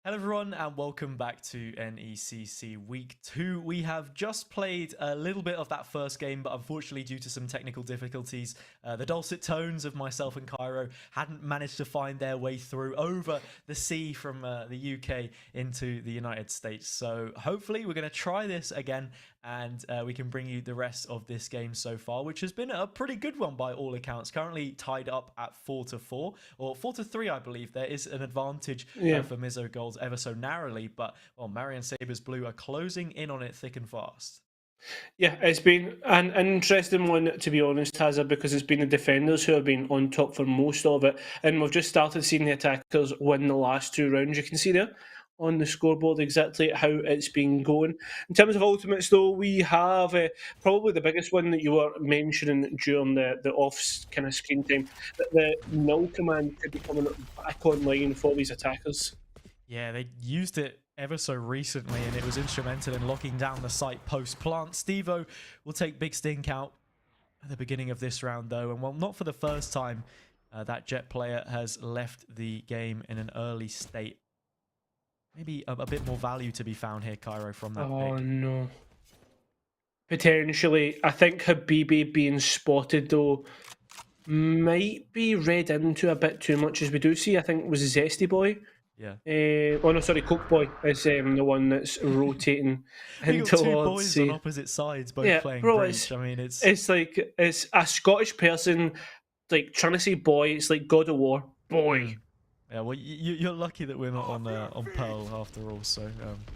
Hello everyone and welcome back to NECC Week 2. We have just played a little bit of that first game, but unfortunately due to some technical difficulties, the dulcet tones of myself and Cairo hadn't managed to find their way through over the sea from the UK into the United States. So hopefully we're going to try this again and we can bring you the rest of this game so far, which has been a pretty good one by all accounts. Currently tied up at 4-4, or 4-3 I believe. There is an advantage for Mizzou Gold ever so narrowly, but well, Marian Sabres Blue are closing in on it thick and fast. Yeah, it's been an interesting one, to be honest, Hazza, because it's been the defenders who have been on top for most of it, and we've just started seeing the attackers win the last two rounds. You can see there on the scoreboard exactly how it's been going. In terms of ultimates, though, we have probably the biggest one that you were mentioning during the off kind of screen time, that the null command could be coming back online for these attackers. Yeah, they used it ever so recently, and it was instrumental in locking down the site post-plant. Stevo will take Big Stink out at the beginning of this round, though, and well, not for the first time, that Jet player has left the game in an early state. Maybe a bit more value to be found here, Cairo, from that pick. No. Potentially. I think Habibi being spotted, though, might be read into a bit too much, as we do see. I think it was Zesty Boy. Yeah. Oh no, sorry, Coke Boy is the one that's rotating we got two towards boys on opposite sides, both playing Breach. I mean, it's like it's a Scottish person like trying to say boy. It's like God of War, boy. Yeah, well, you're lucky that we're not on Pearl after all, so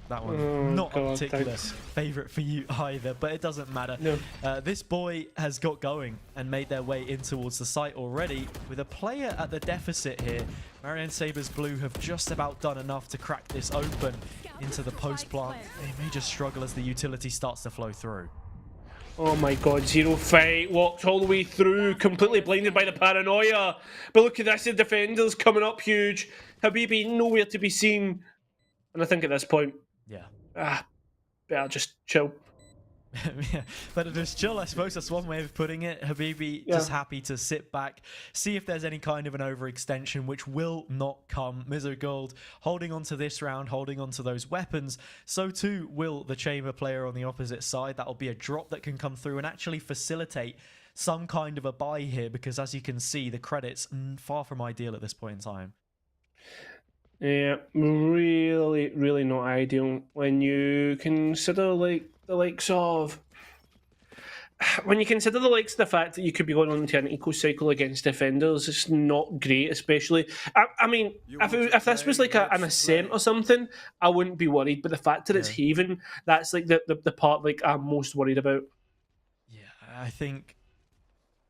that one not a particular favourite for you either, but it doesn't matter. No. This boy has got going and made their way in towards the site already, with a player at the deficit here. Marian Sabres Blue have just about done enough to crack this open into the post-plant. They may just struggle as the utility starts to flow through. Oh my god, zero fight, walked all the way through, completely blinded by the paranoia. But look at this, the defenders coming up huge. Habibi nowhere to be seen. And I think at this point, better just chill. Yeah, but just chill, I suppose that's one way of putting it. Habibi just happy to sit back, see if there's any kind of an overextension, which will not come. Mizzou Gold holding on to this round, holding on to those weapons. So too will the Chamber player on the opposite side. That'll be a drop that can come through and actually facilitate some kind of a buy here, because as you can see, the credits far from ideal at this point in time. Yeah, really, really not ideal when you consider like the likes of the fact that you could be going on to an eco cycle against defenders. It's not great, especially. I mean, if this was like an ascent or something, I wouldn't be worried. But the fact that it's Haven, that's like the part like I'm most worried about. Yeah, I think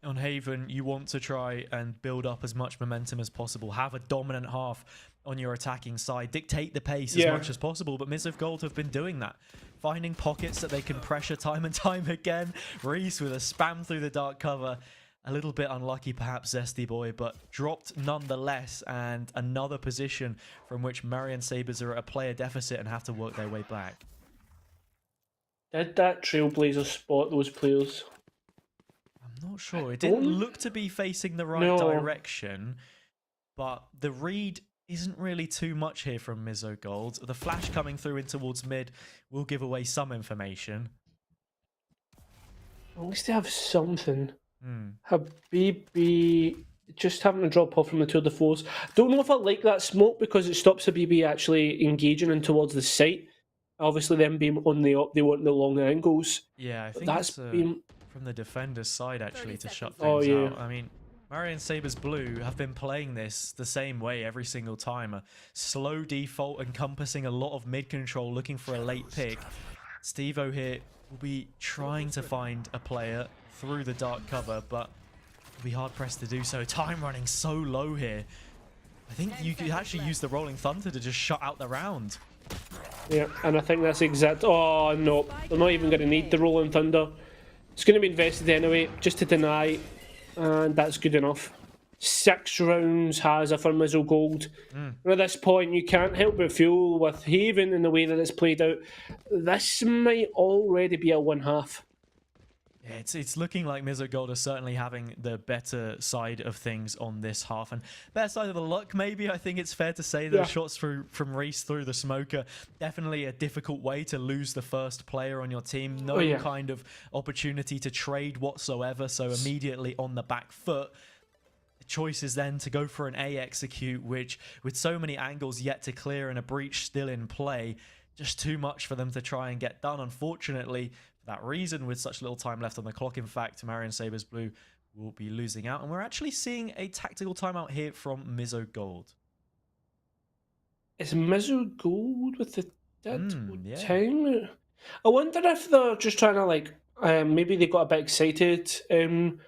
on Haven, you want to try and build up as much momentum as possible. Have a dominant half on your attacking side. Dictate the pace as much as possible. But Mizzou Gold have been doing that. Finding pockets that they can pressure time and time again. Reese with a spam through the dark cover. A little bit unlucky, perhaps, Zesty Boy, but dropped nonetheless. And another position from which Marian Sabres are at a player deficit and have to work their way back. Did that Trailblazer spot those players? I'm not sure. It didn't look to be facing the right direction, but the read isn't really too much here from Mizzou Gold. The flash coming through in towards mid will give away some information. At least they have something. Habibi just having to drop off from the tour de force. Don't know if I like that smoke because it stops Habibi actually engaging in towards the site. Obviously, them being on the up, they want the long angles. Yeah, I think that's been from the defender's side actually to shut things out. I mean, Marian Sabres Blue have been playing this the same way every single time. A slow default encompassing a lot of mid control, looking for a late pick. Stevo here will be trying to find a player through the dark cover, but will be hard pressed to do so. Time running so low here. I think you could actually use the Rolling Thunder to just shut out the round. Yeah, and I think that's exact. Oh no, they're not even going to need the Rolling Thunder. It's going to be invested anyway, just to deny. And that's good enough. 6 rounds has a for Mizzou Gold. And at this point, you can't help but feel with Haven in the way that it's played out, this might already be a 1/2. Yeah, it's looking like Mizzou Gold are certainly having the better side of things on this half, and better side of the luck, maybe. I think it's fair to say those shots from Reese through the smoker, definitely a difficult way to lose the first player on your team. No kind of opportunity to trade whatsoever, so immediately on the back foot. The choice is then to go for an A execute, which with so many angles yet to clear and a breach still in play, just too much for them to try and get done. Unfortunately, for that reason, with such little time left on the clock, in fact, Marian Sabres Blue will be losing out. And we're actually seeing a tactical timeout here from Mizzou Gold. Is Mizzou Gold with the time? I wonder if they're just trying to, like, maybe they got a bit excited and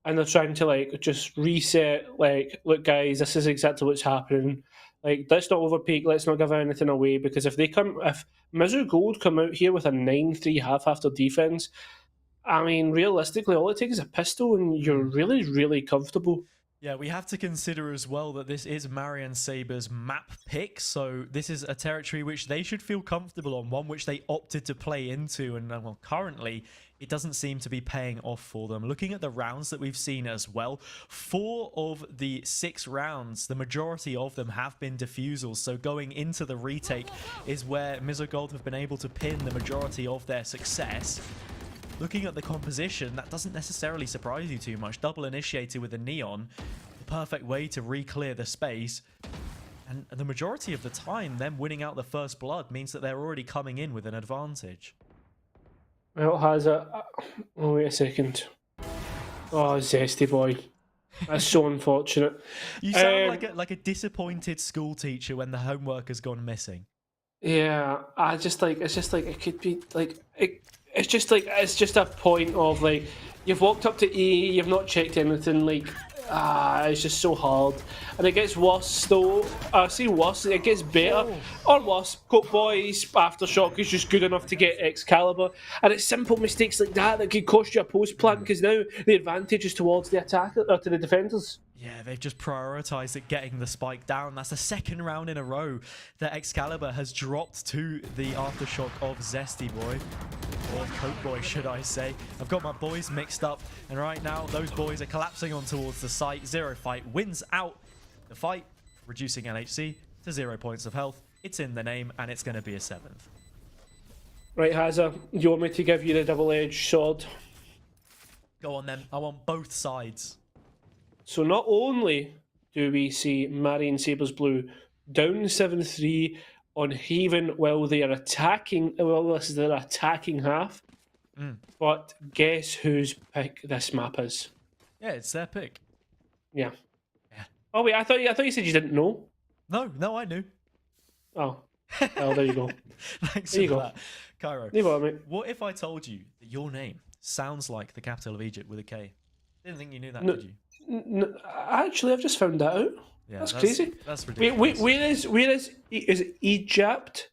they're trying to, like, just reset, like, look, guys, this is exactly what's happening. Like, let's not overpeak, let's not give anything away, because if Mizzou Gold come out here with a 9-3 half after defense, I mean, realistically, all it takes is a pistol and you're really, really comfortable. Yeah, we have to consider as well that this is Marian Sabres' map pick, so this is a territory which they should feel comfortable on, one which they opted to play into, and well, currently it doesn't seem to be paying off for them. Looking at the rounds that we've seen as well, 4 of the 6 rounds, the majority of them have been defusals, so going into the retake is where Mizzou Gold have been able to pin the majority of their success. Looking at the composition, that doesn't necessarily surprise you too much. Double initiated with a neon, the perfect way to re-clear the space. And the majority of the time, them winning out the first blood means that they're already coming in with an advantage. Well, has it? Oh, wait a second. Oh, zesty boy. That's so unfortunate. You sound like a disappointed school teacher when the homework has gone missing. Yeah, it's just like it could be like it's just a point of like you've walked up to E, you've not checked anything, like it's just so hard, and it gets worse though. I see worse, it gets better or worse. Coke Boys Aftershock is just good enough to get Excalibur, and it's simple mistakes like that that could cost you a post plant because now the advantage is towards the attacker or to the defenders. Yeah, they've just prioritised at getting the spike down. That's the second round in a row that Excalibur has dropped to the Aftershock of Zesty Boy. Or Coke Boy, should I say. I've got my boys mixed up, and right now those boys are collapsing on towards the site. Zero Fight wins out the fight, reducing LHC to 0 points of health. It's in the name, and it's going to be a 7th. Right, Hazza, you want me to give you the double-edged sword? Go on then. I want both sides. So not only do we see Marian Sabres Blue down 7-3 on Haven while they are attacking, well, this is their attacking half, but guess whose pick this map is? Yeah, it's their pick. Yeah. Oh wait, I thought you said you didn't know. No, I knew. Oh, well, there you go. Thanks for that, Cairo. There you go, mate. What if I told you that your name sounds like the capital of Egypt with a K? Didn't think you knew that, did you? Actually, I've just found that out. Yeah, that's crazy. That's ridiculous. Wait, where is it Egypt?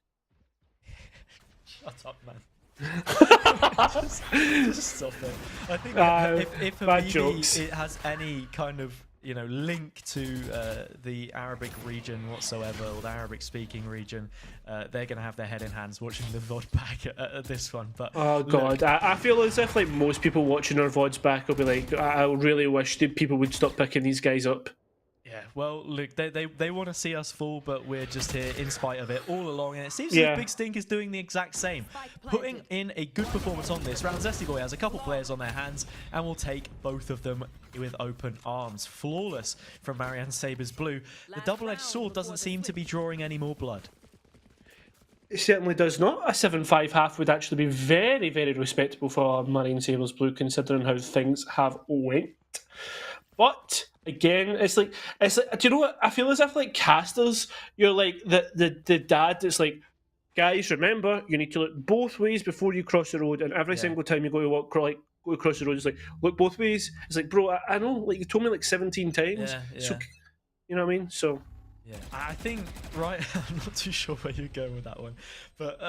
Shut up, man. just stop it. I think if maybe it has any kind of link to the Arabic region whatsoever, or the Arabic speaking region, they're gonna have their head in hands watching the VOD back at this one. But oh god, I feel as if like most people watching our VODs back will be like, I really wish that people would stop picking these guys up. Yeah, well, look, they want to see us fall, but we're just here in spite of it all along, and it seems like Big Stink is doing the exact same. Putting in a good performance on this round, Zesty Boy has a couple players on their hands, and will take both of them with open arms. Flawless from Marian Sabres Blue. The double-edged sword doesn't seem to be drawing any more blood. It certainly does not. A 7-5 half would actually be very, very respectable for Marian Sabres Blue, considering how things have went. But again, it's like, do you know what? I feel as if like casters, you're like the dad that's like, guys, remember you need to look both ways before you cross the road, and every single time you go across the road, it's like look both ways. It's like, bro, I know, like you told me like 17 times. Yeah. So, you know what I mean? So. Yeah, I think, right, I'm not too sure where you're going with that one, but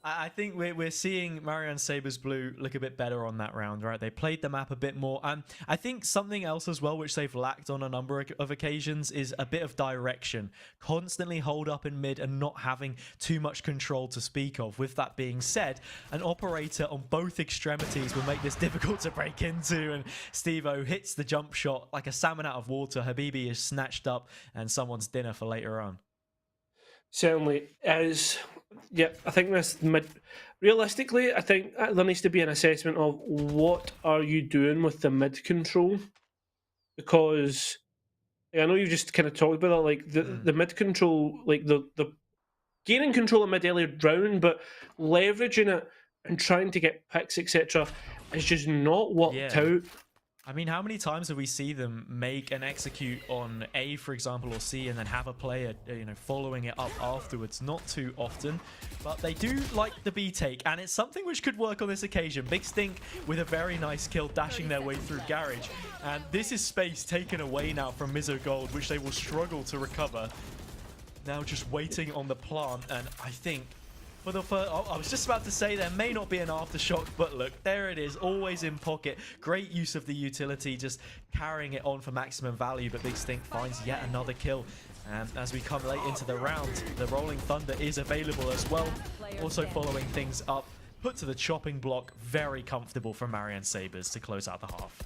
I think we're seeing Marian Sabres Blue look a bit better on that round, right? They played the map a bit more. I think something else as well, which they've lacked on a number of occasions, is a bit of direction. Constantly hold up in mid and not having too much control to speak of. With that being said, an operator on both extremities will make this difficult to break into, and Steve-O hits the jump shot like a salmon out of water. Habibi is snatched up, and someone's dinner for later on. Certainly is. Yeah, I think this realistically, I think there needs to be an assessment of what are you doing with the mid control, because I know you just kind of talked about that, like the mid control, like the gaining control of mid early round, but leveraging it and trying to get picks, etc., is just not worked out. I mean, how many times have we seen them make and execute on A, for example, or C, and then have a player, following it up afterwards? Not too often, but they do like the B take, and it's something which could work on this occasion. Big Stink with a very nice kill, dashing their way through Garage, and this is space taken away now from Mizzou Gold, which they will struggle to recover. Now just waiting on the plant, and I think for the first, I was just about to say there may not be an aftershock, but look, there it is, always in pocket. Great use of the utility, just carrying it on for maximum value, but Big Stink finds yet another kill. And as we come late into the round, the Rolling Thunder is available as well. Also following things up, put to the chopping block, very comfortable for Marian Sabres to close out the half.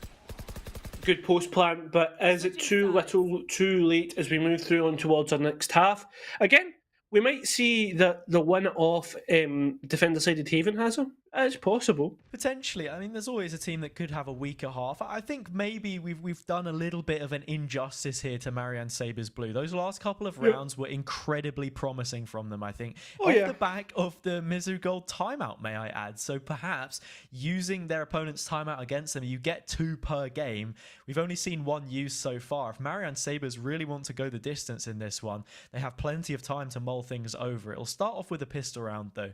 Good post plan, but is it too little, too late as we move through on towards our next half? Again, we might see the one-off defender-sided Haven has him. It's possible. Potentially. I mean, there's always a team that could have a weaker half. I think maybe we've done a little bit of an injustice here to Marian Sabres Blue. Those last couple of rounds were incredibly promising from them, I think. Off the back of the Mizzou Gold timeout, may I add. So perhaps using their opponent's timeout against them, you get 2 per game. We've only seen 1 used so far. If Marian Sabres really want to go the distance in this one, they have plenty of time to mull things over. It'll start off with a pistol round, though.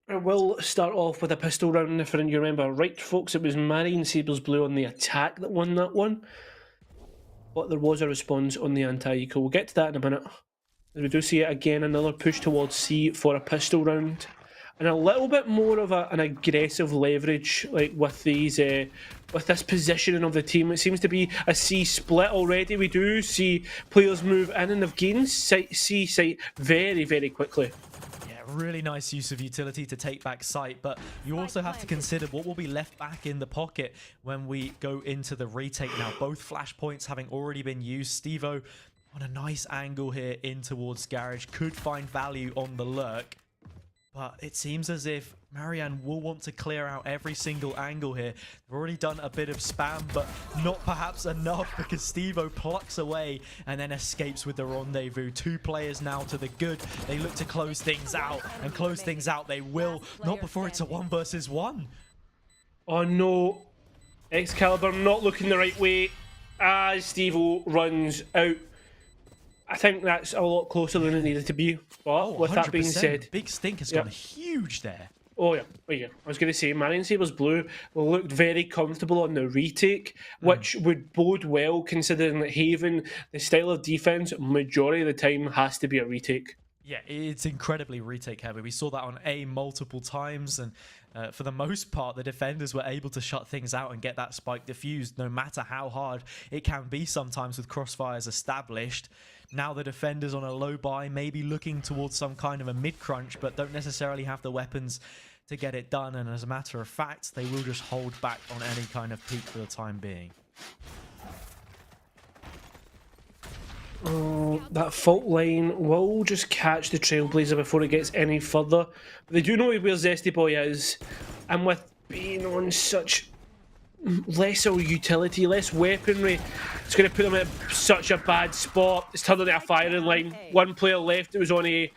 It will start off with a pistol round, if you remember right, folks. It was Marian Sabres Blue on the attack that won that one, but there was a response on the anti-eco. We'll get to that in a minute. As we do see it again, another push towards C for a pistol round, and a little bit more of an aggressive leverage, like with these with this positioning of the team. It seems to be a C split already. We do see players move in, and they've gained C site very, very quickly. Really nice use of utility to take back sight, but you also have to consider what will be left back in the pocket when we go into the retake now. Both flashpoints having already been used. Steve-O on a nice angle here in towards Garage, could find value on the lurk, but it seems as if Marian will want to clear out every single angle here. They've already done a bit of spam, but not perhaps enough, because Steve-O plucks away and then escapes with the rendezvous. 2 players now to the good. They look to close things out, and close things out they will. Not before it's a 1 versus 1. Oh no. Excalibur not looking the right way as Steve-O runs out. I think that's a lot closer than it needed to be. But with that being said, Big Stink has gone huge there. Oh yeah. I was going to say, Marian Sabres Blue looked very comfortable on the retake, which would bode well considering that Haven, the style of defense, majority of the time has to be a retake. Yeah, it's incredibly retake heavy. We saw that on A multiple times, and for the most part, the defenders were able to shut things out and get that spike diffused, no matter how hard it can be sometimes with crossfires established. Now the defenders on a low buy, maybe looking towards some kind of a mid-crunch, but don't necessarily have the weapons to get it done, and as a matter of fact, they will just hold back on any kind of peak for the time being. Oh, that fault line will just catch the Trailblazer before it gets any further. But they do know where Zesty Boy is, and with being on such lesser utility, less weaponry, it's going to put them in such a bad spot. It's turned into a firing line. 1 player left. It was on A,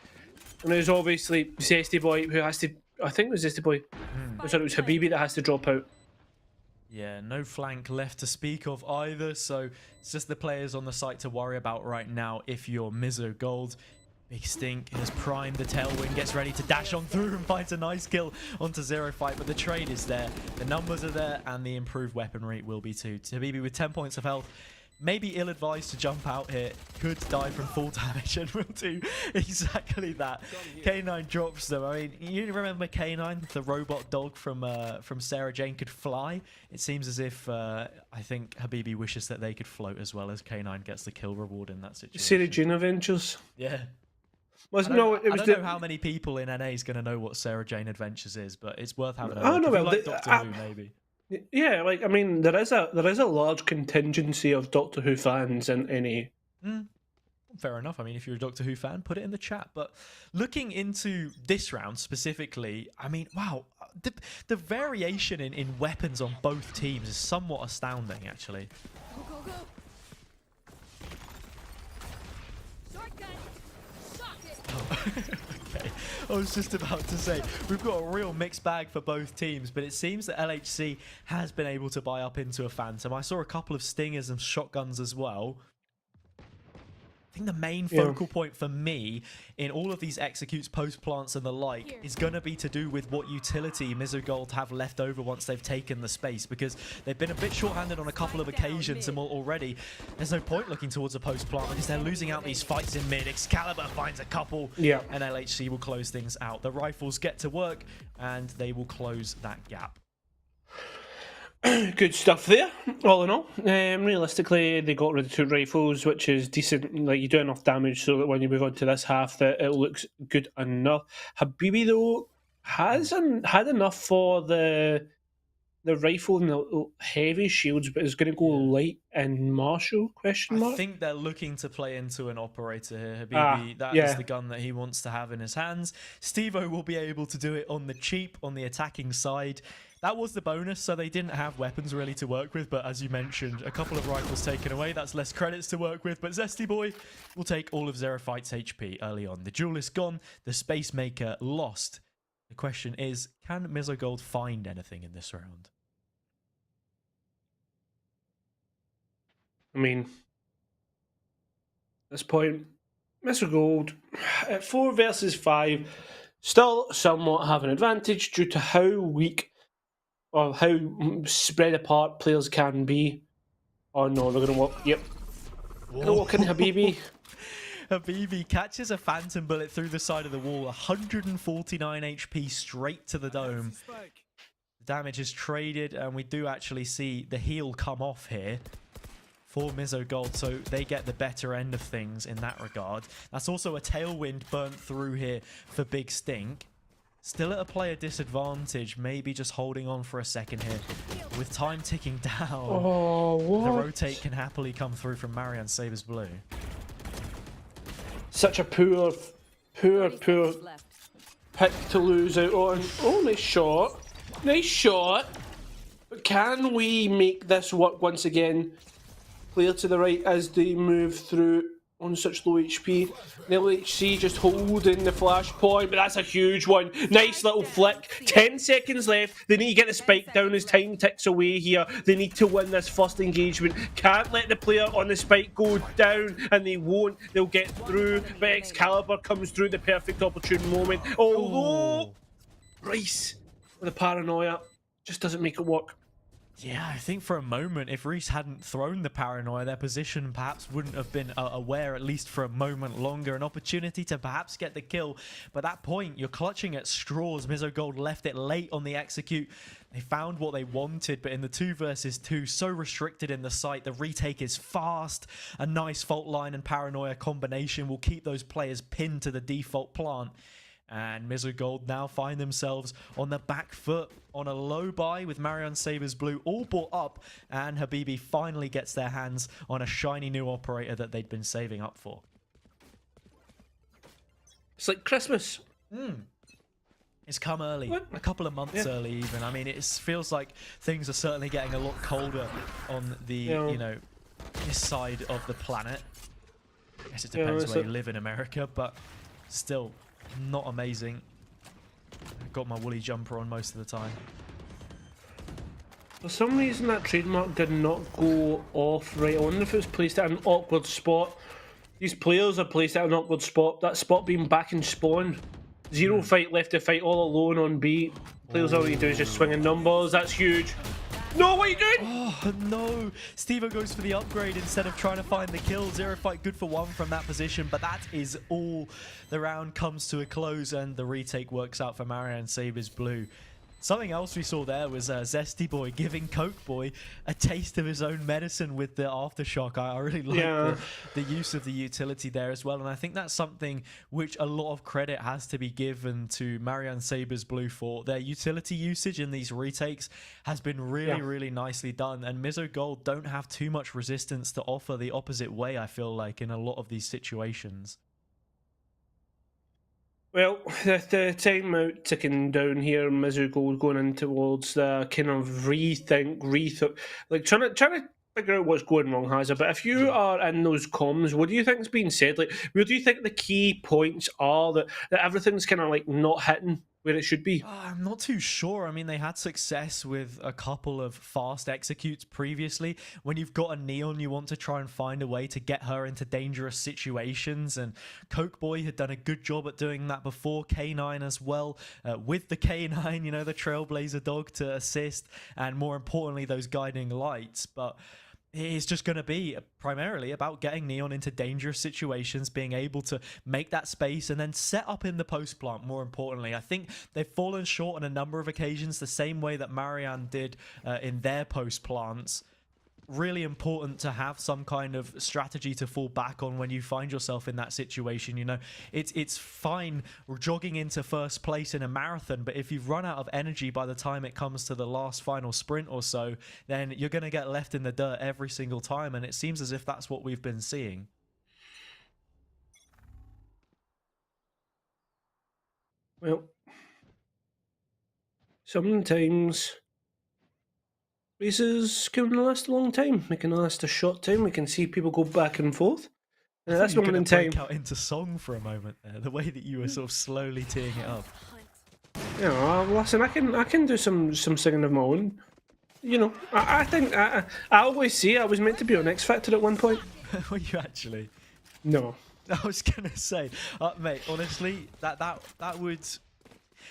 and it was obviously Zesty Boy who has to. I think it was Zesty Boy. Sorry, it was Habibi that has to drop out. Yeah, no flank left to speak of either, so it's just the players on the site to worry about right now if you're Mizzou Gold. Big Stink has primed the tailwind, gets ready to dash on through and finds a nice kill onto Zero Fight, but the trade is there, the numbers are there, and the improved weaponry will be too. Habibi with 10 points of health maybe ill-advised to jump out here, could die from full damage and will do exactly that. K9 drops them. I mean, you remember K9, the robot dog from Sarah Jane, could fly? It seems as if I think Habibi wishes that they could float as well, as K9 gets the kill reward in that situation. Sarah Jane Adventures. Yeah. I don't know how many people in NA is going to know what Sarah Jane Adventures is, but it's worth having a look. I don't know. If you like Doctor Who, maybe. Yeah, like, I mean, there is a large contingency of Doctor Who fans in NA. Fair enough. I mean, if you're a Doctor Who fan, put it in the chat. But looking into this round specifically, I mean, wow, the variation in weapons on both teams is somewhat astounding, actually. Go, go, go. Shotgun. Shot it. Okay, I was just about to say, we've got a real mixed bag for both teams, but it seems that LHC has been able to buy up into a Phantom. I saw a couple of Stingers and shotguns as well. I think the main focal point for me in all of these executes, post plants and the like is going to be to do with what utility Mizzou Gold have left over once they've taken the space, because they've been a bit short-handed on a couple of occasions, and already there's no point looking towards a post plant because they're losing out these fights in mid. Excalibur finds a couple, and LHC will close things out. The rifles get to work and they will close that gap. Good stuff there, all in all. Realistically, they got rid of 2 rifles, which is decent. Like, you do enough damage so that when you move on to this half, that it looks good enough. Habibi, though, has had enough for the rifle and the heavy shields, but is going to go light and Marshall, question mark? I think they're looking to play into an operator here. Habibi, that is the gun that he wants to have in his hands. Steve-O will be able to do it on the cheap, on the attacking side. That was the bonus, so they didn't have weapons really to work with, but as you mentioned, a couple of rifles taken away, that's less credits to work with, but Zesty Boy will take all of Xeraphite's HP early on. The Duelist gone, the Space Maker lost. The question is, can Mizzou Gold find anything in this round? I mean, at this point, Mizzou Gold, at 4 versus 5, still somewhat have an advantage due to how weak or how spread apart players can be. Oh no, they're going to walk. Yep. Going to walk in Habibi. Habibi catches a Phantom bullet through the side of the wall. 149 HP straight to the dome. The damage is traded, and we do actually see the heal come off here for Mizzou Gold, so they get the better end of things in that regard. That's also a tailwind burnt through here for Big Stink. Still at a player disadvantage, maybe just holding on for a second here. With time ticking down, the rotate can happily come through from Marian Sabres Blue. Such a poor pick to lose out on. Oh, nice shot. Nice shot. But can we make this work once again? Player to the right as they move through on such low HP. The LHC just holding the flashpoint, but that's a huge one. Nice little flick. 10 seconds left. They need to get the spike down as time ticks away here. They need to win this first engagement. Can't let the player on the spike go down, and they won't. They'll get through, but Excalibur comes through the perfect opportune moment. Although, Reese with the paranoia just doesn't make it work. Yeah, I think for a moment, if Reese hadn't thrown the paranoia, their position perhaps wouldn't have been aware, at least for a moment longer. An opportunity to perhaps get the kill. But at that point, you're clutching at straws. Mizzou Gold left it late on the execute. They found what they wanted, but in the 2 versus 2, so restricted in the site, the retake is fast. A nice fault line and paranoia combination will keep those players pinned to the default plant. And Mizzou Gold now find themselves on the back foot on a low buy with Marian Sabres Blue all bought up, and Habibi finally gets their hands on a shiny new operator that they'd been saving up for. It's like Christmas. It's come early, a couple of months early even. I mean, it feels like things are certainly getting a lot colder on the, you know, this side of the planet. I guess it depends where you live in America, but still not amazing. I've got my woolly jumper on most of the time. For some reason that trademark did not go off right. I wonder if it was placed at an awkward spot. These players are placed at an awkward spot. That spot being back in spawn. Zero fight left to fight all alone on B. Players all you do is just swinging numbers. That's huge. No, what are you doing? Oh no, Steve-O goes for the upgrade instead of trying to find the kill. Zero Fight good for 1 from that position, but that is all. The round comes to a close and the retake works out for Marian Sabres Blue. Something else we saw there was Zesty Boy giving Coke Boy a taste of his own medicine with the Aftershock. I really like the use of the utility there as well. And I think that's something which a lot of credit has to be given to Marian Sabres Blue for. Their utility usage in these retakes has been really nicely done. And Mizzou Gold don't have too much resistance to offer the opposite way, I feel like, in a lot of these situations. Well, the timeout ticking down here, Mizzou Gold going in towards the kind of rethink, like trying to figure out what's going wrong, Hazard. But if you are in those comms, what do you think's being said? Like, what do you think the key points are that everything's kind of like not hitting where it should be? I'm not too sure. I mean, they had success with a couple of fast executes previously. When you've got a Neon, you want to try and find a way to get her into dangerous situations. And Coke Boy had done a good job at doing that before. K9 as well, with the K9, you know, the Trailblazer dog to assist. And more importantly, those guiding lights. But it's just going to be primarily about getting Neon into dangerous situations, being able to make that space and then set up in the post plant. More importantly, I think they've fallen short on a number of occasions, the same way that Marian did in their post plants. Really important to have some kind of strategy to fall back on when you find yourself in that situation. You know, it's fine jogging into first place in a marathon, but if you've run out of energy by the time it comes to the last final sprint or so, then you're going to get left in the dirt every single time, and it seems as if that's what we've been seeing. Well, sometimes races can last a long time. They can last a short time. We can see people go back and forth. And that's one in time. Break out into song for a moment there. The way that you were sort of slowly teeing it up. You know, listen, I can do some singing of my own. You know, I think I always say I was meant to be on X Factor at one point. Were you actually? No. I was gonna say, mate. Honestly, that would.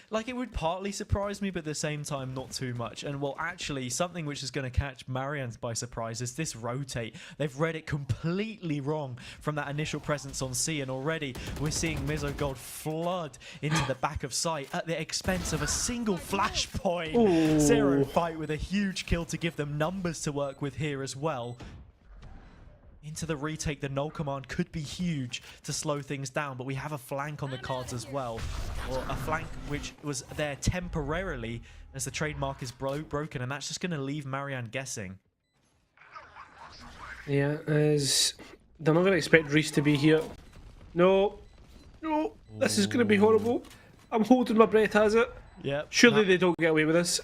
Like, it would partly surprise me, but at the same time, not too much. And, well, actually, something which is going to catch Marian by surprise is this rotate. They've read it completely wrong from that initial presence on C, and already we're seeing Mizzou Gold flood into the back of sight at the expense of a single flashpoint. Ooh. Zero Fight with a huge kill to give them numbers to work with here as well. Into the retake, the null command could be huge to slow things down, but we have a flank on the cards as well. Or a flank which was there temporarily as the trademark is broken, and that's just going to leave Marian guessing. Yeah, as they're not going to expect Reese to be here. No, this is going to be horrible. I'm holding my breath, has it? Yep. Surely they don't get away with this.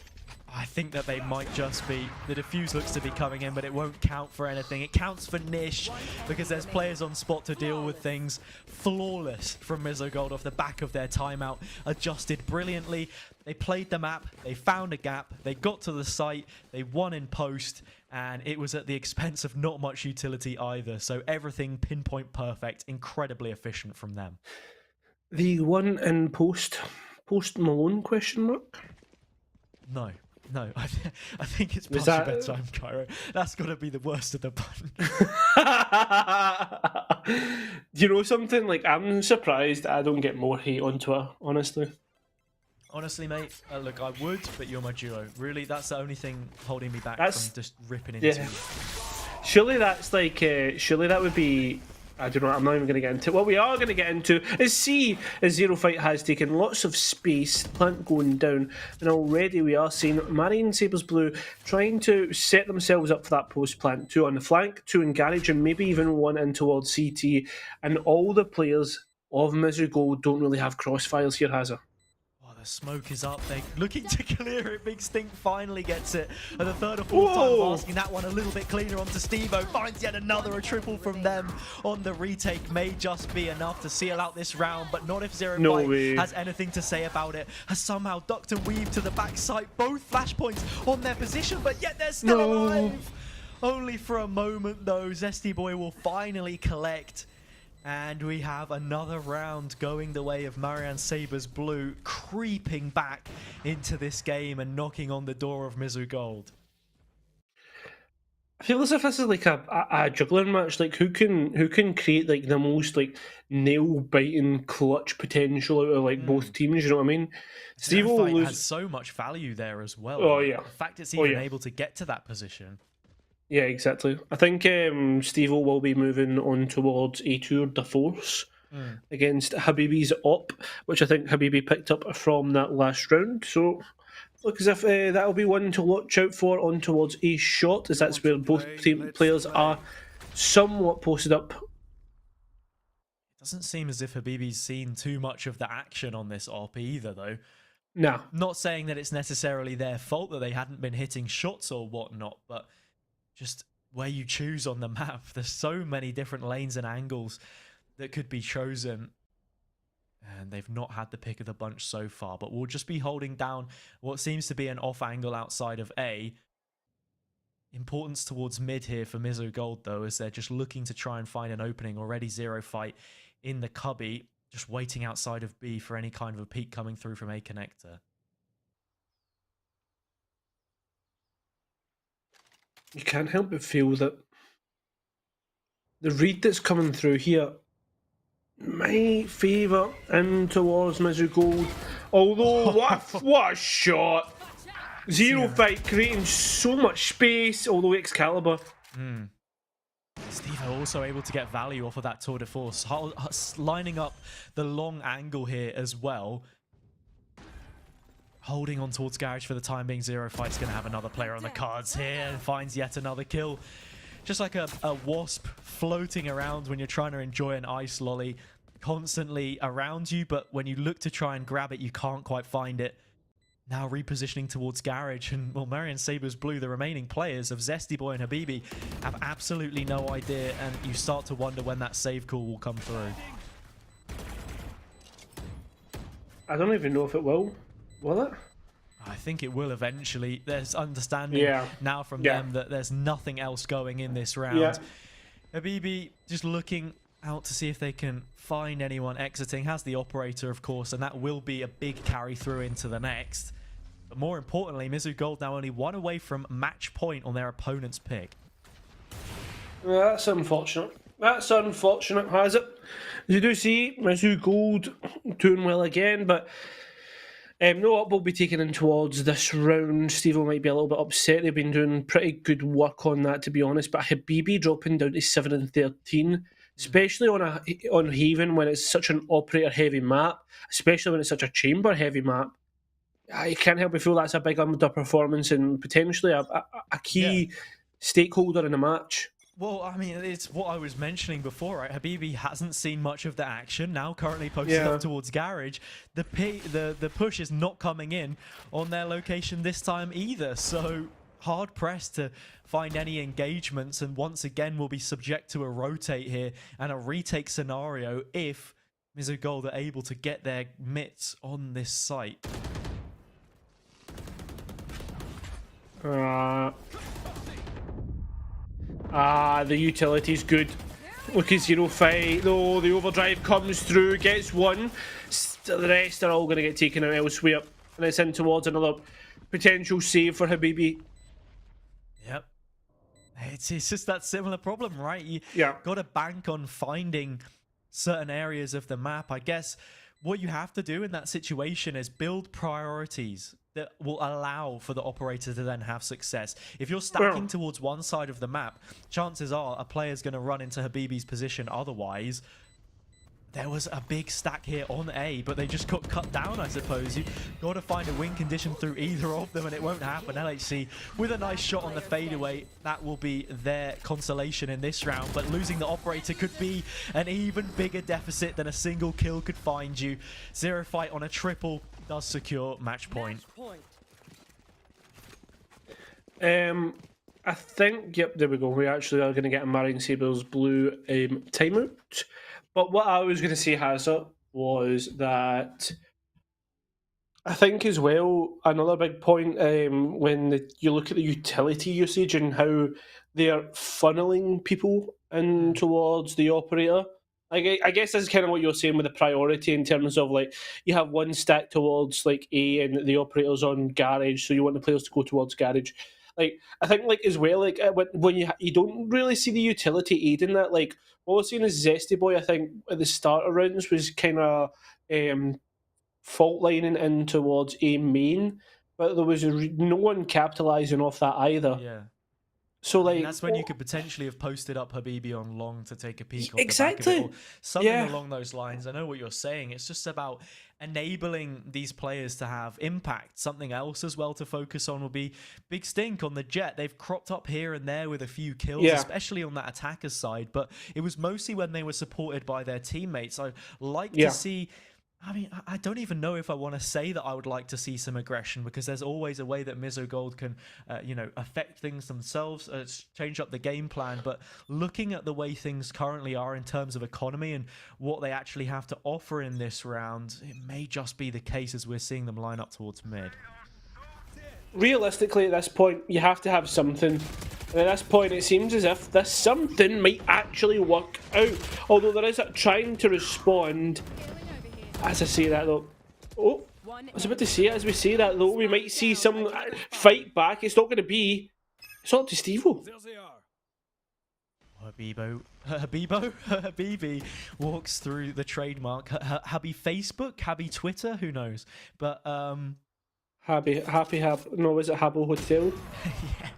I think that they might just be. The defuse looks to be coming in, but it won't count for anything. It counts for Nish because there's players on spot to deal with things. Flawless from Mizzou Gold off the back of their timeout. Adjusted brilliantly. They played the map. They found a gap. They got to the site. They won in post. And it was at the expense of not much utility either. So everything pinpoint perfect. Incredibly efficient from them. The one in post Malone question mark? No, I think it's past your bedtime, Cairo. That's got to be the worst of the bunch. You know something? Like, I'm surprised I don't get more hate on Twitter, honestly. Honestly, mate, look, I would, but you're my duo. Really, that's the only thing holding me back from just ripping into you. Surely that's like, surely that would be, I don't know, I'm not even going to get into it. What we are going to get into is C, as Zero Fight has taken lots of space, plant going down, and already we are seeing Marian Sabres Blue trying to set themselves up for that post plant, 2 on the flank, 2 in garage, and maybe even 1 in towards CT, and all the players of Mizzou Gold don't really have crossfires here, has it? The smoke is up. They're looking to clear it. Big Stink finally gets it. And the third or fourth time asking that one a little bit cleaner onto Steve-O. Finds yet another. A triple from them on the retake may just be enough to seal out this round, but not if Zero Fight has anything to say about it. Has somehow ducked and weaved to the backside. Both flashpoints on their position, but yet they're still alive. Only for a moment, though. Zesty Boy will finally collect. And we have another round going the way of Marian Sabres Blue, creeping back into this game and knocking on the door of Mizzou Gold. I feel as if this is like a juggling match. Like who can create like the most like nail biting clutch potential out of like both teams. You know what I mean? Steve Zero will Fight lose. has so much value there as well. Oh Like, yeah, the fact it's oh even yeah, able to get to that position. yeah, exactly. I think Steve will be moving on towards a tour de force against Habibi's op, which I think Habibi picked up from that last round. So look as if that'll be one to watch out for on towards a shot, as that's where both players are somewhat posted up. Doesn't seem as if Habibi's seen too much of the action on this op either, though. Nah, Not saying that it's necessarily their fault that they hadn't been hitting shots or whatnot, but just where you choose on the map, there's so many different lanes and angles that could be chosen. And they've not had the pick of the bunch so far, but we'll just be holding down what seems to be an off angle outside of A. Importance towards mid here for Mizzou Gold, though, as they're just looking to try and find an opening. Already Zero Fight in the cubby, just waiting outside of B for any kind of a peak coming through from A connector. you can't help but feel that the read that's coming through here might favour in towards Mizzou Gold. Although, what a shot! Zero Fight creating so much space, although Excalibur. Steve also able to get value off of that tour de force, lining up the long angle here as well. Holding on towards Garage for the time being. Zero Fight's going to have another player on the cards here and finds yet another kill. Just like a wasp floating around when you're trying to enjoy an ice lolly, constantly around you, but when you look to try and grab it, you can't quite find it. Now repositioning towards Garage, and well, Marian, Sabres Blue, the remaining players of Zesty Boy and Habibi, have absolutely no idea, and you start to wonder when that save call will come through. I don't even know if it will. Will it? I think it will eventually. There's understanding now from them that there's nothing else going in this round. Habibi just looking out to see if they can find anyone exiting. Has the operator, of course, and that will be a big carry through into the next. But more importantly, Mizzou Gold now only one away from match point on their opponent's pick. That's unfortunate. That's unfortunate, has it? As you do see, Mizzou Gold doing well again, but no up will be taken in towards this round. Steve might be a little bit upset. They've been doing pretty good work on that, to be honest. But Habibi dropping down to 7 and 13, especially on Haven when it's such an operator-heavy map, especially when it's such a chamber-heavy map. I can't help but feel that's a big underperformance and potentially a key stakeholder in the match. Well, I mean, it's what I was mentioning before, right? Habibi hasn't seen much of the action. Now currently posted up towards Garage. The push is not coming in on their location this time either. So hard pressed to find any engagements, and once again will be subject to a rotate here and a retake scenario if Mizzou Gold are able to get their mitts on this site. The utility's good. Look at Zero Fight, though. The overdrive comes through, gets one. The rest are all going to get taken out elsewhere. And it's in towards another potential save for Habibi. Yep. It's just that similar problem, right? You got to bank on finding certain areas of the map. I guess what you have to do in that situation is build priorities that will allow for the operator to then have success. If you're stacking towards one side of the map, chances are a player's going to run into Habibi's position. Otherwise, there was a big stack here on A, but they just got cut down, I suppose. You've got to find a win condition through either of them, and it won't happen. LHC with a nice shot on the fadeaway. That will be their consolation in this round, but losing the operator could be an even bigger deficit than a single kill could find you. Zero Fight on a triple does secure match point. I think, yep, there we go. We actually are going to get a Marian Sabres Blue timeout. But what I was going to say, Hazard, was that I think as well, another big point when you look at the utility usage and how they are funneling people in towards the operator. I guess that's kind of what you're saying with the priority in terms of like you have one stack towards like A and the operator's on Garage, so you want the players to go towards Garage. Like I think like as well, like when you don't really see the utility aid in that. Like what we're seeing is Zesty Boy. I think at the start of rounds was kind of fault lining in towards a main, but there was no one capitalizing off that either. Yeah. So I mean, like that's when you could potentially have posted up Habibi on long to take a peek off exactly. the back of it, or something Yeah. along those lines. I know what you're saying. It's just about enabling these players to have impact. Something else as well to focus on will be Big Stink on the Jet. They've cropped up here and there with a few kills, Yeah. especially on that attacker's side, but it was mostly when they were supported by their teammates. I'd like Yeah. to see... I mean, I don't even know if I want to say that I would like to see some aggression, because there's always a way that Mizzou Gold can, affect things themselves, change up the game plan. But looking at the way things currently are in terms of economy and what they actually have to offer in this round, it may just be the case as we're seeing them line up towards mid. Realistically, at this point, you have to have something. And at this point, it seems as if this something might actually work out. Although there is a trying to respond. As I say that though, I was about to say it, as we say that though, we might see some fight back. It's not going to be. It's not to Steve-O. Habibi walks through the trademark. Happy Facebook, happy Twitter, who knows? But Happy, no, is it Habbo Hotel? yeah.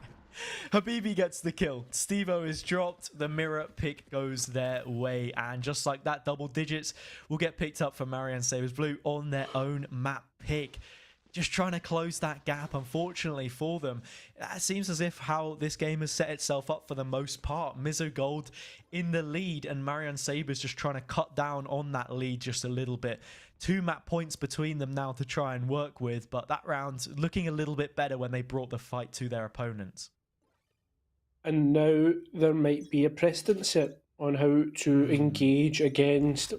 Habibi gets the kill. Steve-O is dropped. The mirror pick goes their way. And just like that, double digits will get picked up for Marian Sabres Blue on their own map pick. Just trying to close that gap, unfortunately, for them. It seems as if how this game has set itself up for the most part. Mizzou Gold in the lead, and Marian Sabres just trying to cut down on that lead just a little bit. 2 map points between them now to try and work with, but that round looking a little bit better when they brought the fight to their opponents. And now there might be a precedent set on how to engage against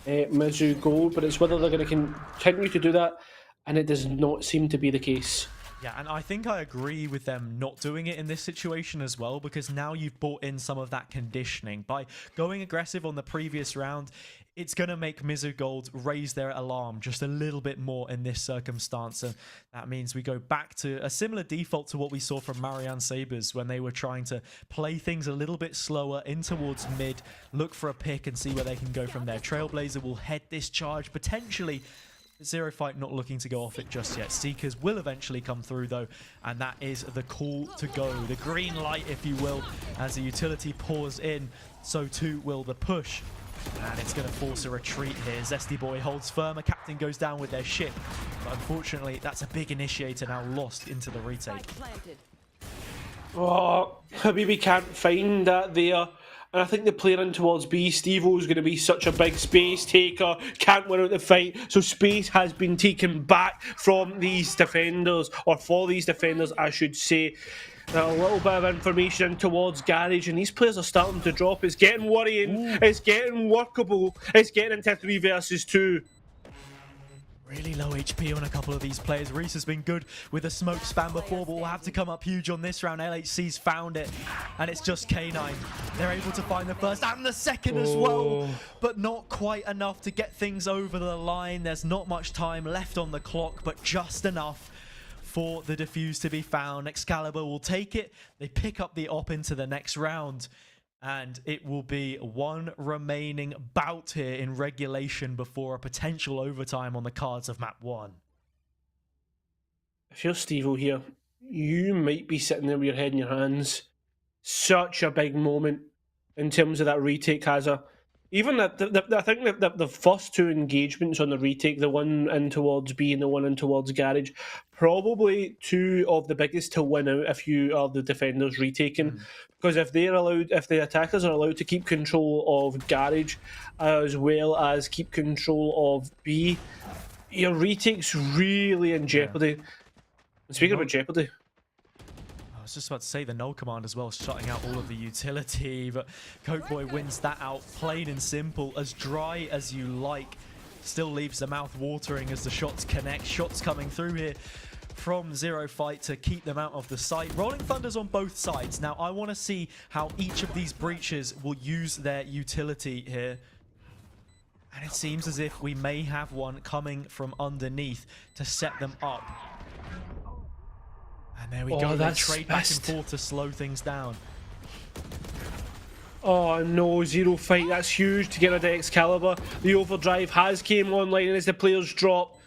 Mizzou Gold, but it's whether they're going to continue to do that, and it does not seem to be the case. Yeah, and I think I agree with them not doing it in this situation as well, because now you've brought in some of that conditioning. By going aggressive on the previous round, it's going to make Mizzou Gold raise their alarm just a little bit more in this circumstance. And that means we go back to a similar default to what we saw from Marian Sabres when they were trying to play things a little bit slower in towards mid, look for a pick and see where they can go from there. Trailblazer will head this charge, potentially. Zero Fight not looking to go off it just yet. Seekers will eventually come through though, and that is the call to go. The green light, if you will, as the utility pours in, so too will the push. And it's going to force a retreat here. Zesty Boy holds firm. A captain goes down with their ship. But unfortunately, that's a big initiator now lost into the retake. Oh, Habibi can't find that there. And I think the player in towards B, Steve-O, is going to be such a big space taker. Can't win out the fight. So space has been taken back from these defenders, or for these defenders, I should say. A little bit of information towards Garage, and these players are starting to drop. It's getting worrying. Ooh. It's getting workable. It's getting into 3 versus 2. Really low HP on a couple of these players. Reese has been good with a smoke spam before, but will have to come up huge on this round. LHC's found it, and it's just K9. They're able to find the first and the second as well, but not quite enough to get things over the line. There's not much time left on the clock, but just enough for the defuse to be found. Excalibur will take it. They pick up the op into the next round. And it will be one remaining bout here in regulation before a potential overtime on the cards of map 1. If you're Steve-O here, you might be sitting there with your head in your hands. Such a big moment in terms of that retake, Hazza. Even I think that the first 2 engagements on the retake, the one in towards B and the one in towards Garage, probably 2 of the biggest to win out if you are the defenders retaking. Because if the attackers are allowed to keep control of Garage as well as keep control of B, your retake's really in jeopardy. Yeah. And speaking about jeopardy, I was just about to say the null command as well, shutting out all of the utility, but Cokeboy wins that out plain and simple. As dry as you like, still leaves the mouth watering as the shots connect. Shots coming through here from Zero Fight to keep them out of the sight. Rolling Thunders on both sides. Now I want to see how each of these breaches will use their utility here. And it seems as if we may have one coming from underneath to set them up. And there we Oh, go. They that's trade back and missed. forth to slow things down. Oh no, zero fight, that's huge to get rid of Excalibur. The overdrive has came online, and as the players drop,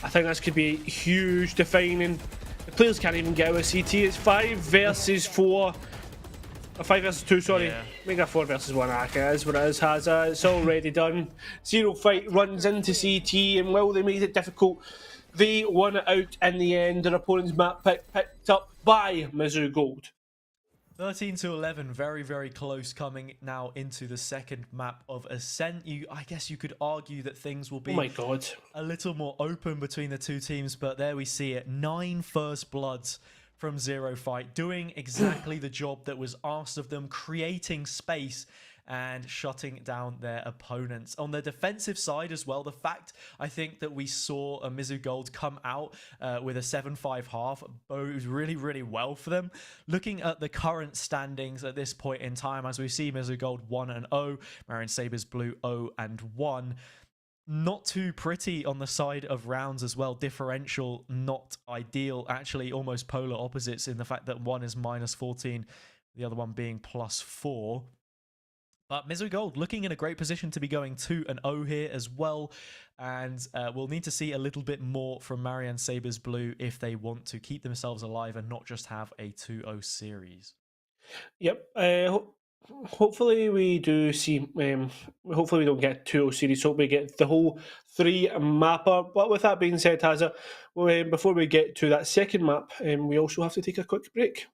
I think this could be huge defining. The players can't even get out of CT. It's 5 versus 4. 5 versus 2, sorry. Yeah. Make that 4 versus 1. It is what it is, Hazza. It's already done. Zero fight runs into CT, and while they made it difficult, they won it out in the end. Their opponent's map picked up by Mizzou Gold. 13-11, very, very close coming now into the second map of Ascent. I guess you could argue that things will be Oh my god. a little more open between the two teams, but there we see it. 9 first bloods from Zero Fight, doing exactly the job that was asked of them, creating space and shutting down their opponents. On the defensive side as well, the fact I think that we saw a Mizzou Gold come out with a 7-5 half bodes really, really well for them. Looking at the current standings at this point in time, as we see Mizzou Gold 1-0, Marian Sabres Blue 0-1. Not too pretty on the side of rounds as well. Differential not ideal, actually almost polar opposites in the fact that one is -14, the other one being +4. But Mizzou Gold looking in a great position to be going 2-0 here as well. And we'll need to see a little bit more from Marian Sabres Blue if they want to keep themselves alive and not just have a 2-0 series. Yep. Hopefully we do see. Hopefully we don't get 2-0 series. Hope we get the whole 3 mapper. But with that being said, Hazza, before we get to that second map, we also have to take a quick break.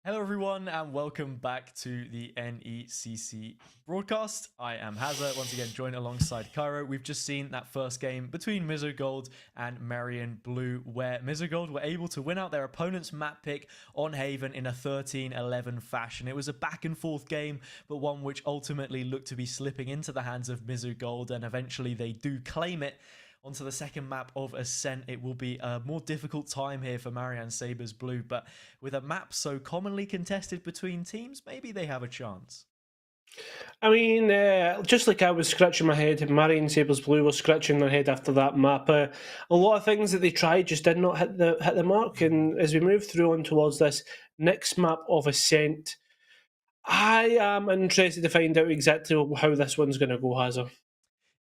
Hello everyone and welcome back to the NECC broadcast. I am Hazza, once again joined alongside Cairo. We've just seen that first game between Mizzou Gold and Marian Blue, where Mizzou Gold were able to win out their opponent's map pick on Haven in a 13-11 fashion. It was a back and forth game, but one which ultimately looked to be slipping into the hands of Mizzou Gold, and eventually they do claim it. Onto the second map of Ascent, it will be a more difficult time here for Marian Sabres Blue, but with a map so commonly contested between teams, maybe they have a chance. I mean, just like I was scratching my head, Marian Sabres Blue was scratching their head after that map. A lot of things that they tried just did not hit the mark, and as we move through on towards this next map of Ascent, I am interested to find out exactly how this one's going to go, Hazza.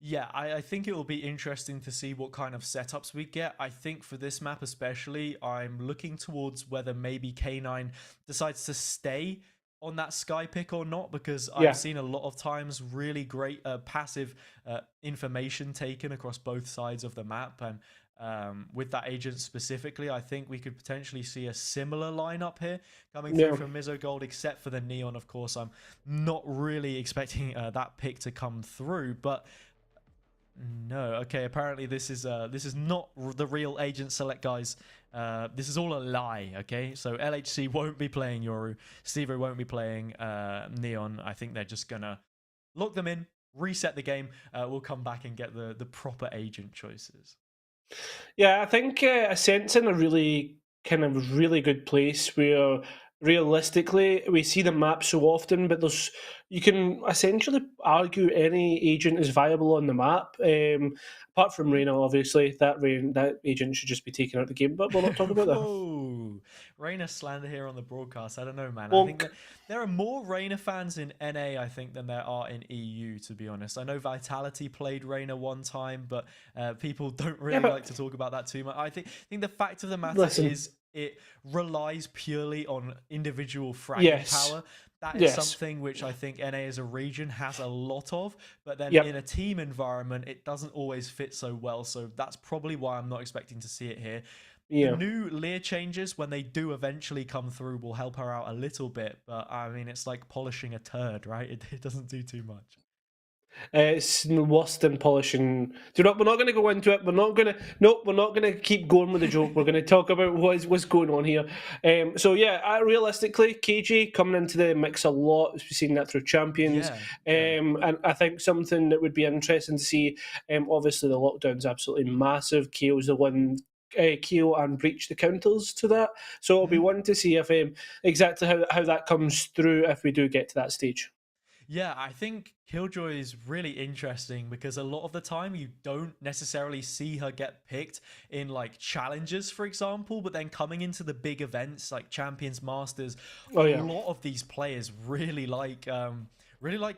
Yeah, I think it will be interesting to see what kind of setups we get. I think for this map especially, I'm looking towards whether maybe K9 decides to stay on that sky pick or not, because I've seen a lot of times really great passive information taken across both sides of the map. And with that agent specifically, I think we could potentially see a similar lineup here coming through from Mizzou Gold, except for the Neon, of course. I'm not really expecting that pick to come through, but no, okay, apparently this is not the real agent select, guys. This is all a lie, okay? So LHC won't be playing Yoru, Stevo won't be playing Neon. I think they're just gonna lock them in, reset the game. We'll come back and get the proper agent choices. Yeah, I think Ascent's in a really really good place where realistically we see the map so often, but you can essentially argue any agent is viable on the map. Apart from Reyna, obviously, that agent should just be taken out of the game, but we'll not talk about that. Whoa, Reyna slander here on the broadcast. I don't know, man. Well, I think that there are more Reyna fans in NA, I think, than there are in EU, to be honest. I know Vitality played Reyna one time, but people don't really like to talk about that too much. I think the fact of the matter is it relies purely on individual fragging power. That is something which I think NA as a region has a lot of, but then in a team environment, it doesn't always fit so well. So that's probably why I'm not expecting to see it here. The new Lear changes, when they do eventually come through, will help her out a little bit, but I mean, it's like polishing a turd, right? It doesn't do too much. It's worse than polishing. We're not going to go into it. We're not going to keep going with the joke. We're going to talk about what's going on here. So yeah, realistically, KG coming into the mix a lot. We've seen that through Champions, and I think something that would be interesting to see. Obviously, the lockdown's absolutely massive. KO's the one. KO and Breach the counters to that. So it'll be one to see if exactly how that comes through if we do get to that stage. Yeah, I think Killjoy is really interesting because a lot of the time you don't necessarily see her get picked in like challenges, for example, but then coming into the big events like Champions Masters, Oh a yeah. lot of these players really like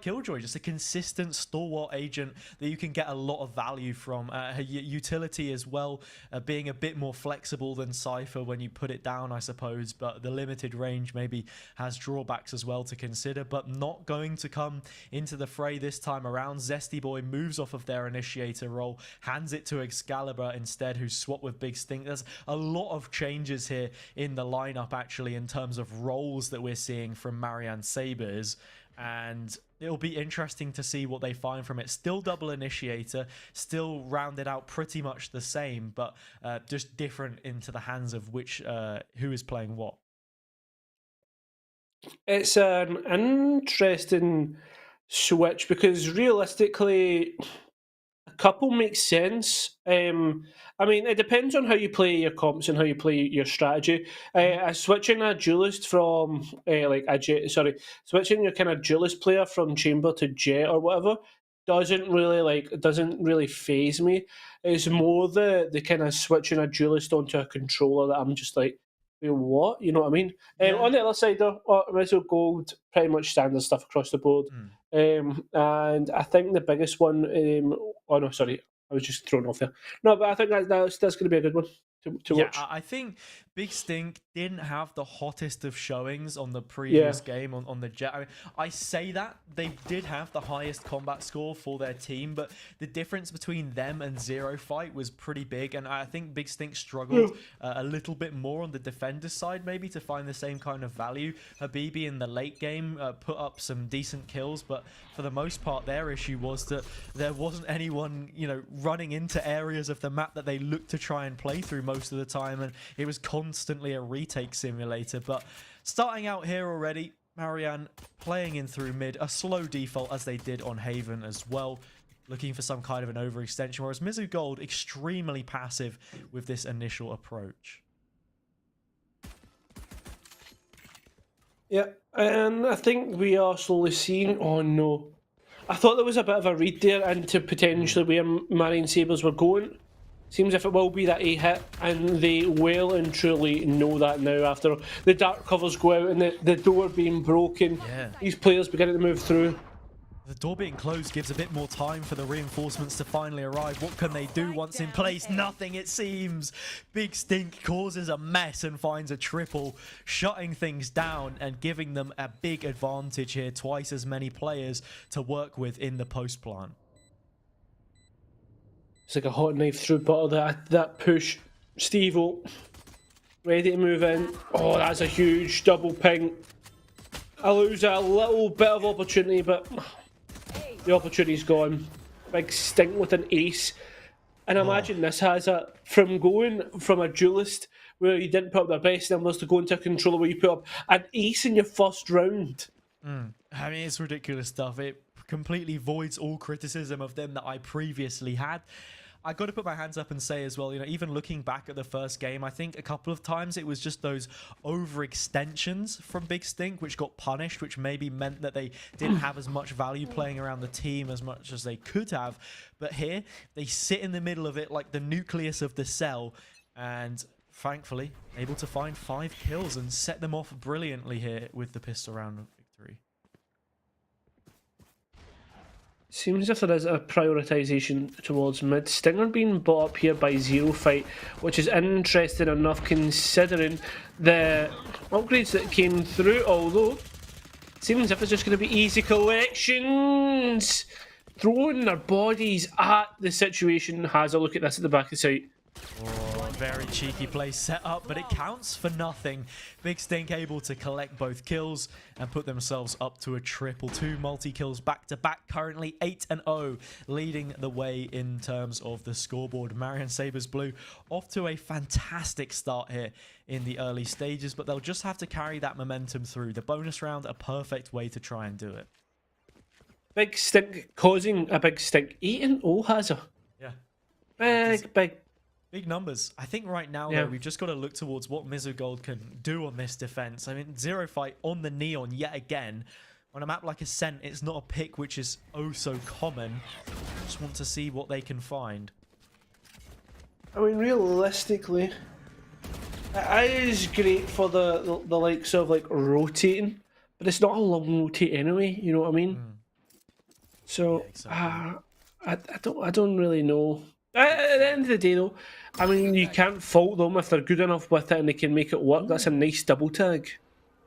Killjoy, just a consistent stalwart agent that you can get a lot of value from. Her utility as well, being a bit more flexible than Cypher when you put it down, I suppose, but the limited range maybe has drawbacks as well to consider, but not going to come into the fray this time around. Zesty Boy moves off of their initiator role, hands it to Excalibur instead, who swapped with Big Stink. There's a lot of changes here in the lineup, actually, in terms of roles that we're seeing from Marian Sabres. And it'll be interesting to see what they find from it. Still double initiator, still rounded out pretty much the same, but just different into the hands of which who is playing what. It's an interesting switch because realistically, a couple makes sense. I mean, it depends on how you play your comps and how you play your strategy. Switching a duelist from switching your kind of duelist player from chamber to jet or whatever doesn't really phase me. It's more the kind of switching a duelist onto a controller that I'm just like, wait, what? You know what I mean? Yeah. On the other side, though, Mizzou Gold, pretty much standard stuff across the board. And I think the biggest one. Oh no, sorry, I was just thrown off there. No, but I think that's going to be a good one to Yeah, watch. I think Big Stink didn't have the hottest of showings on the previous game on the Jet. I mean, I say that they did have the highest combat score for their team, but the difference between them and Zero Fight was pretty big, and I think Big Stink struggled a little bit more on the defender side, maybe to find the same kind of value. Habibi in the late game put up some decent kills, but for the most part, their issue was that there wasn't anyone, running into areas of the map that they looked to try and play through most of the time, and it was constantly a retake simulator. But starting out here already, Marian playing in through mid, a slow default as they did on Haven as well, looking for some kind of an overextension, whereas Mizzou Gold extremely passive with this initial approach. Yeah, and I think we are slowly seeing. Oh no, I thought there was a bit of a read there into potentially where Marian Sabres were going. Seems if it will be that A hit, and they well and truly know that now after the dark covers go out and the door being broken. Yeah. These players beginning to move through. The door being closed gives a bit more time for the reinforcements to finally arrive. What can they do once in place? Nothing, it seems. Big Stink causes a mess and finds a triple, shutting things down and giving them a big advantage here. Twice as many players to work with in the post plant. It's like a hot knife through butter, that push. Steve-O, ready to move in. Oh, that's a huge double ping. I lose a little bit of opportunity, but the opportunity's gone. Big Stink with an ace. And imagine this has from going from a duelist where you didn't put up their best numbers to go into a controller where you put up an ace in your first round. I mean, it's ridiculous stuff. It completely voids all criticism of them that I previously had. I got to put my hands up and say as well, even looking back at the first game, I think a couple of times it was just those overextensions from Big Stink which got punished, which maybe meant that they didn't have as much value playing around the team as much as they could have. But here, they sit in the middle of it like the nucleus of the cell, and thankfully able to find 5 kills and set them off brilliantly here with the pistol round victory. Seems as if there is a prioritisation towards mid. Stinger being bought up here by Zero Fight, which is interesting enough considering the upgrades that came through, although it seems as if it's just going to be easy collections. Throwing their bodies at the situation. Has a look at this at the back of the site. Oh, very cheeky play set up, but it counts for nothing. Big Stink able to collect both kills and put themselves up to a triple. 2 multi-kills back-to-back, currently 8-0, leading the way in terms of the scoreboard. Marian Sabres Blue off to a fantastic start here in the early stages, but they'll just have to carry that momentum through. The bonus round, a perfect way to try and do it. Big Stink causing a Big Stink. 8-0 has a Yeah. Big numbers. I think right now, though, we've just got to look towards what Mizzou Gold can do on this defense. I mean, Zero Fight on the Neon yet again, on a map like Ascent, it's not a pick which is oh so common. Just want to see what they can find. I mean, realistically, it is great for the likes of like rotating, but it's not a long rotate anyway. You know what I mean? So Yeah, exactly. I don't really know. At the end of the day, though, I mean, you can't fault them if they're good enough with it and they can make it work. That's a nice double tag.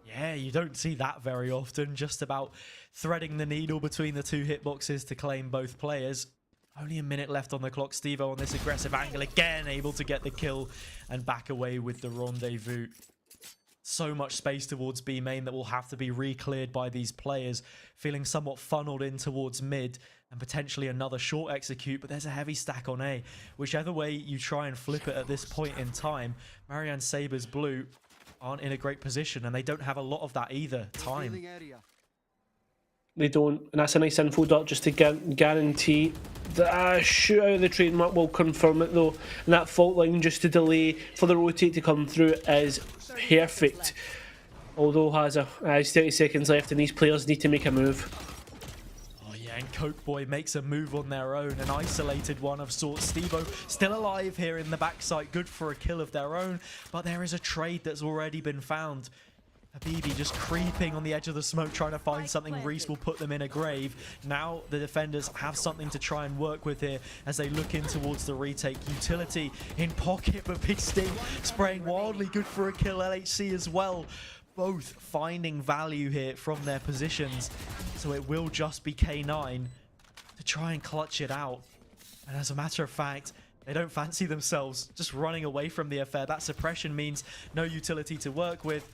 Yeah, you don't see that very often. Just about threading the needle between the two hitboxes to claim both players. Only a minute left on the clock. Steve-O on this aggressive angle again, able to get the kill and back away with the rendezvous. So much space towards B main that will have to be re-cleared by these players, feeling somewhat funneled in towards mid and potentially another short execute, but there's a heavy stack on A. Whichever way you try and flip it at this point in time, Marian Sabres Blue aren't in a great position, and they don't have a lot of that either. Time. They don't, and that's a nice info dot just to guarantee that shoot out of the trademark will confirm it though. And that fault line just to delay for the rotate to come through is perfect. Although has 30 seconds left, and these players need to make a move. Oh yeah, and Coke Boy makes a move on their own, an isolated one of sorts. Steve-O still alive here in the backside, good for a kill of their own, but there is a trade that's already been found. Habibi just creeping on the edge of the smoke, trying to find something. Reese will put them in a grave. Now the defenders have something to try and work with here as they look in towards the retake. Utility in pocket, but Big Sting spraying wildly, good for a kill. LHC as well. Both finding value here from their positions. So it will just be K9 to try and clutch it out. And as a matter of fact, they don't fancy themselves just running away from the affair. That suppression means no utility to work with.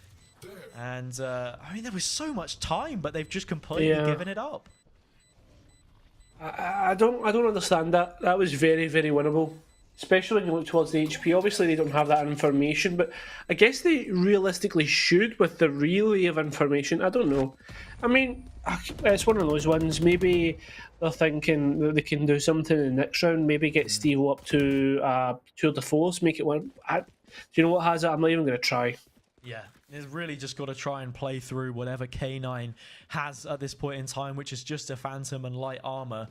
And I mean, there was so much time, but they've just completely given it up. I don't understand that. That was very, very winnable, especially when you look towards the HP. Obviously, they don't have that information, but I guess they realistically should with the relay of information. I don't know. I mean, it's one of those ones. Maybe they're thinking that they can do something in the next round. Maybe get Steve up to tour de force, make it one. Do you know what has it? I'm not even going to try. Yeah, it's really just got to try and play through whatever K9 has at this point in time, which is just a Phantom and light armor.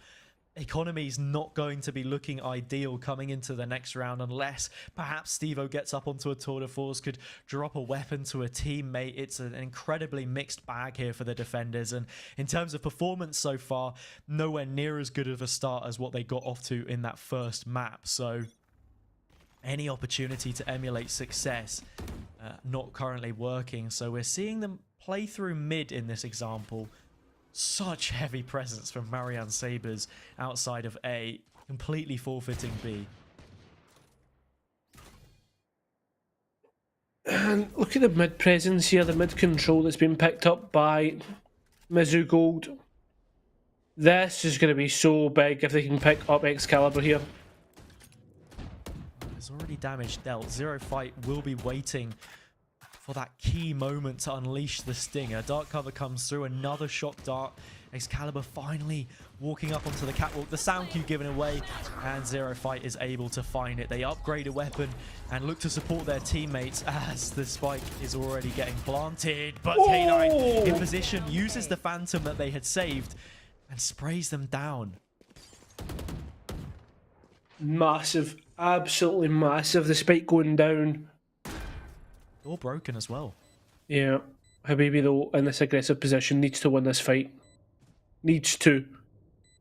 Economy's not going to be looking ideal coming into the next round unless perhaps Steve-O gets up onto a tour de force, could drop a weapon to a teammate. It's an incredibly mixed bag here for the defenders, and in terms of performance so far, nowhere near as good of a start as what they got off to in that first map. So any opportunity to emulate success not currently working. So we're seeing them play through mid in this example. Such heavy presence from Marian Sabres outside of A, completely forfeiting B. And look at the mid presence here, the mid control that's been picked up by Mizzou Gold. This is going to be so big if they can pick up Excalibur here. There's already damage dealt. Zero Fight will be waiting for that key moment to unleash the stinger. Dark cover comes through, another shock dart. Excalibur finally walking up onto the catwalk. The sound cue given away, and Zero Fight is able to find it. They upgrade a weapon and look to support their teammates as the spike is already getting planted. But K9 in position, uses the Phantom that they had saved and sprays them down. Massive, absolutely massive. The spike going down. All broken as well. Yeah, Habibi though in this aggressive position needs to win this fight. Needs to.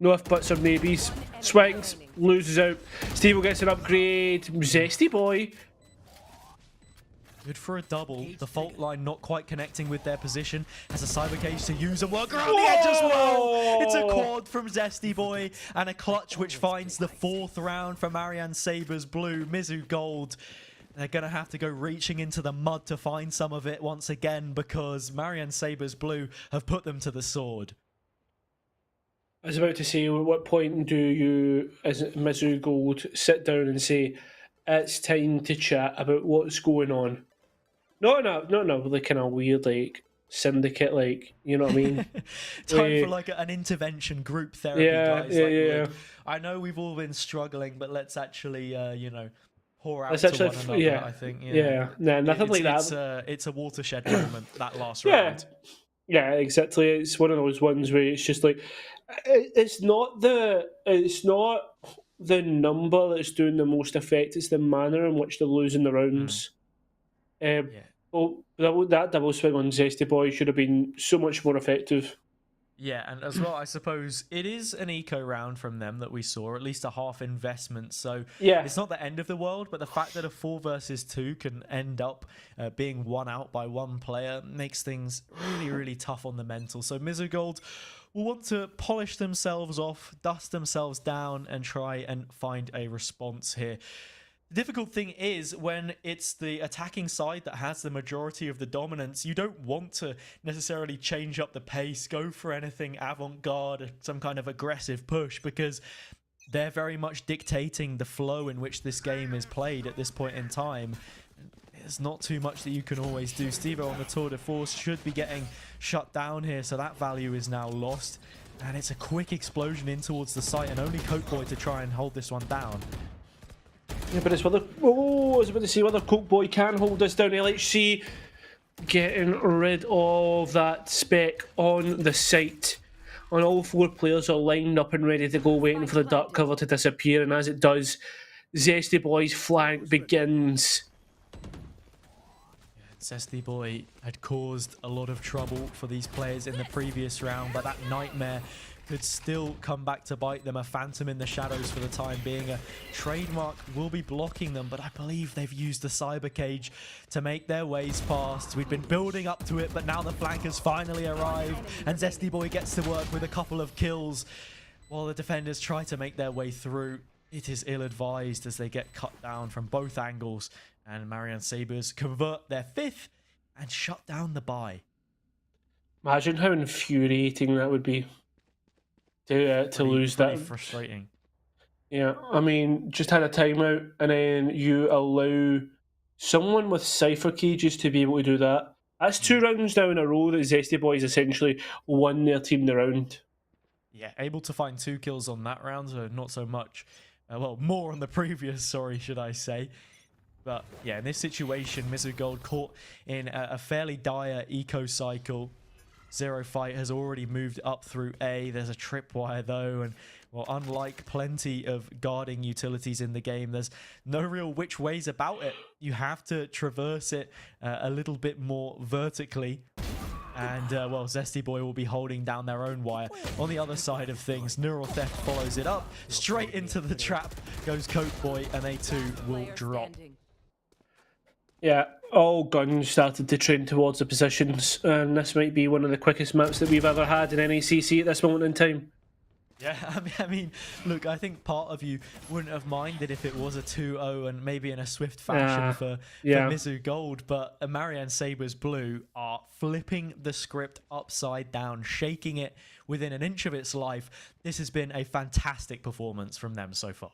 No if buts or maybes. Swings, loses out. Steve gets an upgrade. Zesty boy. Good for a double. The fault line not quite connecting with their position. Has a cyber cage to use and work around the edge as well. It's a quad from Zesty Boy and a clutch which finds the 4th round for Marian Sabres Blue. Mizzou Gold. They're going to have to go reaching into the mud to find some of it once again because Marian Sabres Blue have put them to the sword. I was about to say, at what point do you, as Mizzou Gold, sit down and say, it's time to chat about what's going on? Not really kind of weird, like, syndicate, like, you know what I mean? Time for like an intervention group therapy, guys. Look, I know we've all been struggling, but let's actually, you know, pour out to one another, I think. Nah, nothing like that. It's a watershed moment, that last round. Yeah, exactly. It's one of those ones where it's just like it's not the number that's doing the most effect. It's the manner in which they're losing the Mm, rounds. yeah. Well, that double swing on Zesty Boy should have been so much more effective. Yeah, and as well, I suppose it is an eco round from them that we saw, or at least a half investment. So Yeah, it's not the end of the world, but the fact that a 4 versus 2 can end up being won out by one player makes things really, really tough on the mental. So Mizzou Gold will want to polish themselves off, dust themselves down, and try and find a response here. The difficult thing is when it's the attacking side that has the majority of the dominance, you don't want to necessarily change up the pace, go for anything avant-garde, some kind of aggressive push, because they're very much dictating the flow in which this game is played at this point in time. There's not too much that you can always do. Stevo on the tour de force should be getting shut down here, so that value is now lost. And it's a quick explosion in towards the site, and only Coke Boy to try and hold this one down. yeah, but it's whether I was about to see whether Coke Boy can hold this down. LHC getting rid of that spec on the site. And all 4 players are lined up and ready to go, waiting for the dark cover to disappear. And as it does, Zesty Boy's flank begins. Zesty Boy had caused a lot of trouble for these players in the previous round, but that nightmare could still come back to bite them. A phantom in the shadows for the time being. A trademark will be blocking them, but I believe they've used the cyber cage to make their ways past. We've been building up to it, but now the flank has finally arrived, and Zesty Boy gets to work with a couple of kills while the defenders try to make their way through. It is ill-advised as they get cut down from both angles, and Marian Sabres convert their 5th and shut down the buy. Imagine how infuriating that would be to lose Pretty that. frustrating. Yeah, I mean, just had a timeout, and then you allow someone with cipher cages to be able to do that. That's 2 rounds now in a row that Zesty Boys essentially won their team the round. Yeah, able to find 2 kills on that round, so not so much. Well, more on the previous, sorry, should I say. But yeah, in this situation, Mizzou Gold caught in a fairly dire eco cycle. Zero Fight has already moved up through A. There's a tripwire though, and well, unlike plenty of guarding utilities in the game, there's no real which ways about it. You have to traverse it a little bit more vertically. And, well, Zesty Boy will be holding down their own wire. On the other side of things, Neural Theft follows it up. Straight into the trap goes Coke Boy, and they too will drop. Yeah, all guns started to trend towards the positions, and this might be one of the quickest maps that we've ever had in NECC at this moment in time. Yeah, I mean, look, I think part of you wouldn't have minded if it was a 2-0 and maybe in a swift fashion for Mizzou Gold, but Marian Sabres Blue are flipping the script upside down, shaking it within an inch of its life. This has been a fantastic performance from them so far.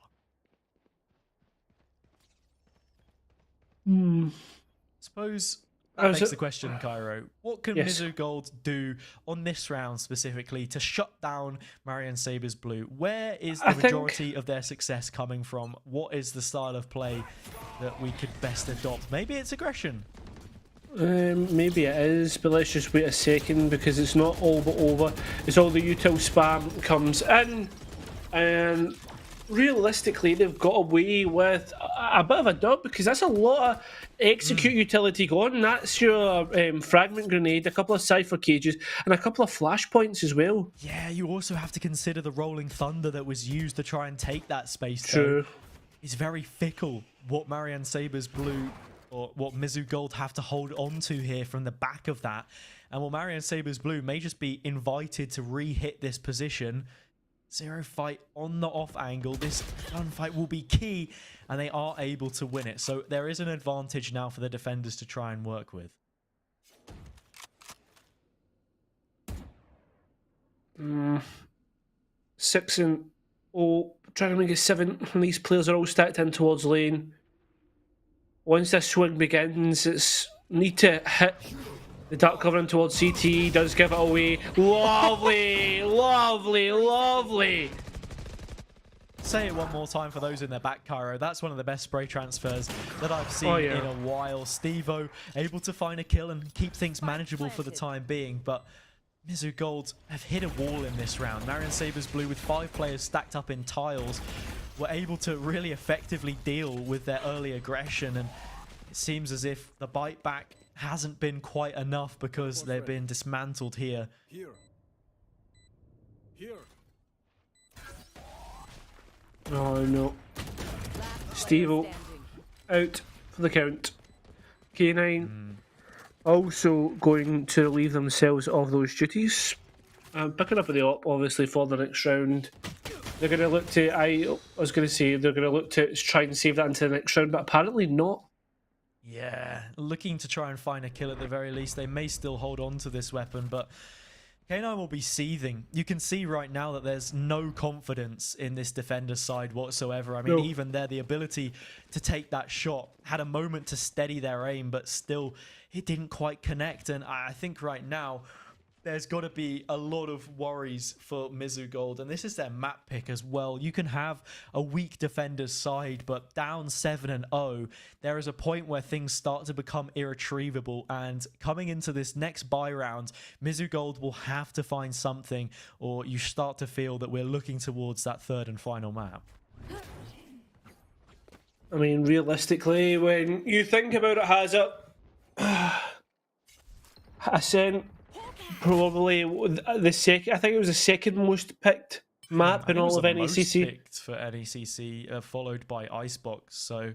Suppose that begs the question, Cairo. What can Mizzou Gold do on this round specifically to shut down Marian Sabres Blue? Where is the majority of their success coming from? What is the style of play that we could best adopt? Maybe it's aggression. Maybe it is, but let's just wait a second because it's not all but over. It's all the util spam comes in, and realistically they've got away with a bit of a dub because that's a lot of execute utility gone. That's your fragment grenade, a couple of cipher cages, and a couple of flashpoints as well. Yeah, you also have to consider the rolling thunder that was used to try and take that space. True. It's very fickle what Marian Sabres Blue or what Mizzou Gold have to hold on to here from the back of that. And while Marian Sabres Blue may just be invited to re-hit this position, Zero Fight on the off angle. This gunfight will be key, and they are able to win it. So there is an advantage now for the defenders to try and work with. Six and trying to make it 7, and these players are all stacked in towards lane. Once this swing begins, it's need to hit the dark covering towards CT, does give it away. Lovely, lovely, lovely. say it one more time for those in their back, Cairo. That's one of the best spray transfers that I've seen in a while. Steve-O able to find a kill and keep things manageable for the time being, but Mizzou Gold have hit a wall in this round. Marian Sabres Blue, with 5 players stacked up in tiles, were able to really effectively deal with their early aggression, and it seems as if the bite back hasn't been quite enough because they've been dismantled here. Here. Oh no. Steve-O out for the count. K9 also going to relieve themselves of those duties. Picking up the op, obviously, for the next round. They're going to look to, I was going to say, they're going to look to try and save that into the next round, but apparently not. Yeah, looking to try and find a kill at the very least. They may still hold on to this weapon, but K9 will be seething. You can see right now that there's no confidence in this defender's side whatsoever. I mean, even there, the ability to take that shot, had a moment to steady their aim, but still, it didn't quite connect. And I think right now, there's got to be a lot of worries for Mizzou Gold, and this is their map pick as well. You can have a weak defender's side, but down 7-0, there is a point where things start to become irretrievable, and coming into this next bye round, Mizzou Gold will have to find something, or you start to feel that we're looking towards that third and final map. I mean, realistically, when you think about it, Hazard, Hassan, probably the second. I think it was the second most picked map in all of NECC. Picked for NECC, followed by Icebox. So,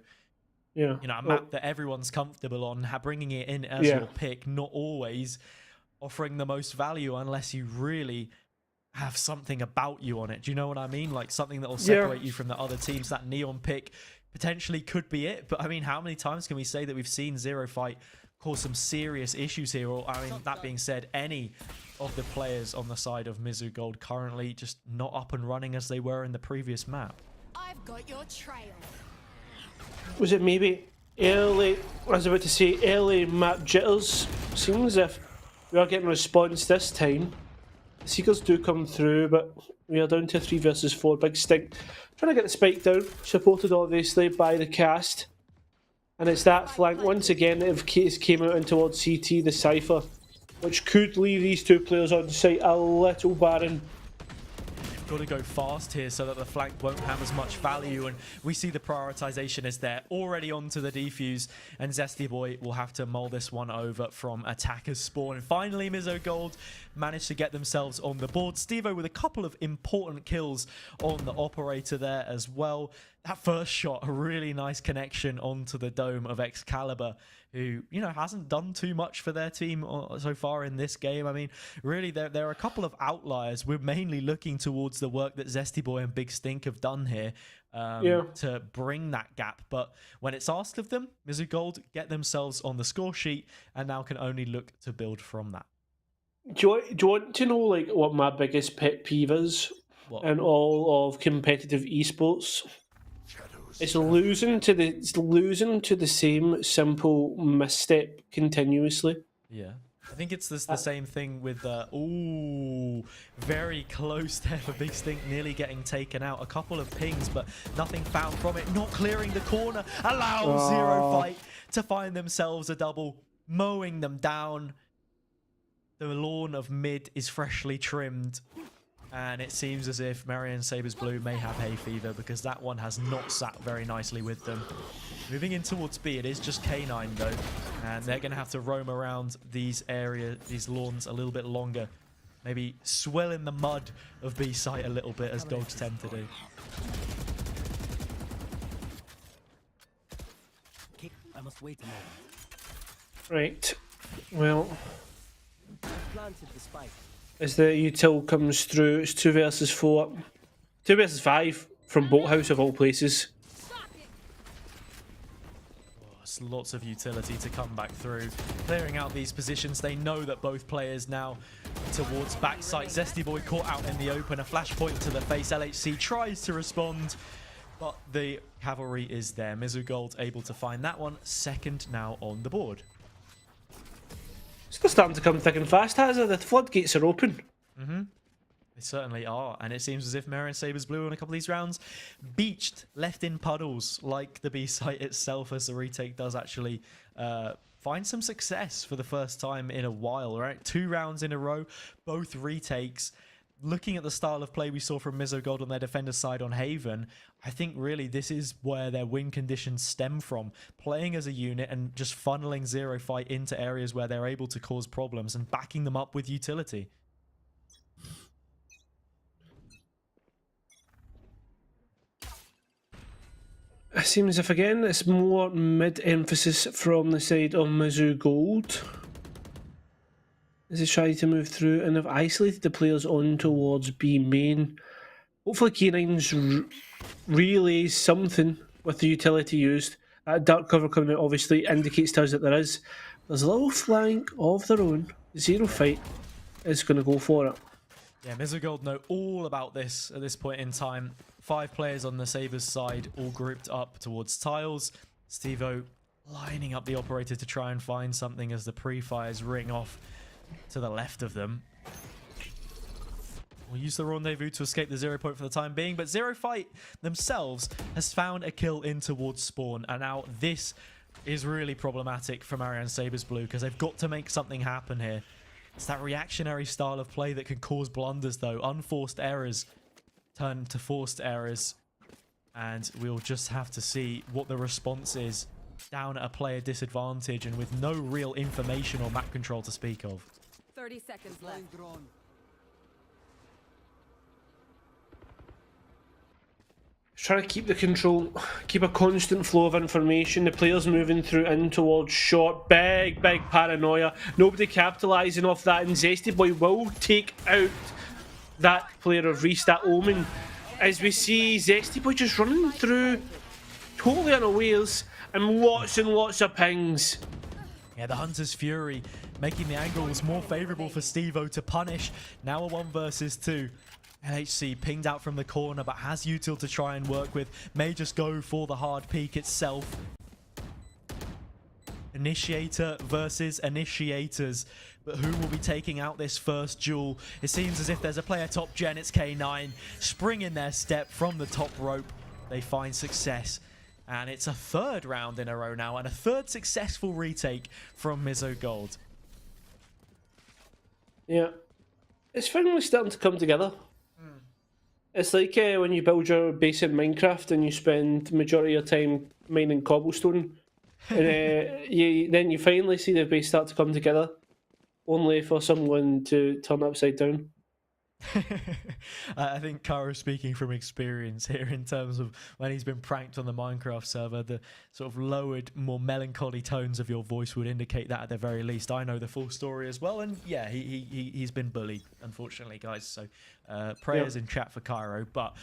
yeah, you know, a map that everyone's comfortable on, bringing it in as your pick, not always offering the most value unless you really have something about you on it. Do you know what I mean? Like something that will separate you from the other teams. That neon pick potentially could be it. But I mean, how many times can we say that we've seen Zero Fight cause some serious issues here? Or I mean, that being said, any of the players on the side of Mizzou Gold currently just not up and running as they were in the previous map. I've got your trail. Was it maybe early? I was about to say early map jitters. Seems as if we are getting a response this time. The Seekers do come through, but we are down to 3 versus 4. Big Stink trying to get the spike down, supported obviously by the cast. And it's that flank once again that came out in towards CT, the Cypher, which could leave these 2 players on site a little barren. You've got to go fast here so that the flank won't have as much value, and we see the prioritization is there already onto the defuse, and Zesty Boy will have to mull this one over from attacker's spawn. And finally, Mizzou Gold managed to get themselves on the board. Steve-O with a couple of important kills on the operator there as well. That first shot, a really nice connection onto the dome of Excalibur, who, you know, hasn't done too much for their team so far in this game. I mean, really, there are a couple of outliers. We're mainly looking towards the work that Zesty Boy and Big Stink have done here to bring that gap. But when it's asked of them, Mizzou Gold get themselves on the score sheet and now can only look to build from that. Do you want to know like what my biggest pet peeve is in all of competitive esports? It's losing to the same simple misstep continuously. Yeah. I think it's the same thing with ooh, very close there for Big Stink, nearly getting taken out. A couple of pings, but nothing found from it. Not clearing the corner, allows Zero Fight to find themselves a double, mowing them down. The lawn of mid is freshly trimmed. And it seems as if Marian Sabres Blue may have hay fever, because that one has not sat very nicely with them. Moving in towards B, it is just K9 though, and they're going to have to roam around these lawns a little bit longer. Maybe swell in the mud of B site a little bit, as dogs tend to do. I must wait a moment. Right. Well, Planted the spike. as the util comes through, it's 2 versus 4. 2 versus 5 from Boathouse of all places. It's lots of utility to come back through. Clearing out these positions. They know that both players now towards backside. Zesty Boy caught out in the open. A flashpoint to the face. LHC tries to respond, but the cavalry is there. Mizzou Gold able to find that one. Second now on the board. Still starting to come thick and fast, has it? The floodgates are open. They certainly are, and it seems as if Marian Sabres Blue in a couple of these rounds beached, left in puddles like the B site itself, as the retake does actually find some success for the first time in a while, right? 2 rounds in a row, both retakes. Looking at the style of play we saw from Mizzou Gold on their defender side on Haven, I think really this is where their win conditions stem from. Playing as a unit and just funneling Zero Fight into areas where they're able to cause problems and backing them up with utility. It seems as if again it's more mid-emphasis from the side of Mizzou Gold as they try to move through and have isolated the players on towards B main. Hopefully K9's relays something with the utility used. That dark cover coming out obviously indicates to us that there's a little flank of their own. Zero Fight is going to go for it. Yeah, Mizzou Gold know all about this at this point in time. 5 players on the Sabres side, all grouped up towards tiles. Steve-O lining up the operator to try and find something as the pre-fires ring off to the left of them. We'll use the rendezvous to escape the 0 point for the time being, but Zero Fight themselves has found a kill in towards spawn, and now this is really problematic for Marian Sabres Blue because they've got to make something happen here. It's that reactionary style of play that can cause blunders, though. Unforced errors turn to forced errors, and we'll just have to see what the response is down at a player disadvantage and with no real information or map control to speak of. 30 seconds left. Trying to keep the control, keep a constant flow of information. The players moving through in towards short. Big paranoia. Nobody capitalising off that, and Zesty Boy will take out that player of Restart Omen. As we see Zesty Boy just running through, totally unawares, and lots of pings. Yeah, the Hunter's Fury making the angles more favourable for Steve-O to punish. Now a 1 versus 2. NHC pinged out from the corner, but has util to try and work with. May just go for the hard peek itself. Initiator versus initiators. But who will be taking out this first duel? It seems as if there's a player top gen. It's K9. Spring in their step from the top rope. They find success. And it's a 3rd round in a row now, and a 3rd successful retake from Mizzou Gold. Yeah. It's finally starting to come together. It's like when you build your base in Minecraft and you spend the majority of your time mining cobblestone. And then you finally see the base start to come together, only for someone to turn upside down. I think Kara's speaking from experience here in terms of when he's been pranked on the Minecraft server. The sort of lowered, more melancholy tones of your voice would indicate that at the very least. I know the full story as well, and yeah, he's been bullied, unfortunately, guys. So prayers in chat for Cairo. But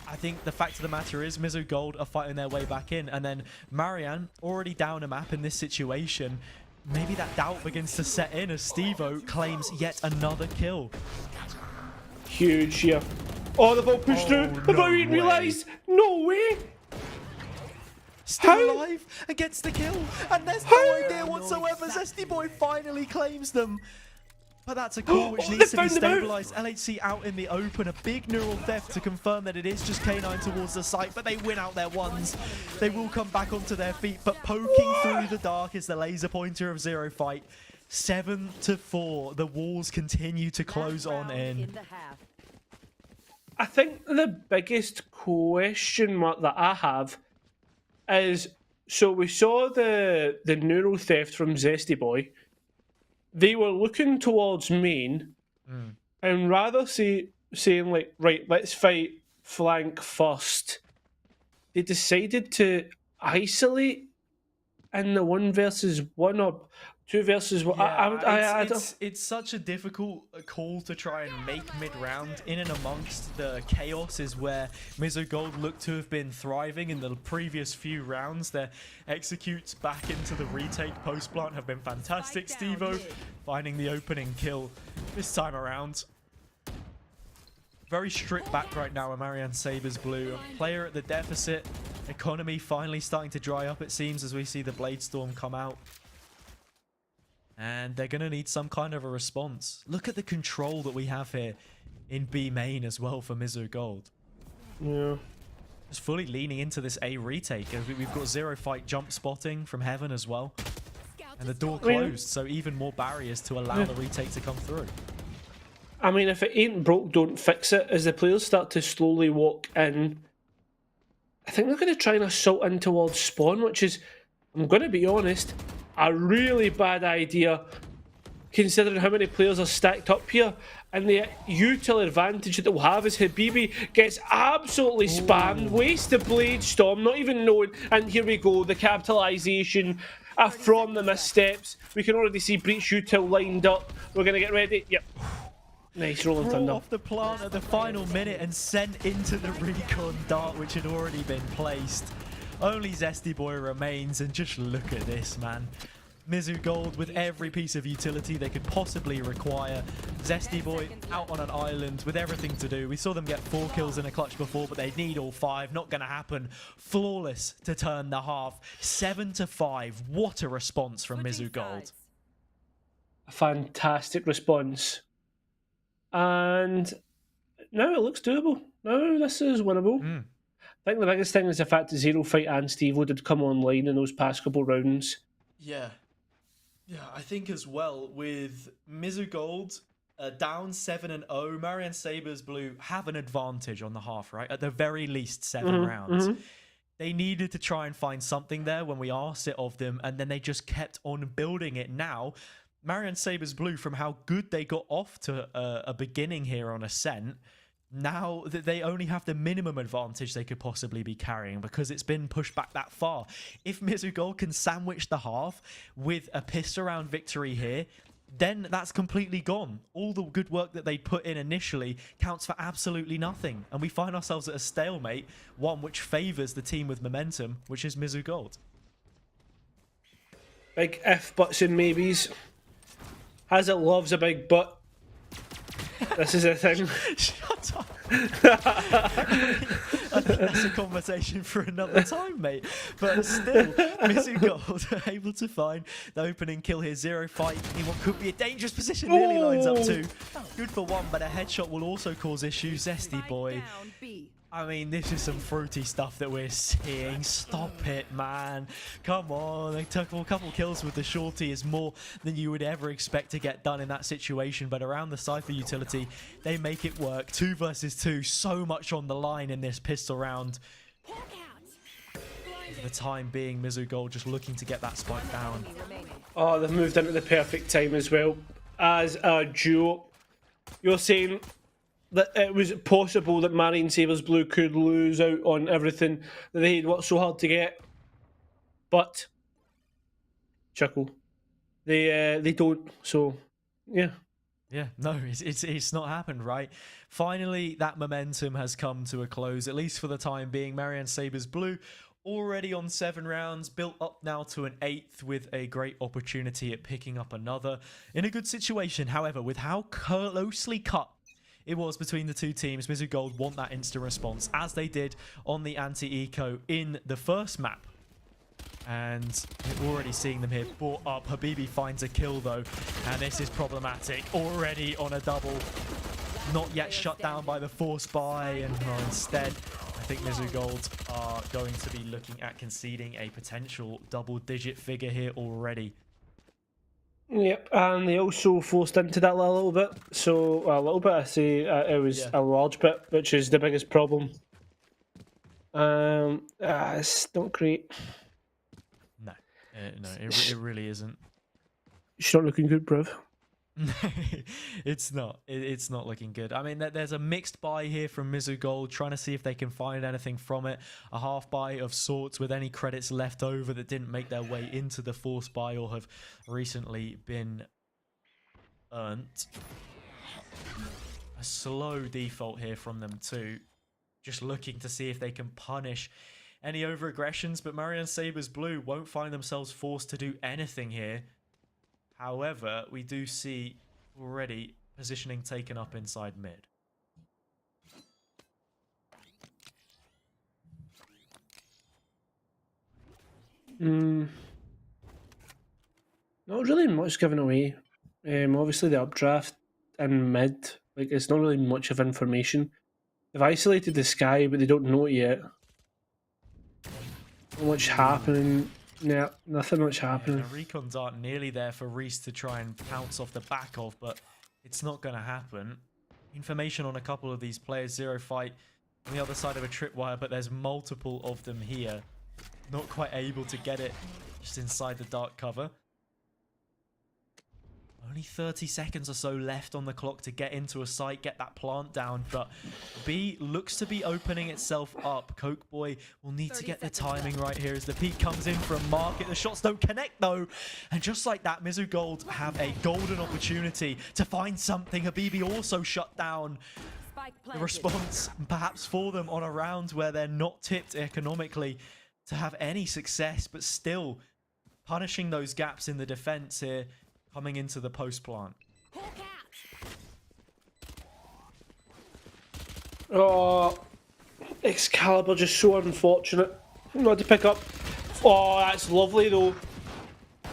I think the fact of the matter is Mizzou Gold are fighting their way back in, and then Marian already down a map in this situation. Maybe that doubt begins to set in as Steve-O claims yet another kill. Huge, yeah. Oh, they've all pushed through. They've not even realised. No way. Still alive and gets the kill. And there's no idea whatsoever. Zesty Boy finally claims them. But that's a call which needs to be stabilised. LHC out in the open. A big neural theft to confirm that it is just K9 towards the site. But they win out their ones. They will come back onto their feet. But poking through the dark is the laser pointer of Zero Fight. 7-4. The walls continue to close on in. I think the biggest question mark that I have is, so we saw the neural theft from Zesty Boy. They were looking towards main, and rather saying like, right, let's fight flank first, they decided to isolate in the 1 versus 1 or 2 versus 1. Yeah, it's such a difficult call to try and make mid-round. In and amongst the chaos is where Mizzou Gold look to have been thriving in the previous few rounds. Their executes back into the retake post-plant have been fantastic. Steve-O finding the opening kill this time around. Very stripped back right now with Marian Sabres Blue. A player at the deficit. Economy finally starting to dry up, it seems, as we see the Blade Storm come out. And they're going to need some kind of a response. Look at the control that we have here. in B main as well for Mizzou Gold. Yeah. Just fully leaning into this A retake. We've got zero fight jump spotting from Heaven as well. And the door closed, so even more barriers to allow the retake to come through. I mean, if it ain't broke, don't fix it. As the players start to slowly walk in, I think they're going to try and assault in towards spawn, which is, I'm going to be honest, a really bad idea considering how many players are stacked up here. And the util advantage that they'll have is Habibi gets absolutely spammed, wastes the blade storm, not even knowing. And here we go, the capitalisation from the missteps. We can already see Breach util lined up. We're going to get ready. Yep. Nice rolling Brought thunder. off the plant at the final minute and sent into the recon dart, which had already been placed. Only Zesty Boy remains, and just look at this, man. Mizzou Gold with every piece of utility they could possibly require. Zesty Boy out on an island with everything to do. We saw them get 4 kills in a clutch before, but they need all 5. Not going to happen. Flawless to turn the half. 7-5. What a response from Mizzou Gold. A fantastic response. And now it looks doable. Now this is winnable. I think the biggest thing is the fact that Zero Fight and Steve did come online in those past couple rounds. Yeah. Yeah, I think as well with Mizzou Gold down 7-0, Marian Sabres Blue have an advantage on the half, right? At the very least 7 rounds. They needed to try and find something there when we asked it of them, and then they just kept on building it. Now, Marian Sabres Blue, from how good they got off to a beginning here on Ascent, now that they only have the minimum advantage they could possibly be carrying because it's been pushed back that far. If Mizzou Gold can sandwich the half with a pissed around victory here, then that's completely gone. All the good work that they put in initially counts for absolutely nothing. And we find ourselves at a stalemate, one which favours the team with momentum, which is Mizzou Gold. Big if, buts and maybes. As it loves a big butt. This is a thing. Shut up. I think that's a conversation for another time, mate. But still, Mizzou Gold are able to find the opening kill here. Zero fight in what could be a dangerous position. Nearly lines up 2. Good for 1, but a headshot will also cause issues. Zesty Boy. I mean, this is some fruity stuff that we're seeing. Stop it, man. Come on. They took a couple kills with the shorty is more than you would ever expect to get done in that situation. But around the Cypher utility, they make it work. 2 versus 2. So much on the line in this pistol round. For the time being, Mizzou Gold just looking to get that spike down. Oh, they've moved into the perfect time as well. As a duo, you're saying that it was possible that Marian Sabres Blue could lose out on everything that they had worked so hard to get, but chuckle, they don't. So yeah, no, it's not happened, right? Finally, that momentum has come to a close, at least for the time being. Marian Sabres Blue already on 7 rounds, built up now to an 8th with a great opportunity at picking up another in a good situation. However, with how closely cut it was between the two teams, Mizzou Gold want that instant response, as they did on the anti-eco in the first map. And we're already seeing them here brought up. Habibi finds a kill though, and this is problematic. Already on a double, not yet shut down by the force buy, and instead, I think Mizzou Gold are going to be looking at conceding a potential double-digit figure here already. Yep, and they also forced into that a little bit. So a little bit, I say it was a large bit, which is the biggest problem. It's not great. No, it really isn't. It's not looking good, bruv. It's not. It's not looking good. I mean, there's a mixed buy here from Mizzou Gold, trying to see if they can find anything from it. A half buy of sorts with any credits left over that didn't make their way into the force buy or have recently been earned. A slow default here from them too. Just looking to see if they can punish any over-aggressions, but Marian Sabres Blue won't find themselves forced to do anything here. However, we do see already positioning taken up inside mid. Not really much given away. Obviously the updraft in mid Like, it's not really much of information. They've isolated the sky, but they don't know it yet. Not much happening. Yeah, nothing much happening. The recons aren't nearly there for Reese to try and pounce off the back of, but it's not going to happen. Information on a couple of these players. Zero fight on the other side of a tripwire, but there's multiple of them here. Not quite able to get it just inside the dark cover. Only 30 seconds or so left on the clock to get into a site, get that plant down, but B looks to be opening itself up. Coke Boy will need to get the timing right here as the peak comes in from Market. The shots don't connect though, and just like that, Mizzou Gold have a golden opportunity to find something. Habibi also shut down. The response perhaps for them on a round where they're not tipped economically to have any success, but still punishing those gaps in the defense here. Coming into the post plant. Oh, Excalibur just so unfortunate. Not to pick up. Oh, that's lovely though.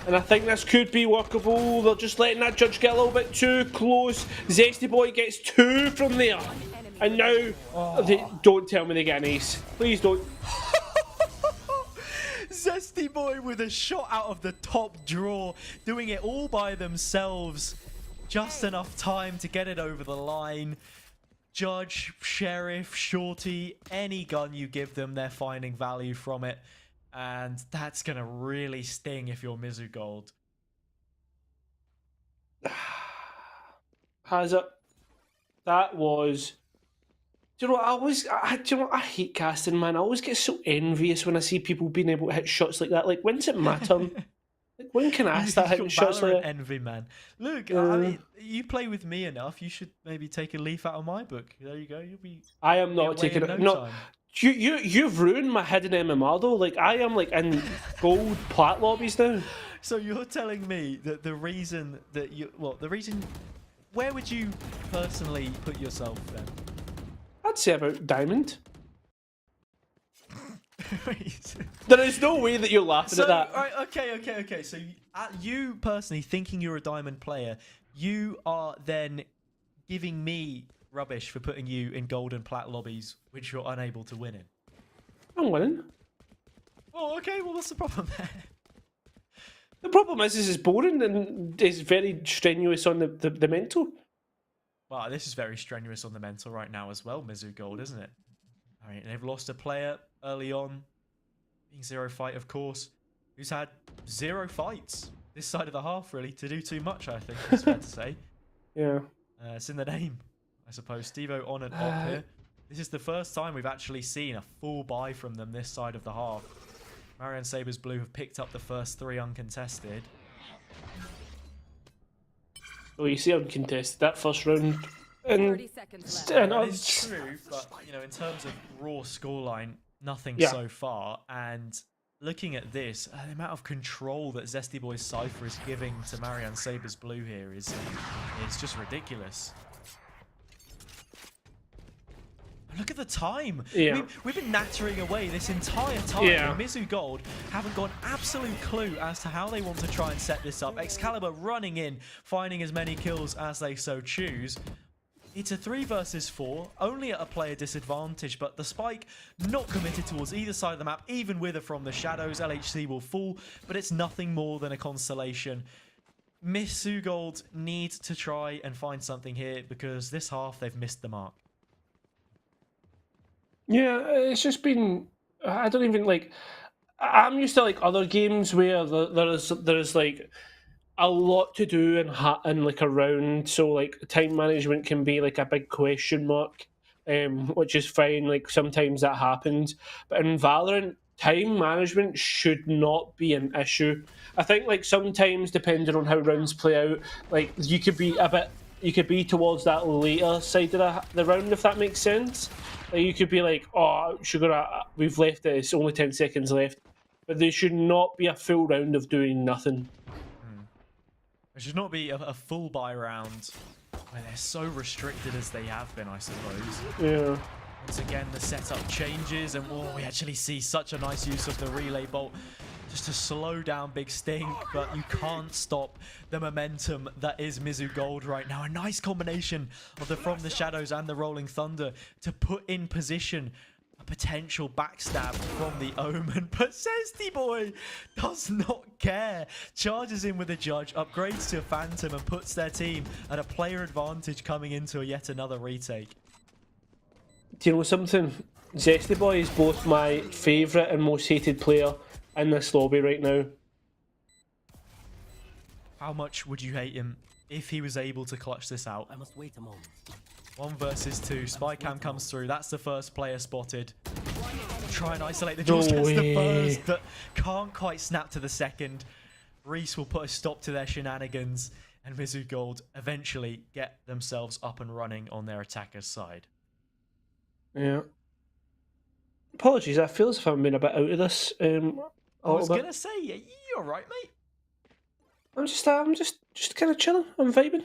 And I think this could be workable. They're just letting that judge get a little bit too close. Zesty Boy gets 2 from there. And now, don't tell me they get an ace. Please don't. Zesty Boy with a shot out of the top draw, doing it all by themselves. Just enough time to get it over the line. Judge, Sheriff, Shorty, any gun you give them, they're finding value from it. And that's going to really sting if you're Mizzou Gold. Has it? That was... Do you know what, I hate casting, man. I always get so envious when I see people being able to hit shots like that. Like, when's it my turn? Like, when can I start hitting shots like that? Envy, man. Look, I mean, you play with me enough. You should maybe take a leaf out of my book. There you go. You'll be. I am not taking it. No, you've ruined my hidden MMR though. Like, I am like in gold plat lobbies now. So you're telling me that the reason that where would you personally put yourself then? I'd say about diamond. There is no way that you're laughing at that. Right, okay. So you personally thinking you're a diamond player, you are then giving me rubbish for putting you in gold and plat lobbies, which you're unable to win in. I'm winning. Oh, okay. Well, what's the problem there? The problem is it's boring and it's very strenuous on the mental. Well, this is very strenuous on the mental right now as well, Mizzou Gold, isn't it? I mean, they've lost a player early on, being Zero Fight, of course, who's had 0 fights this side of the half, really, to do too much, I think it's fair to say. Yeah. It's in the name, I suppose. Stevo on and off here. This is the first time we've actually seen a full buy from them this side of the half. Marian Sabres Blue have picked up the first 3 uncontested. Oh, you see uncontested that first round. And 30 seconds left. That is true, but you know, in terms of raw scoreline, nothing so far. And looking at this, the amount of control that Zesty Boy's Cypher is giving to Marian Sabres Blue here is just ridiculous. Look at the time. Yeah. We've been nattering away this entire time. Yeah. Mizzou Gold haven't got an absolute clue as to how they want to try and set this up. Excalibur running in, finding as many kills as they so choose. It's a 3 versus 4, only at a player disadvantage, but the spike not committed towards either side of the map, even with or from the shadows. LHC will fall, but it's nothing more than a consolation. Mizzou Gold need to try and find something here because this half they've missed the mark. yeah, it's just been. I don't even like. I'm used to like other games where there is like a lot to do in like a round, so like time management can be like a big question mark, which is fine. Like sometimes that happens, but in Valorant, time management should not be an issue. I think like sometimes depending on how rounds play out, like you could be towards that later side of the round, if that makes sense. Like you could be like, oh, sugar, we've left it, it's only 10 seconds left. But there should not be a full round of doing nothing. There should not be a full buy round where they're so restricted as they have been, I suppose. Yeah. Once again, the setup changes, and we actually see such a nice use of the relay bolt to just to slow down Big Stink, but you can't stop the momentum that is Mizzou Gold right now. A nice combination of the From the Shadows and the Rolling Thunder to put in position a potential backstab from the Omen, but Zesty Boy does not care. Charges in with a judge, upgrades to a Phantom, and puts their team at a player advantage coming into yet another retake. Do you know something? Zesty Boy is both my favourite and most hated player in this lobby right now. How much would you hate him if he was able to clutch this out? I must wait a moment. 1 versus 2. Spy cam comes through. That's the first player spotted. Try and isolate the Jaws. Gets the first, but can't quite snap to the second. Reese will put a stop to their shenanigans, and Mizzou Gold eventually get themselves up and running on their attacker's side. Yeah. Apologies, I feel as if I'm being a bit out of this. I was gonna say, you're right, mate. I'm just kind of chilling. I'm vibing.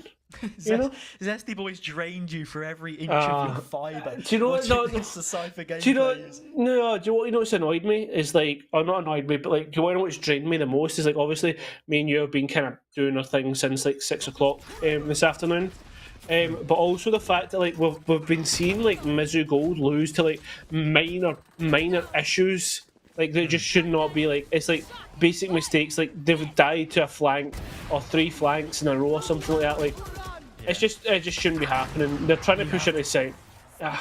You know? Zesty Boy's drained you for every inch of your fibre. Do you know what? No, the Cypher game do you know? plays. No, do you know what? You know what's annoyed me is like, or not annoyed me, but like, do you want to know what's drained me the most? Is like, obviously, me and you have been kind of doing our thing since like 6 o'clock this afternoon. But also the fact that like we've been seeing like Mizzou Gold lose to like minor issues. Like they just should not be like, it's like basic mistakes. Like they've died to a flank or 3 flanks in a row or something like that. Like it just shouldn't be happening. They're trying to push it aside. I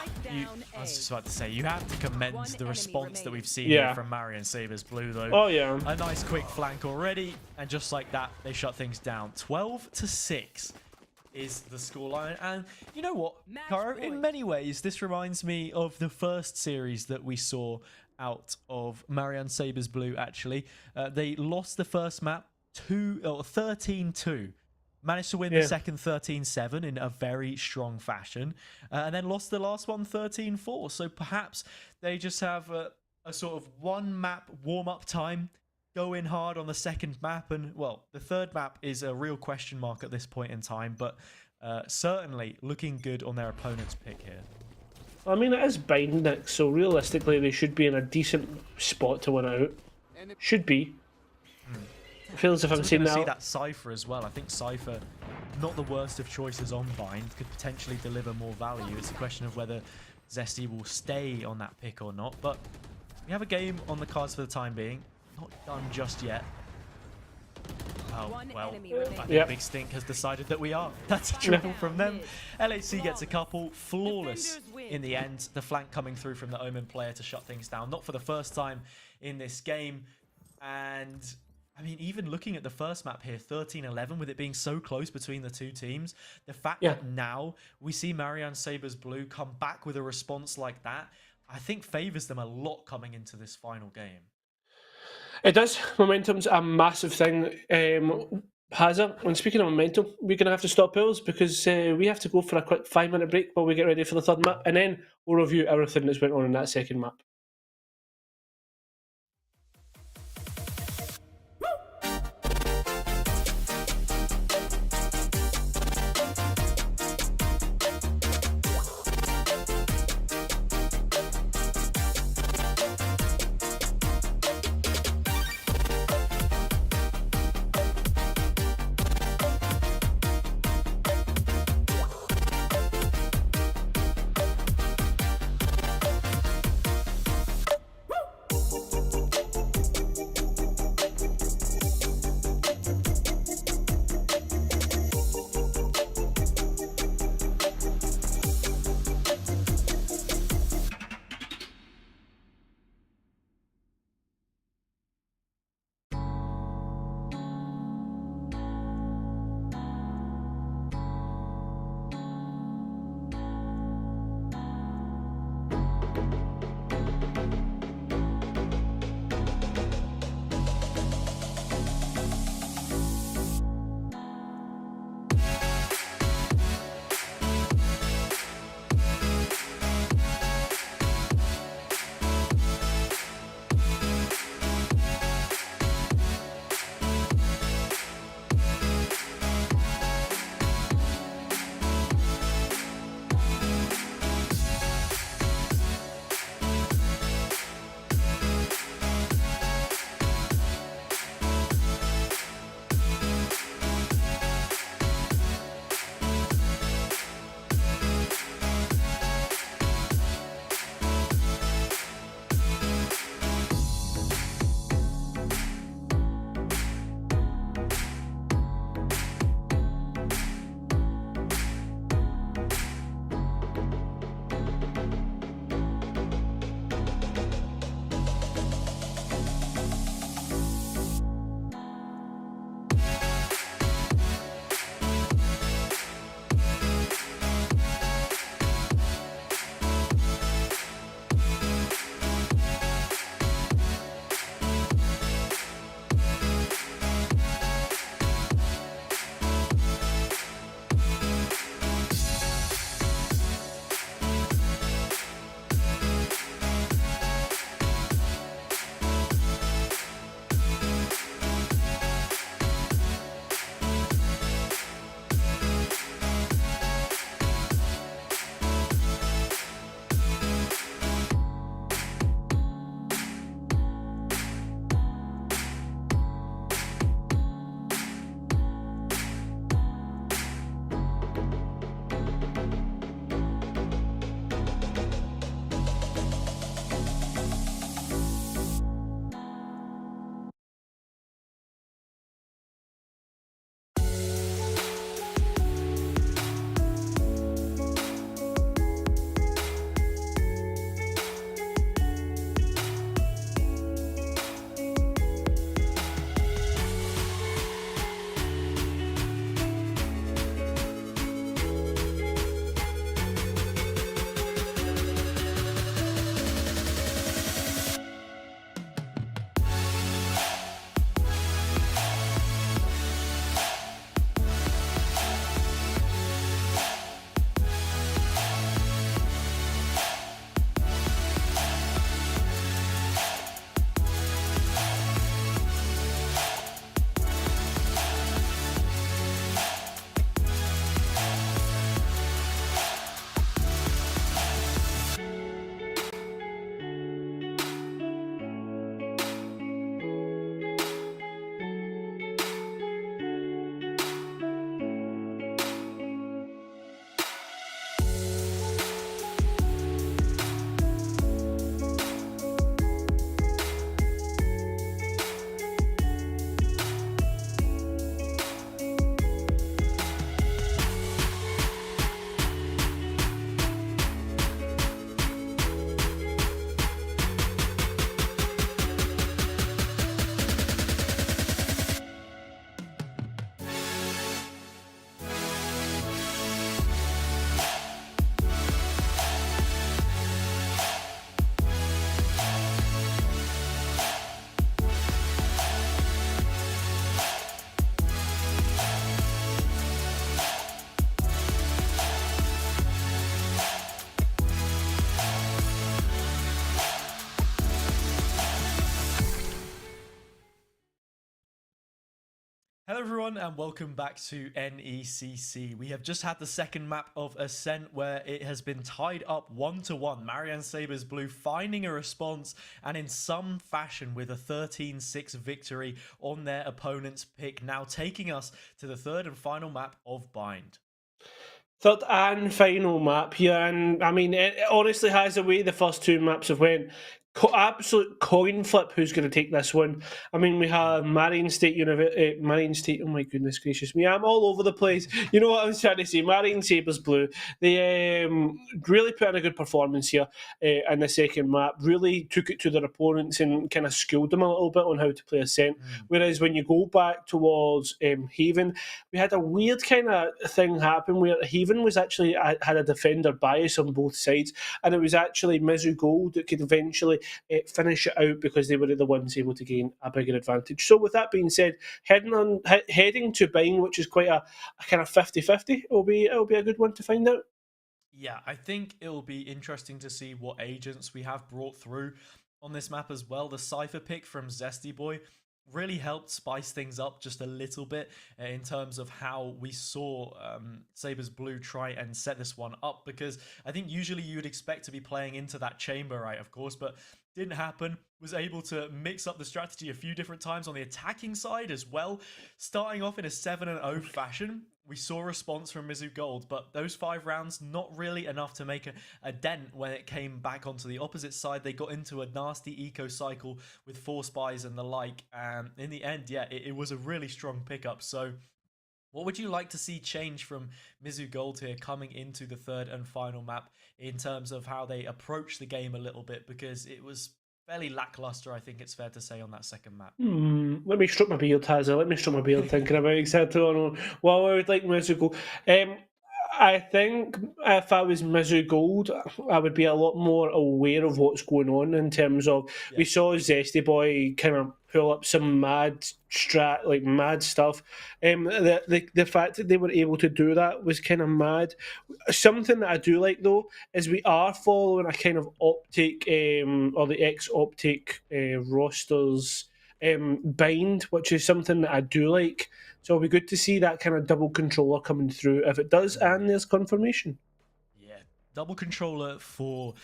was just about to say, you have to commend the response that we've seen here from Marian Sabres Blue though. Oh yeah. A nice quick flank already, and just like that, they shut things down. 12-6 is the scoreline, and you know what, Caro, in many ways, this reminds me of the first series that we saw out of Marian Sabres Blue, actually. They lost the first map 13-2. Managed to win the second 13-7 in a very strong fashion. And then lost the last one 13-4. So perhaps they just have a sort of 1 map warm-up time, go in hard on the second map. And, well, the third map is a real question mark at this point in time. But certainly looking good on their opponent's pick here. I mean, it is binding, so realistically they should be in a decent spot to win out. Should be. It feels as if I'm seeing see that Cypher as well. I think Cypher, not the worst of choices on bind, could potentially deliver more value. It's a question of whether Zesty will stay on that pick or not. But we have a game on the cards for the time being. Not done just yet. Oh, well, I think Big Stink has decided that we are. That's a triple from them. LHC gets a couple. Flawless in the end. The flank coming through from the Omen player to shut things down. Not for the first time in this game. And, I mean, even looking at the first map here, 13-11, with it being so close between the two teams, the fact that now we see Marian Sabres Blue come back with a response like that, I think favours them a lot coming into this final game. It does. Momentum's a massive thing. Hazard, and speaking of momentum, we're going to have to stop Pills because we have to go for a quick 5-minute break while we get ready for the third map, and then we'll review everything that's went on in that second map. Hello everyone and welcome back to NECC. We have just had the second map of Ascent where it has been tied up 1-1. Marian Sabres Blue finding a response and in some fashion with a 13-6 victory on their opponent's pick, now taking us to the third and final map of Bind. Third and final map here, and I mean, it honestly has the way the first two maps have went. Absolute coin flip who's going to take this one. I mean, we have Marian State Marian State. Oh my goodness gracious me! I'm all over the place. You know what I was trying to say? Marian Sabres Blue. They really put in a good performance here in the second map. Really took it to their opponents and kind of schooled them a little bit on how to play Ascent. Whereas when you go back towards Haven, we had a weird kind of thing happen where Haven was actually had a defender bias on both sides, and it was actually Mizzou Gold that could eventually finish it out because they were the ones able to gain a bigger advantage. So with that being said, heading to Bind, which is quite a kind of 50-50, it'll be a good one to find out. Yeah, I think it'll be interesting to see what agents we have brought through on this map as well. The Cypher pick from Zesty Boy really helped spice things up just a little bit in terms of how we saw Sabres Blue try and set this one up, because I think usually you would expect to be playing into that chamber, right, of course, but didn't happen. Was able to mix up the strategy a few different times on the attacking side as well, starting off in a 7-0 fashion. We saw a response from Mizzou Gold, but those 5 rounds, not really enough to make a dent when it came back onto the opposite side. They got into a nasty eco cycle with 4 spies and the like. And in the end, yeah, it was a really strong pickup. So what would you like to see change from Mizzou Gold here coming into the third and final map in terms of how they approach the game a little bit? Because it was fairly lackluster, I think it's fair to say, on that second map. Let me stroke my beard, Hazza. Let me stroke my beard thinking about exactly what I would like Mizzou Gold. I think if I was Mizzou Gold, I would be a lot more aware of what's going on in terms of we saw Zesty Boy kind of pull up some mad stuff. The fact that they were able to do that was kind of mad. Something that I do like though is we are following a kind of Optic or the ex-Optic rosters bind, which is something that I do like. So it'll be good to see that kind of double controller coming through if it does, and there's confirmation. Yeah, double controller for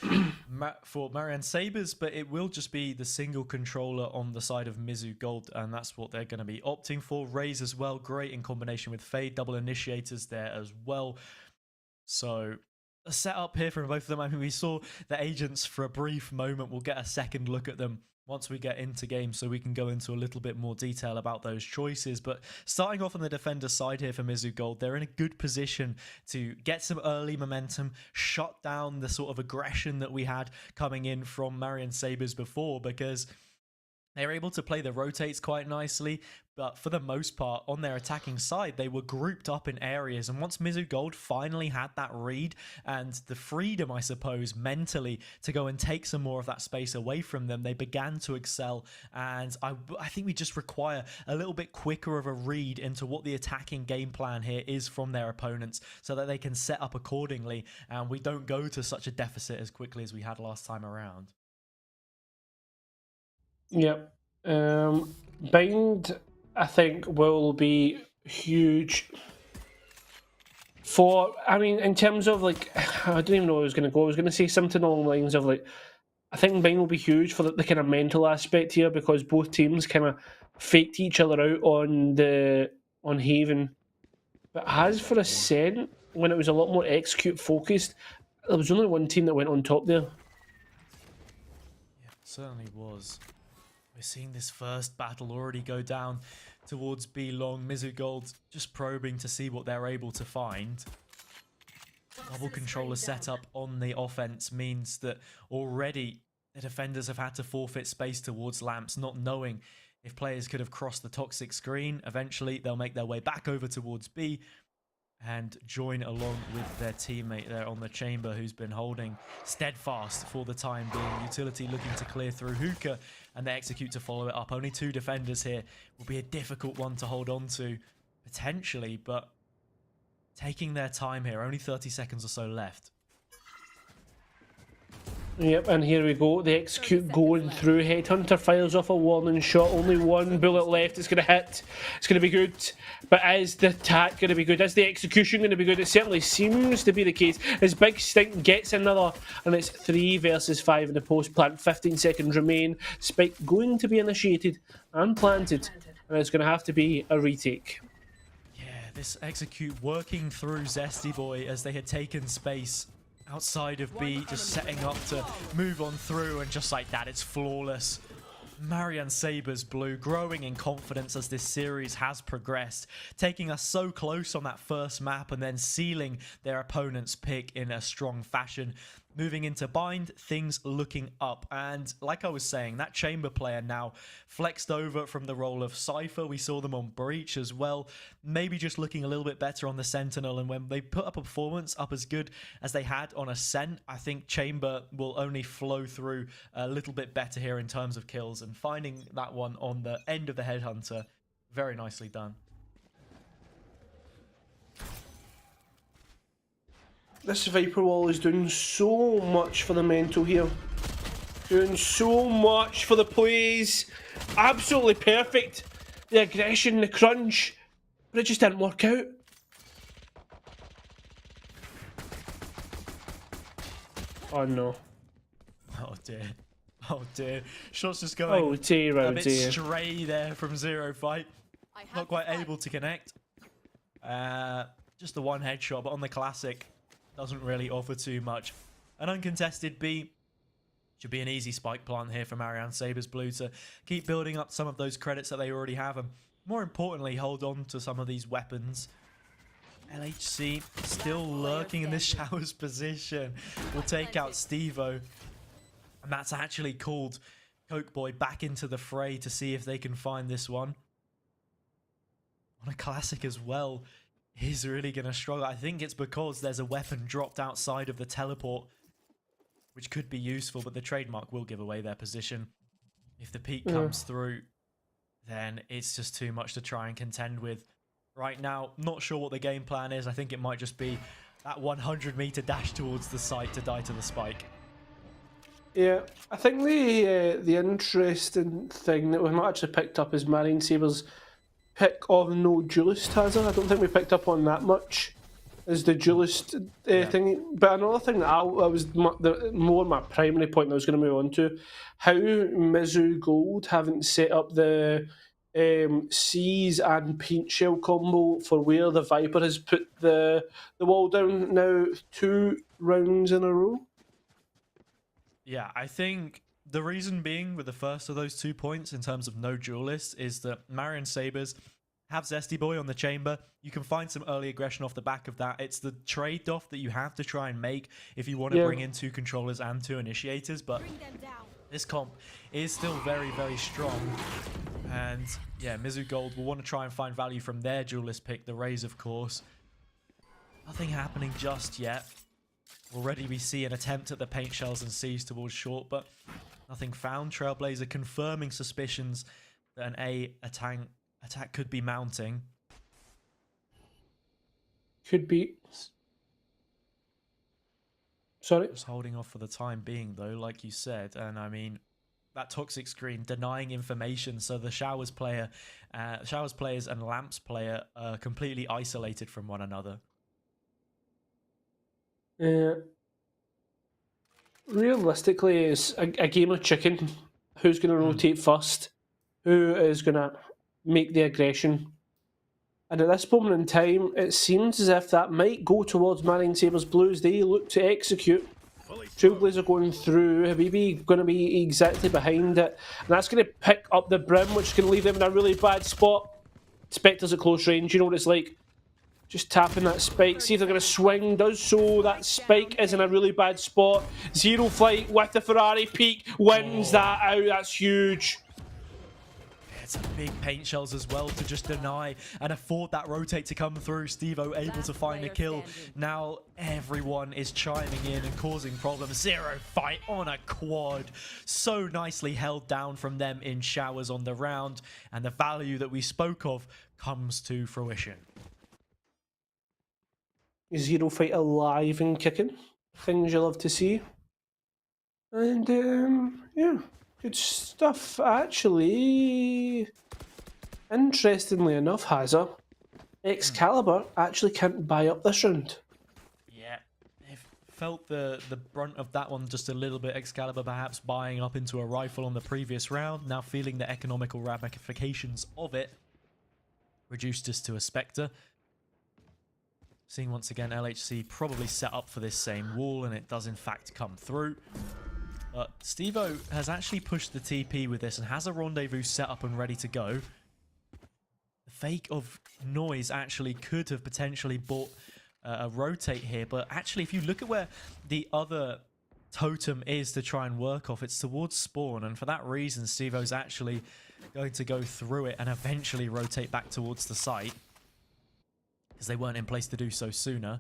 Marian Sabres, but it will just be the single controller on the side of Mizzou Gold, and that's what they're going to be opting for. Raze as well, great in combination with Fade, double initiators there as well. So a setup here from both of them. I mean, we saw the agents for a brief moment. We'll get a second look at them once we get into game, so we can go into a little bit more detail about those choices. But starting off on the defender side here for Mizzou Gold, they're in a good position to get some early momentum, shut down the sort of aggression that we had coming in from Marian Sabres before, because they were able to play the rotates quite nicely, but for the most part, on their attacking side, they were grouped up in areas. And once Mizzou Gold finally had that read and the freedom, I suppose, mentally to go and take some more of that space away from them, they began to excel. And I think we just require a little bit quicker of a read into what the attacking game plan here is from their opponents so that they can set up accordingly and we don't go to such a deficit as quickly as we had last time around. Yep. Bind, I think, will be huge for, I mean, in terms of like, I don't even know where I was going to go. I was going to say something along the lines of like, I think Bind will be huge for the kind of mental aspect here, because both teams kind of faked each other out on Haven. But as for Ascent, when it was a lot more execute focused, there was only one team that went on top there. Yeah, it certainly was. We're seeing this first battle already go down towards B long. Mizzou Gold just probing to see what they're able to find. Double controller setup on the offense means that already the defenders have had to forfeit space towards lamps, not knowing if players could have crossed the toxic screen. Eventually, they'll make their way back over towards B and join along with their teammate there on the chamber, who's been holding steadfast for the time being. Utility looking to clear through Hookah, and they execute to follow it up. Only 2 defenders here. Will be a difficult one to hold on to, potentially, but taking their time here. Only 30 seconds or so left. Yep, and here we go. The execute going through. Headhunter fires off a warning shot. Only one bullet left. It's going to hit. It's going to be good. But is the attack going to be good? Is the execution going to be good? It certainly seems to be the case. As Big Stink gets another, and it's 3 versus 5 in the post plant. 15 seconds remain. Spike going to be initiated and planted. And it's going to have to be a retake. Yeah, this execute working through Zesty Boy as they had taken space outside of B, just setting up to move on through, and just like that, it's flawless. Marian Sabres blue growing in confidence as this series has progressed, taking us so close on that first map and then sealing their opponent's pick in a strong fashion. Moving into bind, things looking up. And like I was saying, that chamber player now flexed over from the role of Cypher. We saw them on Breach as well. Maybe just looking a little bit better on the Sentinel. And when they put up a performance up as good as they had on Ascent, I think chamber will only flow through a little bit better here in terms of kills. And finding that one on the end of the Headhunter, very nicely done. This Viper wall is doing so much for the mental here. Doing so much for the plays. Absolutely perfect. The aggression, the crunch. But it just didn't work out. Oh no. Oh dear. Oh dear. Shots just going Oh dear, a oh bit dear. stray there from Zero Fight. Not quite able to connect. Just the one headshot, but on the Classic, doesn't really offer too much. An uncontested B should be an easy spike plant here for Marian Sabres blue to keep building up some of those credits that they already have, and more importantly, hold on to some of these weapons. LHC still lurking in this Showers position. Will take out Stevo, and that's actually called Coke Boy back into the fray to see if they can find this one. On a Classic as well, he's really going to struggle. I think it's because there's a weapon dropped outside of the teleport, which could be useful, but the trademark will give away their position. If the peak comes through, then it's just too much to try and contend with. Right now, not sure what the game plan is. I think it might just be that 100-meter dash towards the site to die to the spike. Yeah, I think the interesting thing that we've not actually picked up is Marian Sabres' pick of no duelist Taza. I don't think we picked up on that much as the duelist thing. But another thing that was more my primary point that I was going to move on to, how Mizzou Gold haven't set up the C's and paint shell combo for where the Viper has put the wall down now 2 rounds in a row. Yeah, I think the reason being with the first of those 2 points in terms of no duelists is that Marian Sabres have Zesty Boy on the chamber. You can find some early aggression off the back of that. It's the trade-off that you have to try and make if you want to bring in 2 controllers and 2 initiators, but this comp is still very, very strong. And yeah, Mizzou Gold will want to try and find value from their duelist pick, the Rays, of course. Nothing happening just yet. Already we see an attempt at the paint shells and C's towards short, but nothing found. Trailblazer confirming suspicions that an A attack could be mounting. Could be. Sorry? Just holding off for the time being, though, like you said. And I mean, that toxic screen denying information, so the Showers players and Lamps player are completely isolated from one another. Realistically, it's a game of chicken. Who's going to rotate first? Who is going to make the aggression? And at this moment in time, it seems as if that might go towards Marian Sabres blue as they look to execute. Trailblazer going through, Habibi going to be exactly behind it. And that's going to pick up the brim, which is going to leave them in a really bad spot. Spectres at close range, you know what it's like. Just tapping that spike, see if they're going to swing, does so. That spike is in a really bad spot. Zero Flight with the Ferrari peak wins that out, that's huge. It's a big paint shells as well to just deny and afford that rotate to come through. Stevo able to find a kill. Now everyone is chiming in and causing problems. Zero Fight on a quad. So nicely held down from them in Showers on the round. And the value that we spoke of comes to fruition. Zero Fight alive and kicking. Things you love to see. And yeah, good stuff. Actually, interestingly enough, Hazza, Excalibur actually can't buy up this round. Yeah, they've felt the brunt of that one just a little bit. Excalibur perhaps buying up into a rifle on the previous round, now feeling the economical ramifications of it. Reduced us to a Spectre. Seeing once again LHC probably set up for this same wall, and it does in fact come through. But Steve-O has actually pushed the TP with this and has a rendezvous set up and ready to go. The fake of noise actually could have potentially bought a rotate here, but actually if you look at where the other totem is to try and work off, it's towards spawn, and for that reason Steve-O's actually going to go through it and eventually rotate back towards the site, because they weren't in place to do so sooner.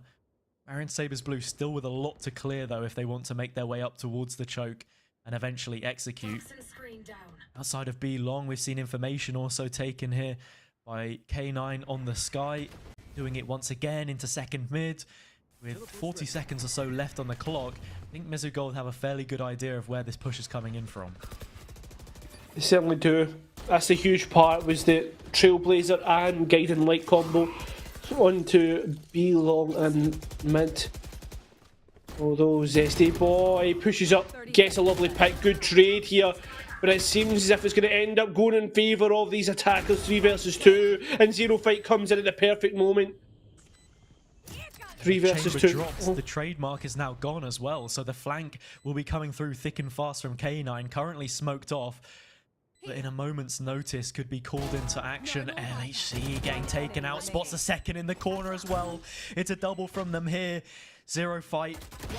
Marian Sabres Blue still with a lot to clear though if they want to make their way up towards the choke and eventually execute. Outside of B long, we've seen information also taken here by K9 on the sky, doing it once again into second mid. With 40 seconds or so left on the clock, I think Mizzou Gold have a fairly good idea of where this push is coming in from. They certainly do. That's the huge part, was the Trailblazer and Guiding Light combo onto B long and mid. Although Zesty Boy pushes up, gets a lovely pick, good trade here. But it seems as if it's going to end up going in favour of these attackers, 3 versus 2, and Zero Fight comes in at the perfect moment. 3 versus 2. Drops. The trademark is now gone as well, so the flank will be coming through thick and fast from K9, currently smoked off. But in a moment's notice could be called into action. LHC getting taken out, spots a second in the corner as well. It's a double from them here. Zero Fight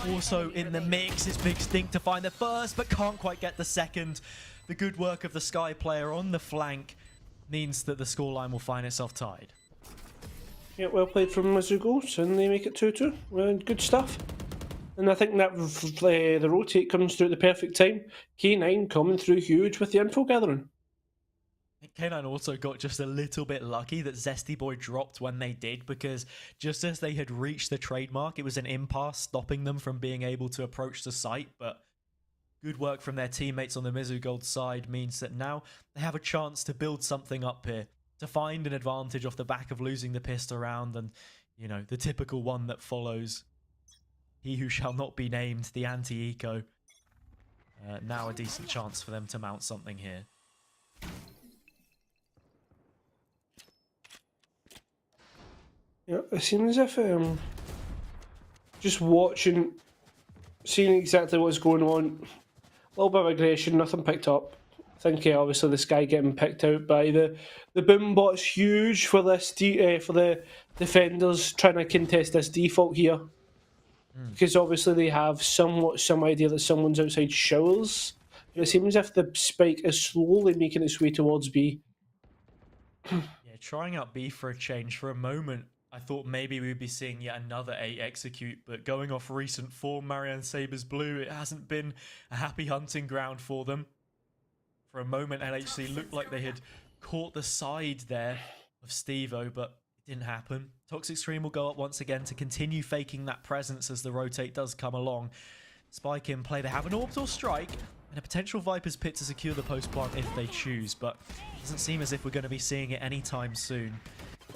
also in the mix. It's Big Stink to find the first, but can't quite get the second. The good work of the Sky player on the flank means that the scoreline will find itself tied. Yeah, well played from Mizzou Goals, and they make it 2-2. Well, good stuff. And I think that the rotate comes through at the perfect time. K9 coming through huge with the info gathering. K9 also got just a little bit lucky that Zesty Boy dropped when they did, because just as they had reached the trademark, it was an impasse stopping them from being able to approach the site. But good work from their teammates on the Mizzou Gold side means that now they have a chance to build something up here, to find an advantage off the back of losing the pistol round, and, you know, the typical one that follows. He who shall not be named, the anti-eco. Now a decent chance for them to mount something here. Yeah, it seems as if just watching, seeing exactly what's going on, a little bit of aggression, nothing picked up. I think obviously this guy getting picked out by the boom bot's huge for this for the defenders trying to contest this default here. Because obviously they have somewhat some idea that someone's outside showers. But it seems as if the spike is slowly making its way towards B. Yeah, trying out B for a change. For a moment, I thought maybe we'd be seeing yet another A execute, but going off recent form, Marian Sabres Blue, it hasn't been a happy hunting ground for them. For a moment, LHC looked like they had caught the side there of Steve-O, but it didn't happen. Toxic Stream will go up once again to continue faking that presence as the rotate does come along. Spike in play. They have an orbital strike and a potential Viper's Pit to secure the post plant if they choose, but it doesn't seem as if we're going to be seeing it anytime soon,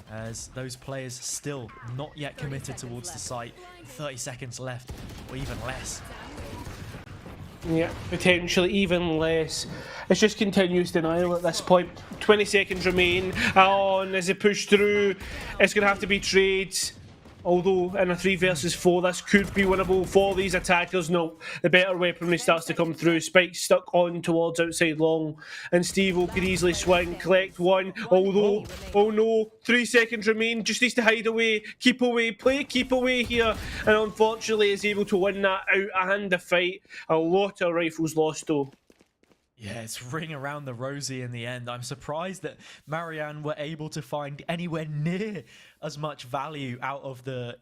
as those players still not yet committed towards the site. 30 seconds left, or even less. Yeah, potentially even less. It's just continuous denial at this point. 20 seconds remain. On as they push through, it's going to have to be trades. Although in a 3 versus 4, this could be winnable for these attackers. No, the better weaponry starts to come through. Spike stuck on towards outside long, and Steve-O could easily swing, collect one. Although, oh no, 3 seconds remain. Just needs to hide away, keep away, play keep away here, and unfortunately is able to win that out and the fight. A lot of rifles lost though. Yeah, it's ring around the rosy in the end. I'm surprised that Marianne were able to find anywhere near as much value out of the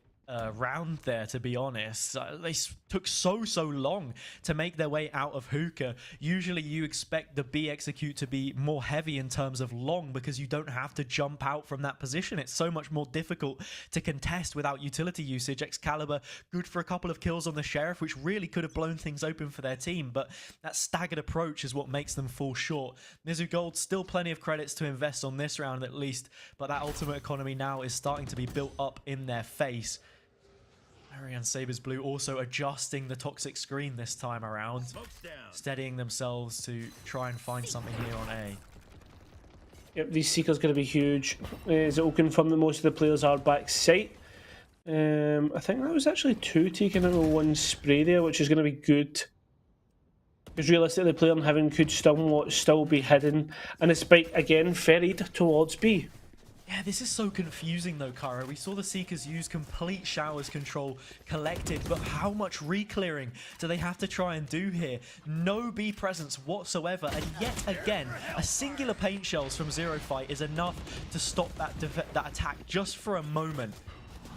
round there, to be honest. They took so long to make their way out of hookah. Usually you expect the B execute to be more heavy in terms of long because you don't have to jump out from that position. It's so much more difficult to contest without utility usage. Excalibur good for a couple of kills on the Sheriff, which really could have blown things open for their team, but that staggered approach is what makes them fall short. Mizzou Gold still plenty of credits to invest on this round at least, but that ultimate economy now is starting to be built up in their face. Marian Sabres Blue also adjusting the toxic screen this time around, steadying themselves to try and find something here on A. Yep, these Seekers going to be huge. Is it all confirmed that most of the players are back sight? I think that was actually 2 taken out with 1 spray there, which is going to be good. Because realistically, the player in Heaven could still be hidden, and the spike again ferried towards B. Yeah, this is so confusing though, Kara. We saw the Seekers use complete showers control collected, but how much re-clearing do they have to try and do here? No B presence whatsoever, and yet again, a singular paint shells from Zero Fight is enough to stop that attack just for a moment.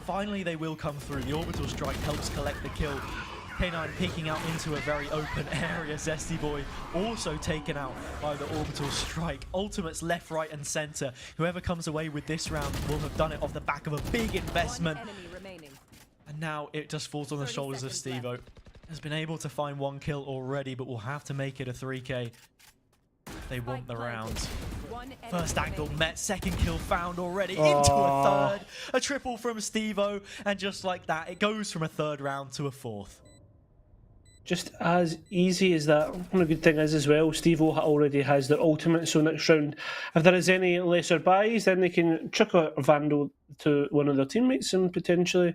Finally, they will come through. The orbital strike helps collect the kill. K9 peeking out into a very open area. Zesty Boy also taken out by the orbital strike. Ultimates left, right, and center. Whoever comes away with this round will have done it off the back of a big investment. And now it just falls on the shoulders of Stevo. Has been able to find 1 kill already, but will have to make it a 3K. They want the round. First angle met, second kill found already, into a third. A triple from Stevo, and just like that, it goes from a 3rd round to a 4th. Just as easy as that. One good thing is as well, Steve-O already has their ultimate, so next round, if there is any lesser buys, then they can chuck a Vandal to one of their teammates and potentially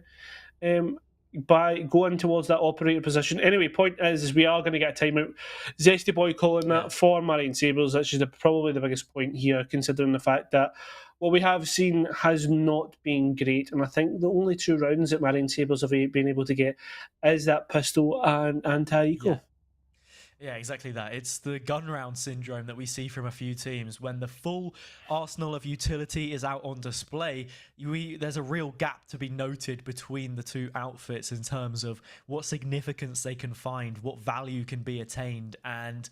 go in towards that operator position. Anyway, point is we are going to get a timeout. Zesty Boy calling that for Marian Sabres, which is probably the biggest point here, considering the fact that what we have seen has not been great, and I think the only 2 rounds that Marian Sabres have been able to get is that pistol and anti-eco. Yeah, exactly that. It's the gun round syndrome that we see from a few teams. When the full arsenal of utility is out on display, there's a real gap to be noted between the 2 outfits in terms of what significance they can find, what value can be attained, and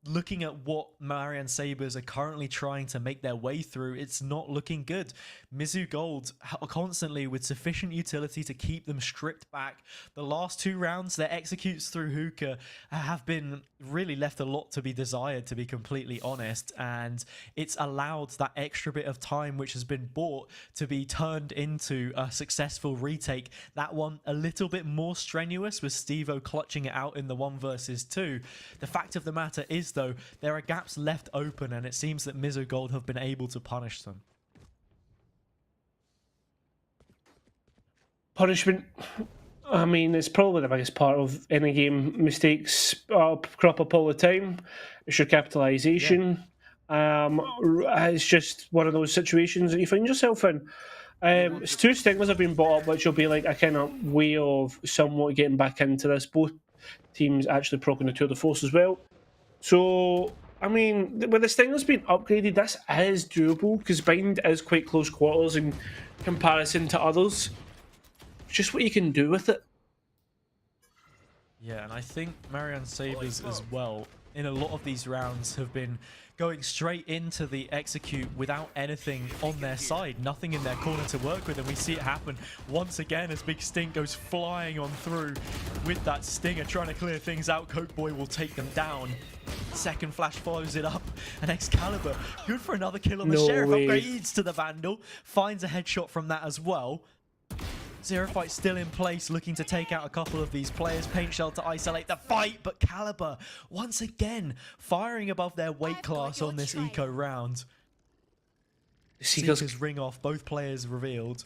looking at what Marian Sabres are currently trying to make their way through, it's not looking good. Mizzou Gold constantly with sufficient utility to keep them stripped back. The last 2 rounds, their executes through hookah have been really left a lot to be desired, to be completely honest, and it's allowed that extra bit of time which has been bought to be turned into a successful retake. That one a little bit more strenuous with Stevo clutching it out in the 1 versus 2. The fact of the matter is though, there are gaps left open, and it seems that Mizzou Gold have been able to punish them. Punishment, I mean, it's probably the biggest part of any game. Mistakes crop up all the time. It's your capitalisation. It's just one of those situations that you find yourself in. It's 2 stigmas have been brought up, which will be like a kind of way of somewhat getting back into this. Both teams actually proccing the Tour de Force as well. So, I mean, with the Stinger's being upgraded, this is doable because Bind is quite close quarters in comparison to others. It's just what you can do with it. Yeah, and I think Marian Sabres as well, in a lot of these rounds, have been going straight into the execute without anything on their side, nothing in their corner to work with, and we see it happen once again as Big Stink goes flying on through with that Stinger, trying to clear things out. Coke Boy will take them down. Second flash follows it up, and Excalibur, good for another kill on the Sheriff, upgrades to the Vandal, finds a headshot from that as well. Zero Fight still in place, looking to take out a couple of these players. Paint Shell to isolate the fight, but Caliber, once again, firing above their weight class on this eco round. Seekers ring off, both players revealed.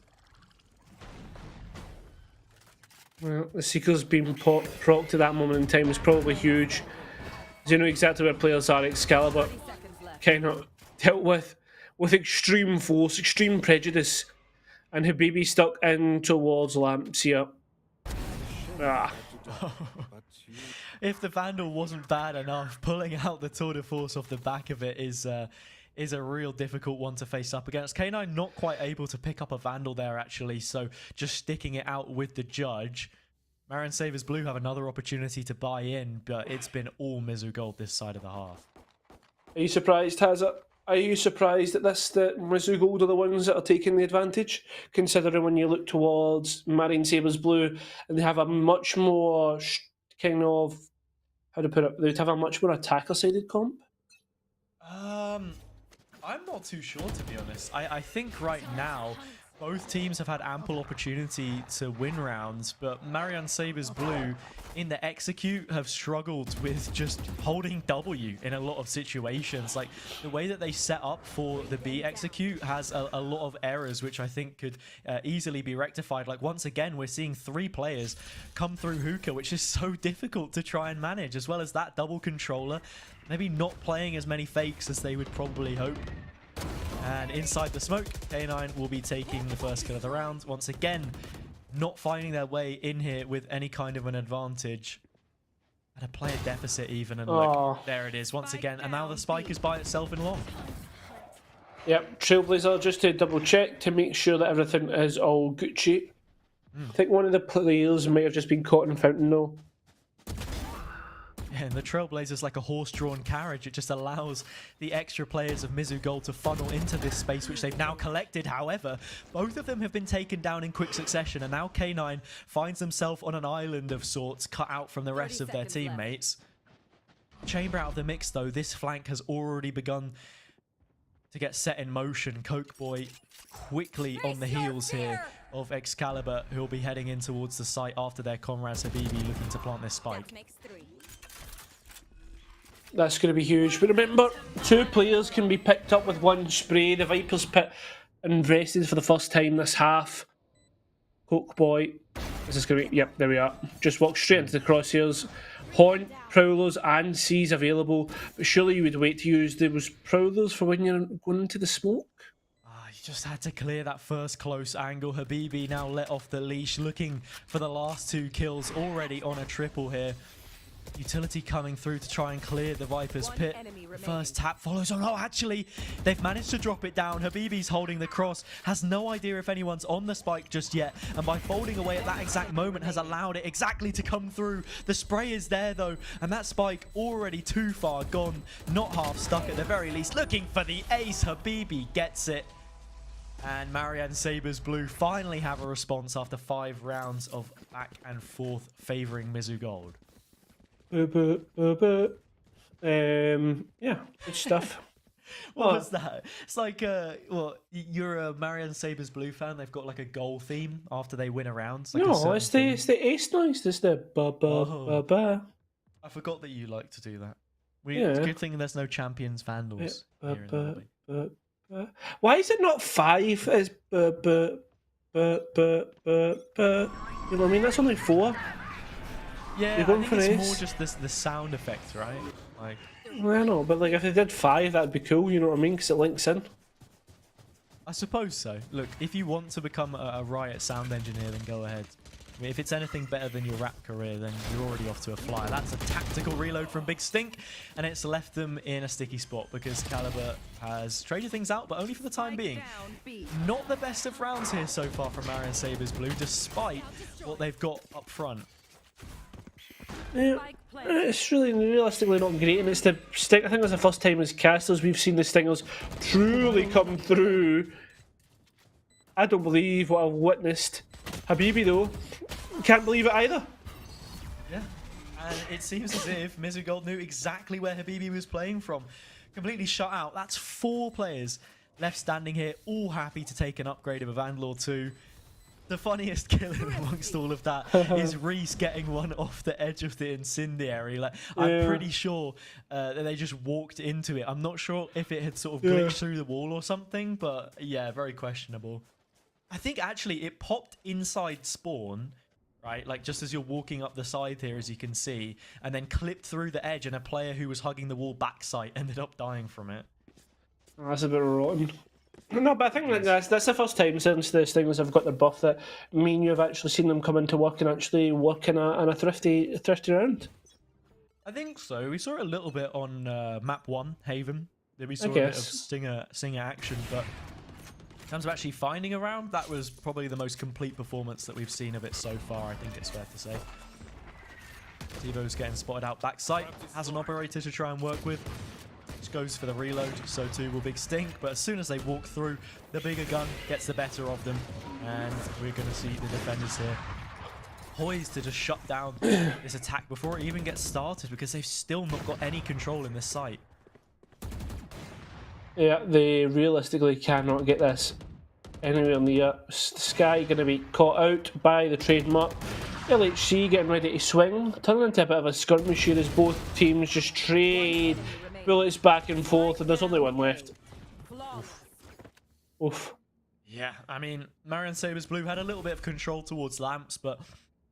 Well, the Seekers being procced at that moment in time is probably huge. You know exactly where players are. Excalibur kind of dealt with extreme force, extreme prejudice, and Habibi stuck in towards Lamps here. If the Vandal wasn't bad enough, pulling out the Tour de Force off the back of it is is a real difficult one to face up against. K9 not quite able to pick up a Vandal there, actually, so just sticking it out with the judge. Marian Sabres Blue have another opportunity to buy in, but it's been all Mizzou Gold this side of the half. Are you surprised, Hazza? Are you surprised that the Mizzou Gold are the ones that are taking the advantage? Considering when you look towards Marian Sabres Blue, and they have a much more kind of, how to put it, they'd have a much more attacker-sided comp? I'm not too sure, to be honest. I think right now, both teams have had ample opportunity to win rounds, but Marian Sabres Blue in the execute have struggled with just holding W in a lot of situations. Like, the way that they set up for the B execute has a lot of errors, which I think could easily be rectified. Like, once again, we're seeing 3 players come through hookah, which is so difficult to try and manage, as well as that double controller. Maybe not playing as many fakes as they would probably hope. And inside the smoke, K9 will be taking the first kill of the round. Once again, not finding their way in here with any kind of an advantage. At a player deficit even, and look, there it is once again. And now the spike is by itself in long. Yep, Trailblazer, just to double check to make sure that everything is all Gucci. I think one of the players may have just been caught in Fountain though. Yeah, and the Trailblazer's like a horse-drawn carriage. It just allows the extra players of Mizzou Gold to funnel into this space, which they've now collected. However, both of them have been taken down in quick succession, and now K9 finds himself on an island of sorts, cut out from the rest of their teammates. Chamber out of the mix, though. This flank has already begun to get set in motion. Coke Boy quickly on the heels here of Excalibur, who will be heading in towards the site after their comrades Habibi looking to plant this spike. That's going to be huge. But remember, 2 players can be picked up with 1 spray. The Viper's pit invested for the first time this half. Coke Boy. Is this going to be... Yep, there we are. Just walk straight into the crosshairs. Haunt, Prowlers and Seas available. But surely you would wait to use those Prowlers for when you're going into the smoke? You just had to clear that first close angle. Habibi now let off the leash, looking for the last 2 kills, already on a triple here. Utility coming through to try and clear the Viper's pit. First tap follows. Oh no, actually, they've managed to drop it down. Habibi's holding the cross, has no idea if anyone's on the spike just yet, and by folding away at that exact moment has allowed it exactly to come through. The spray is there though, and that spike already too far gone. Not half stuck at the very least. Looking for the ace. Habibi gets it. And Marian Sabres Blue finally have a response after 5 rounds of back and forth favouring Mizzou Gold. Yeah, good stuff. What was that? It's like, well, you're a Marian Sabres Blue fan. They've got like a goal theme after they win a round. Like no, it's the ace noise. It's the ba. I forgot that you like to do that. It's a good thing there's no Champions Vandals here in the lobby. Why is it not 5? It's You know what I mean? That's only 4. Yeah, I think it's more just the sound effect, right? Like, well, I know, but like if they did 5, that'd be cool. You know what I mean? Because it links in. I suppose so. Look, if you want to become a Riot sound engineer, then go ahead. I mean, if it's anything better than your rap career, then you're already off to a flyer. That's a tactical reload from Big Stink, and it's left them in a sticky spot because Caliber has traded things out, but only for the time being. Not the best of rounds here so far from Marian Sabres Blue, despite what they've got up front. Yeah, it's really realistically not great, and it's the Sting. I think that's the first time as casters we've seen the Stingers truly come through. I don't believe what I've witnessed. Habibi though, can't believe it either. Yeah, and it seems as if Mizzou Gold knew exactly where Habibi was playing from. Completely shut out. That's 4 players left standing here, all happy to take an upgrade of a Vandal or 2. The funniest kill amongst all of that is Reese getting one off the edge of the incendiary. Like, I'm pretty sure that they just walked into it. I'm not sure if it had sort of glitched through the wall or something, but yeah, very questionable. I think actually it popped inside spawn, right? Like just as you're walking up the side here, as you can see, and then clipped through the edge, and a player who was hugging the wall backside ended up dying from it. Oh, that's a bit rotten. No, but I think that's the first time since the Stingers have got their buff that me and you have actually seen them come into work and actually work in a thrifty round. I think so. We saw it a little bit on map 1, Haven. We saw a bit of stinger action, but in terms of actually finding a round, that was probably the most complete performance that we've seen of it so far, I think it's fair to say. Devo's getting spotted out backside, has an operator to try and work with. Just goes for the reload, so too will Big Stink, but as soon as they walk through, the bigger gun gets the better of them, and we're going to see the defenders here poised to just shut down this attack before it even gets started, because they've still not got any control in this site. Yeah, they realistically cannot get this anywhere near. Sky going to be caught out by the trademark. LHC getting ready to swing, turning into a bit of a skirmish here as both teams just trade bullets back and forth, and there's only one left. Oof. Yeah, I mean, Marian Sabres Blue had a little bit of control towards Lamps, but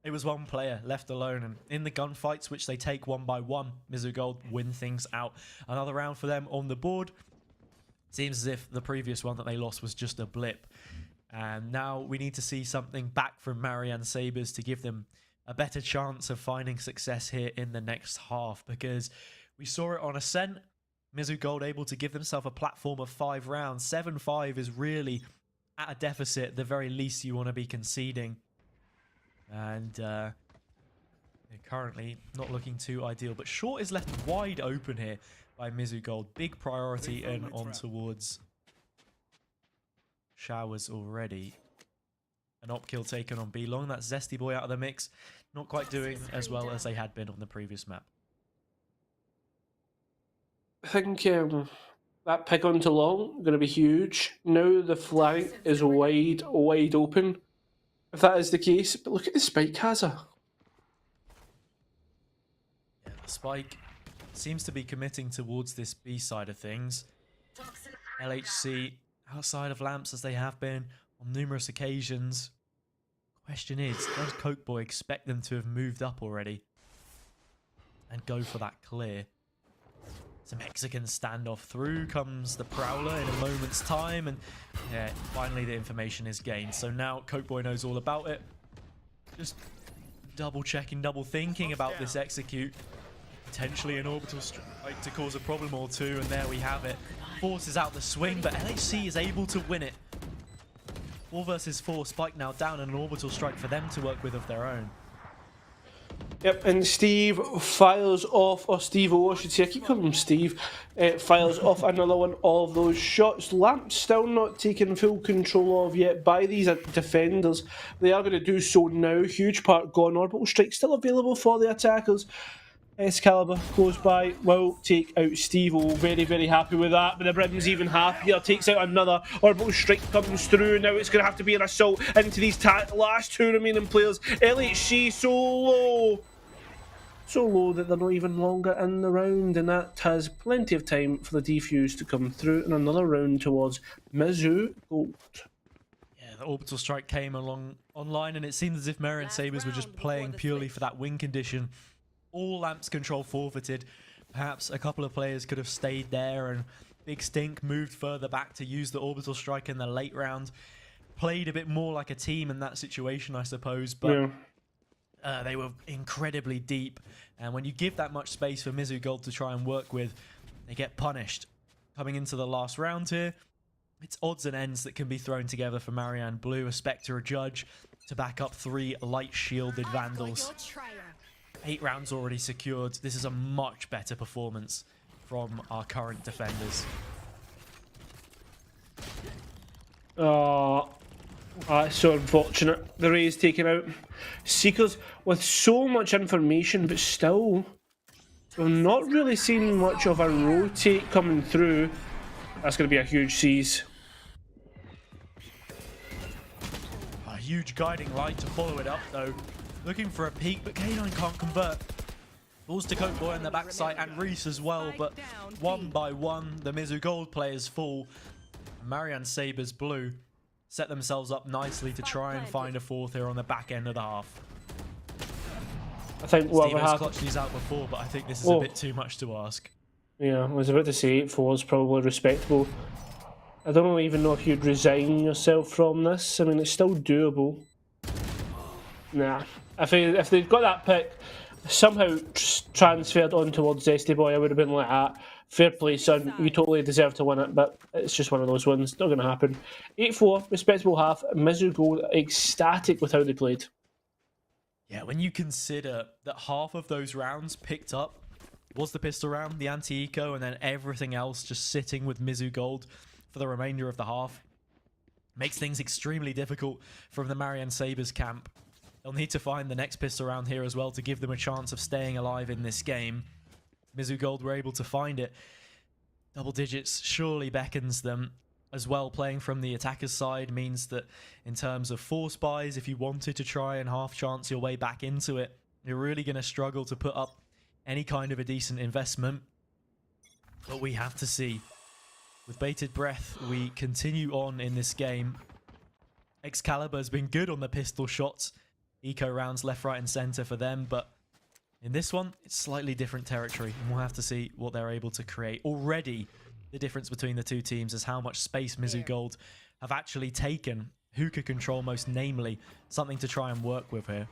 it was one player left alone, and in the gunfights, which they take one by one, Mizzou Gold win things out. Another round for them on the board. Seems as if the previous one that they lost was just a blip. And now we need to see something back from Marian Sabres to give them a better chance of finding success here in the next half, because we saw it on Ascent. Mizzou Gold able to give themselves a platform of 5 rounds. 7-5 is really at a deficit, the very least you want to be conceding. And they're currently not looking too ideal, but short is left wide open here by Mizzou Gold. Big priority and on towards Showers already. An op kill taken on B Long. That's Zesty Boy out of the mix. Not quite doing as well as they had been on the previous map. I think that pick onto Long going to be huge. Now the flank is wide open, if that is the case. But look at the spike Hazard. Yeah, the spike seems to be committing towards this B side of things. LHC outside of Lamps as they have been on numerous occasions. Question is, does Coke Boy expect them to have moved up already and go for that clear? It's a Mexican standoff. Through comes the Prowler in a moment's time, and yeah, finally the information is gained. So now Coke Boy knows all about it. Just double checking, double thinking about this execute. Potentially an orbital strike to cause a problem or two, and there we have it. Forces out the swing, but LHC is able to win it. 4 versus 4, Spike now down, and an orbital strike for them to work with of their own. Yep, and Steve fires off, or Steve O, I should say, I keep calling him Steve, fires off another one of those shots. Lamps still not taken full control of yet by these defenders. They are going to do so now. Huge part gone. Orbital strike still available for the attackers. Excalibur goes by, will take out Steve-O, very, very happy with that, but the Brim's even happier, takes out another, orbital strike comes through, now it's going to have to be an assault into these last 2 remaining players. LHC so low that they're not even longer in the round, and that has plenty of time for the defuse to come through, and another round towards Mizzou Gold. Yeah, the orbital strike came online, and it seemed as if Marian Sabres were just playing purely for that win condition. All Lamps control forfeited. Perhaps a couple of players could have stayed there, and Big Stink moved further back to use the orbital strike in the late round. Played a bit more like a team in that situation, I suppose, but they were incredibly deep. And when you give that much space for Mizzou Gold to try and work with, they get punished. Coming into the last round here, it's odds and ends that can be thrown together for Marian Blue, a Spectre, a Judge, to back up 3 light shielded Vandals. 8 rounds already secured. This is a much better performance from our current defenders. Oh, that's so unfortunate. The Ray's taken out. Seekers with so much information, but still, we've not really seen much of a rotate coming through. That's going to be a huge seize. A huge guiding light to follow it up, though. Looking for a peek, but K9 can't convert. Balls to Coke Boy on the backside, and Reese as well, but one by one, the Mizzou Gold players fall. Marian Sabres Blue set themselves up nicely to try and find a 4th here on the back end of the half. I think what Steve-O's clutched these out before, but I think this is a bit too much to ask. Yeah, I was about to say 8-4 is probably respectable. I don't even know if you'd resign yourself from this. I mean, it's still doable. Nah. If they'd got that pick somehow transferred on towards Zesty Boy, I would have been like that. fair play, son. You totally deserve to win it, but it's just one of those ones. Not going to happen. 8-4, respectable half. Mizzou Gold ecstatic with how they played. Yeah, when you consider that half of those rounds picked up was the pistol round, the anti-eco, and then everything else just sitting with Mizzou Gold for the remainder of the half, makes things extremely difficult from the Marian Sabres camp. They'll need to find the next pistol round here as well to give them a chance of staying alive in this game. Mizzou Gold were able to find it. Double digits surely beckons them. As well, playing from the attacker's side means that in terms of force buys, if you wanted to try and half chance your way back into it, you're really going to struggle to put up any kind of a decent investment. But we have to see. With bated breath, we continue on in this game. Excalibur has been good on the pistol shots. Eco rounds left, right and center for them, but in this one, it's slightly different territory, and we'll have to see what they're able to create. Already, the difference between the two teams is how much space Mizzou Gold have actually taken. Hookah control, most namely, something to try and work with here.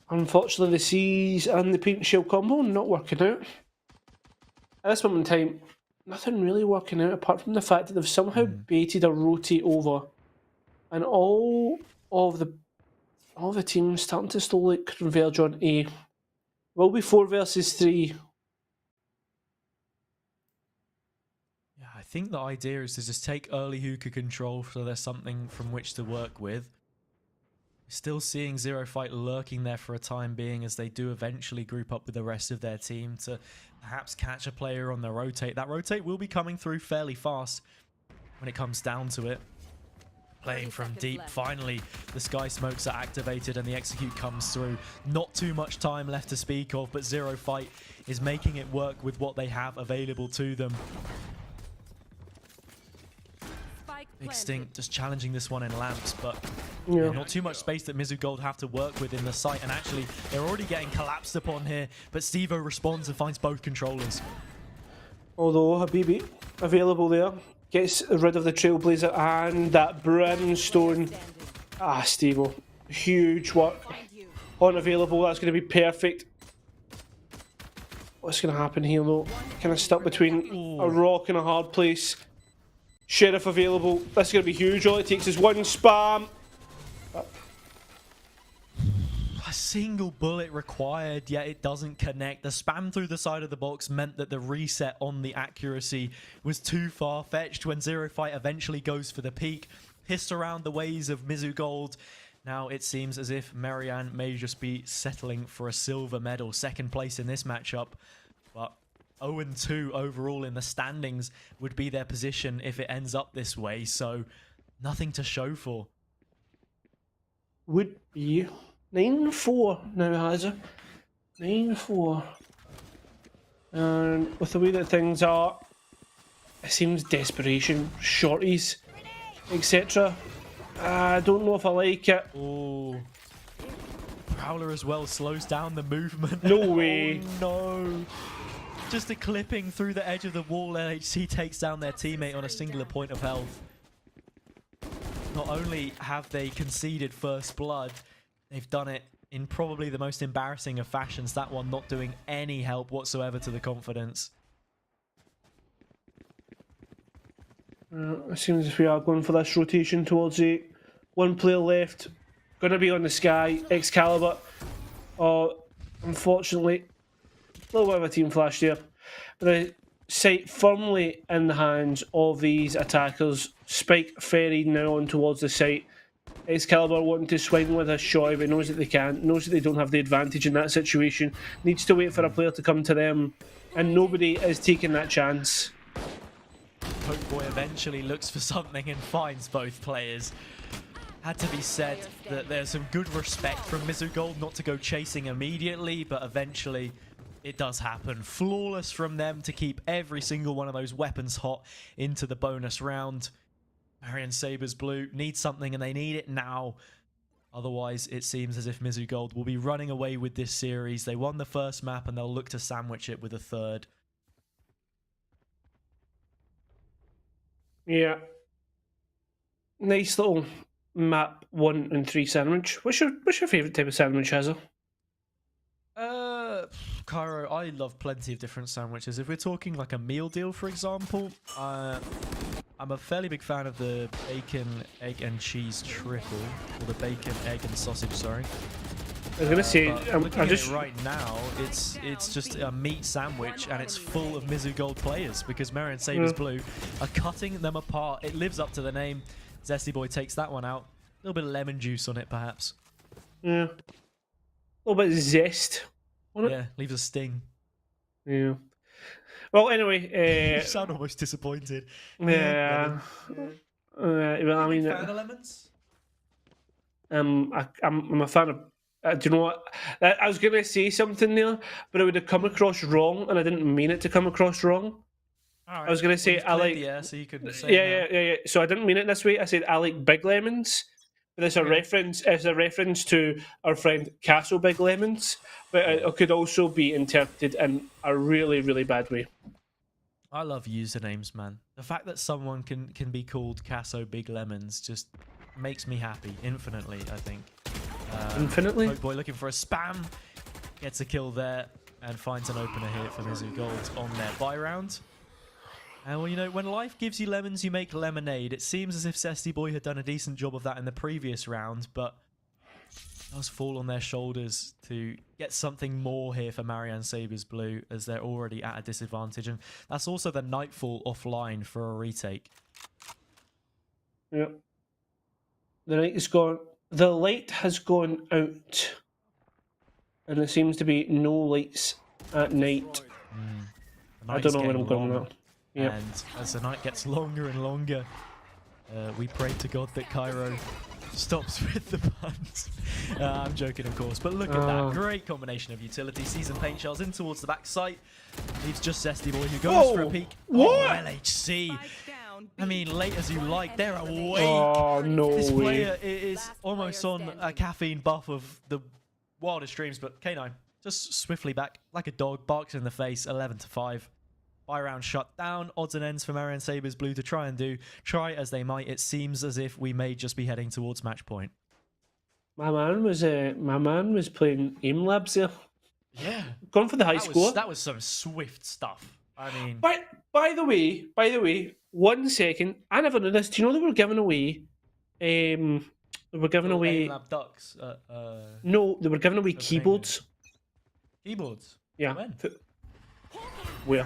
Unfortunately, the C's and the paint shell combo not working out. At this moment in time, nothing really working out apart from the fact that they've somehow baited a rotate over, and all of the teams starting to slowly converge on A. Will be 4 versus 3. Yeah, I think the idea is to just take early hookah control so there's something from which to work with. Still seeing Zero Fight lurking there for a time being as they do eventually group up with the rest of their team to perhaps catch a player on the rotate. That rotate will be coming through fairly fast when it comes down to it. Playing from deep, finally the Sky Smokes are activated and the execute comes through. Not too much time left to speak of, but Zero Fight is making it work with what they have available to them. Big Stink just challenging this one in lamps, but yeah, not too much space that Mizzou Gold have to work with in the site, and actually they're already getting collapsed upon here, but Stevo responds and finds both controllers. Although Habibi available there, gets rid of the Trailblazer and that Brimstone. Stevo, huge work. Unavailable, that's going to be perfect. What's going to happen here though? Kind of stuck between a rock and a hard place. Sheriff available. This is going to be huge. All it takes is one spam. A single bullet required, yet it doesn't connect. The spam through the side of the box meant that the reset on the accuracy was too far-fetched when Zero Fight eventually goes for the peak. Pissed around the ways of Mizzou Gold. Now it seems as if Marian may just be settling for a silver medal. Second place in this matchup, but 0-2 overall in the standings would be their position if it ends up this way, so nothing to show for. Would be 9-4 now, has it? 9-4. And with the way that things are, it seems desperation, shorties, etc. I don't know if I like it. Oh, Prowler as well slows down the movement. No way. Oh, no. Just a clipping through the edge of the wall. LHC takes down their teammate on a singular point of health. Not only have they conceded first blood, they've done it in probably the most embarrassing of fashions. That one not doing any help whatsoever to the confidence. It seems as if we are going for this rotation towards it. One player left. Going to be on the Sky. Excalibur. Unfortunately, a little bit of a team flash there. But the site firmly in the hands of these attackers. Spike ferried now on towards the site. Excalibur wanting to swing with a shot, but knows that they can't. Knows that they don't have the advantage in that situation. Needs to wait for a player to come to them. And nobody is taking that chance. Pokeboy eventually looks for something and finds both players. Had to be said that there's some good respect from Mizzou Gold not to go chasing immediately, but eventually it does happen. Flawless from them to keep every single one of those weapons hot into the bonus round. Marian Sabres Blue need something and they need it now. Otherwise, it seems as if Mizzou Gold will be running away with this series. They won the first map and they'll look to sandwich it with a third. Yeah. Nice little map 1 and 3 sandwich. What's your favourite type of sandwich, Hazel? Cairo, I love plenty of different sandwiches. If we're talking like a meal deal, for example, I'm a fairly big fan of the bacon, egg, and cheese triple, or the bacon, egg, and sausage. Sorry. I was gonna say, But looking at it right now, it's just a meat sandwich, and it's full of Mizzou Gold players because Marian Sabres Blue are cutting them apart. It lives up to the name. Zesty Boy takes that one out. A little bit of lemon juice on it, perhaps. Yeah. A little bit of zest on it. Yeah, leaves a sting. Yeah. Well, anyway. You sound almost disappointed. Yeah. Well, I mean, fan of lemons? I'm a fan of. Do you know what? I was gonna say something there, but it would have come across wrong, and I didn't mean it to come across wrong. Right. I was gonna say I like. Yeah, so you could say Yeah. So I didn't mean it this way. I said I like big lemons, but it's a reference. It's a reference to our friend Castle Big Lemons, but it could also be interpreted in a really, really bad way. I love usernames, man. The fact that someone can be called Casso Big Lemons just makes me happy infinitely, I think. Infinitely? Poke Boy looking for a spam. Gets a kill there and finds an opener here for Mizzou Gold on their buy round. And well, you know, when life gives you lemons, you make lemonade. It seems as if Zesty Boy had done a decent job of that in the previous round, but it does fall on their shoulders to get something more here for Marian Sabres Blue, as they're already at a disadvantage. And that's also the Nightfall offline for a retake. Yep. The night is gone. The light has gone out, and there seems to be no lights at night. I don't know when I'm going now. Yep. And as the night gets longer and longer, we pray to God that Cairo stops with the puns. I'm joking, of course, but look at that great combination of utility. Season paint shells in towards the back site. Leaves just Zesty Boy, who goes for a peek. What? Oh, LHC. I mean, late as you like, they're away. Oh, no This way. player is almost on a caffeine buff of the wildest dreams, but K9 just swiftly back like a dog, barks in the face, 11-5. Buy round shut down. Odds and ends for Marian Sabres Blue to try as they might. It seems as if we may just be heading towards match point. My man was playing aim labs there. Yeah, Going for the high score. That was some swift stuff. I mean, By the way, 1 second. I never knew this. Do you know they were giving away? They were giving away. Lab ducks. No, they were giving away keyboards. Keyboards. Yeah. When? Where?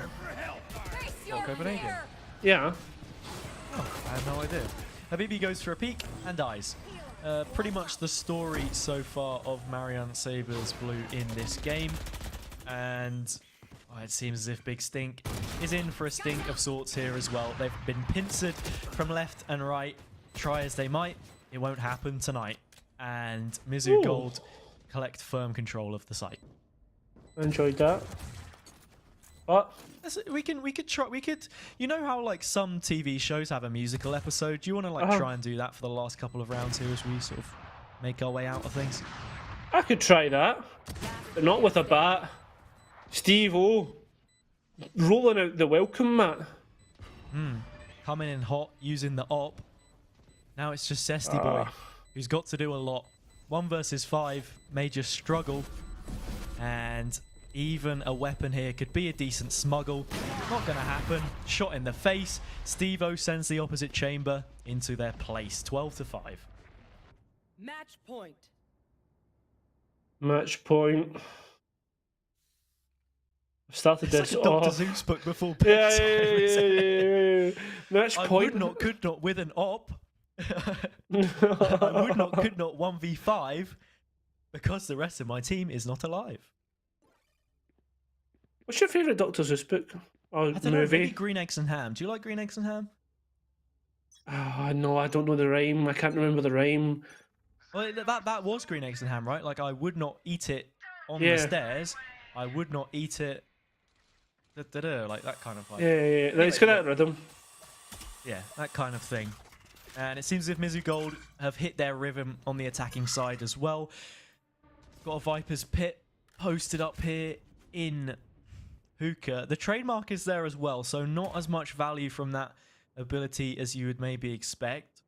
What, Copenhagen? Yeah. Oh, I have no idea. Habibi goes for a peek and dies. Pretty much the story so far of Marian Sabres Blue in this game. And it seems as if Big Stink is in for a stink of sorts here as well. They've been pincered from left and right. Try as they might, it won't happen tonight. And Mizzou Gold collect firm control of the site. I enjoyed that. But We could, you know how like some TV shows have a musical episode? Do you want to like try and do that for the last couple of rounds here as we sort of make our way out of things? I could try that, but not with a bat. Steve-O rolling out the welcome mat. Coming in hot, using the op. Now it's just Zesty Boy, who's got to do a lot. 1 versus 5, major struggle. And even a weapon here could be a decent smuggle. Not going to happen. Shot in the face. Steve-O sends the opposite chamber into their place. 12-5. Match point. Match point. I've started It's this like a Dr. off. Zeus book before Yeah. Match I point. would not, could not with an op. I would not, could not 1v5 because the rest of my team is not alive. What's your favourite Dr. Zeus book or I don't know, movie? maybe Green Eggs and Ham. Do you like Green Eggs and Ham? Oh, no, I don't know the rhyme. I can't remember the rhyme. Well, that was Green Eggs and Ham, right? Like, I would not eat it on the stairs. I would not eat it. Like that kind of like. Yeah. Let's get that rhythm. Yeah, that kind of thing. And it seems as if Mizzou Gold have hit their rhythm on the attacking side as well. Got a Viper's Pit posted up here in Hookah. The trademark is there as well, so not as much value from that ability as you would maybe expect.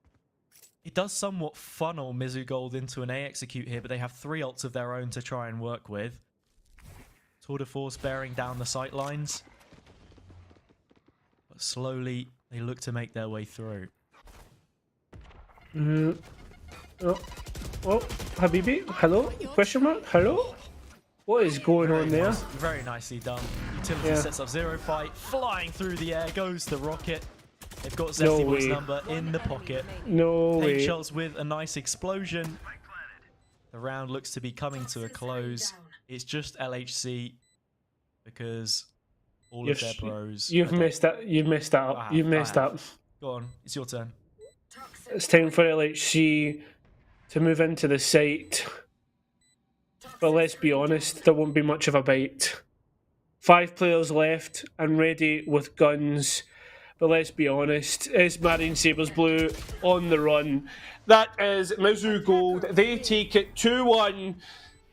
It does somewhat funnel Mizzou Gold into an A execute here, but they have 3 ults of their own to try and work with. tour de force bearing down the sight lines. But slowly, they look to make their way through. Oh, Habibi, hello? Question mark? Hello? What is going on there? Very nicely done. Utility sets up zero fight, flying through the air, goes the rocket. They've got Zestiboy's number in the pocket. No way. 8 shots with a nice explosion. The round looks to be coming to a close. It's just LHC because all of their bros. You've messed that. You've messed that up. You've messed up. Go on, it's your turn. It's time for LHC to move into the site. But let's be honest, there won't be much of a bite. 5 players left and ready with guns. But let's be honest, it's Marian Sabres Blue on the run. That is Mizzou Gold. They take it 2-1.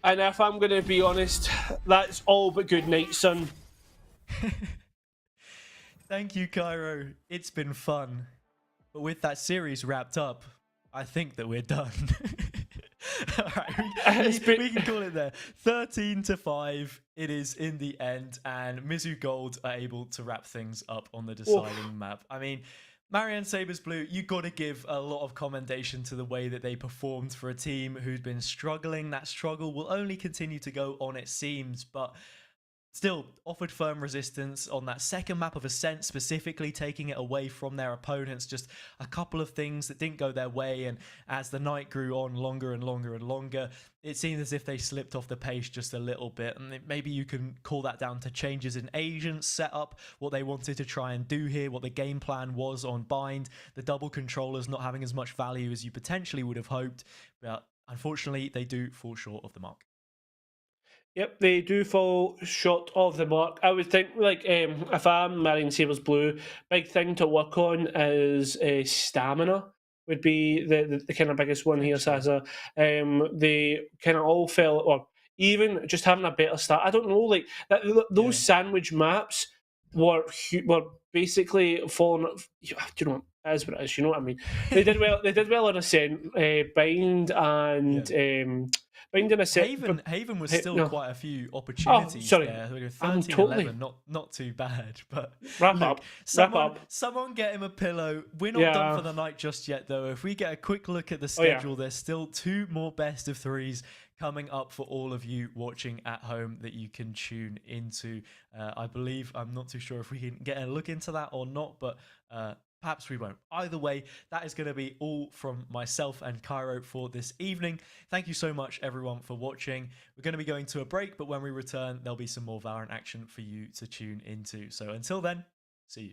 And if I'm going to be honest, that's all but good night, son. Thank you, Cairo. It's been fun. But with that series wrapped up, I think that we're done. All right, we can call it there. 13-5. It is in the end, and Mizzou Gold are able to wrap things up on the deciding map. I mean, Marian Sabres Blue, you got to give a lot of commendation to the way that they performed for a team who'd been struggling. That struggle will only continue to go on, it seems, but still offered firm resistance on that second map of Ascent, specifically taking it away from their opponents. Just a couple of things that didn't go their way, and as the night grew on longer and longer and longer, it seemed as if they slipped off the pace just a little bit. And maybe you can call that down to changes in agents setup, what they wanted to try and do here, what the game plan was on Bind, the double controllers not having as much value as you potentially would have hoped, but unfortunately they do fall short of the mark. Yep, they do fall short of the mark. I would think, like, if I'm Marian Sabres Blue, big thing to work on is stamina would be the kind of biggest one here, Sasa. They kind of all fell, or even just having a better start. I don't know, like, those sandwich maps were basically falling. Do you know, as what it is, you know what I mean? They did well. They did well on Ascent, Bind, and. Haven was still quite a few opportunities there. 13-11, not too bad. But wrap up. Someone get him a pillow. We're not done for the night just yet, though. If we get a quick look at the schedule, there's still 2 more best of 3s coming up for all of you watching at home that you can tune into. I believe, I'm not too sure if we can get a look into that or not, but perhaps we won't. Either way, that is going to be all from myself and Cairo for this evening. Thank you so much, everyone, for watching. We're going to be going to a break, but when we return, there'll be some more Valorant action for you to tune into. So until then, see you.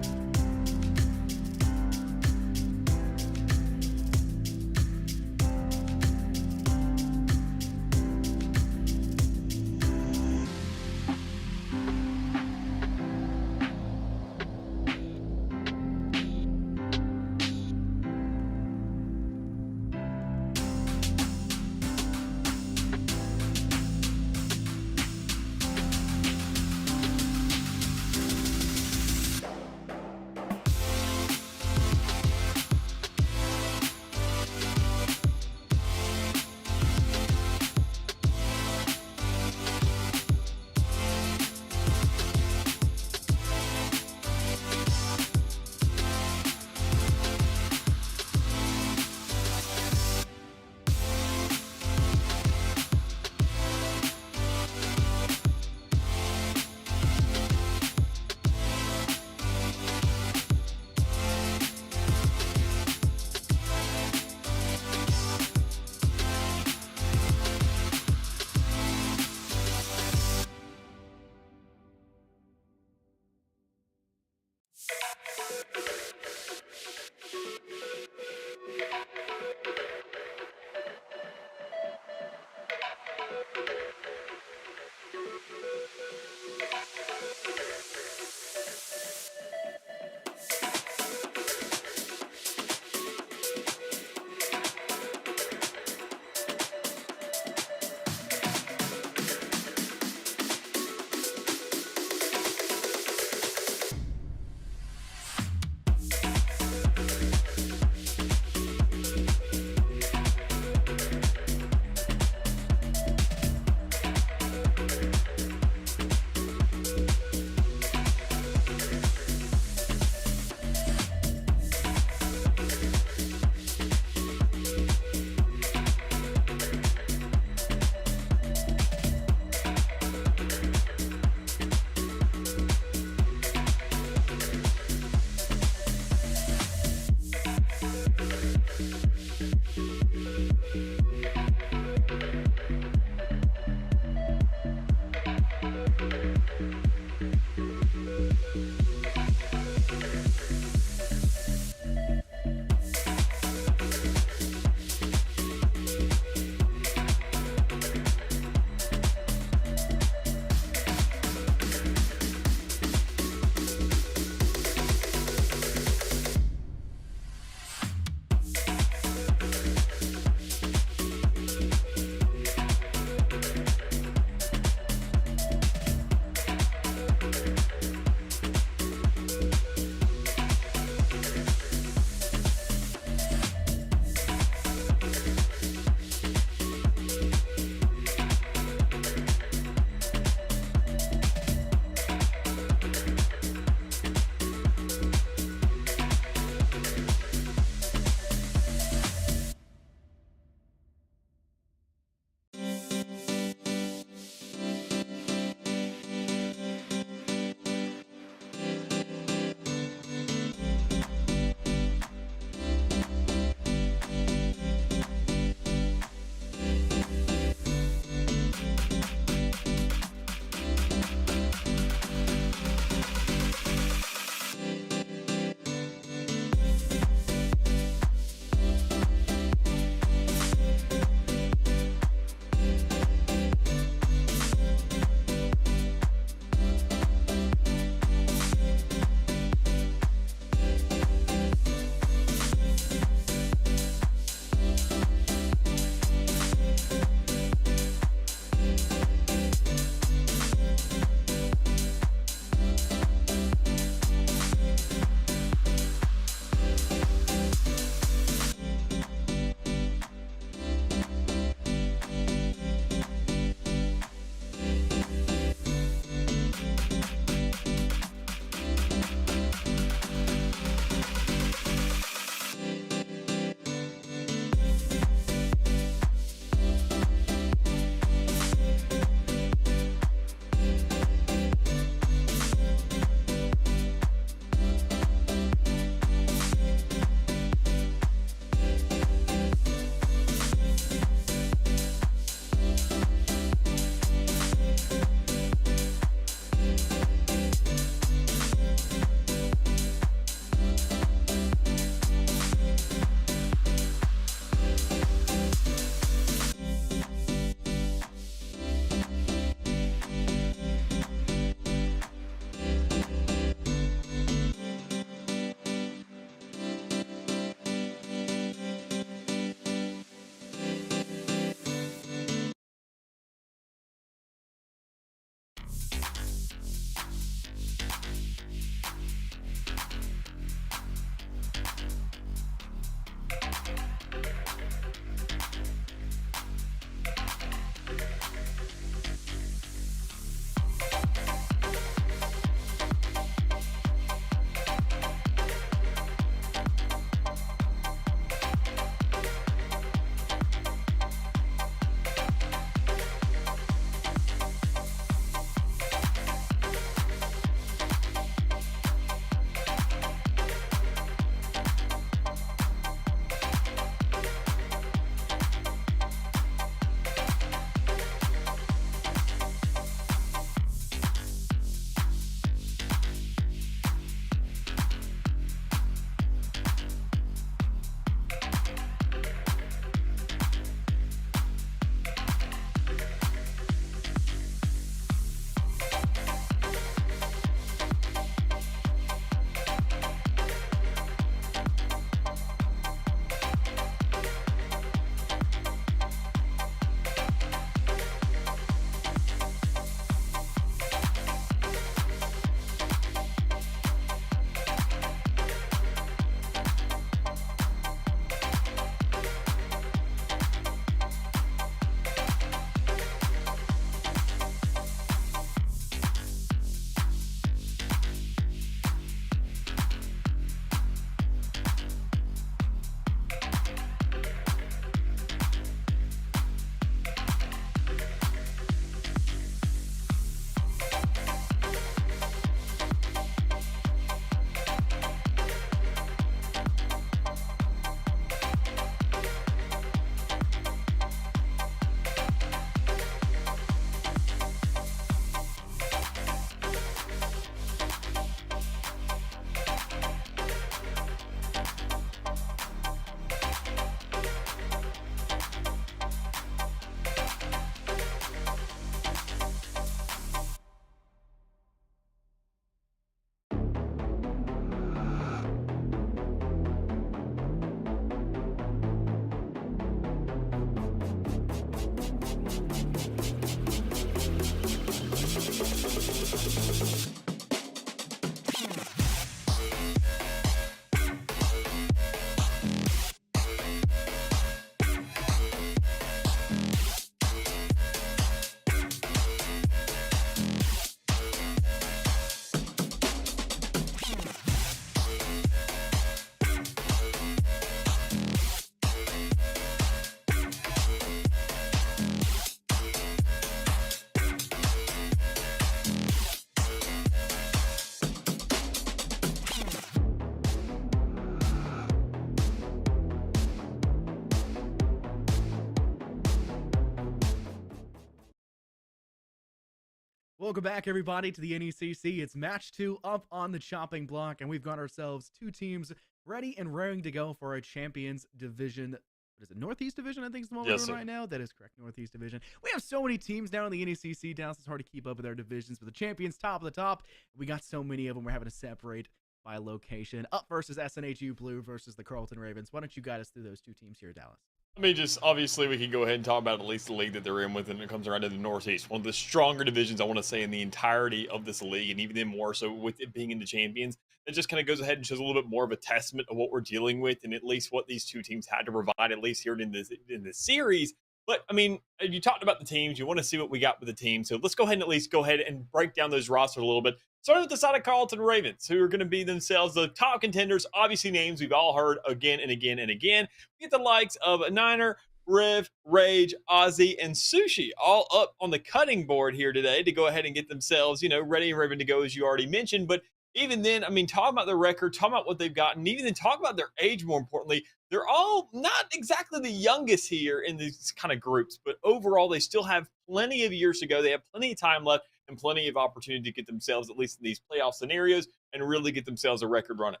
Welcome back, everybody, to the NECC. It's match 2 up on the chopping block, and we've got ourselves 2 teams ready and raring to go for our Champions Division. What is it? Northeast Division, I think is the one we're doing right now. That is correct, Northeast Division. We have so many teams now in the NECC, Dallas. It's hard to keep up with our divisions, but the Champions top of the top. We got so many of them, we're having to separate by location. Up versus SNHU Blue versus the Carleton Ravens. Why don't you guide us through those 2 teams here, Dallas? I mean, just obviously we can go ahead and talk about at least the league that they're in with when it comes around to the Northeast. One of the stronger divisions, I want to say, in the entirety of this league, and even then more so with it being in the Champions. It just kind of goes ahead and shows a little bit more of a testament of what we're dealing with and at least what these 2 teams had to provide, at least here in this series. But, I mean, you talked about the teams. You want to see what we got with the team. So let's go ahead and at least go ahead and break down those rosters a little bit. Starting with the side of Carleton Ravens, who are going to be themselves the top contenders. Obviously, names we've all heard again and again and again. We get the likes of Niner, Riv, Rage, Ozzy, and Sushi all up on the cutting board here today to go ahead and get themselves, ready and raring to go, as you already mentioned. But even then, I mean, talk about their record, talk about what they've gotten, even then talk about their age, more importantly. They're all not exactly the youngest here in these kind of groups, but overall, they still have plenty of years to go. They have plenty of time left and plenty of opportunity to get themselves, at least in these playoff scenarios, and really get themselves a record running.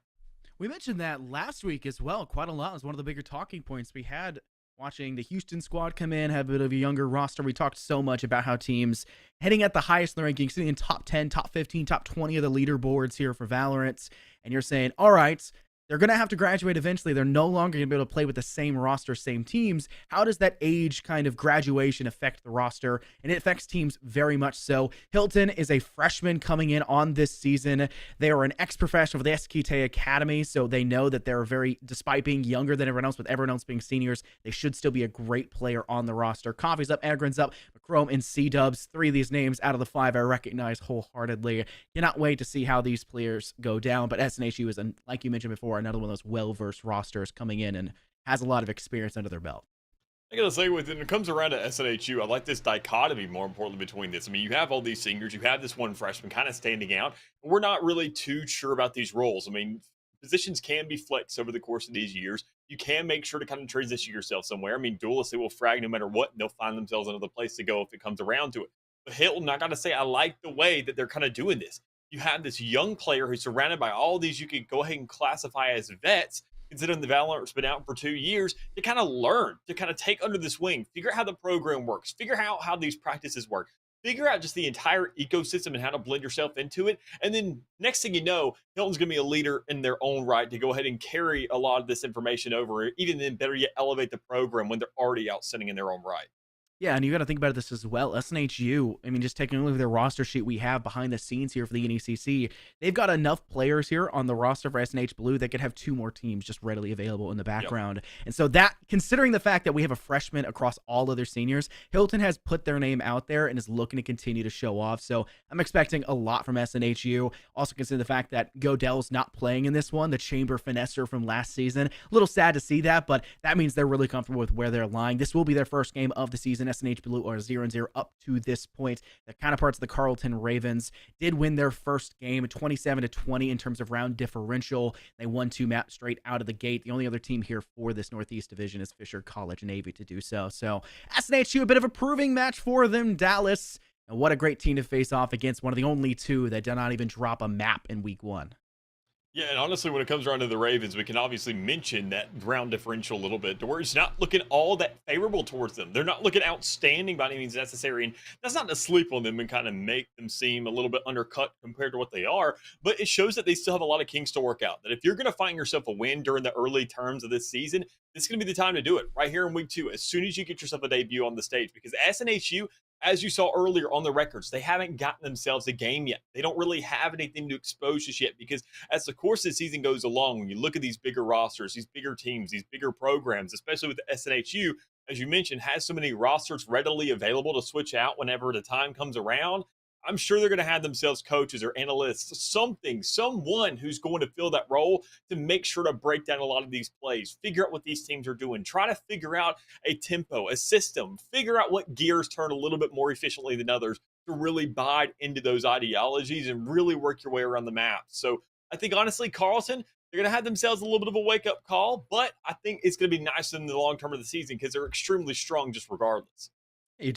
We mentioned that last week as well, quite a lot. It was one of the bigger talking points we had watching the Houston squad come in, have a bit of a younger roster. We talked so much about how teams heading at the highest in the rankings, sitting in top 10, top 15, top 20 of the leaderboards here for Valorant. And you're saying, all right, they're going to have to graduate eventually. They're no longer going to be able to play with the same roster, same teams. How does that age kind of graduation affect the roster? And it affects teams very much so. Hilton is a freshman coming in on this season. They are an ex-professional for the SKT Academy, so they know that they're despite being younger than everyone else, with everyone else being seniors, they should still be a great player on the roster. Coffee's up, Agron's up, Chrome and C-Dubs. 3 of these names out of the 5 I recognize wholeheartedly. Cannot wait to see how these players go down, but SNHU is, like you mentioned before, another one of those well-versed rosters coming in and has a lot of experience under their belt. I gotta say, when it comes around to SNHU, I like this dichotomy, more importantly, between this. I mean, you have all these seniors, you have this one freshman kind of standing out, and we're not really too sure about these roles. I mean, positions can be flexed over the course of these years. You can make sure to kind of transition yourself somewhere. I mean, duelists, they will frag no matter what, and they'll find themselves another place to go if it comes around to it. But Hilton, I gotta say, I like the way that they're kind of doing this. You have this young player who's surrounded by all these you could go ahead and classify as vets, considering the Valorant's been out for 2 years, to kind of learn, to kind of take under this wing, figure out how the program works, figure out how these practices work, figure out just the entire ecosystem and how to blend yourself into it. And then next thing you know, Hilton's going to be a leader in their own right to go ahead and carry a lot of this information over, even then better yet, elevate the program when they're already out sitting in their own right. Yeah, and you got to think about this as well. SNHU, I mean, just taking a look at their roster sheet we have behind the scenes here for the NECC, they've got enough players here on the roster for SNH Blue that could have 2 more teams just readily available in the background. Yep. And so that, considering the fact that we have a freshman across all other seniors, Hilton has put their name out there and is looking to continue to show off. So I'm expecting a lot from SNHU. Also consider the fact that Godell's not playing in this one, the Chamber Finesser from last season. A little sad to see that, but that means they're really comfortable with where they're lying. This will be their first game of the season. SNH Blue are 0-0 up to this point. The counterparts of the Carleton Ravens did win their first game 27-20 in terms of round differential. They won 2 maps straight out of the gate. The only other team here for this Northeast Division is Fisher College Navy to do so. So SNHU, a bit of a proving match for them. Dallas, and what a great team to face off against, one of the only 2 that did not even drop a map in week 1. Yeah, and honestly, when it comes around to the Ravens, we can obviously mention that round differential a little bit, to where it's not looking all that favorable towards them. They're not looking outstanding by any means necessary, and that's not to sleep on them and kind of make them seem a little bit undercut compared to what they are, but it shows that they still have a lot of kinks to work out. That if you're going to find yourself a win during the early terms of this season, this is going to be the time to do it, right here in week 2, as soon as you get yourself a debut on the stage, because SNHU, as you saw earlier on the records, they haven't gotten themselves a game yet. They don't really have anything to expose us yet, because as the course of the season goes along, when you look at these bigger rosters, these bigger teams, these bigger programs, especially with the SNHU, as you mentioned, has so many rosters readily available to switch out whenever the time comes around. I'm sure they're going to have themselves coaches or analysts, someone who's going to fill that role to make sure to break down a lot of these plays, figure out what these teams are doing, try to figure out a tempo, a system, figure out what gears turn a little bit more efficiently than others to really bite into those ideologies and really work your way around the map. So I think, honestly, Carleton, they're going to have themselves a little bit of a wake-up call, but I think it's going to be nice in the long term of the season because they're extremely strong just regardless.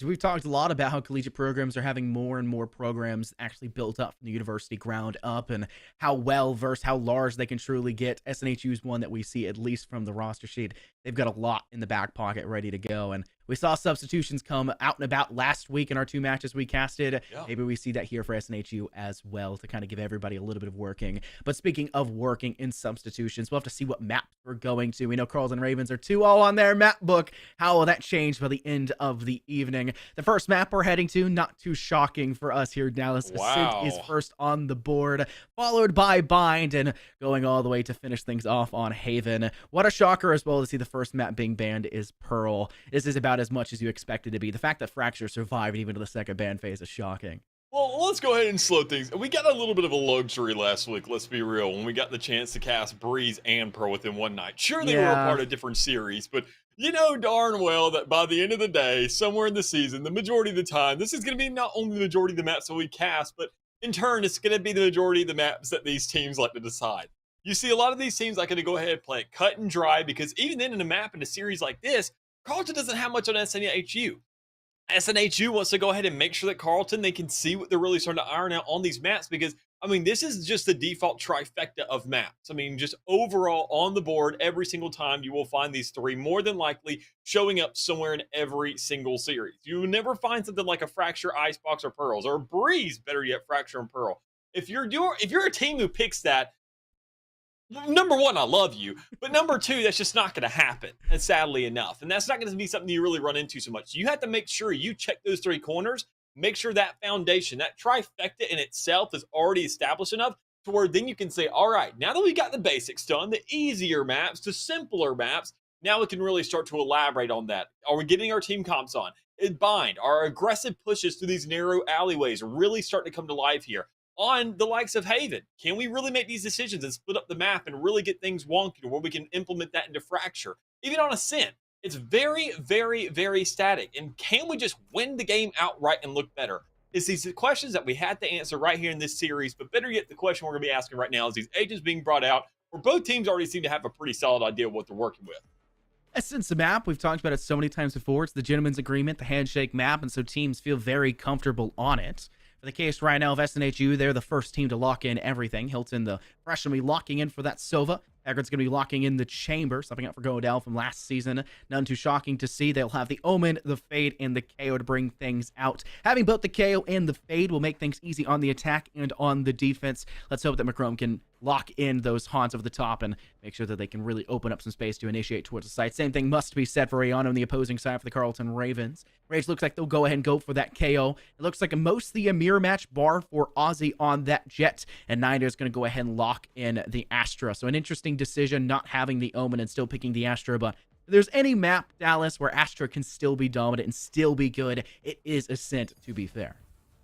We've talked a lot about how collegiate programs are having more and more programs actually built up from the university ground up, and how well versus how large they can truly get. SNHU is one that we see, at least from the roster sheet. They've got a lot in the back pocket ready to go. And we saw substitutions come out and about last week in our 2 matches we casted. Yeah. Maybe we see that here for SNHU as well, to kind of give everybody a little bit of working. But speaking of working in substitutions, we'll have to see what map we're going to. We know Carlton Ravens are 2-0 on their map book. How will that change by the end of the evening? The first map we're heading to, not too shocking for us here, Dallas. Wow. Ascent is first on the board, followed by Bind, and going all the way to finish things off on Haven. What a shocker as well to see the first map being banned is Pearl. This is about as much as you expect it to be. The fact that Fracture survived even to the second ban phase is shocking. Well, let's go ahead and slow things. We got a little bit of a luxury last week, let's be real, when we got the chance to cast Breeze and Pearl within one night. Sure, they were a part of different series, but you know darn well that by the end of the day, somewhere in the season, the majority of the time, this is going to be not only the majority of the maps that we cast, but in turn, it's going to be the majority of the maps that these teams like to decide. You see, a lot of these teams like to go ahead and play it cut and dry, because even then in a map in a series like this, Carlton doesn't have much on SNHU. SNHU wants to go ahead and make sure that Carlton, they can see what they're really starting to iron out on these maps, because, I mean, this is just the default trifecta of maps. I mean, just overall on the board, every single time you will find these 3 more than likely showing up somewhere in every single series. You will never find something like a Fracture, Icebox, or Pearls, or Breeze, better yet, Fracture and Pearl. If you're a team who picks that, number one, I love you, but number 2, that's just not going to happen, and sadly enough. And that's not going to be something you really run into so much. You have to make sure you check those 3 corners, make sure that foundation, that trifecta in itself is already established enough to where then you can say, all right, now that we got the basics done, the easier maps, the simpler maps, now we can really start to elaborate on that. Are we getting our team comps on? Bind, our aggressive pushes through these narrow alleyways really starting to come to life here. On the likes of Haven, can we really make these decisions and split up the map and really get things wonky to where we can implement that into Fracture? Even on Ascent, it's very, very, very static. And can we just win the game outright and look better? It's these questions that we had to answer right here in this series, but better yet, the question we're going to be asking right now is these agents being brought out, where both teams already seem to have a pretty solid idea of what they're working with. Since the map, we've talked about it so many times before, it's the gentleman's agreement, the handshake map, and so teams feel very comfortable on it. For the case right now of SNHU, they're the first team to lock in everything. Hilton, the freshman, will be locking in for that Sova. Eggard's going to be locking in the Chamber, something out for Godell from last season. None too shocking to see. They'll have the Omen, the Fade, and the KO to bring things out. Having both the KO and the Fade will make things easy on the attack and on the defense. Let's hope that McCrome can lock in those haunts over the top and make sure that they can really open up some space to initiate towards the site. Same thing must be said for Rihanna on the opposing side for the Carlton Ravens. Rage looks like they'll go ahead and go for that KO. It looks like mostly a mirror match bar for Aussie on that Jet, and Ninder's going to go ahead and lock in the Astra. So an interesting decision not having the Omen and still picking the Astra, but if there's any map, Dallas, where Astra can still be dominant and still be good, it is Ascent, to be fair.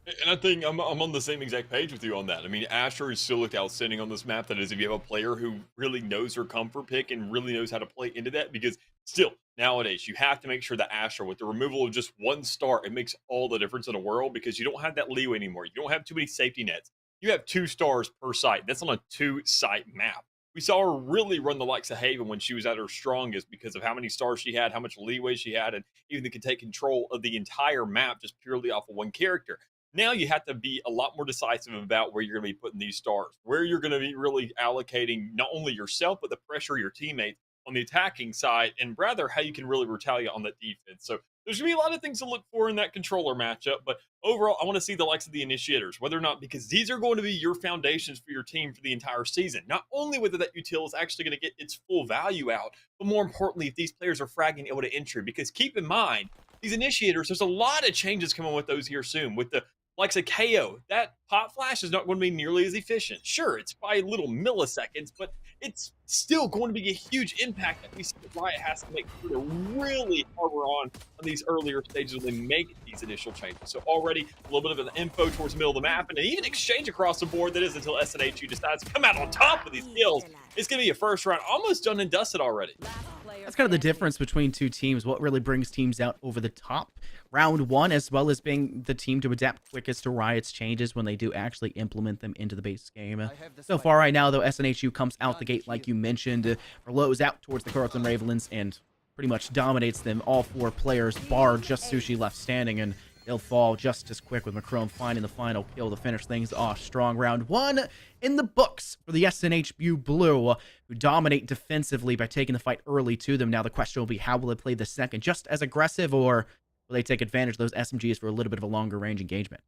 And I think I'm on the same exact page with you on that. I mean, Astra has still looked outstanding on this map. That is, if you have a player who really knows their comfort pick and really knows how to play into that, because still, nowadays, you have to make sure that Astra, with the removal of just 1 star, it makes all the difference in the world, because you don't have that leeway anymore. You don't have too many safety nets. You have 2 stars per site. That's on a 2-site map. We saw her really run the likes of Haven when she was at her strongest because of how many stars she had, how much leeway she had, and even could take control of the entire map just purely off of 1 character. Now you have to be a lot more decisive about where you're going to be putting these stars, where you're going to be really allocating not only yourself, but the pressure of your teammates on the attacking side, and rather how you can really retaliate on that defense. So there's going to be a lot of things to look for in that controller matchup, but overall, I want to see the likes of the initiators, whether or not, because these are going to be your foundations for your team for the entire season. Not only whether that util is actually going to get its full value out, but more importantly, if these players are fragging able to entry, because keep in mind, these initiators, there's a lot of changes coming with those here soon. With the likes of KO, that pop flash is not going to be nearly as efficient. Sure, it's by little milliseconds, but it's still going to be a huge impact that we see Riot has to make sure to really harbor on these earlier stages when they make these initial changes. So already a little bit of an info towards the middle of the map, and an even exchange across the board that is until SNHU decides to come out on top with these kills. It's going to be a first round almost done and dusted already. That's kind of the difference between 2 teams, what really brings teams out over the top. Round 1, as well as being the team to adapt quickest to Riot's changes when they do actually implement them into the base game. So far right now, though, SNHU comes out the gate, like you mentioned, or lows out towards the Carlton Ravens, and pretty much dominates them. All 4 players, bar just Sushi left standing, and they'll fall just as quick with Macron finding the final kill to finish things off strong. Round 1 in the books for the SNHU Blue, who dominate defensively by taking the fight early to them. Now the question will be, how will they play the second? Just as aggressive, or will they take advantage of those SMGs for a little bit of a longer range engagement?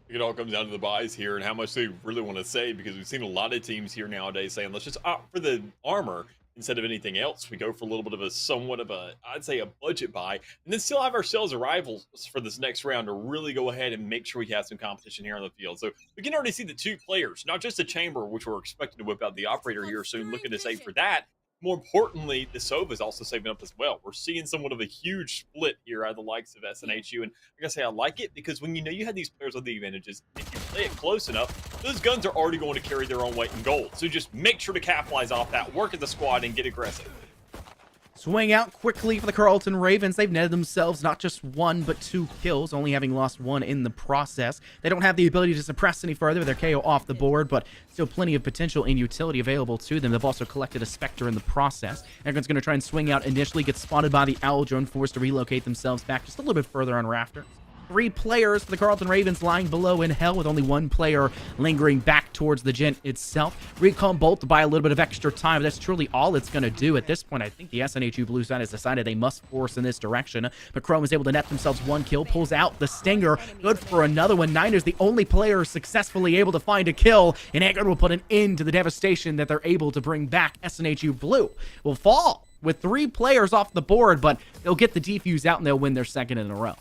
It all comes down to the buys here and how much they really want to save, because we've seen a lot of teams here nowadays saying, let's just opt for the armor instead of anything else. We go for a little bit of a somewhat of a, I'd say, a budget buy, and then still have ourselves a rivals for this next round to really go ahead and make sure we have some competition here on the field. So we can already see the 2 players, not just the Chamber, which we're expecting to whip out the operator here soon, looking to save for that. More importantly, the Sova is also saving up as well. We're seeing somewhat of a huge split here out of the likes of SNHU. And like I say, I like it because when you know you have these players with the advantages, if you play it close enough, those guns are already going to carry their own weight in gold. So just make sure to capitalize off that, work as a squad, and get aggressive. Swing out quickly for the Carleton Ravens. They've netted themselves not just 1, but 2 kills, only having lost 1 in the process. They don't have the ability to suppress any further with their KO off the board, but still plenty of potential and utility available to them. They've also collected a Spectre in the process. Everyone's going to try and swing out initially, get spotted by the Owl Drone, forced to relocate themselves back just a little bit further on Rafter. 3 players for the Carleton Ravens lying below in hell, with only 1 player lingering back towards the gent itself. Recon Bolt to buy a little bit of extra time. That's truly all it's going to do at this point. I think the SNHU Blue side has decided they must force in this direction. But Chrome is able to net themselves 1 kill, pulls out the Stinger. Good for another one. Niner's the only player successfully able to find a kill, and Edgar will put an end to the devastation that they're able to bring back. SNHU Blue will fall with 3 players off the board, but they'll get the defuse out and they'll win their second in a row.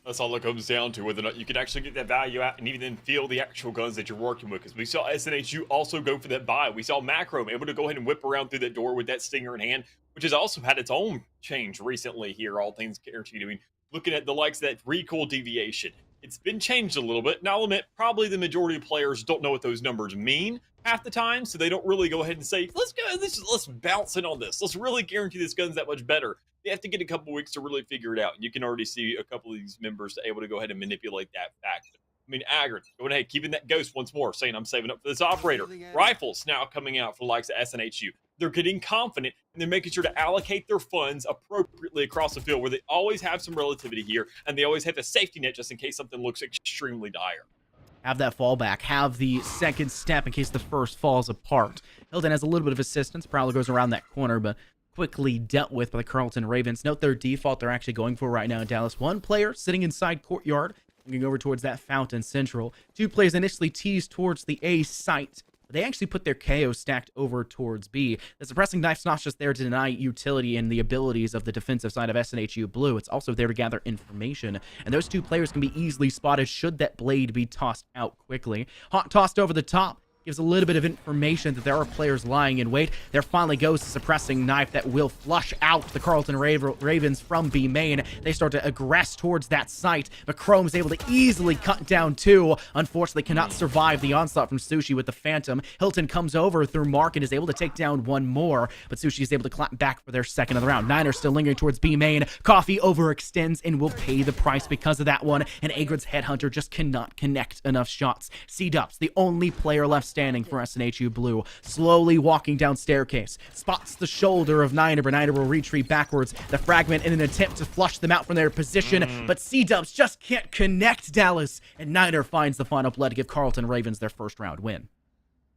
That's all it comes down to, whether or not you can actually get that value out and even then feel the actual guns that you're working with. Because we saw SNHU also go for that buy. We saw Macro able to go ahead and whip around through that door with that Stinger in hand, which has also had its own change recently here, all things guaranteed. I mean, looking at the likes of that recoil deviation, it's been changed a little bit. Now, I'll admit, probably the majority of players don't know what those numbers mean half the time, so they don't really go ahead and say, let's bounce in on this. Let's really guarantee this gun's that much better. They have to get a couple weeks to really figure it out. And you can already see a couple of these members able to go ahead and manipulate that fact. I mean, Agrid, going ahead, keeping that ghost once more, saying I'm saving up for this operator. Rifles now coming out for the likes of SNHU. They're getting confident, and they're making sure to allocate their funds appropriately across the field, where they always have some relativity here, and they always have a safety net just in case something looks extremely dire. Have that fallback, have the second step in case the first falls apart. Hilton has a little bit of assistance, probably goes around that corner, but quickly dealt with by the Carleton Ravens. Note their default they're actually going for right now in Dallas. 1 player sitting inside courtyard, looking over towards that fountain central. 2 players initially teased towards the A site. They actually put their KO stacked over towards B. The suppressing knife's not just there to deny utility and the abilities of the defensive side of SNHU Blue. It's also there to gather information. And those 2 players can be easily spotted should that blade be tossed out quickly. Hawk tossed over the top. Gives a little bit of information that there are players lying in wait. There finally goes the suppressing knife that will flush out the Carleton Ravens from B main. They start to aggress towards that site, but Chrome's able to easily cut down 2. Unfortunately, cannot survive the onslaught from Sushi with the Phantom. Hilton comes over through Mark and is able to take down 1 more, but Sushi is able to clap back for their second of the round. Niner still lingering towards B main. Coffee overextends and will pay the price because of that one, and Agrid's Headhunter just cannot connect enough shots. C-Dubs, the only player left standing for SNHU Blue, slowly walking down staircase, spots the shoulder of Niner, but Niner will retreat backwards. The fragment in an attempt to flush them out from their position, but C-Dubs just can't connect Dallas, and Niner finds the final blood to give Carleton Ravens their first round win.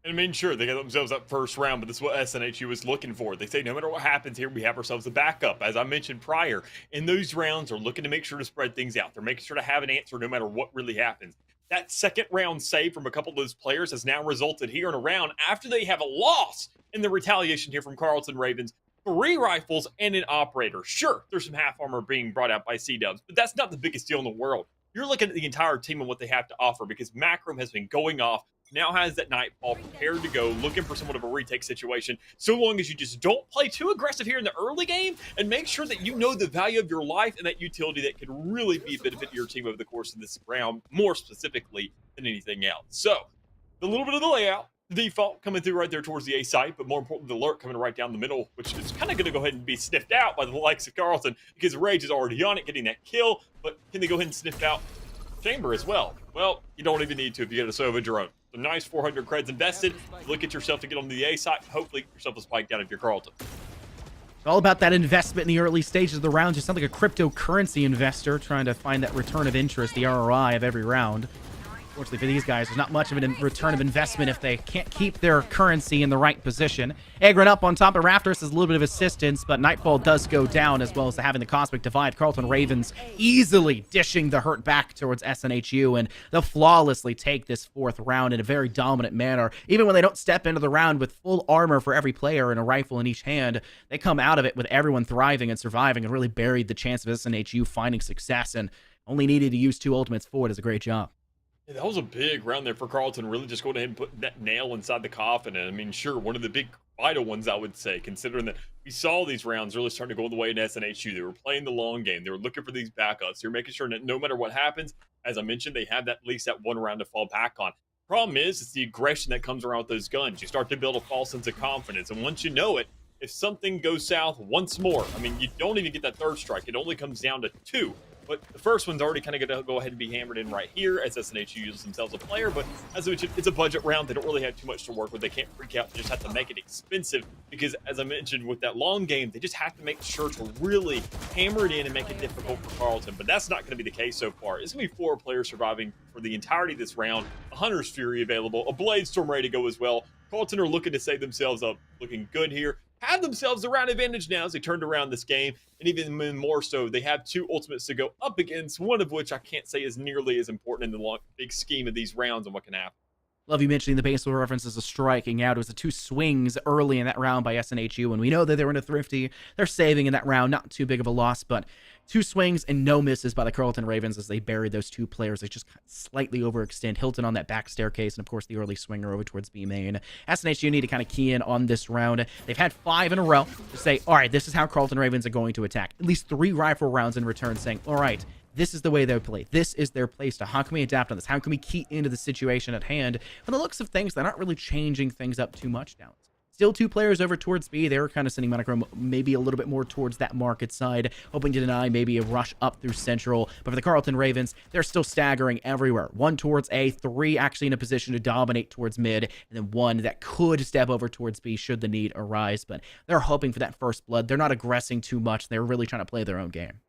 And I mean, sure, they got themselves up first round, but this is what SNHU is looking for. They say no matter what happens here, we have ourselves a backup. As I mentioned prior, in those rounds, they're looking to make sure to spread things out. They're making sure to have an answer no matter what really happens. That second round save from a couple of those players has now resulted here in a round after they have a loss in the retaliation here from Carleton Ravens. 3 rifles and an operator. Sure, there's some half armor being brought out by C-Dubs, but that's not the biggest deal in the world. You're looking at the entire team and what they have to offer, because Macrom has been going off, now has that Nightfall prepared to go, looking for somewhat of a retake situation, so long as you just don't play too aggressive here in the early game and make sure that you know the value of your life and that utility that could really be a benefit to your team over the course of this round, more specifically than anything else. So, a little bit of the layout, the default coming through right there towards the A site, but more importantly, the lurk coming right down the middle, which is kind of going to go ahead and be sniffed out by the likes of Carleton, because Rage is already on it, getting that kill, but can they go ahead and sniff out Chamber as well? Well, you don't even need to if you get a Sova drone. So nice 400 creds invested. Look at yourself to get on the A site. Hopefully get yourself a spike down if you're Carleton. It's all about that investment in the early stages of the rounds. You sound like a cryptocurrency investor trying to find that return of interest, the ROI of every round. Fortunately for these guys, there's not much of a return of investment if they can't keep their currency in the right position. Egrin up on top of Raptors is a little bit of assistance, but Nightfall does go down, as well as having the Cosmic Divide. Carlton Ravens easily dishing the hurt back towards SNHU, and they'll flawlessly take this 4th round in a very dominant manner. Even when they don't step into the round with full armor for every player and a rifle in each hand, they come out of it with everyone thriving and surviving, and really buried the chance of SNHU finding success, and only needed to use 2 ultimates for it. Is a great job. Yeah, that was a big round there for Carlton, really just going ahead and put that nail inside the coffin. And I mean, sure, one of the big vital ones, I would say, considering that we saw these rounds really starting to go the way in SNHU. They were playing the long game. They were looking for these backups. They were making sure that no matter what happens, as I mentioned, they have at least that 1 round to fall back on. Problem is, it's the aggression that comes around with those guns. You start to build a false sense of confidence. And once you know it, if something goes south once more, I mean, you don't even get that 3rd strike. It only comes down to 2. But the first one's already kind of going to go ahead and be hammered in right here as SNHU uses themselves a player. But as I mentioned, it's a budget round. They don't really have too much to work with. They can't freak out. They just have to make it expensive because, as I mentioned, with that long game, they just have to make sure to really hammer it in and make it difficult for Carlton. But that's not going to be the case so far. It's going to be 4 players surviving for the entirety of this round. A Hunter's Fury available. A Bladestorm ready to go as well. Carlton are looking to save themselves up. Looking good here. Have themselves a round advantage now as they turned around this game, and even more so, they have 2 ultimates to go up against, one of which I can't say is nearly as important in the big scheme of these rounds and what can happen. Love you mentioning the baseball references of striking out. It was the 2 swings early in that round by SNHU, and we know that they were in a thrifty. They're saving in that round, not too big of a loss, but 2 swings and no misses by the Carlton Ravens as they buried those 2 players. They just slightly overextend. Hilton on that back staircase, and of course the early swinger over towards B main. SNHU need to kind of key in on this round. They've had 5 in a row to say, all right, this is how Carlton Ravens are going to attack. At least 3 rifle rounds in return saying, all right, this is the way they play. This is their play style. How can we adapt on this? How can we key into the situation at hand? From the looks of things, they're not really changing things up too much now. Still 2 players over towards B. They were kind of sending Monochrome maybe a little bit more towards that market side, hoping to deny maybe a rush up through Central. But for the Carlton Ravens, they're still staggering everywhere. 1 towards A, 3 actually in a position to dominate towards mid, and then 1 that could step over towards B should the need arise. But they're hoping for that first blood. They're not aggressing too much. They're really trying to play their own game.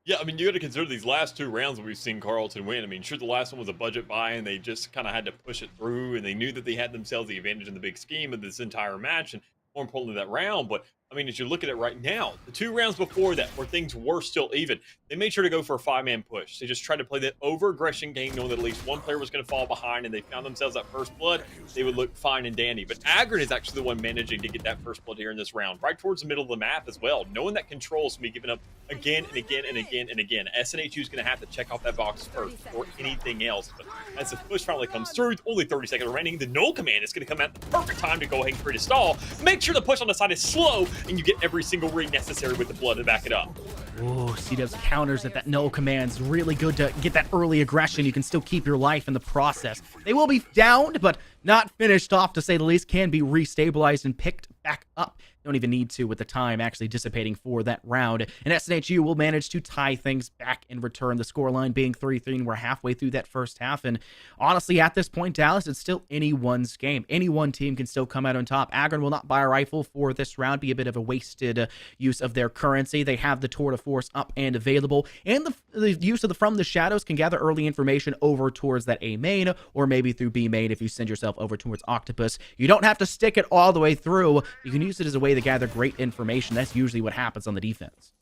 Yeah, I mean, you got to consider these last 2 rounds that we've seen Carlton win. I mean, sure, the last one was a budget buy, and they just kind of had to push it through, and they knew that they had themselves the advantage in the big scheme of this entire match, and more importantly, that round. But I mean, as you look at it right now, the 2 rounds before that, where things were still even, they made sure to go for a 5-man push. They just tried to play that over-aggression game, knowing that at least 1 player was going to fall behind, and they found themselves that first blood. They would look fine and dandy. But Agrin is actually the one managing to get that first blood here in this round, right towards the middle of the map as well, knowing that control is going to be given up again and again and again and again. SNHU is going to have to check off that box first or anything else. But as the push finally comes through, with only 30 seconds remaining, the null command is going to come at the perfect time to go ahead and create a stall. Make sure the push on the side is slow, and you get every single ring necessary with the blood to back it up. Oh, C-Dubs counters at that null command's really good to get that early aggression. You can still keep your life in the process. They will be downed, but not finished off, to say the least. Can be restabilized and picked back up. Don't even need to with the time actually dissipating for that round. And SNHU will manage to tie things back in return. The scoreline being 3-3, and we're halfway through that first half. And honestly, at this point, Dallas, it's still anyone's game. Any one team can still come out on top. Agron will not buy a rifle for this round. Be a bit of a wasted use of their currency. They have the Tour de Force up and available. And the use of the From the Shadows can gather early information over towards that A main, or maybe through B main if you send yourself over towards Octopus. You don't have to stick it all the way through. You can use it as a way to gather great information. That's usually what happens on the defense.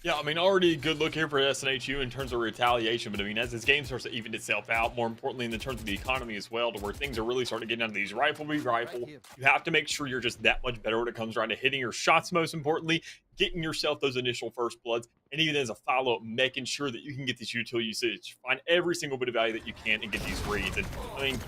Yeah, I mean, already a good look here for SNHU in terms of retaliation, but I mean, as this game starts to even itself out, more importantly in the terms of the economy as well, to where things are really starting to get down to these rifle, you have to make sure you're just that much better when it comes around to hitting your shots, most importantly, getting yourself those initial first bloods, and even as a follow-up, making sure that you can get this utility usage, find every single bit of value that you can and get these reads. And I mean,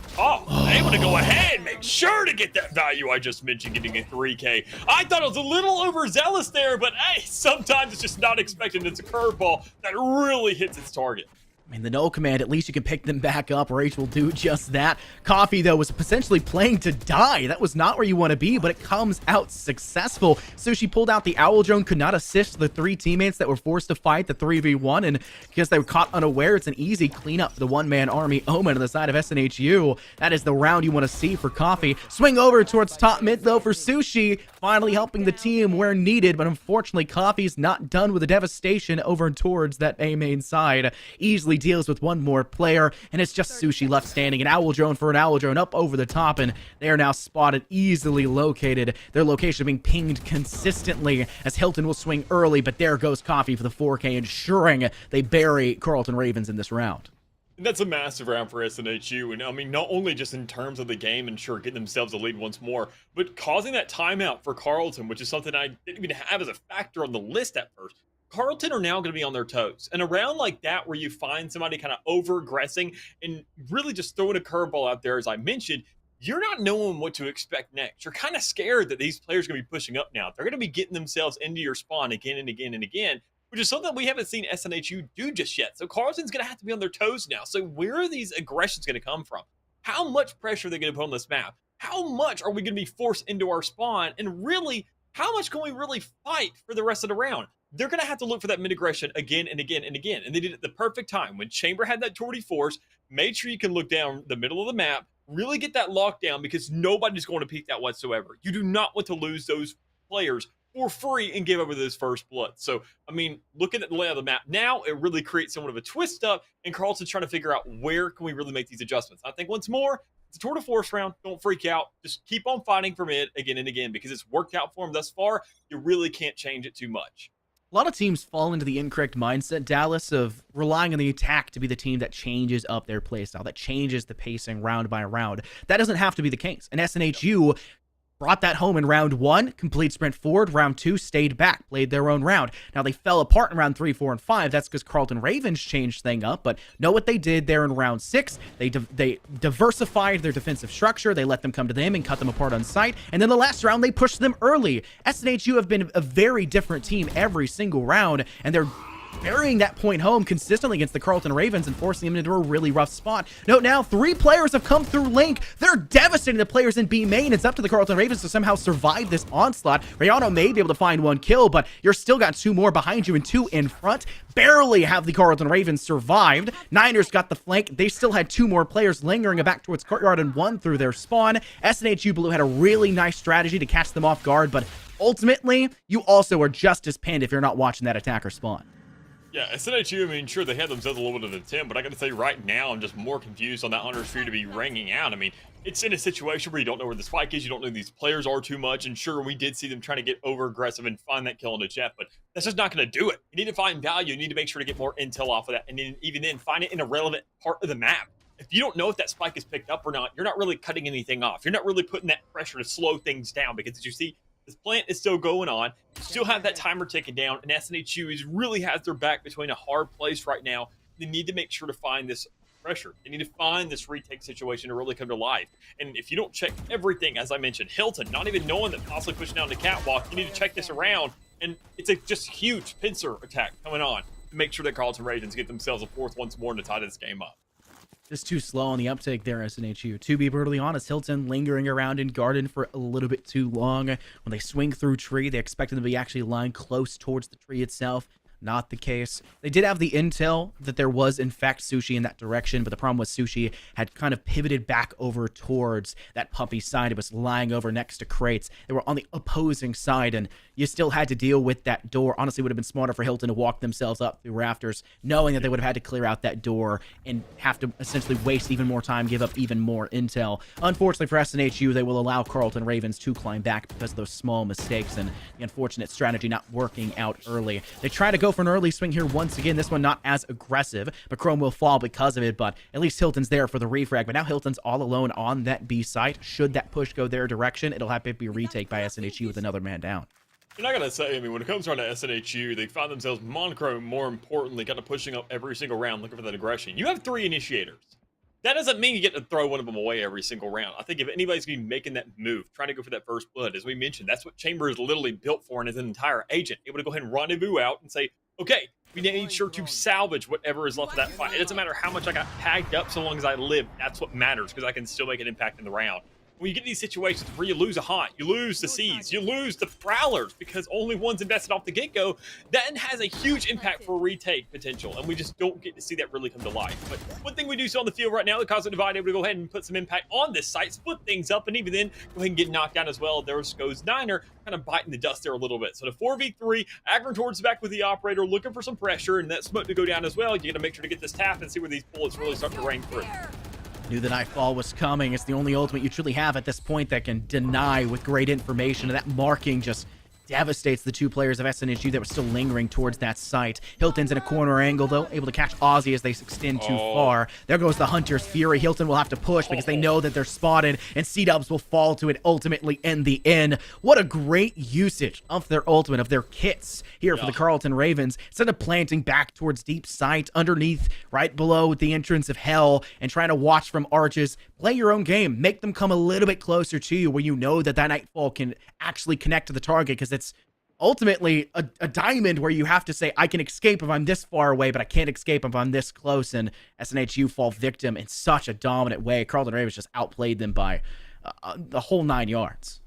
able to go ahead and make sure to get that value I just mentioned, getting a 3K. I thought it was a little overzealous there, but hey, sometimes it's just not expected. It's a curveball that really hits its target. I mean, the null command, at least you can pick them back up. Rage will do just that. Coffee, though, was potentially playing to die. That was not where you want to be, but it comes out successful. Sushi pulled out the Owl Drone, could not assist the 3 teammates that were forced to fight the 3v1, and because they were caught unaware, it's an easy cleanup for the one-man army. Omen on the side of SNHU. That is the round you want to see for Coffee. Swing over towards top mid, though, for Sushi, finally helping the team where needed, but unfortunately, Coffee's not done with the devastation over towards that A main side. Easily deals with one more player, and it's just Sushi left standing. An Owl Drone for an Owl Drone up over the top, and they are now spotted, easily located. Their location being pinged consistently as Hilton will swing early, but there goes Coffee for the 4K, ensuring they bury Carlton Ravens in this round. And that's a massive round for SNHU, and I mean, not only just in terms of the game and sure getting themselves a lead once more, but causing that timeout for Carlton, which is something I didn't even have as a factor on the list at first. Carlton are now going to be on their toes. And a round like that where you find somebody kind of over-aggressing and really just throwing a curveball out there, as I mentioned, you're not knowing what to expect next. You're kind of scared that these players are going to be pushing up now. They're going to be getting themselves into your spawn again and again and again, which is something we haven't seen SNHU do just yet. So Carlton's going to have to be on their toes now. So where are these aggressions going to come from? How much pressure are they going to put on this map? How much are we going to be forced into our spawn? And really, how much can we really fight for the rest of the round? They're going to have to look for that mid-aggression again and again and again. And they did it at the perfect time. When Chamber had that torty force, made sure you can look down the middle of the map, really get that lockdown because nobody's going to peek that whatsoever. You do not want to lose those players for free and give over this first blood. So, I mean, looking at the layout of the map now, it really creates somewhat of a twist up, and Carlton's trying to figure out where can we really make these adjustments. I think once more, it's a tour de force round. Don't freak out. Just keep on fighting for mid again and again because it's worked out for them thus far. You really can't change it too much. A lot of teams fall into the incorrect mindset, Dallas, of relying on the attack to be the team that changes up their playstyle, that changes the pacing round by round. That doesn't have to be the case. And SNHU brought that home in round 1, complete sprint forward. Round 2, stayed back, played their own round. Now, they fell apart in round 3, 4, and 5. That's because Carlton Ravens changed thing up. But know what they did there in round 6? They diversified their defensive structure. They let them come to them and cut them apart on sight. And then the last round, they pushed them early. SNHU have been a very different team every single round, and they're burying that point home consistently against the Carlton Ravens and forcing them into a really rough spot. Note now, 3 players have come through Link. They're devastating the players in B main. It's up to the Carlton Ravens to somehow survive this onslaught. Rayano may be able to find 1 kill, but you're still got 2 more behind you and 2 in front. Barely have the Carlton Ravens survived. Niners got the flank. They still had 2 more players lingering back towards Courtyard and 1 through their spawn. SNHU Blue had a really nice strategy to catch them off guard, but ultimately, you also are just as pinned if you're not watching that attacker spawn. Yeah, SNHU, I mean, sure, they had themselves a little bit of an attempt, but I got to say right now, I'm just more confused on that Hunter Sphere to be ringing out. I mean, it's in a situation where you don't know where the spike is, you don't know who these players are too much, and sure, we did see them trying to get over-aggressive and find that kill on the jet, but that's just not going to do it. You need to find value, you need to make sure to get more intel off of that, and then even then, find it in a relevant part of the map. If you don't know if that spike is picked up or not, you're not really cutting anything off. You're not really putting that pressure to slow things down, because as you see, this plant is still going on. You still have that timer ticking down, and SNHU really has their back between a hard place right now. They need to make sure to find this pressure. They need to find this retake situation to really come to life. And if you don't check everything, as I mentioned, Hilton, not even knowing that possibly pushing down the catwalk, you need to check this around. And it's a just huge pincer attack coming on to make sure that Carlton Ravens get themselves a 4th once more and to tie this game up. Just too slow on the uptake there, SNHU. To be brutally honest, Hilton lingering around in Garden for a little bit too long. When they swing through tree, they expected them to be actually lying close towards the tree itself. Not the case. They did have the intel that there was, in fact, Sushi in that direction, but the problem was Sushi had kind of pivoted back over towards that puppy side. It was lying over next to crates. They were on the opposing side, and you still had to deal with that door. Honestly, it would have been smarter for Hilton to walk themselves up through rafters, knowing that they would have had to clear out that door and have to essentially waste even more time, give up even more intel. Unfortunately for SNHU, they will allow Carlton Ravens to climb back because of those small mistakes and the unfortunate strategy not working out early. They try to go for an early swing here once again. This one not as aggressive, but Chrome will fall because of it, but at least Hilton's there for the refrag. But now Hilton's all alone on that B site. Should that push go their direction, it'll have to be a retake by SNHU with another man down. And I gotta say, I mean, when it comes around to SNHU, they find themselves monochrome, more importantly, kind of pushing up every single round, looking for that aggression. You have 3 initiators. That doesn't mean you get to throw one of them away every single round. I think if anybody's going to be making that move, trying to go for that first blood, as we mentioned, that's what Chamber is literally built for and is an entire agent. Able to go ahead and rendezvous out and say, okay, we made sure to salvage whatever is left of that fight. It doesn't matter how much I got tagged up so long as I live. That's what matters because I can still make an impact in the round. When you get these situations where you lose a Haunt, you lose the Seas, you lose the Prowlers because only one's invested off the get-go, that has a huge impact for retake potential, and we just don't get to see that really come to life. But one thing we do see on the field right now, the Cosmic Divide able to go ahead and put some impact on this site, split things up, and even then, go ahead and get knocked down as well. There goes Niner, kind of biting the dust there a little bit. So the 4v3, Agron towards the back with the Operator, looking for some pressure, and that smoke to go down as well. You got to make sure to get this tap and see where these bullets really start to rain through. Knew the Nightfall was coming. It's the only ultimate you truly have at this point that can deny with great information, and that marking just devastates the two players of SNHU that were still lingering towards that site. Hilton's in a corner angle, though, able to catch Ozzy as they extend too far. There goes the Hunter's Fury. Hilton will have to push because they know that they're spotted, and C-Dubs will fall to it ultimately in the end. What a great usage of their ultimate, of their kits here for the Carleton Ravens. Instead of planting back towards deep sight, underneath, right below the entrance of hell, and trying to watch from arches, play your own game. Make them come a little bit closer to you where you know that that Nightfall can actually connect to the target, because it's ultimately a diamond where you have to say, I can escape if I'm this far away, but I can't escape if I'm this close, and SNHU fall victim in such a dominant way. Carleton Ravens just outplayed them by the whole 9 yards.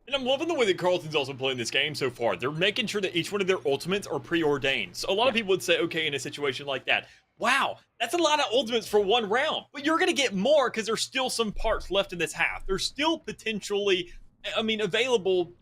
And I'm loving the way that Carleton's also playing this game so far. They're making sure that each one of their ultimates are preordained. So a lot of people would say, okay, in a situation like that, wow, that's a lot of ultimates for one round. But you're going to get more because there's still some parts left in this half. There's still potentially, available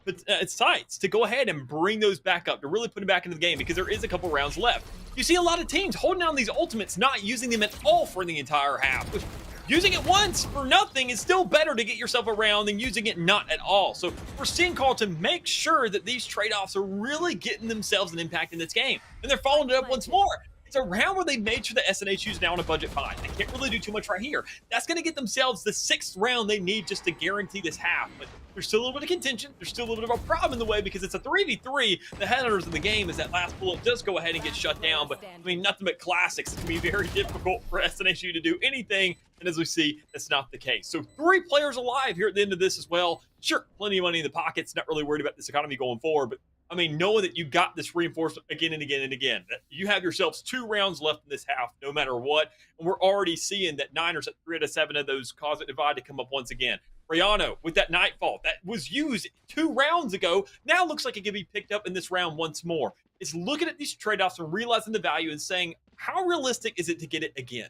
sites to go ahead and bring those back up, to really put them back into the game, because there is a couple rounds left. You see a lot of teams holding down these ultimates, not using them at all for the entire half, which using it once for nothing is still better to get yourself around than using it not at all. So we're seeing Carleton make sure that these trade-offs are really getting themselves an impact in this game. And they're following it up once more. It's a round where they made sure that SNHU is now on a budget 5. They can't really do too much right here. That's going to get themselves the 6th round they need just to guarantee this half. But there's still a little bit of contention. There's still a little bit of a problem in the way because it's a 3v3. The headhunters in the game is that last bullet does go ahead and get shut down. But, nothing but classics. It's going to be very difficult for SNHU to do anything. And as we see, that's not the case. So 3 players alive here at the end of this as well. Sure, plenty of money in the pockets. Not really worried about this economy going forward. But knowing that you got this reinforcement again and again and again, that you have yourselves 2 rounds left in this half, no matter what. And we're already seeing that Niners at 3 out of 7 of those Cosmic Divide to come up once again. Briano with that Nightfall that was used 2 rounds ago, now looks like it can be picked up in this round once more. It's looking at these trade-offs and realizing the value and saying, how realistic is it to get it again?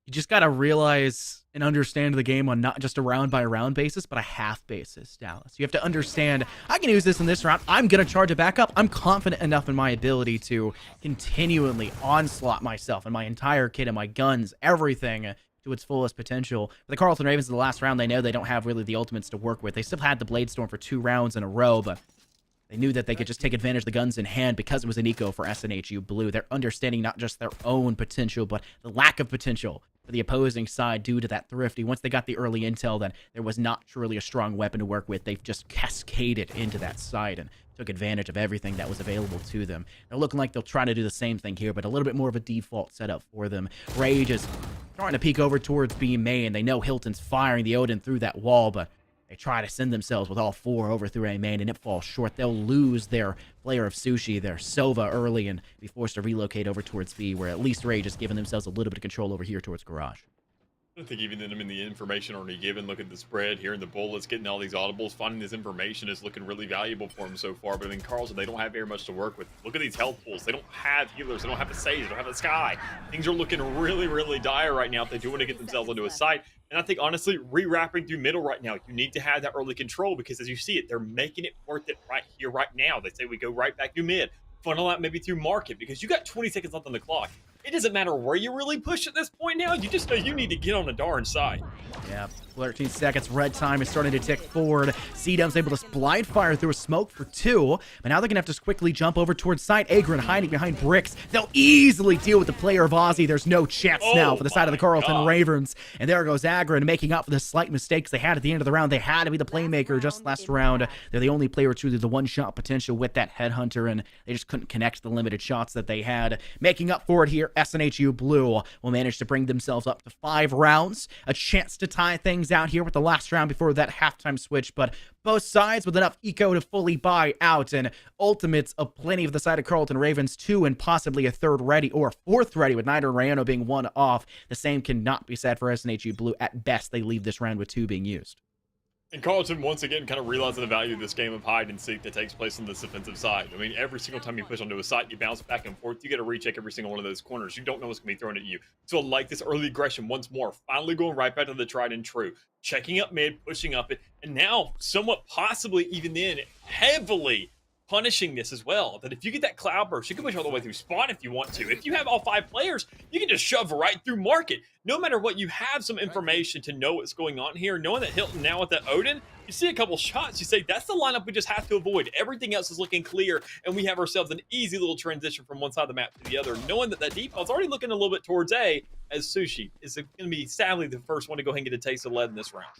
You just got to realize and understand the game on not just a round by round basis, but a half basis, Dallas. You have to understand, I can use this in this round. I'm going to charge it back up. I'm confident enough in my ability to continually onslaught myself and my entire kit and my guns, everything to its fullest potential. For the Carleton Ravens in the last round, they know they don't have really the ultimates to work with. They still had the Bladestorm for 2 rounds in a row, but they knew that they could just take advantage of the guns in hand because it was an eco for SNHU Blue. They're understanding not just their own potential, but the lack of potential for the opposing side due to that thrifty. Once they got the early intel that there was not truly a strong weapon to work with, they've just cascaded into that side and took advantage of everything that was available to them. They're looking like they'll try to do the same thing here, but a little bit more of a default setup for them. Rage is trying to peek over towards B main. They know Hilton's firing the Odin through that wall, but they try to send themselves with all 4 over through A main, and it falls short. They'll lose their player of Sushi, their Sova, early, and be forced to relocate over towards B, where at least Rage has given themselves a little bit of control over here towards Garage. I think even in the information already given, look at the spread, hearing the bullets, getting all these audibles, finding this information is looking really valuable for them so far. But Carlson, they don't have very much to work with. Look at these health pools. They don't have healers. They don't have a Sage. They don't have a Sky. Things are looking really, really dire right now if they do want to get themselves into a site. And I think, honestly, re-wrapping through middle right now, you need to have that early control because as you see it, they're making it worth it right here, right now. They say we go right back through mid, funnel out maybe through market because you got 20 seconds left on the clock. It doesn't matter where you really push at this point now. You just know you need to get on the darn side. Yeah, 13 seconds. Red time is starting to tick forward. C-Dub's able to blind fire through a smoke for 2, but now they're going to have to quickly jump over towards site. Agron hiding behind bricks. They'll easily deal with the player of Ozzy. There's no chance now for the side of the Carleton Ravens. And there goes Agron making up for the slight mistakes they had at the end of the round. They had to be the playmaker just last round. They're the only player truly the one-shot potential with that headhunter, and they just couldn't connect the limited shots that they had. Making up for it here here. SNHU Blue will manage to bring themselves up to 5 rounds. A chance to tie things out here with the last round before that halftime switch, but both sides with enough eco to fully buy out, and ultimates aplenty of the side of Carleton Ravens, 2 and possibly a 3rd ready or 4th ready, with Niner and Rayano being 1 off. The same cannot be said for SNHU Blue. At best, they leave this round with 2 being used. And Carleton, once again, kind of realizing the value of this game of hide and seek that takes place on this defensive side. I mean, every single time you push onto a site, you bounce back and forth. You get to recheck every single one of those corners. You don't know what's going to be thrown at you. So I like this early aggression once more. Finally going right back to the tried and true. Checking up mid, pushing up it, and now somewhat possibly even then heavily punishing this as well. That if you get that cloud burst, you can push all the way through spawn if you want to. If you have all 5 players, you can just shove right through market. No matter what, you have some information to know what's going on here. Knowing that Hilton now with that Odin, you see a couple shots, you say, that's the lineup we just have to avoid. Everything else is looking clear, and we have ourselves an easy little transition from one side of the map to the other, knowing that that default's already looking a little bit towards A, as Sushi is going to be, sadly, the first one to go ahead and get a taste of lead in this round.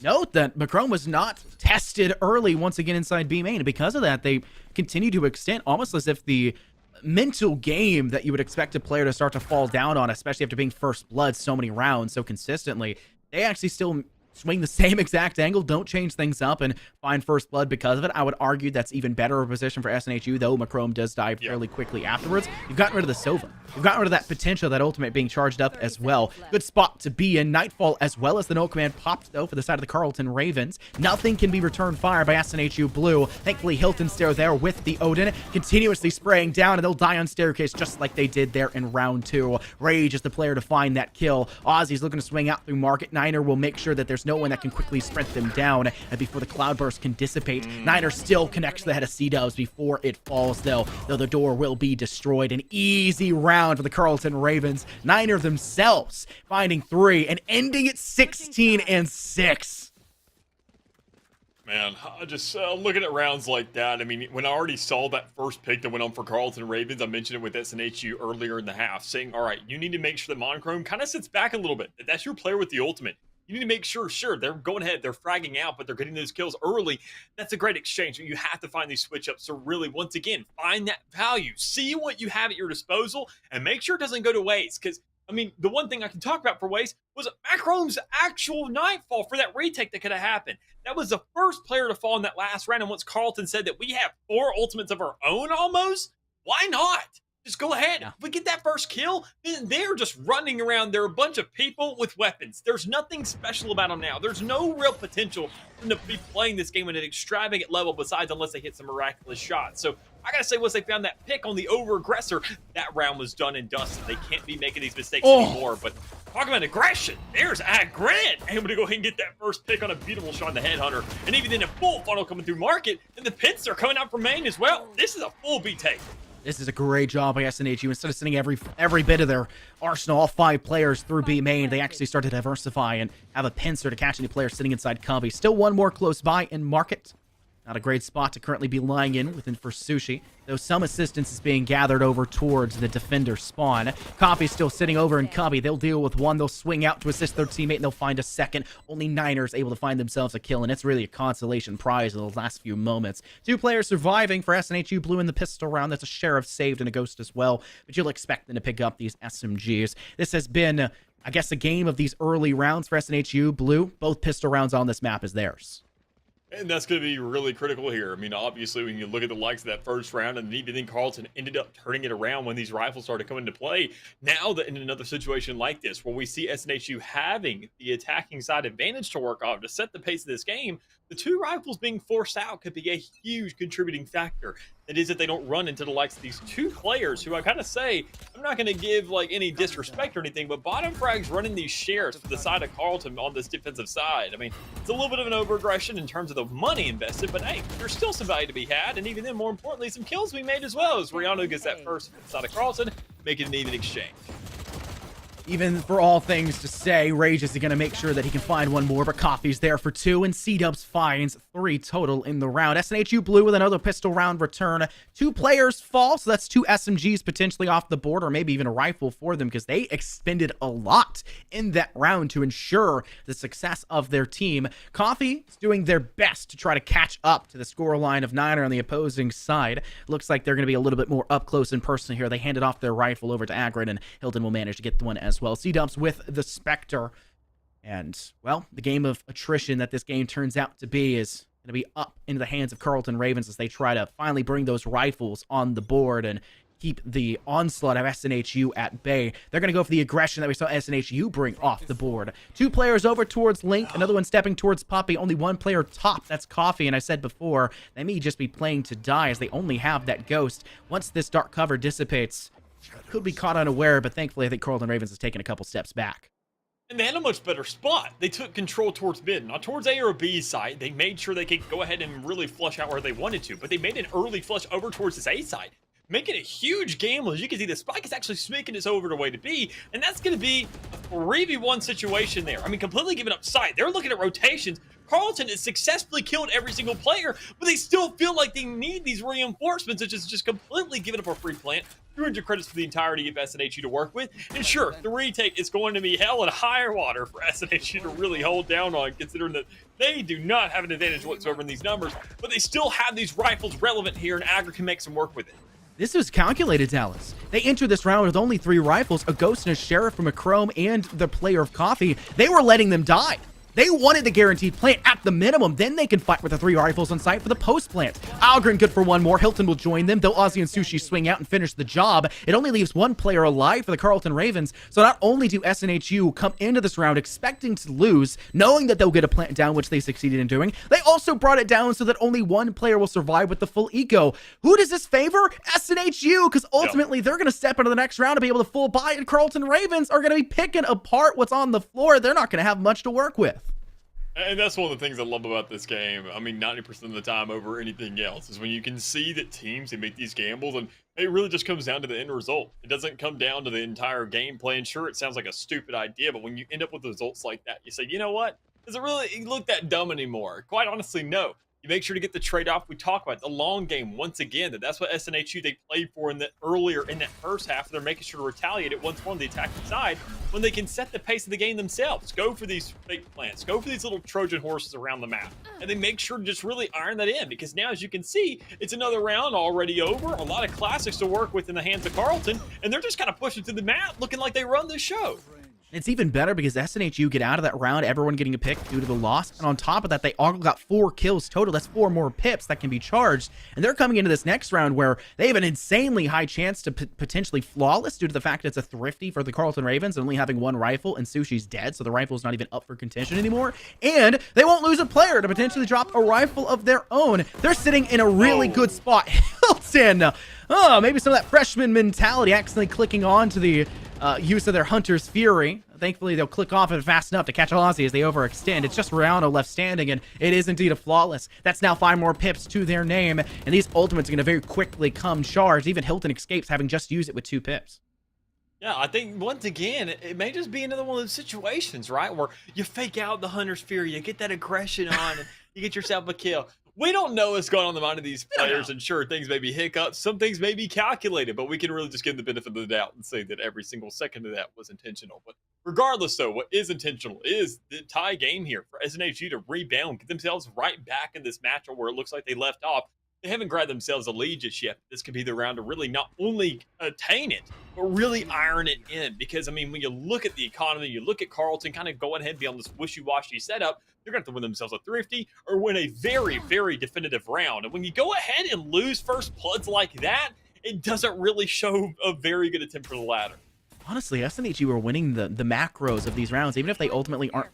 Note that Macron was not tested early once again inside B main, and because of that, they continue to extend almost as if the mental game that you would expect a player to start to fall down on, especially after being first blood so many rounds so consistently, they actually still swing the same exact angle, don't change things up, and find first blood because of it. I would argue that's even better of a position for SNHU, though Macron does die fairly quickly afterwards. You've gotten rid of the Sova. You've gotten rid of that potential, that ultimate being charged up as well. Good spot to be in. Nightfall as well as the no command popped, though, for the side of the Carleton Ravens. Nothing can be returned fire by SNHU Blue. Thankfully, Hilton's still there with the Odin, continuously spraying down, and they'll die on staircase just like they did there in round 2. Rage is the player to find that kill. Ozzy's looking to swing out through market. Niner will make sure that there's no one that can quickly sprint them down and before the cloudburst can dissipate. Niner still connects the head of C-Dubs before it falls, though the door will be destroyed. An easy round for the Carleton Ravens. Niner themselves finding 3 and ending at 16-6. Man, I just looking at rounds like that. I mean, when I already saw that first pick that went on for Carleton Ravens, I mentioned it with SNHU earlier in the half, saying, all right, you need to make sure that Monochrome kind of sits back a little bit. That's your player with the ultimate. You need to make sure, they're going ahead, they're fragging out, but they're getting those kills early. That's a great exchange. You have to find these switch ups. So really, once again, find that value. See what you have at your disposal and make sure it doesn't go to waste. Because, I mean, the one thing I can talk about for waste was Macrome's actual Nightfall for that retake that could have happened. That was the first player to fall in that last round. And once Carleton said that we have 4 ultimates of our own almost, why not? Just go ahead. If we get that first kill, then they're just running around. They're a bunch of people with weapons. There's nothing special about them now. There's no real potential for them to be playing this game at an extravagant level besides unless they hit some miraculous shots. So I got to say, once they found that pick on the over-aggressor, that round was done and dusted. They can't be making these mistakes anymore. But talking about aggression, there's Grant able to go ahead and get that first pick on a beautiful shot on the Headhunter. And even then a full funnel coming through market, and the pits are coming out from main as well. This is a full B take. This is a great job by SNHU. Instead of sending every bit of their arsenal, all 5 players through B main, they actually start to diversify and have a pincer to catch any player sitting inside Covey. Still one more close by in market. Not a great spot to currently be lying in within for Sushi, though some assistance is being gathered over towards the defender spawn. Coffee's still sitting over in Cubby. They'll deal with one. They'll swing out to assist their teammate, and they'll find a second. Only Niners able to find themselves a kill, and it's really a consolation prize in the last few moments. 2 players surviving for SNHU Blue in the pistol round. That's a Sheriff saved and a Ghost as well, but you'll expect them to pick up these SMGs. This has been, I guess, a game of these early rounds for SNHU Blue. Both pistol rounds on this map is theirs. And that's going to be really critical here. I mean, obviously, when you look at the likes of that first round, and even then Carleton ended up turning it around when these rifles started coming into play. Now that in another situation like this, where we see SNHU having the attacking side advantage to work off to set the pace of this game, the 2 rifles being forced out could be a huge contributing factor. That is, if they don't run into the likes of these 2 players who I kind of say, I'm not going to give like any disrespect or anything, but Bottom Frag's running these sheriffs for the side of Carleton on this defensive side. I mean, it's a little bit of an over-aggression in terms of the money invested, but hey, there's still some value to be had, and even then, more importantly, some kills to be made as well as Rihanna gets that first side of Carleton, making an even exchange. Even for all things to say, Rage is going to make sure that he can find one more, but Coffee's there for 2, and C-Dubs finds 3 total in the round. SNHU Blue with another pistol round return. 2 players fall, so that's 2 SMGs potentially off the board, or maybe even a rifle for them, because they expended a lot in that round to ensure the success of their team. Coffee is doing their best to try to catch up to the scoreline of Niner on the opposing side. Looks like they're going to be a little bit more up close and personal here. They handed off their rifle over to Agrid, and Hilton will manage to get the one as well. C-Dubs with the Spectre. And, well, the game of attrition that this game turns out to be is going to be up into the hands of Carleton Ravens as they try to finally bring those rifles on the board and keep the onslaught of SNHU at bay. They're going to go for the aggression that we saw SNHU bring off the board. 2 players over towards Link, another one stepping towards Puppy, only 1 player top, that's Coffee, and I said before, they may just be playing to die as they only have that Ghost. Once this dark cover dissipates, could be caught unaware, but thankfully I think Carleton Ravens has taken a couple steps back. And they had a much better spot. They took control towards mid, not towards A or B side. They made sure they could go ahead and really flush out where they wanted to, but they made an early flush over towards this A side, making a huge gamble. As you can see, the Spike is actually sneaking this over to way to B, and that's going to be a 3v1 situation there. I mean, completely giving up sight. They're looking at rotations. Carleton has successfully killed every single player, but they still feel like they need these reinforcements, which is just completely giving up a free plant. 300 credits for the entirety of SNHU to work with. And sure, the retake is going to be hell and higher water for SNHU to really hold down on, considering that they do not have an advantage whatsoever in these numbers, but they still have these rifles relevant here, and Agri can make some work with it. This was calculated, Dallas. They entered this round with only 3 rifles, a Ghost and a Sheriff from a Chrome, and the player of Coffee. They were letting them die. They wanted the guaranteed plant at the minimum. Then they can fight with the 3 rifles on site for the post plant. Algren good for 1 more. Hilton will join them. Though Ozzy and Sushi swing out and finish the job, it only leaves 1 player alive for the Carleton Ravens. So not only do SNHU come into this round expecting to lose, knowing that they'll get a plant down, which they succeeded in doing, they also brought it down so that only 1 player will survive with the full eco. Who does this favor? SNHU, because ultimately they're going to step into the next round to be able to full buy, and Carleton Ravens are going to be picking apart what's on the floor. They're not going to have much to work with. And that's one of the things I love about this game. I mean, 90% of the time over anything else is when you can see that teams can make these gambles, and it really just comes down to the end result. It doesn't come down to the entire gameplay. And sure, it sounds like a stupid idea, but when you end up with results like that, you say, you know what? Does it really look that dumb anymore? Quite honestly, no. You make sure to get the trade-off we talk about, the long game. Once again, that's what SNHU they played for in the earlier in that first half. They're making sure to retaliate it once more on the attacking side when they can set the pace of the game themselves. Go for these fake plants. Go for these little Trojan horses around the map. And they make sure to just really iron that in, because now, as you can see, it's another round already over. A lot of classics to work with in the hands of Carleton, and they're just kind of pushing through the map looking like they run the show. It's even better because SNHU get out of that round, everyone getting a pick due to the loss. And on top of that, they all got 4 kills total. That's 4 more pips that can be charged. And they're coming into this next round where they have an insanely high chance to potentially flawless due to the fact that it's a thrifty for the Carleton Ravens and only having 1 rifle, and Sushi's dead, so the rifle's not even up for contention anymore. And they won't lose a player to potentially drop a rifle of their own. They're sitting in a really good spot. Hilton, maybe some of that freshman mentality accidentally clicking on to the use of their Hunter's Fury. Thankfully, they'll click off it fast enough to catch Ozzy as they overextend. It's just Rihanna left standing, and it is indeed a flawless. That's now 5 more pips to their name, and these ultimates are going to very quickly come charged. Even Hilton escapes having just used it with 2 pips. Yeah, I think, once again, it may just be another one of those situations, right, where you fake out the Hunter's Fury, you get that aggression on, and you get yourself a kill. We don't know what's going on in the mind of these players, and sure, things may be hiccups, some things may be calculated, but we can really just give them the benefit of the doubt and say that every single second of that was intentional. But regardless, though, what is intentional is the tie game here for SNHU to rebound, get themselves right back in this matchup where it looks like they left off. They haven't grabbed themselves a lead just yet. This could be the round to really not only attain it, but really iron it in. Because, I mean, when you look at the economy, you look at Carleton kind of going ahead and be on this wishy-washy setup, they're going to have to win themselves a thrifty or win a very, very definitive round. And when you go ahead and lose first bloods like that, it doesn't really show a very good attempt for the ladder. Honestly, SNHU are winning the macros of these rounds, even if they ultimately aren't,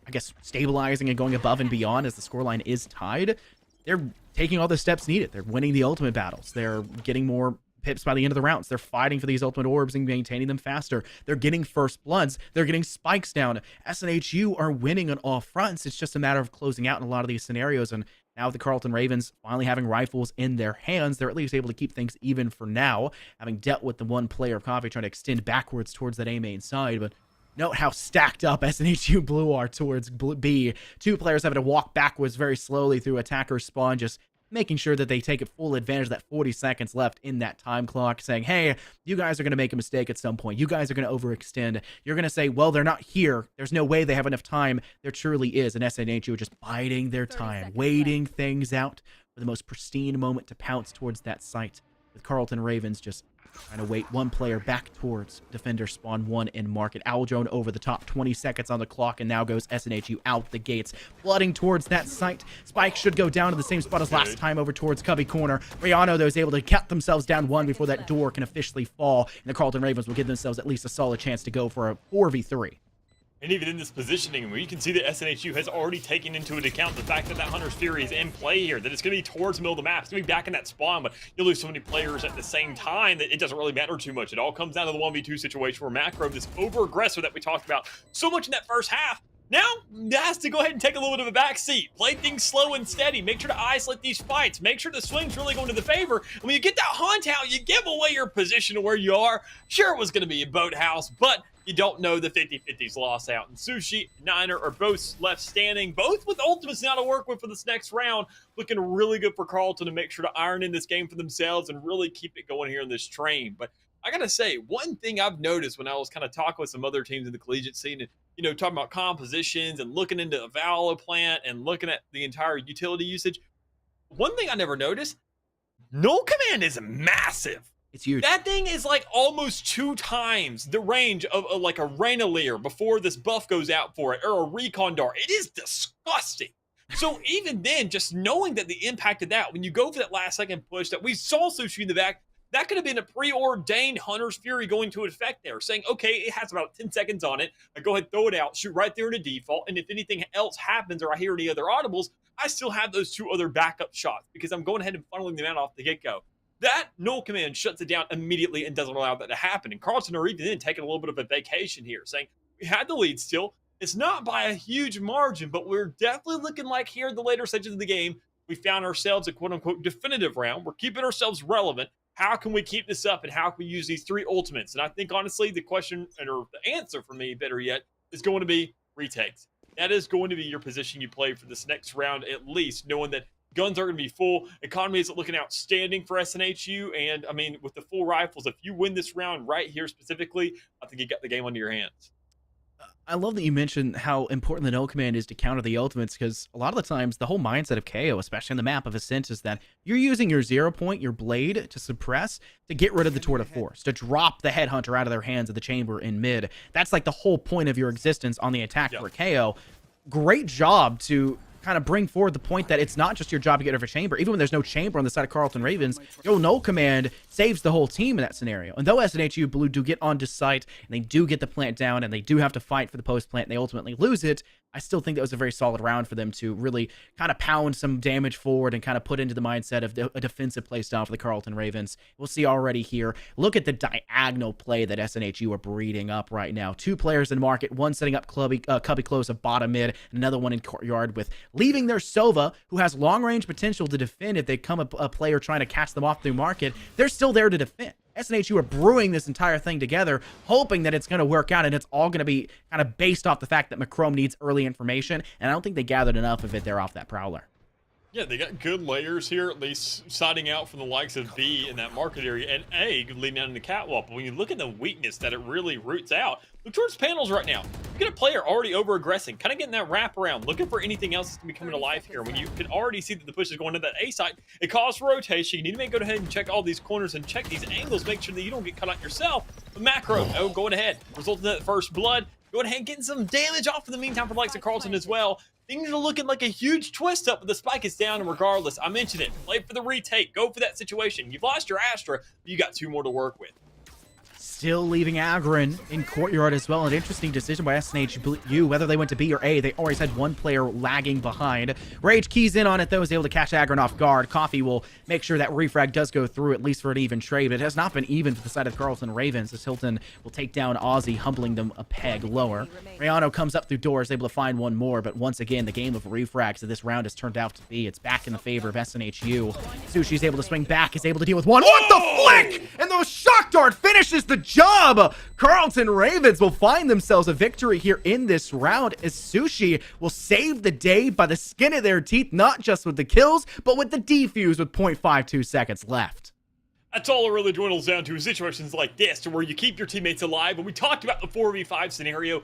I guess, stabilizing and going above and beyond as the scoreline is tied. They're taking all the steps needed. They're winning the ultimate battles. They're getting more pips by the end of the rounds. They're fighting for these ultimate orbs and maintaining them faster. They're getting first bloods. They're getting spikes down. SNHU are winning on all fronts. It's just a matter of closing out in a lot of these scenarios, and Now with the Carleton Ravens finally having rifles in their hands, they're at least able to keep things even for now, having dealt with the one player of Coffee trying to extend backwards towards that A main side. But note how stacked up SNHU Blue are towards B. Two players having to walk backwards very slowly through attacker spawn, just making sure that they take full advantage of that 40 seconds left in that time clock, saying, hey, you guys are going to make a mistake at some point. You guys are going to overextend. You're going to say, well, they're not here. There's no way they have enough time. There truly is. And SNHU just biding their time, waiting things out for the most pristine moment to pounce towards that site, with Carleton Ravens just trying to wait one player back towards defender spawn 1 in market. Owl Drone over the top, 20 seconds on the clock, and now goes SNHU out the gates, flooding towards that site. Spike should go down to the same spot as last time over towards Cubby Corner. Rihanna, though, is able to cut themselves down 1 before that door can officially fall, and the Carleton Ravens will give themselves at least a solid chance to go for a 4v3. And even in this positioning, you can see that SNHU has already taken into account the fact that that Hunter's Fury is in play here, that it's going to be towards the middle of the map. It's going to be back in that spawn, but you'll lose so many players at the same time that it doesn't really matter too much. It all comes down to the 1v2 situation where Macro, this over-aggressor that we talked about so much in that first half, now has to go ahead and take a little bit of a back seat. Play things slow and steady. Make sure to isolate these fights. Make sure the swing's really going to the favor. And when you get that hunt out, you give away your position to where you are. Sure, it was going to be a boathouse, but you don't know the 50-50s loss out. And Sushi, Niner are both left standing, both with ultimates now to work with for this next round. Looking really good for Carleton to make sure to iron in this game for themselves and really keep it going here in this train. But I gotta say, one thing I've noticed when I was kind of talking with some other teams in the collegiate scene and, you know, talking about compositions and looking into a Valo plant and looking at the entire utility usage, one thing I never noticed, null command is massive. It's huge. That thing is like almost 2 times the range of like a Rainaleer before this buff goes out for it, or a Recon Dart. It is disgusting. So even then, just knowing that the impact of that, when you go for that last second push that we saw Sushi in the back, that could have been a preordained Hunter's Fury going to effect there, saying, okay, it has about 10 seconds on it. I go ahead, throw it out, shoot right there in a default, and if anything else happens or I hear any other audibles, I still have those 2 other backup shots because I'm going ahead and funneling them out off the get-go. That null command shuts it down immediately and doesn't allow that to happen. And Carleton are even then taking a little bit of a vacation here, saying, we had the lead still. It's not by a huge margin, but we're definitely looking like here in the later stages of the game, we found ourselves a quote-unquote definitive round. We're keeping ourselves relevant. How can we keep this up, and how can we use these 3 ultimates? And I think, honestly, the question, or the answer for me, better yet, is going to be retakes. That is going to be your position you play for this next round, at least, knowing that guns are going to be full. Economy is looking outstanding for SNHU. And, I mean, with the full rifles, if you win this round right here specifically, I think you got the game under your hands. I love that you mentioned how important the null command is to counter the ultimates, because a lot of the times the whole mindset of KO, especially on the map of Ascent, is that you're using your 0 point, your blade, to suppress, to get rid of the tour de force, to drop the headhunter out of their hands of the chamber in mid. That's like the whole point of your existence on the attack for KO. Great job to kind of bring forward the point that it's not just your job to get rid of a chamber. Even when there's no chamber on the side of Carleton Ravens, your null command saves the whole team in that scenario. And though SNHU Blue do get onto site, and they do get the plant down, and they do have to fight for the post plant, and they ultimately lose it, I still think that was a very solid round for them to really kind of pound some damage forward and kind of put into the mindset of a defensive playstyle for the Carleton Ravens. We'll see already here. Look at the diagonal play that SNHU are breeding up right now. 2 players in market, one setting up Cubby close of bottom mid, and another one in courtyard, with leaving their Sova, who has long range potential to defend if they come a player trying to catch them off through market. They're still there to defend. SNHU are brewing this entire thing together, hoping that it's going to work out, and it's all going to be kind of based off the fact that Macrome needs early information, and I don't think they gathered enough of it there off that Prowler. Yeah, they got good layers here, at least siding out from the likes of B in that market area, and A leading down in the catwalk. But when you look at the weakness that it really roots out, look towards panels right now. You get a player already over-aggressing, kind of getting that wrap around, looking for anything else that's going to be coming to life here. When you can already see that the push is going to that A site, it calls for rotation. You need to go ahead and check all these corners and check these angles, make sure that you don't get cut out yourself. But Macro, going ahead, resulting in that first blood. Go ahead and getting some damage off in the meantime for the likes of Carleton as well. Things are looking like a huge twist up, but the spike is down, and regardless, I mentioned it. Play for the retake. Go for that situation. You've lost your Astra, but you got 2 more to work with. Still leaving Agron in courtyard as well. An interesting decision by SNHU, whether they went to B or A. They always had one player lagging behind. Rage keys in on it, though, is able to catch Agron off guard. Coffee will make sure that refrag does go through, at least for an even trade. But it has not been even for the side of Carlton Ravens, as Hilton will take down Aussie, humbling them a peg lower. Rayano comes up through doors, able to find one more. But once again, the game of refrags of this round has turned out to be, it's back in the favor of SNHU. Sushi's able to swing back, is able to deal with one. What the flick? And the shock dart finishes the job. Carlton Ravens will find themselves a victory here in this round, as Sushi will save the day by the skin of their teeth, not just with the kills, but with the defuse with 0.52 seconds left. That's all it really dwindles down to, situations like this, to where you keep your teammates alive. When we talked about the 4v5 scenario,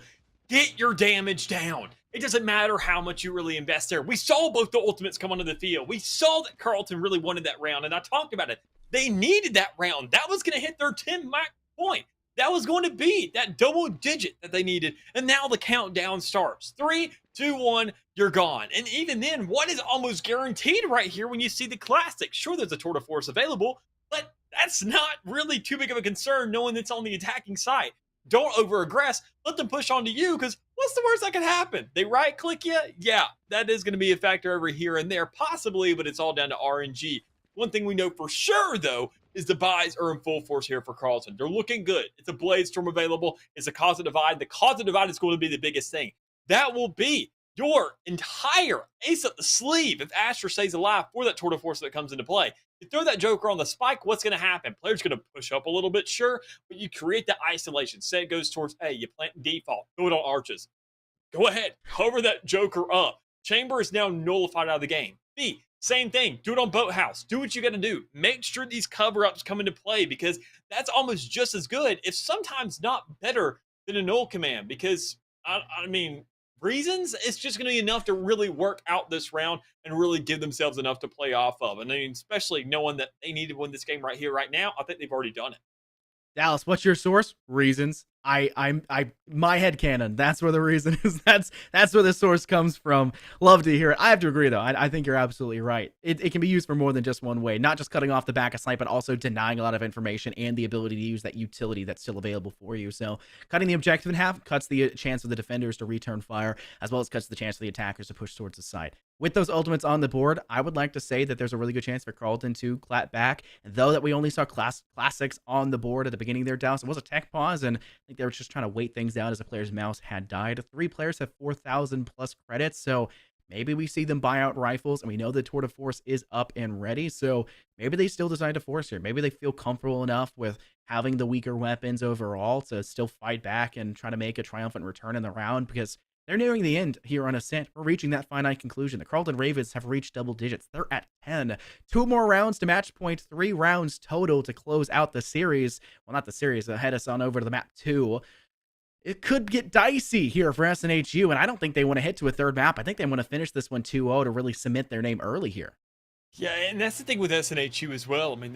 get your damage down. It doesn't matter how much you really invest there. We saw both the ultimates come onto the field. We saw that Carlton really wanted that round, and I talked about it. They needed that round. That was going to hit their 10 max point. That was going to be that double digit that they needed. And now the countdown starts. 3, 2, 1, you're gone. And even then, what is almost guaranteed right here when you see the classic? Sure, there's a tour de force available, but that's not really too big of a concern knowing it's on the attacking side. Don't over-aggress. Let them push onto you, because what's the worst that could happen? They right-click you? Yeah, that is going to be a factor over here and there, possibly, but it's all down to RNG. One thing we know for sure, though, is the buys are in full force here for Carlton. They're looking good. It's a Blade Storm available. It's a Cause of Divide. The Cause of Divide is going to be the biggest thing. That will be your entire ace up the sleeve if Asher stays alive for that Tour de Force that comes into play. You throw that Joker on the spike, what's going to happen? Player's going to push up a little bit, sure, but you create that isolation. Say it goes towards A, you plant default, throw it on arches. Go ahead, cover that Joker up. Chamber is now nullified out of the game. B, same thing, do it on Boathouse. Do what you got to do. Make sure these cover-ups come into play, because that's almost just as good, if sometimes not better, than a null command. Because, I mean, reasons, it's just going to be enough to really work out this round and really give themselves enough to play off of. And I mean, especially knowing that they need to win this game right here, right now, I think they've already done it. Dallas, what's your source? Reasons. My headcanon. That's where the reason is. That's where the source comes from. Love to hear it. I have to agree, though. I think you're absolutely right. It can be used for more than just one way. Not just cutting off the back of snipe, but also denying a lot of information and the ability to use that utility that's still available for you. So cutting the objective in half cuts the chance of the defenders to return fire, as well as cuts the chance of the attackers to push towards the side. With those ultimates on the board, I would like to say that there's a really good chance for Carlton to clap back. And though that we only saw classics on the board at the beginning there, Dallas, it was a tech pause, and I think they were just trying to wait things out as a player's mouse had died. 3 players have 4,000 plus credits, so maybe we see them buy out rifles, and we know the Tour de Force is up and ready, so maybe they still decide to force here. Maybe they feel comfortable enough with having the weaker weapons overall to still fight back and try to make a triumphant return in the round, because they're nearing the end here on Ascent. We're reaching that finite conclusion. The Carlton Ravens have reached double digits. They're at 10. 2 more rounds to match point. 3 rounds total to close out the series. Well, not the series. Head us on over to the map 2. It could get dicey here for SNHU, and I don't think they want to hit to a third map. I think they want to finish this one 2-0 to really cement their name early here. Yeah, and that's the thing with SNHU as well. I mean,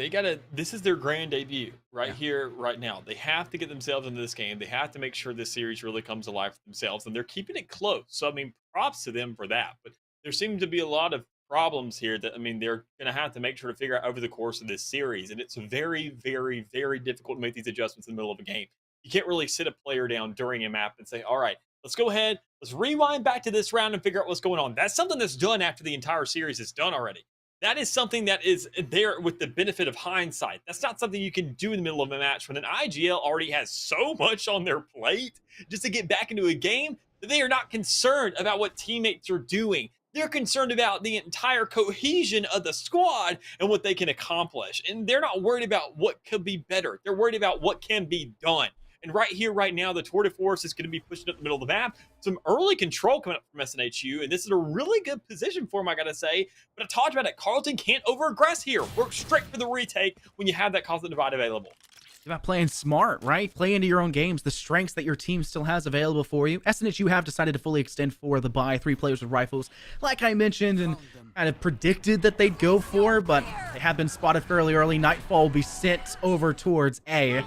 this is their grand debut right here, right now. They have to get themselves into this game. They have to make sure this series really comes alive for themselves, and they're keeping it close. So, I mean, props to them for that. But there seems to be a lot of problems here that, I mean, they're going to have to make sure to figure out over the course of this series. And it's very, very, very difficult to make these adjustments in the middle of a game. You can't really sit a player down during a map and say, all right, let's go ahead, let's rewind back to this round and figure out what's going on. That's something that's done after the entire series is done already. That is something that is there with the benefit of hindsight. That's not something you can do in the middle of a match when an IGL already has so much on their plate just to get back into a game that they are not concerned about what teammates are doing. They're concerned about the entire cohesion of the squad and what they can accomplish. And they're not worried about what could be better. They're worried about what can be done. And right here, right now, the Tour de Force is going to be pushing up the middle of the map. Some early control coming up from SNHU, and this is a really good position for them, I got to say. But I talked about it. Carlton can't over-aggress here. Work straight for the retake when you have that Cause of Divide available. It's about playing smart, right? Play into your own games, the strengths that your team still has available for you. SNHU have decided to fully extend for the buy 3 players with rifles, like I mentioned and kind of predicted that they'd go for, but they have been spotted fairly early. Nightfall will be sent over towards A.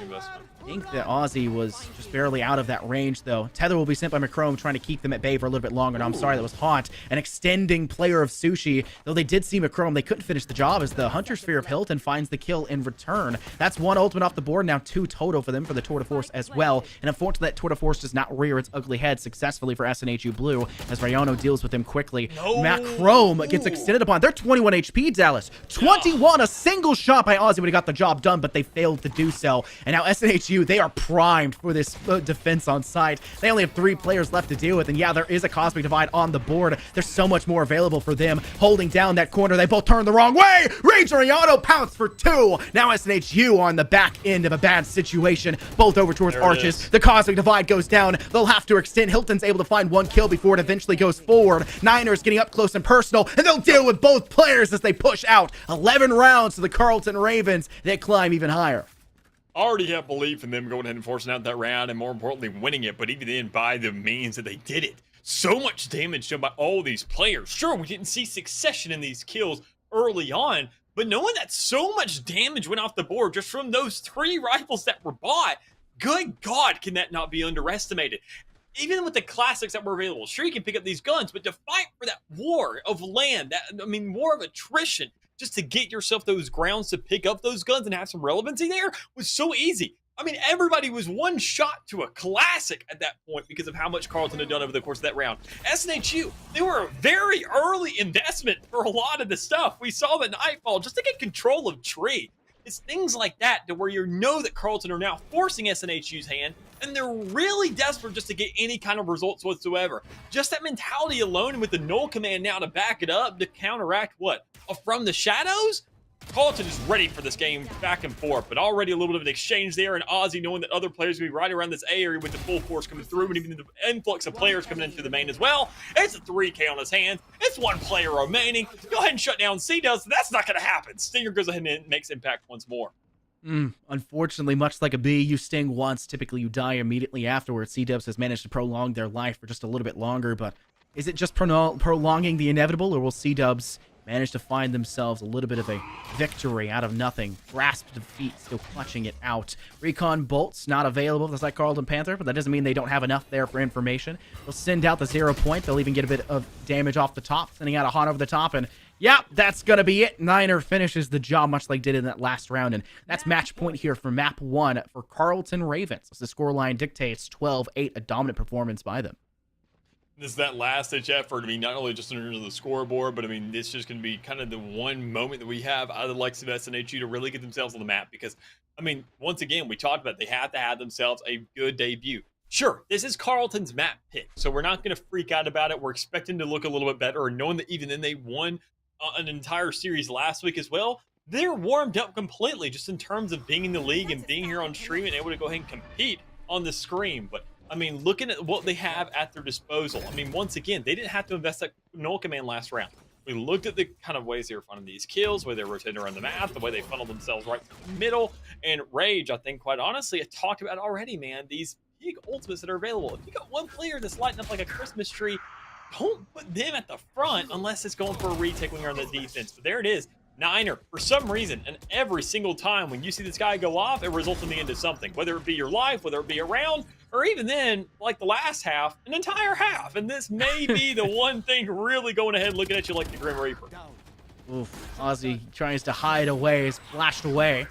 I think that Aussie was just barely out of that range, though. Tether will be sent by Macrome, trying to keep them at bay for a little bit longer. No, I'm sorry, that was Haunt. An extending player of Sushi. Though they did see Macrome, they couldn't finish the job as the Hunter Sphere of Hilton finds the kill in return. That's one ultimate off the board, now 2 total for them for the Tour de Force as well. And unfortunately, that Tour de Force does not rear its ugly head successfully for SNHU Blue, as Rayano deals with him quickly. Macrome gets extended upon. They're 21 HP, Dallas. 21, a single shot by Aussie would have got the job done, but they failed to do so. And now SNHU, they are primed for this defense on site. They only have 3 players left to deal with, and yeah, there is a Cosmic Divide on the board. There's so much more available for them. Holding down that corner, they both turn the wrong way. Rage Rayano pounce for 2. Now SNHU on the back end of a bad situation. Both over towards Arches. The Cosmic Divide goes down. They'll have to extend. Hilton's able to find 1 kill before it eventually goes forward. Niners getting up close and personal, and they'll deal with both players as they push out. 11 rounds to the Carleton Ravens. They climb even higher. Already have belief in them going ahead and forcing out that round, and more importantly, winning it. But even then, by the means that they did it, so much damage done by all these players. Sure, we didn't see succession in these kills early on, but knowing that so much damage went off the board just from those 3 rifles that were bought, good God, can that not be underestimated? Even with the classics that were available, sure, you can pick up these guns, but to fight for that war of land, war of attrition, just to get yourself those grounds to pick up those guns and have some relevancy there was so easy. I mean, everybody was one shot to a classic at that point because of how much Carleton had done over the course of that round. SNHU, they were a very early investment for a lot of the stuff. We saw the Nightfall just to get control of Tree. It's things like that to where you know that Carleton are now forcing SNHU's hand, and they're really desperate just to get any kind of results whatsoever. Just that mentality alone, and with the null command now to back it up, to counteract what? From the shadows? Carleton is ready for this game back and forth, but already a little bit of an exchange there, and Aussie knowing that other players will be right around this A area with the full force coming through, and even the influx of players coming into the main as well. It's a 3K on his hands. It's 1 player remaining. Go ahead and shut down C-Dubs. That's not going to happen. Stinger goes ahead and makes impact once more. Unfortunately, much like a bee, you sting once, typically you die immediately afterwards. C-Dubs has managed to prolong their life for just a little bit longer, but is it just prolonging the inevitable, or will C-Dubs manage to find themselves a little bit of a victory out of nothing? Grasp defeat, still clutching it out. Recon bolts not available. That's like Carleton Panther, but that doesn't mean they don't have enough there for information. They'll send out the 0 point. They'll even get a bit of damage off the top, sending out a Haunt over the top, and yeah, that's gonna be it. Niner finishes the job much like did in that last round, and that's match point here for map 1 for Carleton Ravens. As the scoreline dictates, 12-8, a dominant performance by them. This is that last-ditch effort. I mean, not only just in terms of the scoreboard, but I mean, it's just going to be kind of the one moment that we have out of the likes of SNHU to really get themselves on the map. Because, I mean, once again, we talked about they have to have themselves a good debut. Sure, this is Carleton's map pick, so we're not going to freak out about it. We're expecting to look a little bit better, and knowing that even then they won an entire series last week as well, they're warmed up completely just in terms of being in the league and being here on stream and able to go ahead and compete on the screen. But I mean, looking at what they have at their disposal, I mean, once again, they didn't have to invest that null command last round. We looked at the kind of ways they were finding these kills, where they were rotating around the map, the way they funneled themselves right to the middle. And Rage, I think, quite honestly, I talked about it already, man. These big ultimates that are available. If you got one player that's lighting up like a Christmas tree, don't put them at the front unless it's going for a retake when you're on the defense. But there it is. Niner, for some reason, and every single time when you see this guy go off, it results in the end of something. Whether it be your life, whether it be a round, or even then, like the last half, an entire half. And this may be the one thing really going ahead looking at you like the Grim Reaper. Oof, Aussie tries to hide away, is flashed away.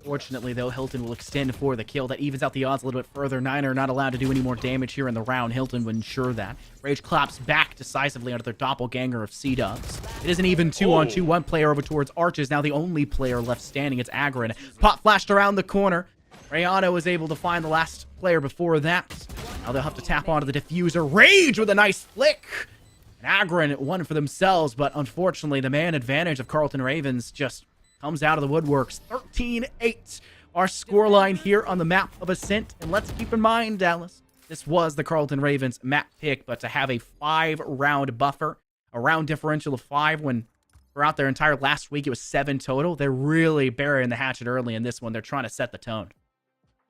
Fortunately, though, Hilton will extend for the kill. That evens out the odds a little bit further. Niner not allowed to do any more damage here in the round. Hilton would ensure that. Rage claps back decisively under their doppelganger of C-Dubs. It is an even 2-on-2. One player over towards Arches. Now the only player left standing. It's Agron. Pop flashed around the corner. Rayano was able to find the last player before that. Now they'll have to tap onto the diffuser. Rage with a nice flick. And Agron won for themselves, but unfortunately, the man advantage of Carleton Ravens just comes out of the woodworks. 13-8, our scoreline here on the map of Ascent. And let's keep in mind, Dallas, this was the Carleton Ravens map pick, but to have a 5-round buffer, a round differential of 5 when throughout their entire last week it was 7 total, they're really burying the hatchet early in this one. They're trying to set the tone.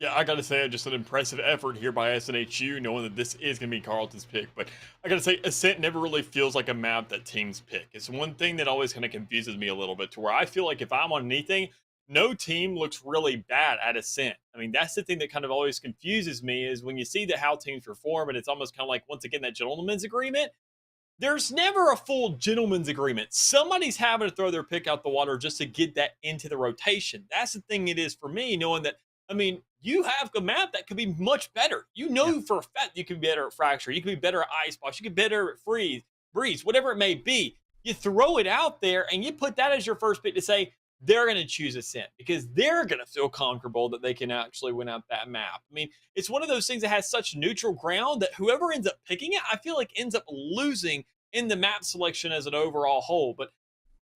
Yeah, I got to say, just an impressive effort here by SNHU, knowing that this is going to be Carleton's pick. But I got to say, Ascent never really feels like a map that teams pick. It's one thing that always kind of confuses me a little bit, to where I feel like if I'm on anything, no team looks really bad at Ascent. I mean, that's the thing that kind of always confuses me is when you see how teams perform, and it's almost kind of like, once again, that gentleman's agreement. There's never a full gentleman's agreement. Somebody's having to throw their pick out the water just to get that into the rotation. That's the thing it is for me, knowing that, I mean, you have a map that could be much better. You know for a fact you can be better at Fracture. You can be better at Icebox. You can be better at Breeze, whatever it may be. You throw it out there and you put that as your first pick to say, they're going to choose Ascent because they're going to feel comfortable that they can actually win out that map. I mean, it's one of those things that has such neutral ground that whoever ends up picking it, I feel like ends up losing in the map selection as an overall whole. But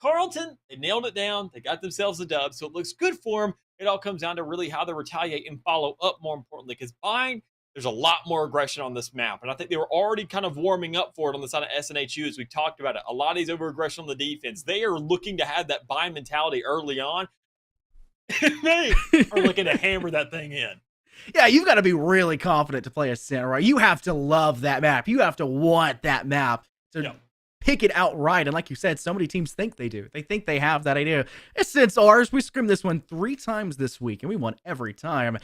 Carleton, they nailed it down. They got themselves a dub, so it looks good for them. It all comes down to really how they retaliate and follow up, more importantly, because Bind, there's a lot more aggression on this map. And I think they were already kind of warming up for it on the side of SNHU as we talked about it. A lot of these over-aggression on the defense. They are looking to have that Bind mentality early on. They are looking to hammer that thing in. Yeah, you've got to be really confident to play Ascent, right? You have to love that map. You have to want that map to pick it outright. And like you said, so many teams think they do. They think they have that idea. Ascent's ours. We scrimmed this one 3 times this week, and we won every time.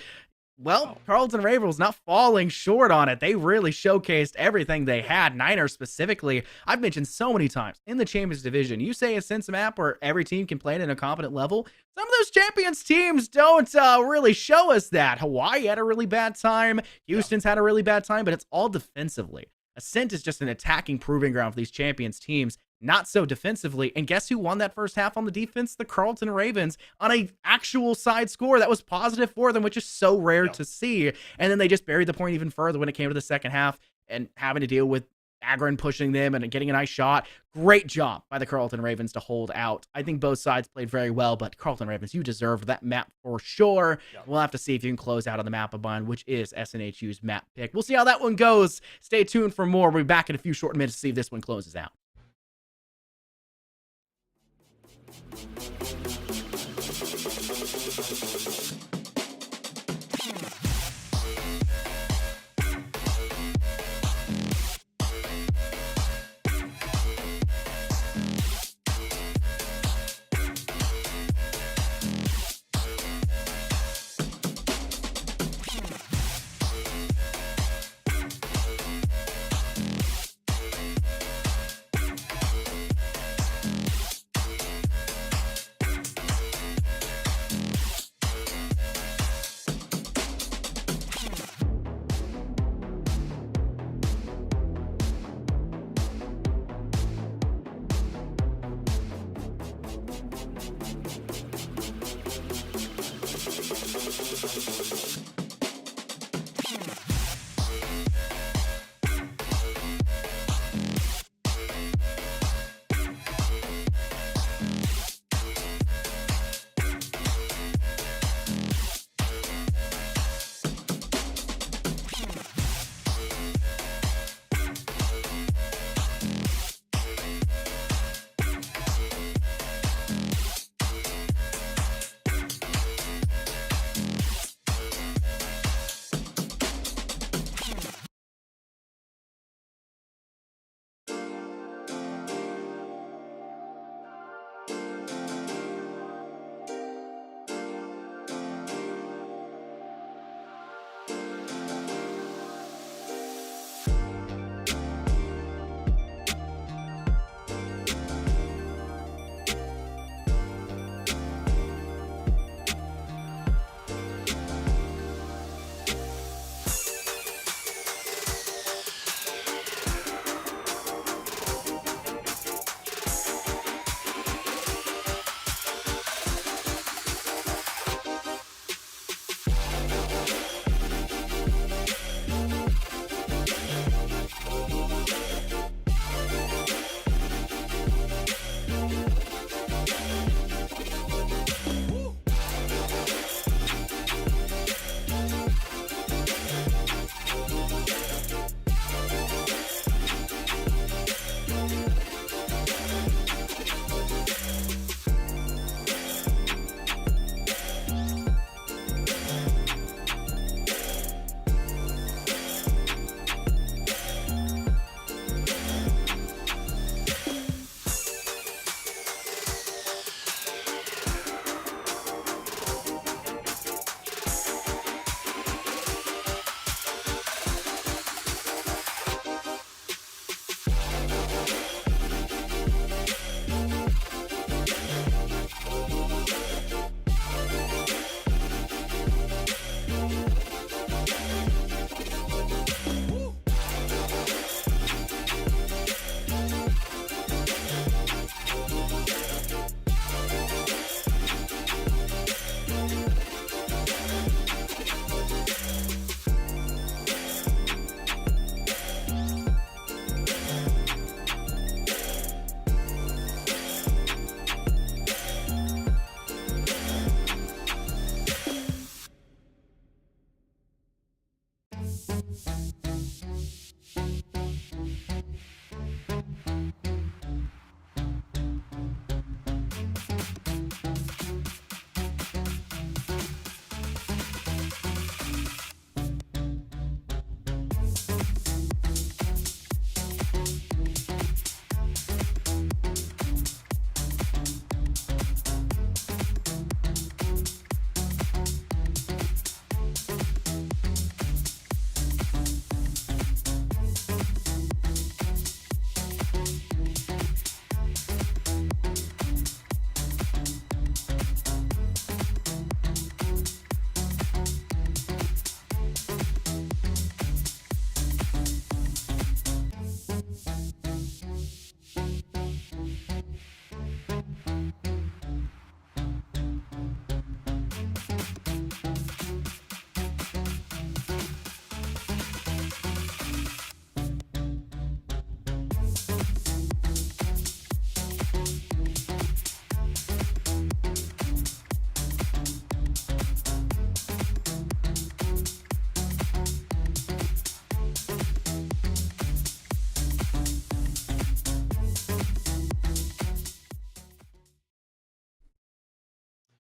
Well, Carleton Ravens not falling short on it. They really showcased everything they had. Niner specifically, I've mentioned so many times in the Champions Division, you say Ascent's a map where every team can play it in a competent level. Some of those Champions teams don't really show us that. Hawaii had a really bad time. Houston's had a really bad time, but it's all defensively. Ascent is just an attacking proving ground for these Champions teams, not so defensively. And guess who won that first half on the defense? The Carleton Ravens on a actual side score that was positive for them, which is so rare to see. And then they just buried the point even further when it came to the second half and having to deal with Agron pushing them and getting a nice shot. Great job by the Carleton Ravens to hold out. I think both sides played very well, but Carleton Ravens, you deserved that map for sure. We'll have to see if you can close out on the map of Bind, which is SNHU's map pick. We'll see how that one goes. Stay tuned for more. We'll be back in a few short minutes to see if this one closes out.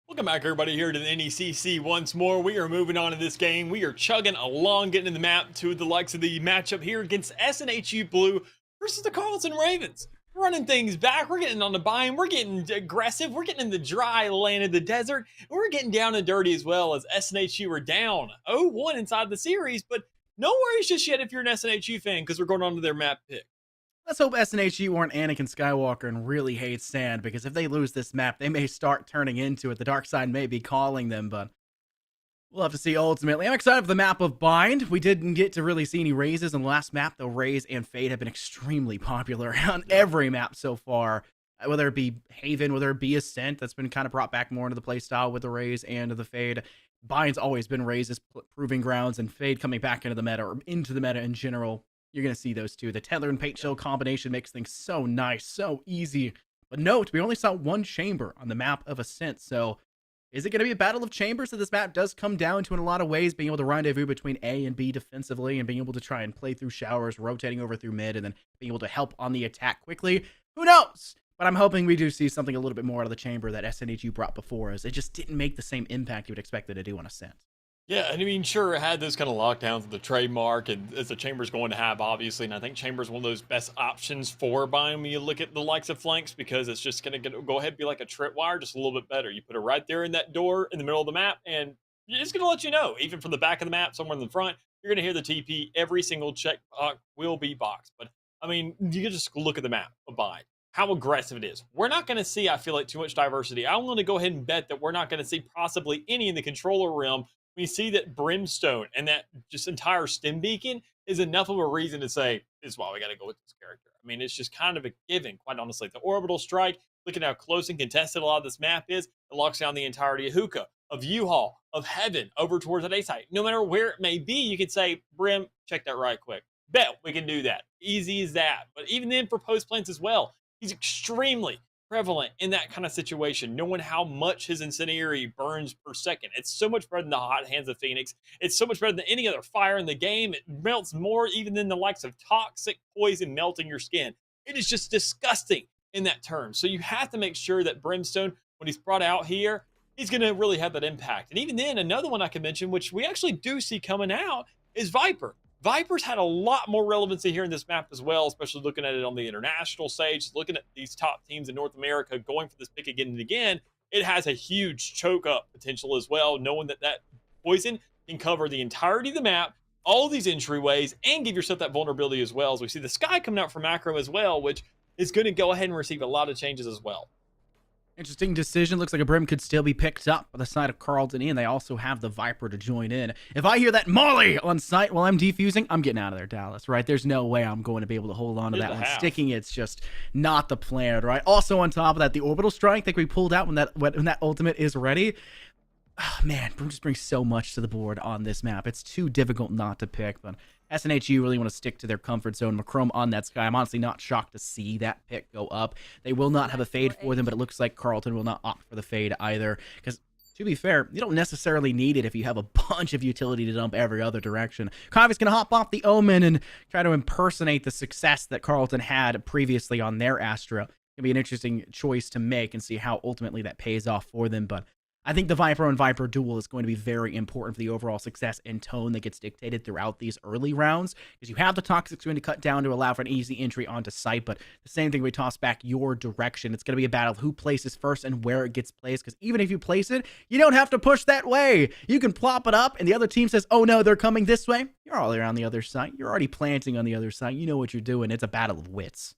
Welcome back, everybody, here to the NECC once more. We are moving on in this game. We are chugging along, getting in the map to the likes of the matchup here against SNHU Blue versus the Carleton Ravens. We're running things back. We're getting on the bind. We're getting aggressive. We're getting in the dry land of the desert. And we're getting down and dirty as well, as SNHU are down 0-1 inside the series. But no worries just yet if you're an SNHU fan, because we're going on to their map pick. Let's hope SNHU aren't Anakin Skywalker and really hate sand, because if they lose this map, they may start turning into it. The dark side may be calling them, but we'll have to see ultimately. I'm excited for the map of Bind. We didn't get to really see any raises in the last map, though Raise and Fade have been extremely popular on every map so far. Whether it be Haven, whether it be Ascent, that's been kind of brought back more into the playstyle with the Raise and the Fade. Bind's always been Raise's proving grounds, and Fade coming back into the meta, or into the meta in general. You're going to see those two. The Tether and Paint Chill combination makes things so nice, so easy. But note, we only saw one chamber on the map of Ascent, so is it going to be a battle of chambers that this map does come down to in a lot of ways, being able to rendezvous between A and B defensively and being able to try and play through showers, rotating over through mid, and then being able to help on the attack quickly? Who knows? But I'm hoping we do see something a little bit more out of the chamber that SNHU brought before, as it just didn't make the same impact you would expect it to do on Ascent. Yeah, and I mean, sure, it had those kind of lockdowns with the trademark, and as the Chamber's going to have, obviously, and I think Chamber's one of those best options for buying when you look at the likes of flanks, because it's just going to go ahead and be like a tripwire, just a little bit better. You put it right there in that door in the middle of the map, and it's going to let you know, even from the back of the map, somewhere in the front, you're going to hear the TP. Every single check will be boxed. But, I mean, you can just look at the map of Bind, how aggressive it is. We're not going to see, I feel like, too much diversity. I'm going to go ahead and bet that we're not going to see possibly any in the controller realm. We see that Brimstone and that just entire stem beacon is enough of a reason to say, this is why we got to go with this character. I mean, it's just kind of a given, quite honestly. The orbital strike, look at how close and contested a lot of this map is. It locks down the entirety of Hookah, of U-Haul, of Heaven, over towards that A site. No matter where it may be, you can say, Brim, check that right quick. Bet we can do that. Easy as that. But even then, for post plants as well, he's extremely prevalent in that kind of situation, knowing how much his incendiary burns per second. It's so much better than the hot hands of Phoenix. It's so much better than any other fire in the game. It melts more even than the likes of toxic poison melting your skin. It is just disgusting in that term. So you have to make sure that Brimstone, when he's brought out here, he's going to really have that impact. And even then, another one I could mention, which we actually do see coming out, is Viper. Viper's had a lot more relevancy here in this map as well, especially looking at it on the international stage, looking at these top teams in North America going for this pick again and again. It has a huge choke up potential as well, knowing that that poison can cover the entirety of the map, all these entryways, and give yourself that vulnerability as well. As we see the Sky coming out from macro as well, which is going to go ahead and receive a lot of changes as well. Interesting decision. Looks like a Brim could still be picked up by the side of Carleton, and they also have the Viper to join in. If I hear that Molly on site while I'm defusing, I'm getting out of there, Dallas, right? There's no way I'm going to be able to hold on to that one. Sticking it's just not the plan, right? Also on top of that, the orbital strike that we pulled out when that ultimate is ready. Oh, man, Brim just brings so much to the board on this map. It's too difficult not to pick, but SNHU really want to stick to their comfort zone. Macrome on that Sky. I'm honestly not shocked to see that pick go up. They will not have a fade for them, but it looks like Carleton will not opt for the fade either, because To be fair, you don't necessarily need it if you have a bunch of utility to dump every other direction. Kavi's going to hop off the Omen and try to impersonate the success that Carleton had previously on their Astra. It's going to be an interesting choice to make and see how ultimately that pays off for them. But I think the Viper on Viper duel is going to be very important for the overall success and tone that gets dictated throughout these early rounds, because you have the Toxic Swing to cut down to allow for an easy entry onto site, but the same thing, we toss back your direction. It's going to be a battle of who places first and where it gets placed, because even if you place it, you don't have to push that way. You can plop it up, and the other team says, oh no, they're coming this way. You're all around the other side. You're already planting on the other side. You know what you're doing. It's a battle of wits.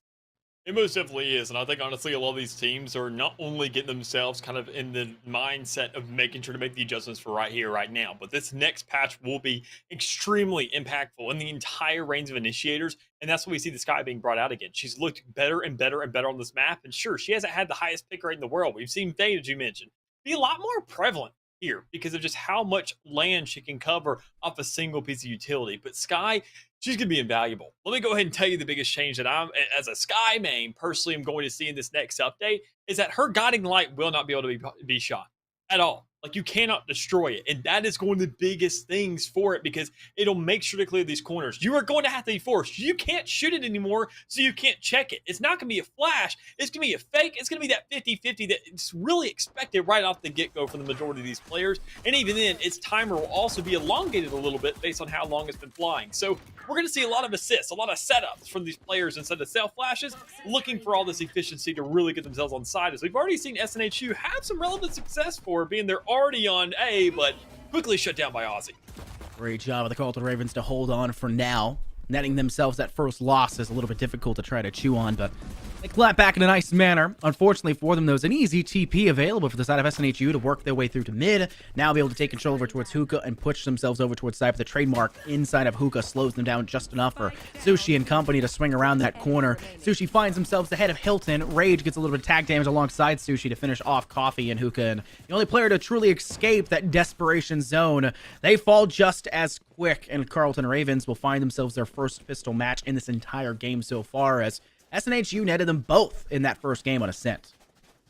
It most definitely is, and I think honestly a lot of these teams are not only getting themselves kind of in the mindset of making sure to make the adjustments for right here, right now, but this next patch will be extremely impactful in the entire range of initiators, and that's when we see the Sky being brought out again. She's looked better and better and better on this map, and sure, she hasn't had the highest pick rate in the world. We've seen Fade, as you mentioned, be a lot more prevalent here because of just how much land she can cover off a single piece of utility. But Sky, she's going to be invaluable. Let me go ahead and tell you the biggest change that I'm, as a Sky main, personally am going to see in this next update is that her guiding light will not be able to be shot at all. Like, you cannot destroy it. And that is going to be the biggest things for it, because it'll make sure to clear these corners. You are going to have to be forced. You can't shoot it anymore, so you can't check it. It's not going to be a flash. It's going to be a fake. It's going to be that 50-50 that's really expected right off the get-go from the majority of these players. And even then, its timer will also be elongated a little bit based on how long it's been flying. So we're going to see a lot of assists, a lot of setups from these players instead of self-flashes, looking for all this efficiency to really get themselves on side. As we've already seen SNHU have some relevant success for being they're already on A, but quickly shut down by Aussie. Great job of the Carleton Ravens to hold on for now. Netting themselves that first loss is a little bit difficult to try to chew on, but they clap back in a nice manner. Unfortunately for them, there was an easy TP available for the side of SNHU to work their way through to mid. Now be able to take control over towards Hookah and push themselves over towards side. But the trademark inside of Hookah slows them down just enough for Sushi and company to swing around that corner. Sushi finds themselves ahead of Hilton. Rage gets a little bit of tag damage alongside Sushi to finish off Coffee and Hookah. And the only player to truly escape that desperation zone, they fall just as quick, and Carleton Ravens will find themselves their first pistol match in this entire game so far, as SNHU netted them both in that first game on Ascent.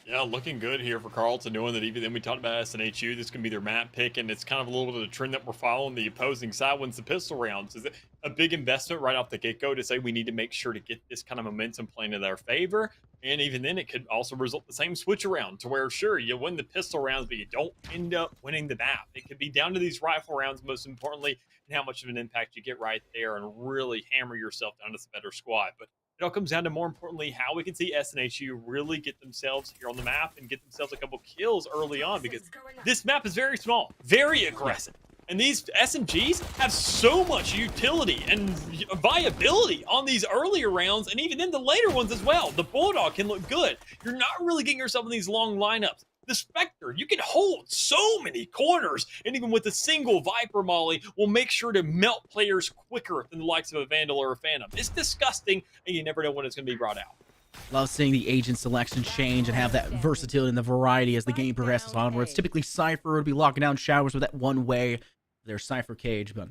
Yeah, looking good here for Carleton, knowing that even then we talked about SNHU, this can be their map pick, and it's kind of a little bit of a trend that we're following. The opposing side wins the pistol rounds. Is it a big investment right off the get-go to say we need to make sure to get this kind of momentum playing in their favor? And even then, it could also result the same switch around to where, sure, you win the pistol rounds, but you don't end up winning the map. It could be down to these rifle rounds, most importantly, and how much of an impact you get right there and really hammer yourself down to the better squad. But it all comes down to, more importantly, how we can see SNHU really get themselves here on the map and get themselves a couple kills early on, because this map is very small, very aggressive. And these SMGs have so much utility and viability on these earlier rounds, and even in the later ones as well. The Bulldog can look good. You're not really getting yourself in these long lineups. The Spectre, you can hold so many corners, and even with a single Viper molly, will make sure to melt players quicker than the likes of a Vandal or a Phantom. It's disgusting, and you never know when it's going to be brought out. Love seeing the agent selection change and have that versatility and the variety as the game progresses onwards. Typically, Cypher would be locking down Showers with that one way, their Cypher cage, but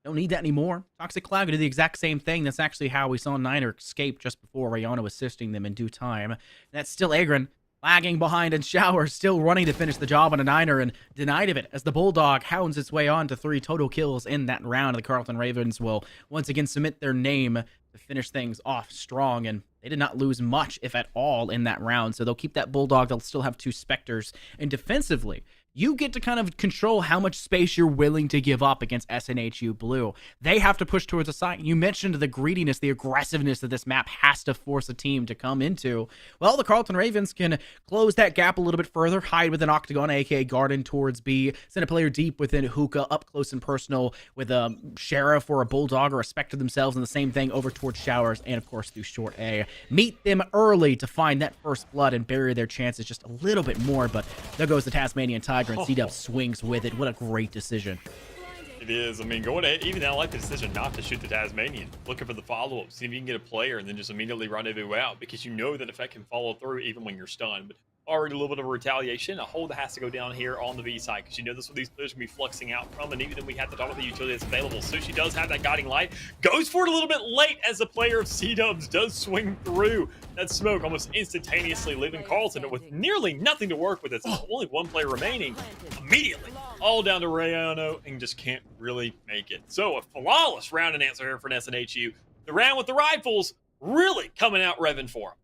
don't need that anymore. Toxic Cloud did the exact same thing. That's actually how we saw Niner escape just before Rayano assisting them in due time. And that's still Agron, lagging behind, and Shower still running to finish the job on a Niner, and denied of it as the Bulldog hounds its way on to 3 total kills in that round. The Carleton Ravens will once again submit their name to finish things off strong, and they did not lose much, if at all, in that round. So they'll keep that Bulldog. They'll still have 2 Spectres, and defensively, you get to kind of control how much space you're willing to give up against SNHU Blue. They have to push towards the side. You mentioned the greediness, the aggressiveness that this map has to force a team to come into. Well, the Carleton Ravens can close that gap a little bit further, hide with an Octagon, aka Garden, towards B, send a player deep within Hookah, up close and personal with a Sheriff or a Bulldog or a Spectre themselves, and the same thing over towards Showers, and of course through short A. Meet them early to find that first blood and bury their chances just a little bit more, but there goes the Tasmanian Tiger, and C-Dub swings with it. What a great decision. It is. I mean, going ahead, even I like the decision not to shoot the Tasmanian. Looking for the follow-up, see if you can get a player and then just immediately rendezvous out, because you know that if that can follow through even when you're stunned. But already a little bit of a retaliation. A hold that has to go down here on the V side because you know this is what these players are going to be fluxing out from. And even then we have to talk about the utility that's available. Sushi does have that guiding light. Goes for it a little bit late as the player of C-Dubs does swing through that smoke almost instantaneously, leaving Carlton with nearly nothing to work with. It's only one player remaining. Immediately, all down to Rayano and just can't really make it. So a flawless round and answer here for SNHU. The round with the rifles really coming out revving for him.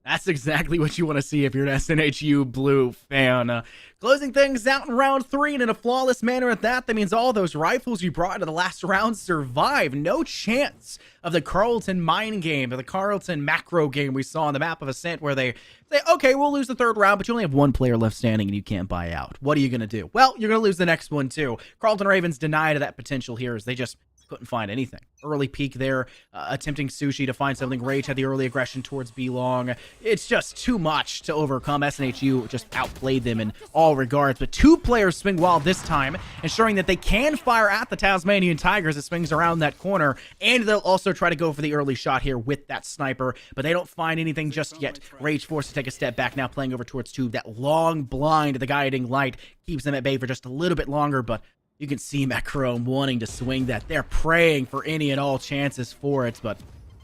That's exactly what you want to see if you're an SNHU Blue fan. Closing things out in round 3 and in a flawless manner at that. That means all those rifles you brought into the last round survive. No chance of the Carlton mine game or the Carlton macro game we saw on the map of Ascent where they say, okay, we'll lose the 3rd round, but you only have 1 player left standing and you can't buy out. What are you going to do? Well, you're going to lose the next one too. Carlton Ravens denied that potential here as they just couldn't find anything. Early peek there, attempting Sushi to find something. Rage had the early aggression towards B-Long. It's just too much to overcome. SNHU just outplayed them in all regards, but 2 players swing wild this time, ensuring that they can fire at the Tasmanian Tigers that swings around that corner, and they'll also try to go for the early shot here with that sniper, but they don't find anything just yet. Rage forced to take a step back, now playing over towards Tube. That long blind, the guiding light, keeps them at bay for just a little bit longer, but you can see Macrome wanting to swing that. They're praying for any and all chances for it, but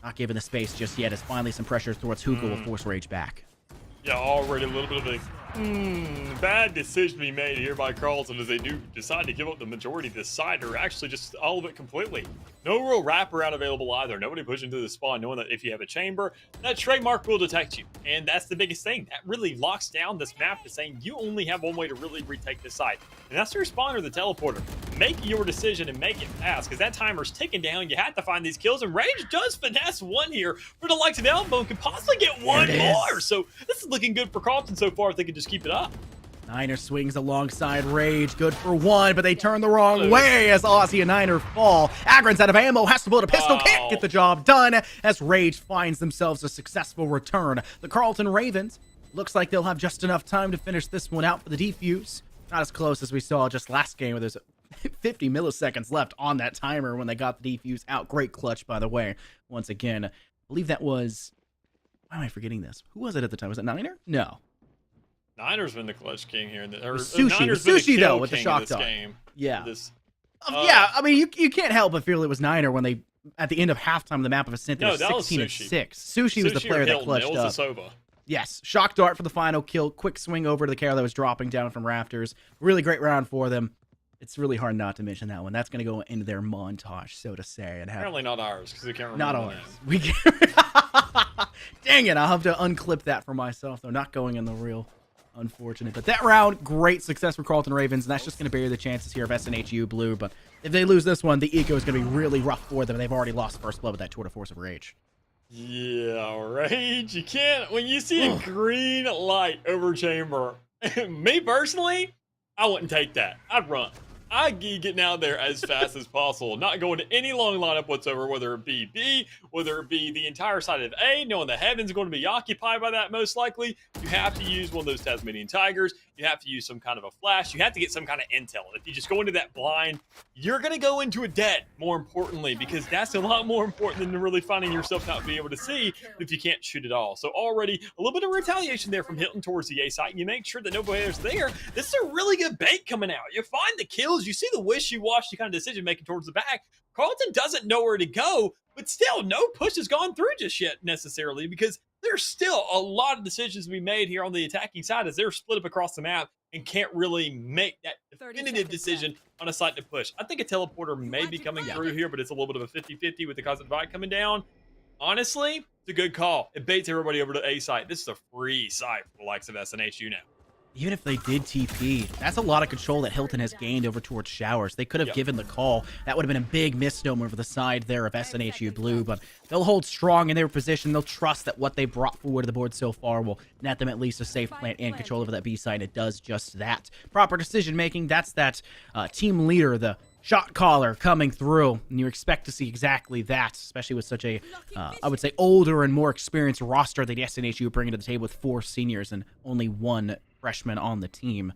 not given the space just yet, as finally some pressure towards Hookah will force Rage back. Yeah, already a little bit of a bad decision to be made here by Carlton as they do decide to give up the majority of this side, or actually just all of it completely. No real wraparound available either. Nobody pushing through the spawn, knowing that if you have a chamber, that trademark will detect you. And that's the biggest thing. That really locks down this map to saying you only have one way to really retake this site. And that's the respawner, the teleporter. Make your decision and make it fast, because that timer's ticking down. You have to find these kills, and Rage does finesse one here for the likes of Elbow and could possibly get one more. So this is looking good for Carlton so far if they can just keep it up. Niner swings alongside Rage, good for 1, but they turn the wrong way as Aussie and Niner fall. Agron's out of ammo, has to build a pistol, can't get the job done as Rage finds themselves a successful return. The Carlton Ravens, looks like they'll have just enough time to finish this one out for the defuse. Not as close as we saw just last game where there's 50 milliseconds left on that timer when they got the defuse out. Great clutch, by the way, once again. I believe that was... Why am I forgetting this? Who was it at the time? Was it Niner? No. Niner's been the clutch king here. Sushi, though, with the shock dart. Yeah. Yeah, I mean, you can't help but feel it was Niner when they, at the end of halftime, the map of Ascent, they were 16-6. Sushi was the player that clutched up. Sova. Yes, shock dart for the final kill. Quick swing over to the carrier that was dropping down from rafters. Really great round for them. It's really hard not to mention that one. That's going to go into their montage, so to say. And apparently not ours, because we can't remember. Not ours. We can't. Dang it, I'll have to unclip that for myself, though. Not going in the reel. Unfortunate. But that round, great success for Carlton Ravens, and that's just going to bury the chances here of SNHU Blue. But if they lose this one, the eco is going to be really rough for them. They've already lost first blood with that tour de force of Rage. Yeah, Rage. You can't... When you see a green light over chamber, me personally, I wouldn't take that. I'd run. I'd be getting out there as fast as possible, not going to any long lineup whatsoever, whether it be B, whether it be the entire side of A, knowing the heaven's going to be occupied by that most likely. You have to use one of those Tasmanian Tigers. You have to use some kind of a flash. You have to get some kind of intel. If you just go into that blind, you're going to go into a dead, more importantly, because that's a lot more important than really finding yourself not being able to see if you can't shoot at all. So already a little bit of retaliation there from Hilton towards the A site. You make sure that nobody is there. This is a really good bait coming out. You find the kills. You see the wishy-washy kind of decision making towards the back. Carlton doesn't know where to go, but still no push has gone through just yet necessarily, because there's still a lot of decisions to be made here on the attacking side as they're split up across the map and can't really make that definitive decision on a site to push. I think a teleporter may be coming through here, but it's a little bit of a 50-50 with the cause of divide coming down. Honestly, it's a good call. It baits everybody over to A site. This is a free site for the likes of SNHU now. Even if they did TP, that's a lot of control that Hilton has gained over towards Showers. They could have given the call. That would have been a big misnomer over the side there of SNHU Blue, but they'll hold strong in their position. They'll trust that what they brought forward to the board so far will net them at least a safe plant and control over that B side. It does just that. Proper decision-making, that's that team leader, the shot caller coming through, and you expect to see exactly that, especially with such a, I would say, older and more experienced roster that the SNHU bringing to the table with 4 seniors and only 1 freshman on the team.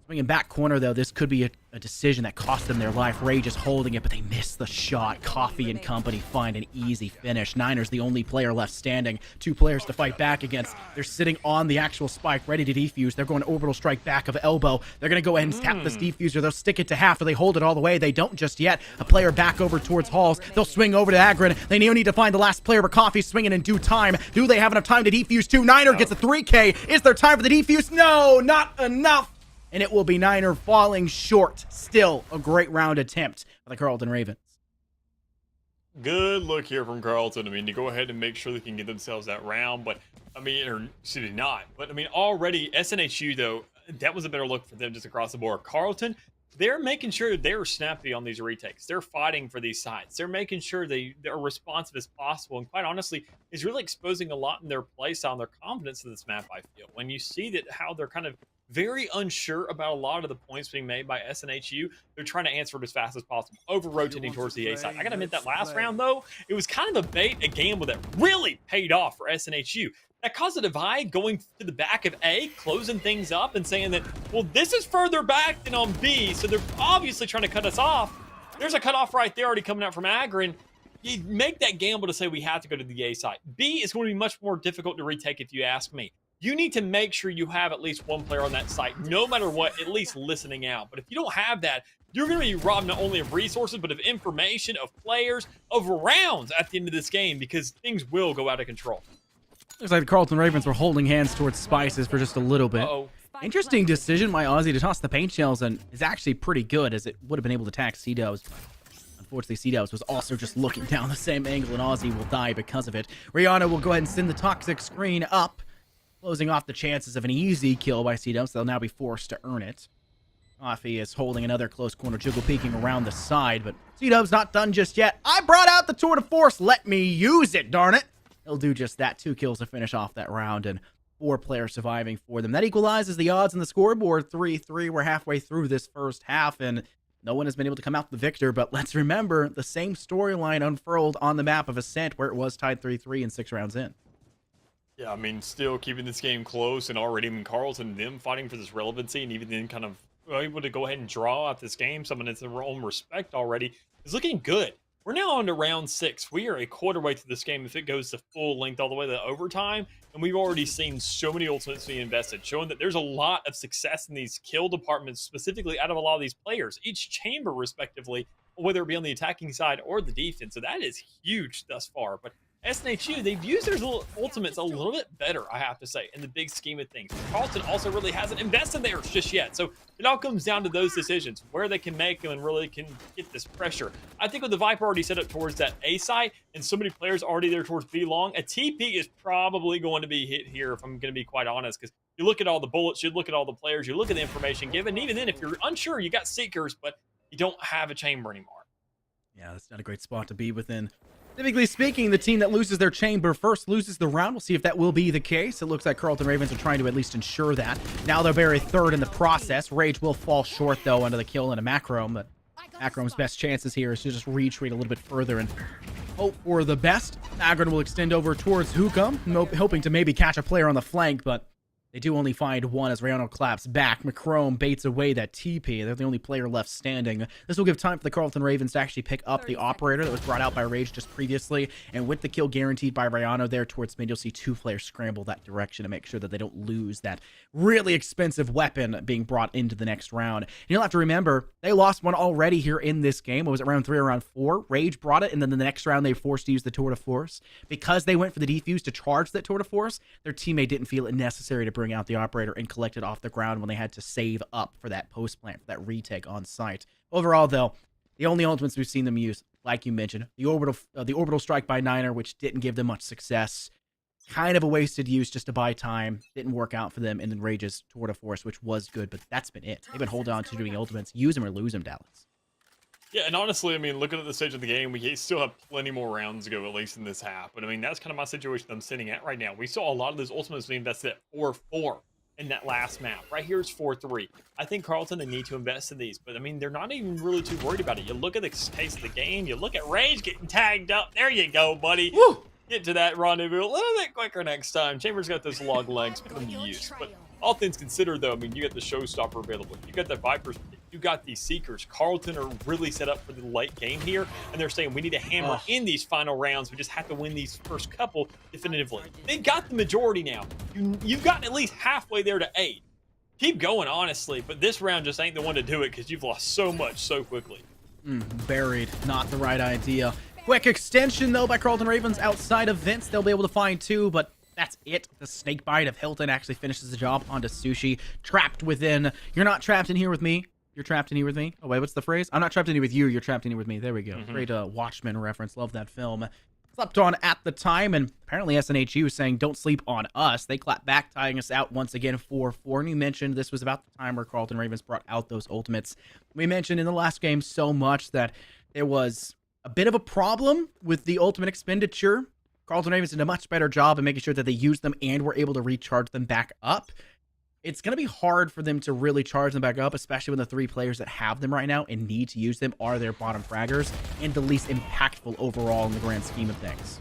Swinging back corner, though, this could be a decision that cost them their life. Rage is holding it, but they miss the shot. Coffee and company find an easy finish. Niners the only player left standing. 2 players to fight back against. They're sitting on the actual spike, ready to defuse. They're going orbital strike back of elbow. They're going to go ahead and tap this defuser. They'll stick it to half, or they hold it all the way. They don't just yet. A player back over towards Halls. They'll swing over to Agron. They need to find the last player, but Coffee's swinging in due time. Do they have enough time to defuse 2? Niner gets a 3K. Is there time for the defuse? No, not enough. And it will be Niner falling short. Still a great round attempt for the Carleton Ravens. Good look here from Carleton. I mean, to go ahead and make sure they can get themselves that round, but I mean, or excuse me, not. But I mean, already SNHU though, that was a better look for them just across the board. Carleton, they're making sure they're snappy on these retakes. They're fighting for these sides. They're making sure they're responsive as possible. And quite honestly, is really exposing a lot in their play style and their confidence in this map, I feel. When you see that how they're kind of very unsure about a lot of the points being made by SNHU, they're trying to answer it as fast as possible, over-rotating towards the A side. I gotta admit that last round, though, it was kind of a bait, a gamble that really paid off for SNHU. That caused a divide going to the back of A, closing things up and saying that, well, this is further back than on B, so they're obviously trying to cut us off. There's a cutoff right there already coming out from Agron. You make that gamble to say we have to go to the A side. B is going to be much more difficult to retake if you ask me. You need to make sure you have at least one player on that site, no matter what, at least listening out. But if you don't have that, you're going to be robbed not only of resources, but of information, of players, of rounds at the end of this game, because things will go out of control. Looks like the Carleton Ravens were holding hands towards Spices for just a little bit. Interesting decision by Aussie to toss the paint shells, and is actually pretty good, as it would have been able to attack C-Dubs. Unfortunately, C-Dubs was also just looking down the same angle, and Aussie will die because of it. Rihanna will go ahead and send the toxic screen up, closing off the chances of an easy kill by C-Dubs. They'll now be forced to earn it. Coffee is holding another close corner, jiggle peeking around the side, but C-Dubs not done just yet. I brought out the tour de force. Let me use it, darn it. He'll do just that. 2 kills to finish off that round, and 4 players surviving for them. That equalizes the odds on the scoreboard. 3-3. We're halfway through this first half, and no one has been able to come out the victor. But let's remember, the same storyline unfurled on the map of Ascent, where it was tied 3-3 and 6 rounds in. Yeah, I mean, still keeping this game close, and already in Carleton, them fighting for this relevancy, and even then kind of able to go ahead and draw out this game, someone that's in their own respect already, is looking good. We're now on to round 6. We are a quarter way through this game if it goes to full length all the way to overtime, and we've already seen so many ultimates being invested, showing that there's a lot of success in these kill departments, specifically out of a lot of these players, each chamber respectively, whether it be on the attacking side or the defense. So that is huge thus far. But SNHU, they've used their ultimates a little bit better, I have to say, in the big scheme of things. Carleton also really hasn't invested theirs just yet. So it all comes down to those decisions, where they can make them and really can get this pressure. I think with the Viper already set up towards that A site and so many players already there towards B long, a TP is probably going to be hit here, if I'm going to be quite honest, because you look at all the bullets, you look at all the players, you look at the information given. Even then, if you're unsure, you got Seekers, but you don't have a chamber anymore. Yeah, that's not a great spot to be within. Typically speaking, the team that loses their chamber first loses the round. We'll see if that will be the case. It looks like Carleton Ravens are trying to at least ensure that. Now they'll bury 3rd in the process. Rage will fall short, though, under the kill and a Macrome, but Macrome's best chances here is to just retreat a little bit further and hope for the best. Agron will extend over towards Hookah, hoping to maybe catch a player on the flank, but they do only find one as Rayano claps back. Macrome baits away that TP. They're the only player left standing. This will give time for the Carleton Ravens to actually pick up the operator that was brought out by Rage just previously. And with the kill guaranteed by Rayano there towards mid, you'll see 2 players scramble that direction to make sure that they don't lose that really expensive weapon being brought into the next round. And you'll have to remember, they lost one already here in this game. It was at round 3 or round 4. Rage brought it, and then the next round they forced to use the Tour de Force. Because they went for the defuse to charge that Tour de Force, their teammate didn't feel it necessary to bring out the operator and collect it off the ground when they had to save up for that post plant, for that retake on site. Overall, though, the only ultimates we've seen them use, like you mentioned, the orbital strike by Niner, which didn't give them much success. Kind of a wasted use just to buy time. Didn't work out for them. And then Rage's Tour de Force, which was good, but that's been it. They've been holding on to doing ultimates. Use them or lose them, Dallas. Yeah, and honestly, I mean, looking at the stage of the game, we still have plenty more rounds to go, at least in this half. But I mean, that's kind of my situation I'm sitting at right now. We saw a lot of those ultimates being invested at 4-4 in that last map. Right here is 4-3. I think Carleton, they need to invest in these, but I mean, they're not even really too worried about it. You look at the pace of the game, you look at Rage getting tagged up. There you go, buddy. Woo! Get to that rendezvous a little bit quicker next time. Chambers got those log legs, put them to use. But All things considered, though, I mean, you got the Showstopper available. You got the Vipers. You got the Seekers. Carlton are really set up for the late game here, and they're saying we need to hammer in these final rounds. We just have to win these first couple definitively. They've got the majority now. You've gotten at least halfway there to 8. Keep going, honestly, but this round just ain't the one to do it because you've lost so much so quickly. Buried. Not the right idea. Quick extension, though, by Carlton Ravens outside of Vince. They'll be able to find 2, but that's it. The snake bite of Hilton actually finishes the job onto Sushi. Trapped within. You're not trapped in here with me. You're trapped in here with me. Oh, wait, what's the phrase? I'm not trapped in here with you. You're trapped in here with me. There we go. Great Watchmen reference. Love that film. Slept on at the time, and apparently SNHU is saying, don't sleep on us. They clap back, tying us out once again 4-4. And you mentioned this was about the time where Carlton Ravens brought out those ultimates. We mentioned in the last game so much that there was a bit of a problem with the ultimate expenditure. Carlton Ravens did a much better job of making sure that they used them and were able to recharge them back up. It's going to be hard for them to really charge them back up, especially when the 3 players that have them right now and need to use them are their bottom fraggers and the least impactful overall in the grand scheme of things.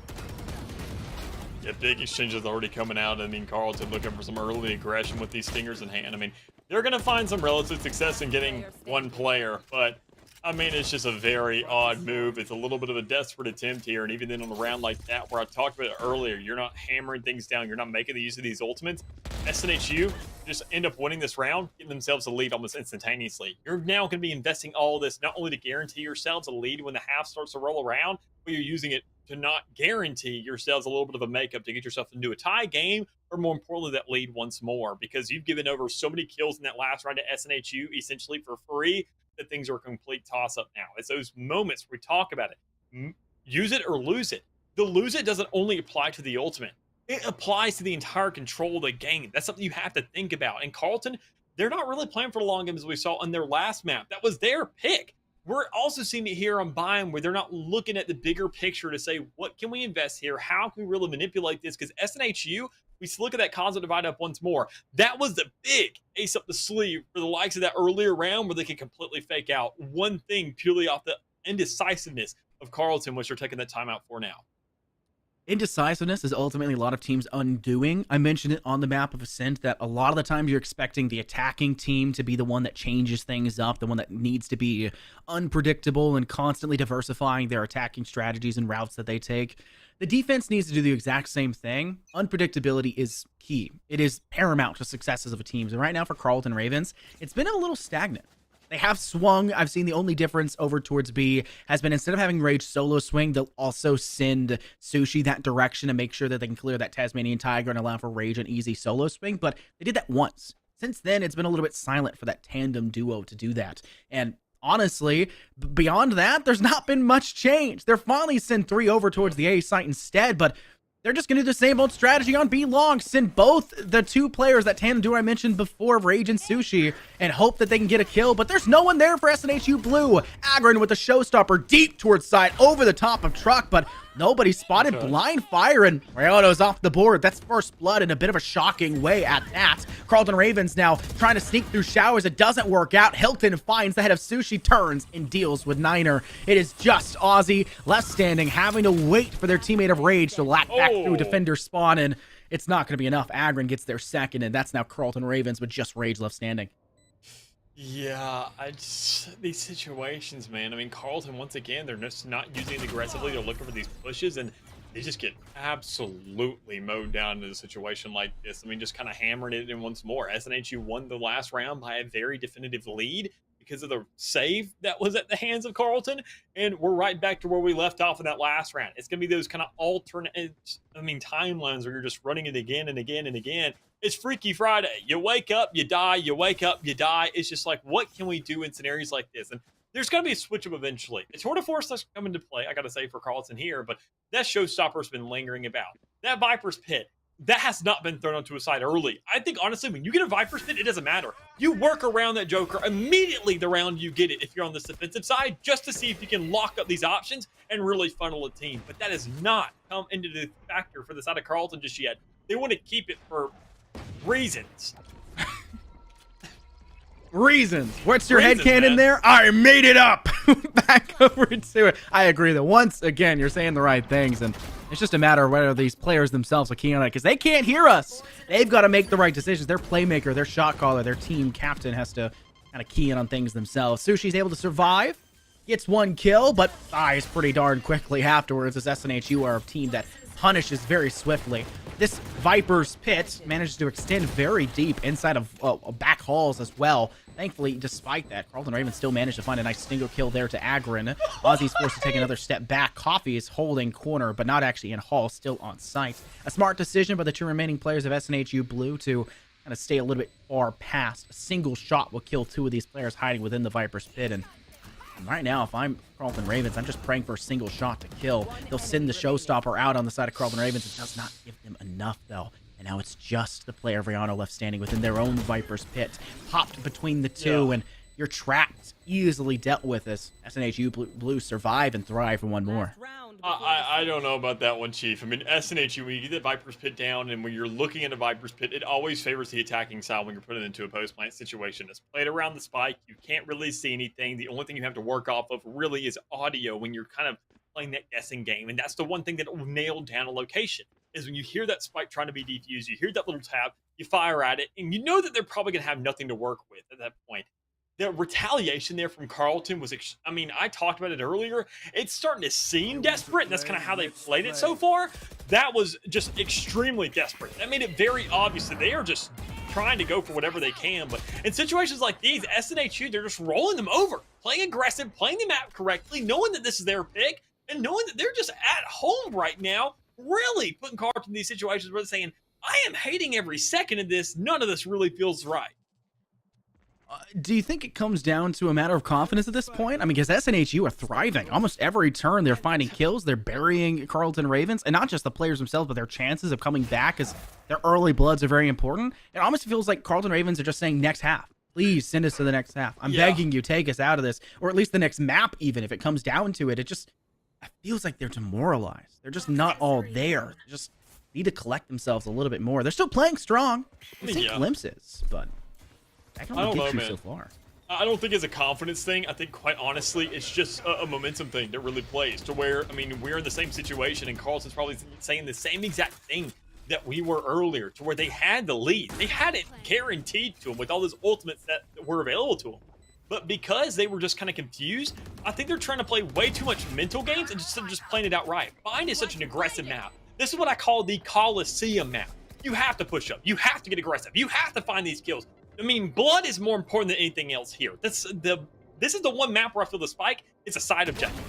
Yeah, big exchanges already coming out. I mean, Carlton looking for some early aggression with these stingers in hand. I mean, they're going to find some relative success in getting 1 player, but I mean, it's just a very odd move. It's a little bit of a desperate attempt here, and even then on a round like that, where I talked about it earlier, you're not hammering things down, you're not making the use of these ultimates. SNHU just end up winning this round, getting themselves a lead almost instantaneously. You're now going to be investing all this not only to guarantee yourselves a lead when the half starts to roll around, but you're using it to not guarantee yourselves a little bit of a makeup to get yourself into a tie game, or more importantly, that lead once more, because you've given over so many kills in that last round to SNHU essentially for free, that things are a complete toss-up now. It's those moments where we talk about it. Use it or lose it. The lose it doesn't only apply to the ultimate. It applies to the entire control of the game. That's something you have to think about. And Carlton, they're not really playing for the long game as we saw on their last map. That was their pick. We're also seeing it here on Bayern where they're not looking at the bigger picture to say, what can we invest here? How can we really manipulate this? Because SNHU, we look at that console divide up once more. That was the big ace up the sleeve for the likes of that earlier round where they could completely fake out one thing purely off the indecisiveness of Carlton, which they're taking that timeout for now. Indecisiveness is ultimately a lot of teams' undoing. I mentioned it on the map of Ascent that a lot of the times you're expecting the attacking team to be the one that changes things up, the one that needs to be unpredictable and constantly diversifying their attacking strategies and routes that they take. The defense needs to do the exact same thing. Unpredictability is key. It is paramount to successes of a team. And right now for Carlton Ravens, it's been a little stagnant. They have swung. I've seen the only difference over towards B has been instead of having Rage solo swing, they'll also send Sushi that direction to make sure that they can clear that Tasmanian Tiger and allow for Rage an easy solo swing. But they did that once. Since then, it's been a little bit silent for that tandem duo to do that. And honestly, beyond that, there's not been much change. They're finally send 3 over towards the A site instead, but they're just going to do the same old strategy on B long. Send both the 2 players, that tandem duo I mentioned before, Rage and Sushi, and hope that they can get a kill. But there's no one there for SNHU Blue. Agron with the showstopper deep towards side over the top of Truck, but nobody spotted. Blind fire, and Rayoto's off the board. That's first blood in a bit of a shocking way at that. Carlton Ravens now trying to sneak through showers. It doesn't work out. Hilton finds the head of Sushi, turns and deals with Niner. It is just Aussie left standing, having to wait for their teammate of Rage to lap back through defender spawn, and it's not going to be enough. Agron gets their second, and that's now Carlton Ravens with just Rage left standing. Yeah, these situations, man. I mean, Carlton, once again, they're just not using it aggressively. They're looking for these pushes, and they just get absolutely mowed down in a situation like this. I mean, just kind of hammering it in once more. SNHU won the last round by a very definitive lead because of the save that was at the hands of Carlton, and we're right back to where we left off in that last round. It's going to be those kind of alternate, timelines where you're just running it again and again and again. It's Freaky Friday. You wake up, you die, you wake up, you die. It's just like, what can we do in scenarios like this? And there's going to be a switch up eventually. It's Tour de Force that's come into play, I got to say, for Carlton here, but that showstopper's been lingering about. That Viper's Pit, that has not been thrown onto a side early. I think, honestly, when you get a Viper's Pit, it doesn't matter. You work around that Joker immediately the round you get it if you're on this defensive side, just to see if you can lock up these options and really funnel a team. But that has not come into the factor for the side of Carlton just yet. They want to keep it for reasons. Reasons. What's your headcanon man. there? I made it up. Back over to it. I agree that once again, you're saying the right things, and It's just a matter of whether these players themselves are keen on it, because they can't hear us. They've got to make the right decisions. Their playmaker, their shot caller, their team captain has to kind of key in on things themselves. Sushi's able to survive, gets 1 kill, but dies pretty darn quickly afterwards, as SNHU are a team that punishes very swiftly. This Viper's pit manages to extend very deep inside of back halls as well. Thankfully, despite that, Carlton Ravens still managed to find a nice single kill there to Agrin. Ozzy's forced to take another step back. Coffee is holding corner, but not actually in hall, still on site. A smart decision by the 2 remaining players of SNHU Blue to kind of stay a little bit far past. A single shot will kill 2 of these players hiding within the Viper's pit, and right now, if I'm Carlton Ravens, I'm just praying for a single shot to kill. They'll send the showstopper out on the side of Carlton Ravens. It does not give them enough, though. And now it's just the player Vriano left standing within their own Viper's pit. Popped between the 2, and you're trapped. Easily dealt with as SNHU Blue survive and thrive for 1 more. I don't know about that one, Chief. I mean, SNHU, when you get the Viper's Pit down and when you're looking at a Viper's Pit, it always favors the attacking side when you're put it into a post-plant situation. It's played around the spike. You can't really see anything. The only thing you have to work off of really is audio when you're kind of playing that guessing game. And that's the one thing that will nail down a location, is when you hear that spike trying to be defused, you hear that little tap, you fire at it, and you know that they're probably going to have nothing to work with at that point. The retaliation there from Carlton was, I mean, I talked about it earlier. It's starting to seem desperate, and that's kind of how they've played it so far. That was just extremely desperate. That made it very obvious that they are just trying to go for whatever they can. But in situations like these, SNHU, they're just rolling them over, playing aggressive, playing the map correctly, knowing that this is their pick, and knowing that they're just at home right now, really putting Carlton in these situations where they're saying, I am hating every second of this. None of this really feels right. Do you think it comes down to a matter of confidence at this point? I mean, because SNHU are thriving. Almost every turn, they're finding kills. They're burying Carlton Ravens. And not just the players themselves, but their chances of coming back, as their early bloods are very important. It almost feels like Carlton Ravens are just saying, next half. Please send us to the next half. I'm begging you, take us out of this. Or at least the next map, even, if it comes down to it. It feels like they're demoralized. They're just not all there. They just need to collect themselves a little bit more. They're still playing strong. We've seen glimpses, but that can only get you so far. I don't think it's a confidence thing. I think, quite honestly, it's just a momentum thing that really plays to where, I mean, we're in the same situation, and Carlton's probably saying the same exact thing that we were earlier, to where they had the lead. They had it guaranteed to them with all those ultimates that were available to them. But because they were just kind of confused, I think they're trying to play way too much mental games instead of just playing it outright. Bind is such an aggressive map. This is what I call the Coliseum map. You have to push up. You have to get aggressive. You have to find these kills. I mean, blood is more important than anything else here. This is the one map where I feel the spike is a side objective.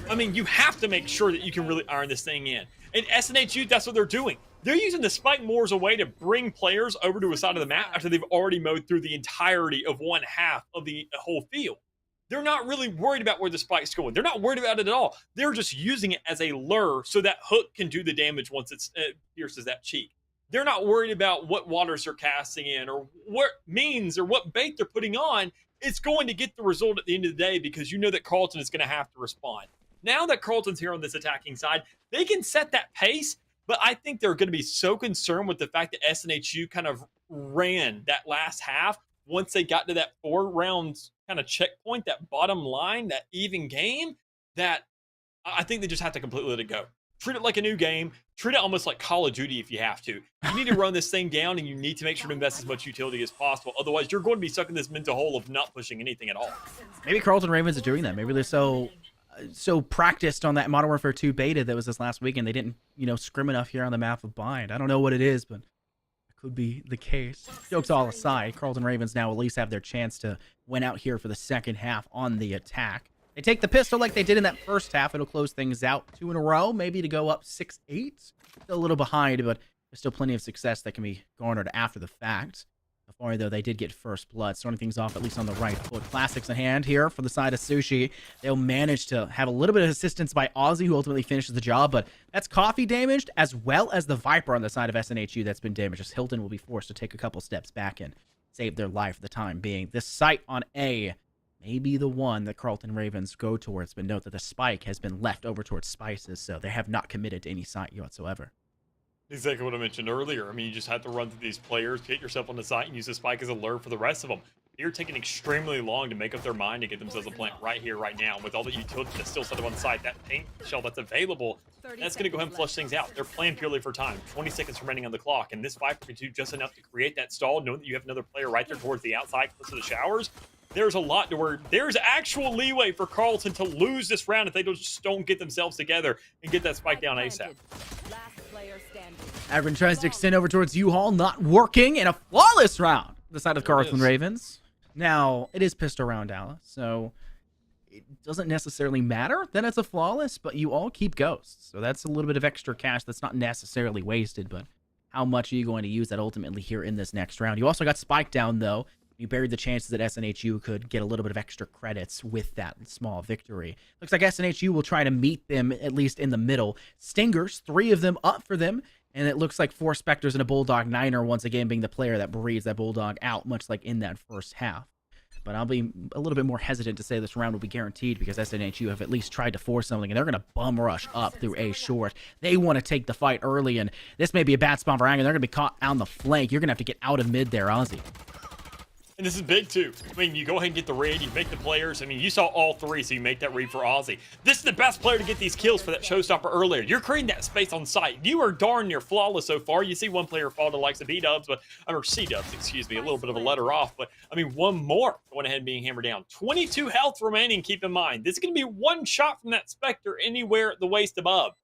I mean, you have to make sure that you can really iron this thing in. And SNHU, that's what they're doing. They're using the spike more as a way to bring players over to a side of the map after they've already mowed through the entirety of one half of the whole field. They're not really worried about where the spike's going. They're not worried about it at all. They're just using it as a lure so that hook can do the damage once it pierces that cheek. They're not worried about what waters they're casting in or what means or what bait they're putting on. It's going to get the result at the end of the day, because you know that Carlton is going to have to respond. Now that Carlton's here on this attacking side, they can set that pace, but I think they're going to be so concerned with the fact that SNHU kind of ran that last half once they got to that 4 rounds kind of checkpoint, that bottom line, that even game, that I think they just have to completely let it go. Treat it like a new game. Treat it almost like Call of Duty if you have to. You need to run this thing down, and you need to make sure to invest as much utility as possible. Otherwise, you're going to be stuck in this mental hole of not pushing anything at all. Maybe Carlton Ravens are doing that. Maybe they're so practiced on that Modern Warfare 2 beta that was this last weekend, they didn't, scrim enough here on the map of Bind. I don't know what it is, but it could be the case. Jokes all aside, Carlton Ravens now at least have their chance to win out here for the second half on the attack. They take the pistol like they did in that first half. It'll close things out 2 in a row, maybe to go up 6-8. Still a little behind, but there's still plenty of success that can be garnered after the fact. Before, though, they did get first blood, starting things off at least on the right foot. Classics in hand here for the side of Sushi. They'll manage to have a little bit of assistance by Ozzy, who ultimately finishes the job, but that's Coffee damaged, as well as the Viper on the side of SNHU that's been damaged, as Hilton will be forced to take a couple steps back and save their life for the time being. This site on A may be the one that Carlton Ravens go towards, but note that the spike has been left over towards Spices, so they have not committed to any site whatsoever. Exactly what I mentioned earlier. I mean, you just have to run through these players, get yourself on the site, and use the spike as a lure for the rest of them. They're taking extremely long to make up their mind to get themselves a plant right here, right now. With all the utility that's still set up on site, that paint shell that's available, That's going to go ahead and flush things out. They're playing purely for time. 20 seconds remaining on the clock, and this Viper can do just enough to create that stall, knowing that you have another player right there towards the outside, close to the showers. There's a lot to where there's actual leeway for Carlton to lose this round if they just don't get themselves together and get that spike down ASAP. Agron tries to extend over towards U-Haul, not working, and a flawless round the side of Carlton Ravens. Now, it is pistol round, Dallas, so it doesn't necessarily matter that it's a flawless, but you all keep ghosts. So that's a little bit of extra cash that's not necessarily wasted, but how much are you going to use that ultimately here in this next round? You also got spike down, though. You buried the chances that SNHU could get a little bit of extra credits with that small victory. Looks like SNHU will try to meet them at least in the middle. Stingers, 3 of them up for them. And it looks like 4 Spectres and a Bulldog. Niner once again being the player that breeds that Bulldog out, much like in that first half. But I'll be a little bit more hesitant to say this round will be guaranteed because SNHU have at least tried to force something, and they're going to bum rush up through A short. They want to take the fight early, and this may be a bad spawn for Agron. They're going to be caught on the flank. You're going to have to get out of mid there, Ozzy. And this is big, too. I mean, you go ahead and get the read, you make the players. I mean, you saw all 3, so you make that read for Ozzy. This is the best player to get these kills for that showstopper earlier. You're creating that space on site. You are darn near flawless so far. You see one player fall to the likes of B-dubs, or C-dubs, excuse me, a little bit of a letter off. But, I mean, one more going ahead and being hammered down. 22 health remaining, keep in mind. This is going to be one shot from that Spectre anywhere at the waist above.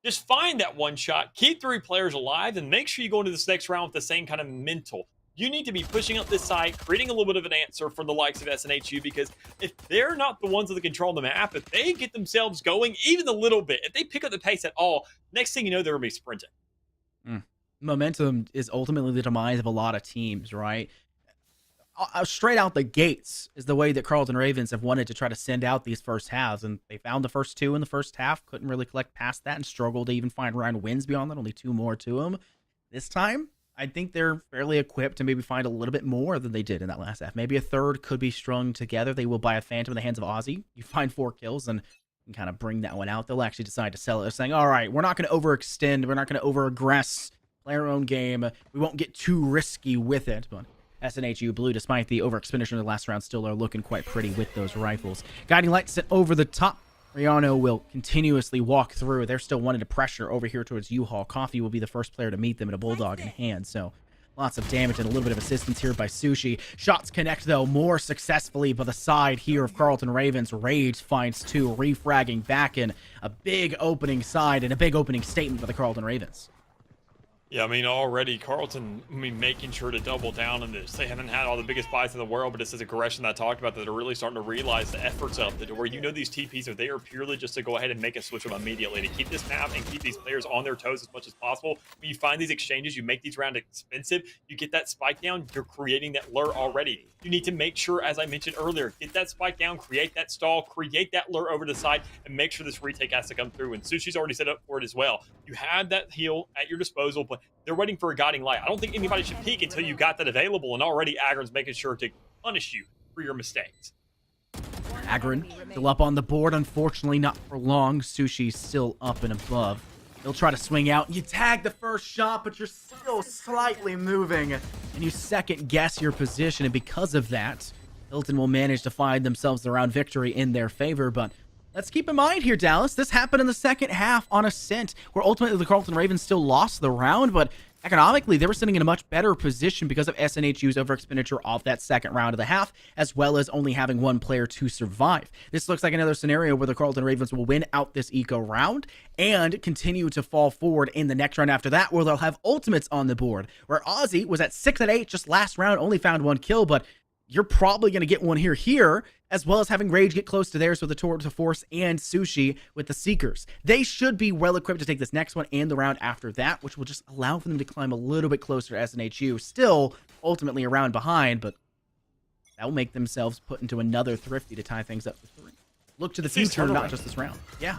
Just find that one shot, keep 3 players alive, and make sure you go into this next round with the same kind of mental. You need to be pushing up this side, creating a little bit of an answer for the likes of SNHU, because if they're not the ones that control the map, if they get themselves going even a little bit, if they pick up the pace at all, next thing you know, they're going to be sprinting. Momentum is ultimately the demise of a lot of teams, right? Straight out the gates is the way that Carlton Ravens have wanted to try to send out these first halves, and they found the first 2 in the first half, couldn't really collect past that, and struggled to even find round wins beyond that, only 2 more to them. This time, I think they're fairly equipped to maybe find a little bit more than they did in that last half. Maybe a third could be strung together. They will buy a Phantom in the hands of Ozzy. You find 4 kills and can kind of bring that one out. They'll actually decide to sell it. They're saying, all right, we're not going to overextend. We're not going to over-aggress, play our own game. We won't get too risky with it. But SNHU Blue, despite the overexpenditure in the last round, still are looking quite pretty with those rifles. Guiding Light sent over the top. Riano will continuously walk through. They're still wanting to pressure over here towards U-Haul. Coffee will be the first player to meet them in a Bulldog in hand. So lots of damage and a little bit of assistance here by Sushi. Shots connect, though, more successfully by the side here of Carlton Ravens. Rage finds 2, refragging back in a big opening side and a big opening statement for the Carlton Ravens. Yeah, I mean, already Carlton, making sure to double down on this. They haven't had all the biggest buys in the world, but it's this aggression that I talked about that they're really starting to realize the efforts of it, where you know these TPs are there purely just to go ahead and make a switch them immediately, to keep this map and keep these players on their toes as much as possible. When you find these exchanges, you make these rounds expensive, you get that spike down, you're creating that lure already. You need to make sure, as I mentioned earlier, get that spike down, create that stall, create that lure over the side, and make sure this retake has to come through. And Sushi's already set up for it as well. You had that heal at your disposal, but they're waiting for a guiding light. I don't think anybody should peek until you got that available, and already Agron's making sure to punish you for your mistakes. Agron still up on the board, unfortunately not for long. Sushi's still up and above. They'll try to swing out. You tag the first shot, but you're still slightly moving, and you second guess your position, and because of that, Hilton will manage to find themselves the round victory in their favor. But let's keep in mind here, Dallas, this happened in the second half on Ascent, where ultimately the Carlton Ravens still lost the round, but economically, they were sitting in a much better position because of SNHU's overexpenditure off that second round of the half, as well as only having 1 player to survive. This looks like another scenario where the Carlton Ravens will win out this eco round and continue to fall forward in the next round after that, where they'll have ultimates on the board, where Ozzy was at 6-8 just last round, only found 1 kill, but you're probably going to get one here, as well as having Rage get close to theirs with the Tour de Force and Sushi with the Seekers. They should be well equipped to take this next one and the round after that, which will just allow for them to climb a little bit closer to SNHU. Still, ultimately a round behind, but that will make themselves put into another Thrifty to tie things up for 3. Look to the future, not just this round. Yeah.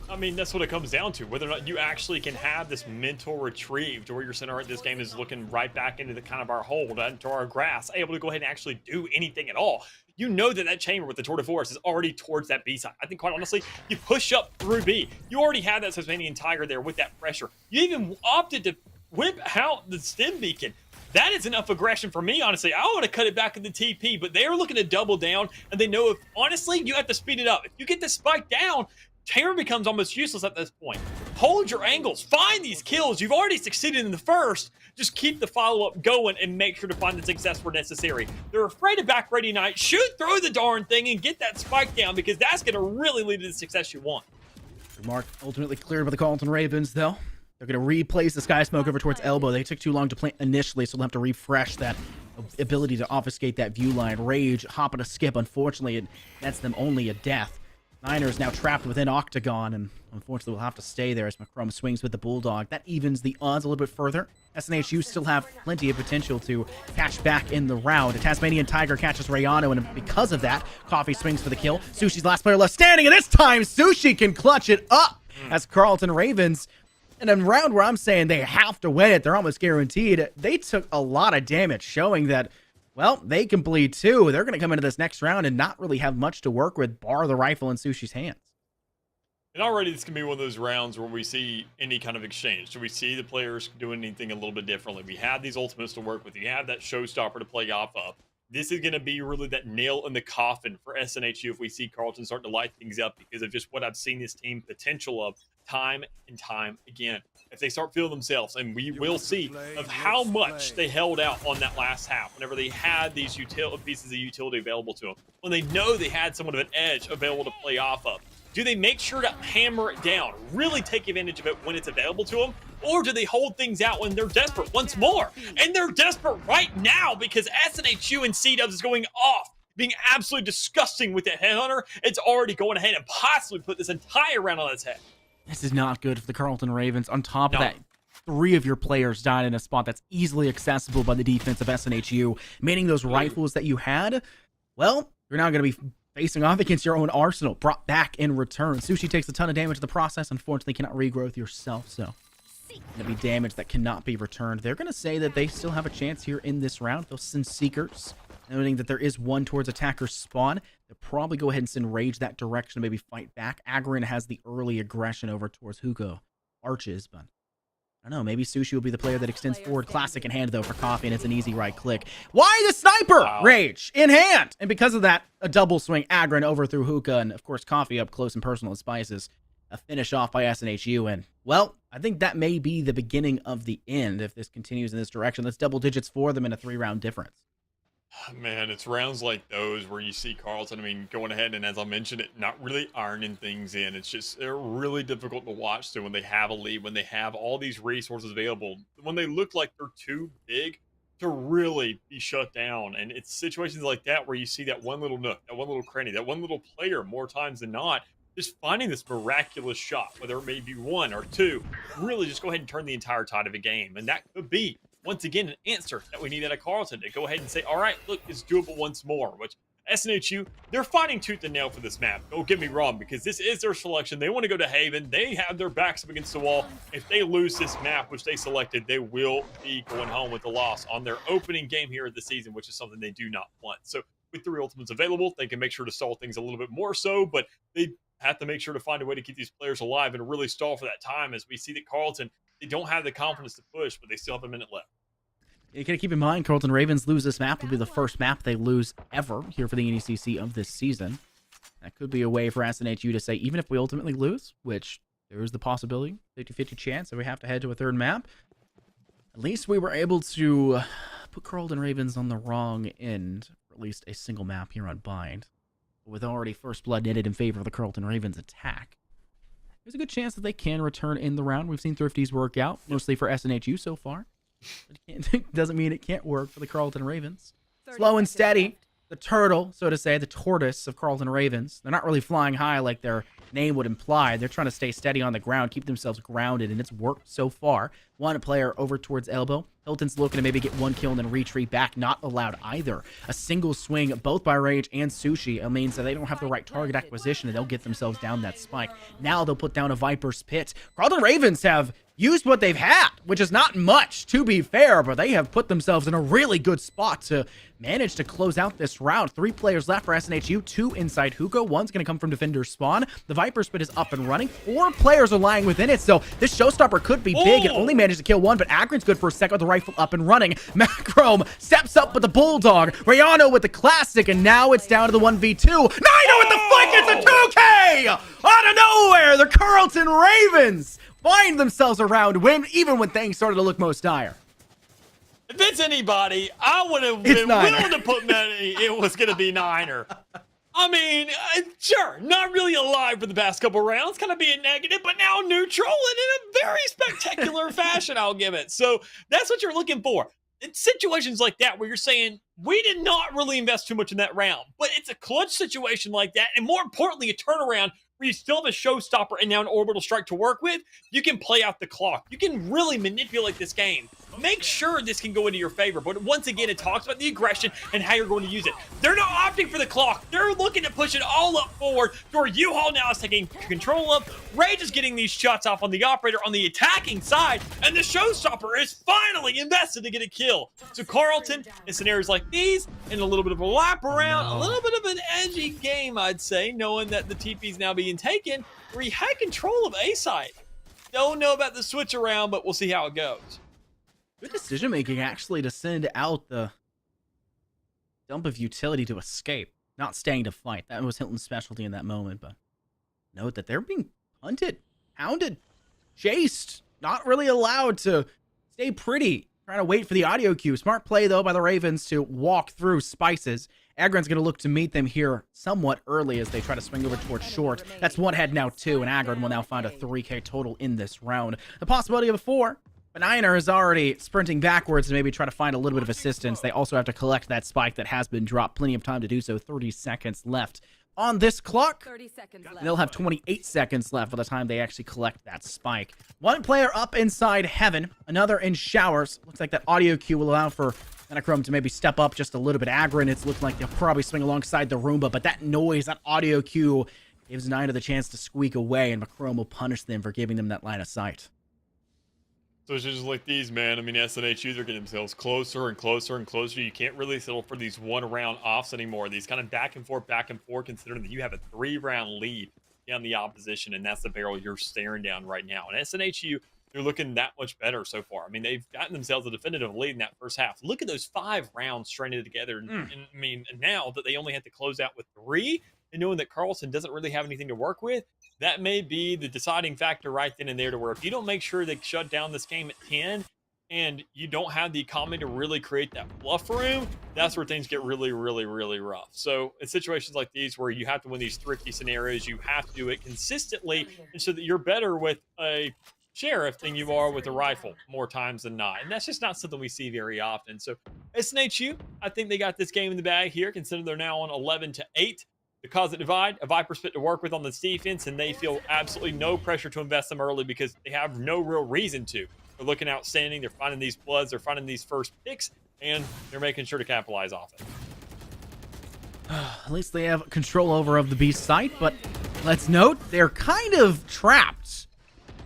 I mean, that's what it comes down to, whether or not you actually can have this mental retrieve to where your center at this game is looking right back into the kind of our hold, into our grass, able to go ahead and actually do anything at all. You know that that chamber with the Tour de Force is already towards that B side. I think, quite honestly, you push up through B. You already have that Tasmanian Tiger there with that pressure. You even opted to whip out the stem beacon. That is enough aggression for me, honestly. I would have cut it back in the TP, but they are looking to double down, and they know if, honestly, you have to speed it up. If you get the spike down, Chamber becomes almost useless at this point. hold your angles, find these kills. You've already succeeded in the first. Just keep the follow-up going and make sure to find the success where necessary. They're afraid of back ready night. Shoot through the darn thing and get that spike down, because that's going to really lead to the success you want. Mark ultimately cleared by the Carleton Ravens, though. They're going to replace the Sky Smoke over towards Elbow. They took too long to plant initially, so they'll have to refresh that ability to obfuscate that view line. Rage, hop and a skip, unfortunately, it nets them only a death. Niners now trapped within Octagon, and unfortunately will have to stay there as McCrum swings with the Bulldog. That evens the odds a little bit further. SNHU still have plenty of potential to catch back in the round. A Tasmanian Tiger catches Rayano, and because of that, Coffee swings for the kill. Sushi's last player left standing, and this time Sushi can clutch it up as Carleton Ravens, in a round where I'm saying they have to win it, they're almost guaranteed. They took a lot of damage, showing that, well, they can bleed too. They're going to come into this next round and not really have much to work with, bar the rifle in Sushi's hands. And already this can be one of those rounds where we see any kind of exchange. So we see the players doing anything a little bit differently. We have these ultimates to work with. You have that showstopper to play off of. This is going to be really that nail in the coffin for SNHU if we see Carleton starting to light things up, because of just what I've seen this team potential of time and time again. If they start feeling themselves, and we will see of how much they held out on that last half whenever they had these pieces of utility available to them, when they know they had somewhat of an edge available to play off of. Do they make sure to hammer it down, really take advantage of it when it's available to them? Or do they hold things out when they're desperate once more? And they're desperate right now, because SNHU and C-Dubs is going off, being absolutely disgusting with that Headhunter. It's already going ahead and possibly put this entire round on its head. This is not good for the Carleton Ravens. On top of that, 3 of your players died in a spot that's easily accessible by the defense of SNHU, meaning those rifles that you had, well, you're now going to be facing off against your own arsenal, brought back in return. Sushi takes a ton of damage in the process, unfortunately cannot regrowth yourself, so going to be damage that cannot be returned. They're going to say that they still have a chance here in this round. They'll send Seekers, noting that there is one towards attacker's spawn. They'll probably go ahead and send Rage that direction, maybe fight back. Agrin has the early aggression over towards Hugo Arches, but I don't know, maybe Sushi will be the player that extends forward. Classic in hand, though, for Coffee, and it's an easy right click. Why the sniper? Wow. Rage in hand! And because of that, a double swing. Agrin overthrew Hookah, and of course, Coffee up close and personal with Spices. A finish off by SNHU, and, well, I think that may be the beginning of the end if this continues in this direction. That's double digits for them in a 3-round difference. Man, it's rounds like those where you see Carleton, I mean, going ahead and, as I mentioned it, not really ironing things in. It's just, they're really difficult to watch through when they have a lead, when they have all these resources available, when they look like they're too big to really be shut down. And it's situations like that where you see that one little nook, that one little cranny, that one little player more times than not, just finding this miraculous shot, whether it may be 1 or 2, really just go ahead and turn the entire tide of a game. And that could be, once again, an answer that we need out of Carleton to go ahead and say, all right, look, it's doable once more, which SNHU, they're fighting tooth and nail for this map. Don't get me wrong, because this is their selection. They want to go to Haven. They have their backs up against the wall. If they lose this map, which they selected, they will be going home with a loss on their opening game here of the season, which is something they do not want. So with 3 ultimates available, they can make sure to stall things a little bit more so, but they have to make sure to find a way to keep these players alive and really stall for that time, as we see that Carleton, they don't have the confidence to push, but they still have a minute left. You gotta keep in mind, Carleton Ravens lose this map will be the first map they lose ever here for the NECC of this season. That could be a way for SNHU to say, even if we ultimately lose, which there is the possibility, 50-50 chance that we have to head to a 3rd map, at least we were able to put Carleton Ravens on the wrong end for at least a single map here on Bind. With already first blood netted in favor of the Carleton Ravens attack, there's a good chance that they can return in the round. We've seen Thrifties work out, mostly for SNHU so far. But it doesn't mean it can't work for the Carleton Ravens. Slow and steady, the turtle, so to say, the tortoise of Carleton Ravens. They're not really flying high like their name would imply. They're trying to stay steady on the ground, keep themselves grounded, and it's worked so far. One player over towards Elbow. Hilton's looking to maybe get 1 kill and then retreat back. Not allowed either. A single swing, both by Rage and Sushi. It means that they don't have the right target acquisition, and they'll get themselves down that spike. Now they'll put down a Viper's Pit. Carleton Ravens have used what they've had, which is not much, to be fair, but they have put themselves in a really good spot to manage to close out this round. 3 players left for SNHU, 2 inside Hugo. 1's going to come from Defender's Spawn. The Viper's Pit is up and running. 4 players are lying within it, so this showstopper could be big. It only managed to kill 1, but Agrin's good for a second with the rifle up and running. Macrome steps up with the Bulldog. Rayano with the Classic, and now it's down to the 1v2. Nino with the flick! It's a 2K! Out of nowhere, the Carleton Ravens find themselves a round win, even when things started to look most dire. If it's anybody, I would have It's been Niner. willing to put money it was going to be Niner. I mean, sure, not really alive for the past couple rounds, kind of being negative, but now neutral and in a very spectacular fashion, I'll give it. So that's what you're looking for. It's situations like that where you're saying, we did not really invest too much in that round, but it's a clutch situation like that, and more importantly, a turnaround where you still have a showstopper and now an orbital strike to work with. You can play out the clock. You can really manipulate this game. Make sure this can go into your favor, but once again, it talks about the aggression and how you're going to use it. They're not opting for the clock. They're looking to push it all up forward to where U-Haul now is taking control of. Rage is getting these shots off on the operator on the attacking side, and the showstopper is finally invested to get a kill. So Carlton, in scenarios like these, in a little bit of a lap around, a little bit of an edgy game, I'd say, knowing that the TP is now being taken, where he had control of A side. Don't know about the switch around, but we'll see how it goes. Good decision making, actually, to send out the dump of utility to escape, not staying to fight. That was Hilton's specialty in that moment, but note that they're being hunted, hounded, chased, not really allowed to stay pretty, trying to wait for the audio cue. Smart play, though, by the Ravens to walk through Spices. Agron's going to look to meet them here somewhat early as they try to swing over towards short. That's one head now, two, and Agron will now find a 3K total in this round. The possibility of a 4. But Niner is already sprinting backwards to maybe try to find a little bit of assistance. They also have to collect that spike that has been dropped. Plenty of time to do so. 30 seconds left on this clock. 30 seconds left. And they'll have 28 seconds left by the time they actually collect that spike. One player up inside Heaven, another in Showers. Looks like that audio cue will allow for Monochrome to maybe step up just a little bit. Agron, it's looking like they'll probably swing alongside the Roomba, but that noise, that audio cue, gives Niner the chance to squeak away, and Machrome will punish them for giving them that line of sight. So it's just like these, man. I mean, SNHU, they're getting themselves closer and closer and closer. You can't really settle for these one-round offs anymore. These kind of back and forth, considering that you have a 3-round lead down the opposition, and that's the barrel you're staring down right now. And SNHU, they're looking that much better so far. I mean, they've gotten themselves a definitive lead in that first half. Look at those 5 rounds stranded together. And I mean, now that they only had to close out with 3, and knowing that Carlson doesn't really have anything to work with, that may be the deciding factor right then and there, to where if you don't make sure they shut down this game at 10 and you don't have the economy to really create that bluff room, that's where things get really, really, really rough. So in situations like these where you have to win these thrifty scenarios, you have to do it consistently, and so that you're better with a sheriff than you are with a rifle more times than not. And that's just not something we see very often. So SNHU, I think they got this game in the bag here, considering they're now on 11-8. To cause a divide, a Viper split to work with on this defense, and they feel absolutely no pressure to invest them early because they have no real reason to. They're looking outstanding. They're finding these bloods. They're finding these first picks, and they're making sure to capitalize off it. At least they have control over of the B site, but let's note they're kind of trapped.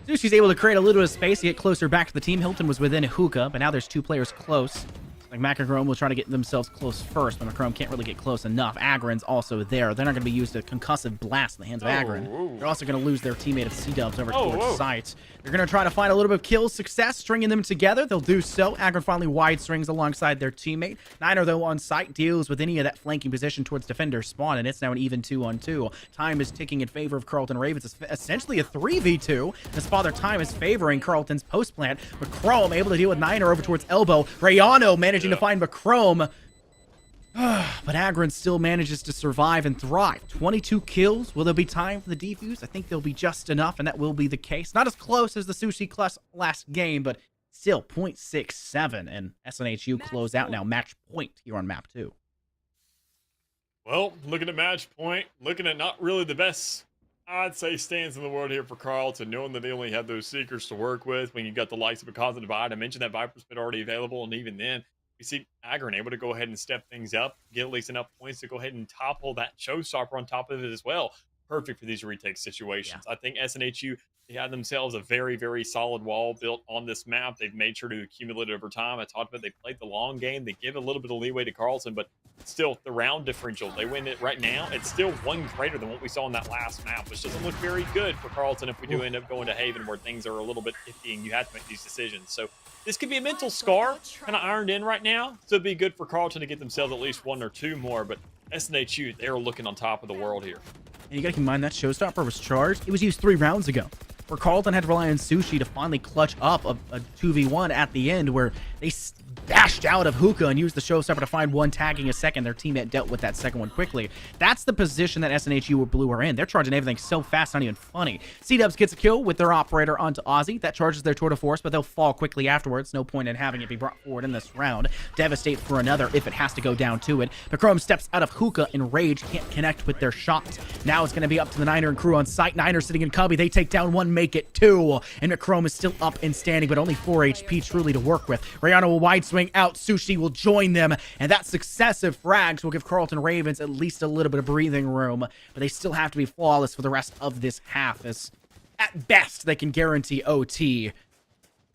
Sushi's able to create a little bit of space to get closer back to the team. Hilton was within a hookah, but now there's 2 players close. Like Macachrome will try to get themselves close first, but Machrome can't really get close enough. Agron's also there. They're not going to be used a concussive blast in the hands of Agron. They're also going to lose their teammate of C-Dubs over towards sight. They're going to try to find a little bit of kill success, stringing them together. They'll do so. Agron finally wide strings alongside their teammate. Niner, though, on sight, deals with any of that flanking position towards defender spawn, and it's now an even 2-on-2. Time is ticking in favor of Carlton Ravens. It's essentially a 3v2. As Father Time is favoring Carlton's post plant. Machrome able to deal with Niner over towards elbow. Rayano managing to find Machrome. But Agron still manages to survive and thrive. 22 kills. Will there be time for the defuse? I think there'll be just enough, and that will be the case. Not as close as the Sushi class last game, but still 0.67. And SNHU close out now. Match point here on map 2. Well, looking at match point, looking at not really the best, I'd say, stands in the world here for Carlton, knowing that they only had those Seekers to work with when you've got the likes of a Cause of Divide. I mentioned that Viper's been already available, and even then, we see Agron able to go ahead and step things up, get at least enough points to go ahead and topple that showstopper on top of it as well. Perfect for these retake situations. Yeah. I think SNHU, they had themselves a very, very solid wall built on this map. They've made sure to accumulate it over time. I talked about they played the long game. They give a little bit of leeway to Carlton, but still, the round differential, they win it right now. It's still 1 greater than what we saw in that last map, which doesn't look very good for Carlton if we do end up going to Haven, where things are a little bit iffy and you have to make these decisions. So this could be a mental scar kind of ironed in right now. So it'd be good for Carlton to get themselves at least 1 or 2 more, but SNHU, they're looking on top of the world here. And you gotta keep in mind that showstopper was charged. It was used 3 rounds ago. where Carlton had to rely on Sushi to finally clutch up a 2v1 at the end, where they dashed out of hookah and used the showstopper to find one, tagging a second. Their teammate dealt with that second one quickly. That's the position that SNHU or Blue are in. They're charging everything so fast, not even funny. C-Dubs gets a kill with their operator onto Ozzy. That charges their tour de force, but they'll fall quickly afterwards. No point in having it be brought forward in this round. Devastate for another if it has to go down to it. McCrome steps out of hookah in rage, can't connect with their shot. Now it's going to be up to the Niner and crew on site. Niner sitting in Cubby. They take down one, make it two. And McCrome is still up and standing, but only 4 HP truly to work with. Rihanna will wide swing out. Sushi will join them, and that successive frags will give Carlton Ravens at least a little bit of breathing room, but they still have to be flawless for the rest of this half, as at best they can guarantee OT.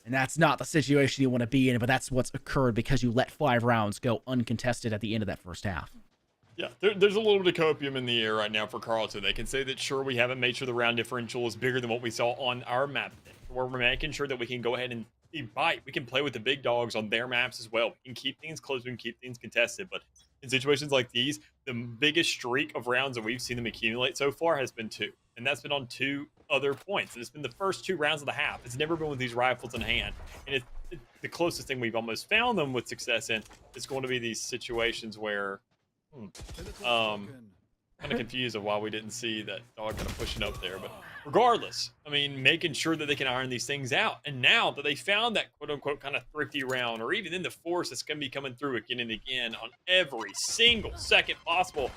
And that's not the situation you want to be in, but that's what's occurred because you let 5 rounds go uncontested at the end of that first half. Yeah, there's a little bit of copium in the air right now for Carlton. They can say that, sure, we haven't made sure the round differential is bigger than what we saw on our map, where we're making sure that we can go ahead and bite. We can play with the big dogs on their maps as well. We can keep things close, we can keep things contested, but in situations like these, the biggest streak of rounds that we've seen them accumulate so far has been 2, and that's been on 2 other points. And it's been the first 2 rounds of the half. It's never been with these rifles in hand, and it's the closest thing we've almost found them with success in is going to be these situations where kind of confused of why we didn't see that dog kind of pushing up there. But regardless, I mean, making sure that they can iron these things out. And now that they found that quote-unquote kind of thrifty round, or even in the force that's going to be coming through again and again on every single second possible,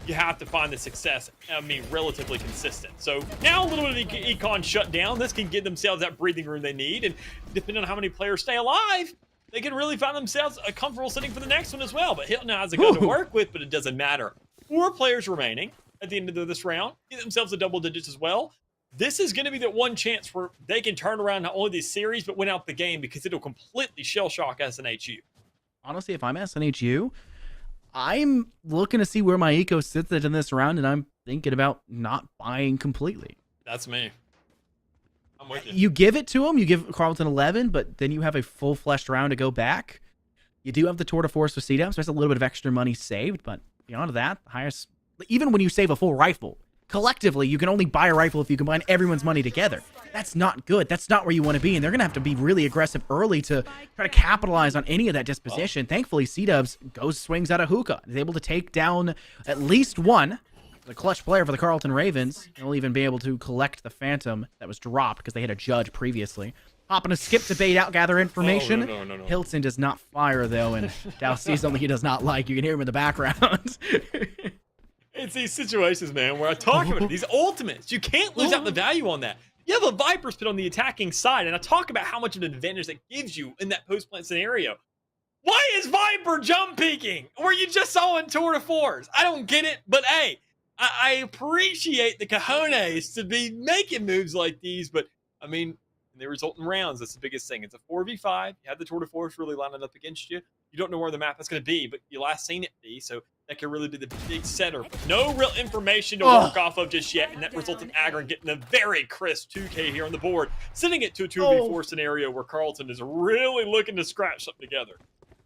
you have to find the success, I mean, relatively consistent. So now a little bit of econ shut down. This can give themselves that breathing room they need. And depending on how many players stay alive, they can really find themselves a comfortable sitting for the next one as well. But Hilton now has a gun to work with, but it doesn't matter. 4 players remaining at the end of this round. Get themselves a double digits as well. This is going to be the one chance where they can turn around not only this series, but win out the game, because it'll completely shell shock SNHU. Honestly, if I'm SNHU, I'm looking to see where my eco sits in this round, and I'm thinking about not buying completely. That's me. I'm with you. You give it to him, you give Carlton 11, but then you have a full-fleshed round to go back. You do have the tour de force with C-Dubs, so that's a little bit of extra money saved, but beyond that, the highest, even when you save a full rifle, collectively, you can only buy a rifle if you combine everyone's money together. That's not good. That's not where you want to be, and they're going to have to be really aggressive early to try to capitalize on any of that disposition. Thankfully, C-Dubs swings out of hookah. He's able to take down at least one. The clutch player for the Carlton Ravens. He'll even be able to collect the Phantom that was dropped because they had a judge previously. Hopping a skip to bait out, gather information. Oh, no. Hilton does not fire, though, and Dow sees something he does not like. You can hear him in the background. It's these situations, man, where I talk about it. These ultimates. You can't lose out the value on that. You have a Viper spit on the attacking side, and I talk about how much of an advantage that gives you in that post-plant scenario. Why is Viper jump peeking where you just saw in Tour de Force? I don't get it, but hey, I appreciate the cojones to be making moves like these, but I mean, they result in rounds. That's the biggest thing. It's a 4v5. You have the Tour de Force really lining up against you. You don't know where the map is going to be, but you last seen it be, so that could really be the big setter. But no real information to work off of just yet, and that results in Agron getting a very crisp 2K here on the board, sending it to a 2v4 scenario where Carlton is really looking to scratch something together.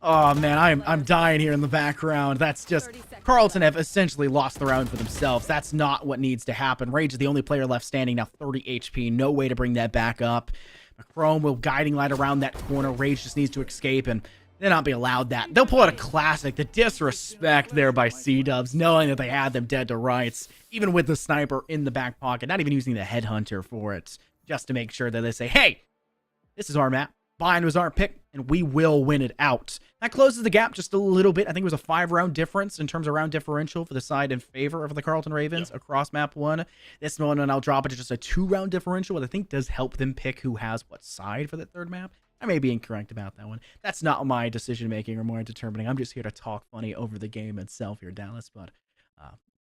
Oh, man, I'm dying here in the background. That's just... Carlton have essentially lost the round for themselves. That's not what needs to happen. Rage is the only player left standing, now 30 HP. No way to bring that back up. Chrome will guiding light around that corner. Rage just needs to escape, and they'll not be allowed that. They'll pull out a classic. The disrespect there by C-Dubs, knowing that they had them dead to rights, even with the sniper in the back pocket, not even using the headhunter for it, just to make sure that they say, hey, this is our map. Bind was our pick, and we will win it out. That closes the gap just a little bit. I think it was a 5-round difference in terms of round differential for the side in favor of the Carlton Ravens across map 1. This one, and I'll drop it to just a 2-round differential, what I think does help them pick who has what side for the third map. I may be incorrect about that one. That's not my decision-making or my determining. I'm just here to talk funny over the game itself here, Dallas, but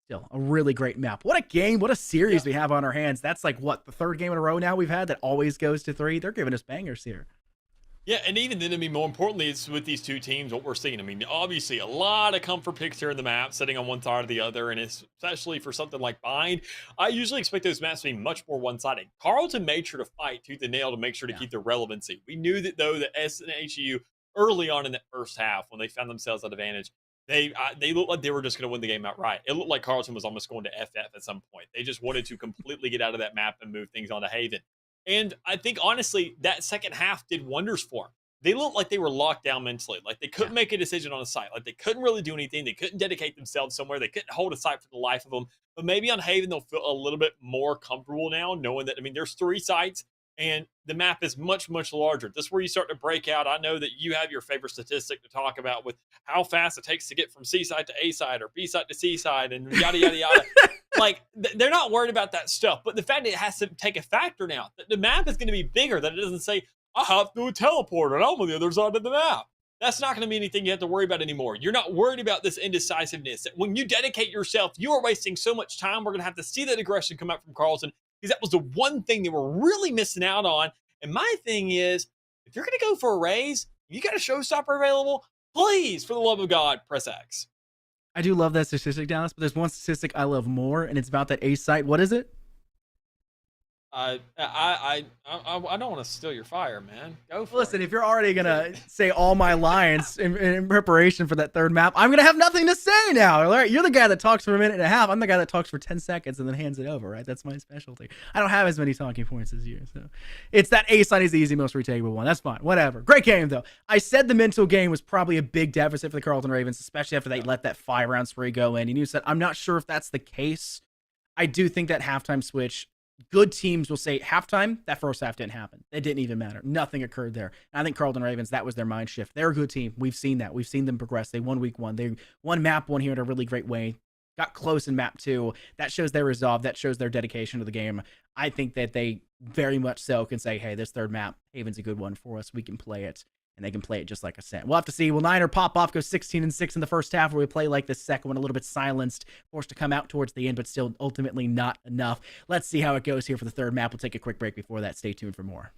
still, a really great map. What a game. What a series we have on our hands. That's like, what, the 3rd game in a row now we've had that always goes to 3? They're giving us bangers here. Yeah, and even then, I mean, more importantly, it's with these two teams, what we're seeing. I mean, obviously, a lot of comfort picks here in the map, sitting on one side or the other, and especially for something like Bind, I usually expect those maps to be much more one-sided. Carlton made sure to fight tooth and nail to make sure to keep their relevancy. We knew that, though, that SNHU, early on in that first half, when they found themselves at advantage, they looked like they were just going to win the game outright. It looked like Carlton was almost going to FF at some point. They just wanted to completely get out of that map and move things onto Haven. And I think honestly, that second half did wonders for them. They looked like they were locked down mentally. Like they couldn't make a decision on a site. Like they couldn't really do anything. They couldn't dedicate themselves somewhere. They couldn't hold a site for the life of them. But maybe on Haven, they'll feel a little bit more comfortable now, knowing that, I mean, there's 3 sites and the map is much, much larger. This is where you start to break out. I know that you have your favorite statistic to talk about with how fast it takes to get from C side to A side or B side to C side and yada, yada, yada. Like, they're not worried about that stuff. But the fact that it has to take a factor now, that the map is going to be bigger, that it doesn't say, I have to do a teleporter and I'm on the other side of the map. That's not going to be anything you have to worry about anymore. You're not worried about this indecisiveness. When you dedicate yourself, you are wasting so much time. We're going to have to see that aggression come out from Carlson because that was the one thing they were really missing out on. And my thing is, if you're going to go for a raise, you got a showstopper available, please, for the love of God, press X. I do love that statistic, Dallas, but there's one statistic I love more, and it's about that A site. What is it? I don't want to steal your fire, man. Go for Listen, it. if you're already gonna say all my lines in preparation for that third map, I'm gonna have nothing to say now. All right, you're the guy that talks for a minute and a half. I'm the guy that talks for 10 seconds and then hands it over. Right, that's my specialty. I don't have as many talking points as you, so it's that A side is the easy, most retakeable one. That's fine. Whatever. Great game though. I said the mental game was probably a big deficit for the Carleton Ravens, especially after they let that 5-round spree go in. And you said I'm not sure if that's the case. I do think that halftime switch. Good teams will say halftime, that first half didn't happen. It didn't even matter. Nothing occurred there. And I think Carleton Ravens, that was their mind shift. They're a good team. We've seen that. We've seen them progress. They won week 1. They won map 1 here in a really great way. Got close in map 2. That shows their resolve. That shows their dedication to the game. I think that they very much so can say, hey, this third map, Haven's a good one for us. We can play it. And they can play it just like I said. We'll have to see. Will Niner pop off, go 16-6 in the first half, where we play like the second one, a little bit silenced, forced to come out towards the end, but still ultimately not enough. Let's see how it goes here for the third map. We'll take a quick break before that. Stay tuned for more.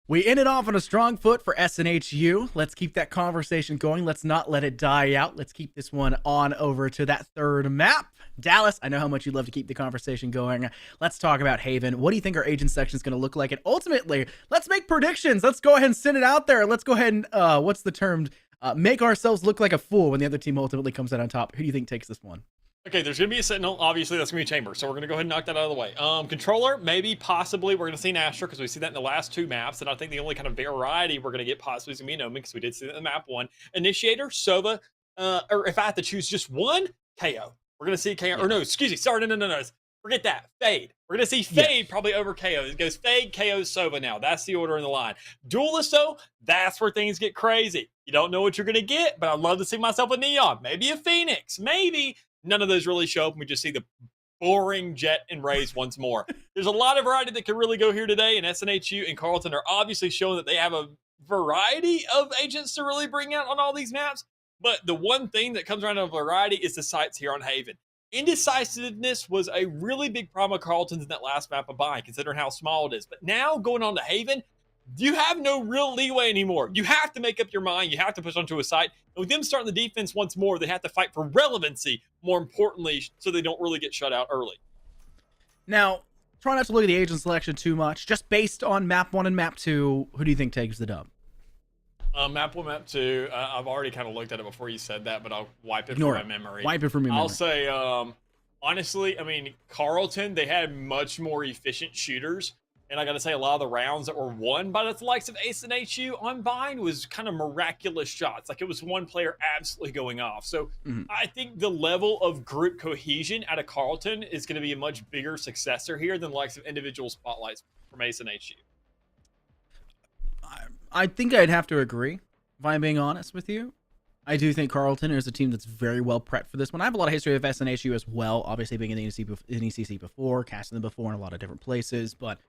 We ended off on a strong foot for SNHU. Let's keep that conversation going. Let's not let it die out. Let's keep this one on over to that third map. Dallas, I know how much you'd love to keep the conversation going. Let's talk about Haven. What do you think our agent section is going to look like? And ultimately, let's make predictions. Let's go ahead and send it out there. Let's go ahead and, what's the term? Make ourselves look like a fool when the other team ultimately comes out on top. Who do you think takes this one? Okay, there's going to be a Sentinel. Obviously, that's going to be a Chamber. So we're going to go ahead and knock that out of the way. Controller, maybe, possibly, we're going to see an Astra because we see that in the last two maps. And I think the only kind of variety we're going to get possibly is going to be an Omen because we did see that in map 1. Initiator, Sova, or if I had to choose just one, KO. We're going to see KO. Or no, excuse me. Sorry, no. Forget that. Fade. We're going to see Fade probably over KO. It goes Fade, KO, Sova now. That's the order in the line. Duelist, though, that's where things get crazy. You don't know what you're going to get, but I'd love to see myself a Neon. Maybe a Phoenix. Maybe. None of those really show up, and we just see the boring Jet and Raze once more. There's a lot of variety that could really go here today, and SNHU and Carleton are obviously showing that they have a variety of agents to really bring out on all these maps. But the one thing that comes around of variety is the sites here on Haven. Indecisiveness was a really big problem of Carleton's in that last map of Bind, considering how small it is. But now going on to Haven, you have no real leeway anymore. You have to make up your mind. You have to push onto a site. And with them starting the defense once more, they have to fight for relevancy, more importantly, so they don't really get shut out early. Now, try not to look at the agent selection too much. Just based on map 1 and map 2, who do you think takes the dub? Map 1, map 2, I've already kind of looked at it before you said that, but I'll wipe it Ignore from my memory. Wipe it from your memory. I'll say, honestly, I mean, Carleton, they had much more efficient shooters. And I got to say, a lot of the rounds that were won by the likes of Ace and HU on Bind was kind of miraculous shots. Like it was one player absolutely going off. So I think the level of group cohesion out of Carleton is going to be a much bigger successor here than the likes of individual spotlights from Ace and HU. I think I'd have to agree, if I'm being honest with you. I do think Carleton is a team that's very well prepped for this one. I have a lot of history with SNHU as well, obviously being in the NECC before, casting them before in a lot of different places, but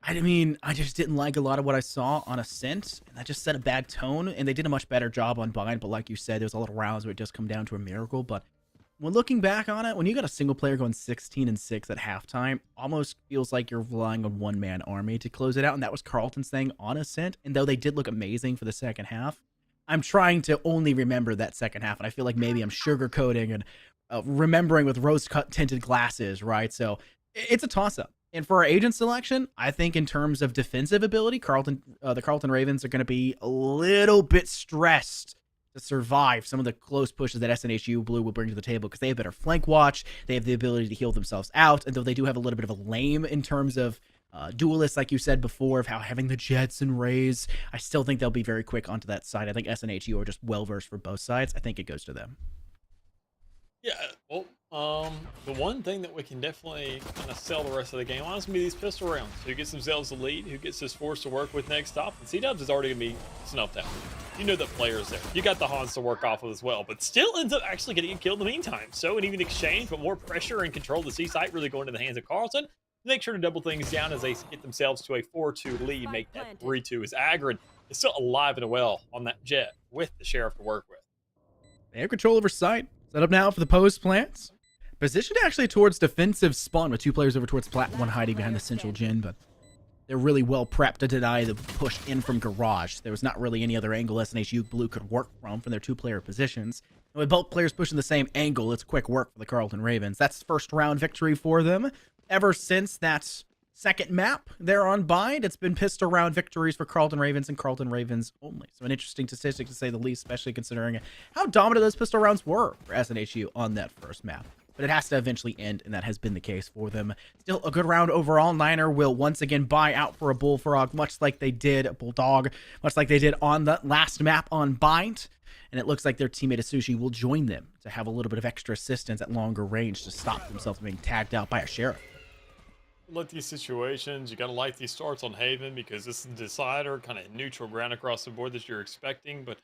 I mean, I just didn't like a lot of what I saw on Ascent, and that just set a bad tone, and they did a much better job on Bind, but like you said, there's a lot of rounds where it does come down to a miracle, but when looking back on it, when you got a single player going 16-6 at halftime, almost feels like you're relying on one-man army to close it out, and that was Carleton's thing on Ascent, and though they did look amazing for the second half, I'm trying to only remember that second half, and I feel like maybe I'm sugarcoating and remembering with rose-tinted glasses, right? So it's a toss-up. And for our agent selection, I think in terms of defensive ability, the Carleton Ravens are going to be a little bit stressed to survive some of the close pushes that SNHU Blue will bring to the table because they have better flank watch, they have the ability to heal themselves out, and though they do have a little bit of a lame in terms of duelists, like you said before, of how having the Jets and Rays, I still think they'll be very quick onto that side. I think SNHU are just well-versed for both sides. I think it goes to them. Yeah, well, the one thing that we can definitely kind of sell the rest of the game on is going to be these pistol rounds. Who gets themselves the lead, who gets this force to work with next stop, and C-Dubs is already going to be snuffed out. You know that player's there. You got the Hans to work off of as well, but still ends up actually getting killed in the meantime. So an even exchange, but more pressure and control of the C site really going to the hands of Carleton. Make sure to double things down as they get themselves to a 4-2 lead, make that 3-2 as Agron is still alive and well on that Jet with the Sheriff to work with. They have control over site. Set up now for the post plants. Positioned actually towards defensive spawn with 2 players over towards plat, 1 hiding behind the central gen, but they're really well prepped to deny the push in from garage. There was not really any other angle SNHU Blue could work from their 2-player positions. And with both players pushing the same angle, it's quick work for the Carleton Ravens. That's first round victory for them. Ever since that second map there on Bind, it's been pistol round victories for Carleton Ravens and Carleton Ravens only. So an interesting statistic to say the least, especially considering how dominant those pistol rounds were for SNHU on that first map. But it has to eventually end, and that has been the case for them. Still a good round overall. Niner will once again buy out for a Bullfrog, much like they did, Bulldog, much like they did on the last map on Bind. And it looks like their teammate Asushi will join them to have a little bit of extra assistance at longer range to stop themselves from being tagged out by a Sheriff. Like these situations, you got to like these starts on Haven because this is the decider, kind of neutral ground across the board that you're expecting. But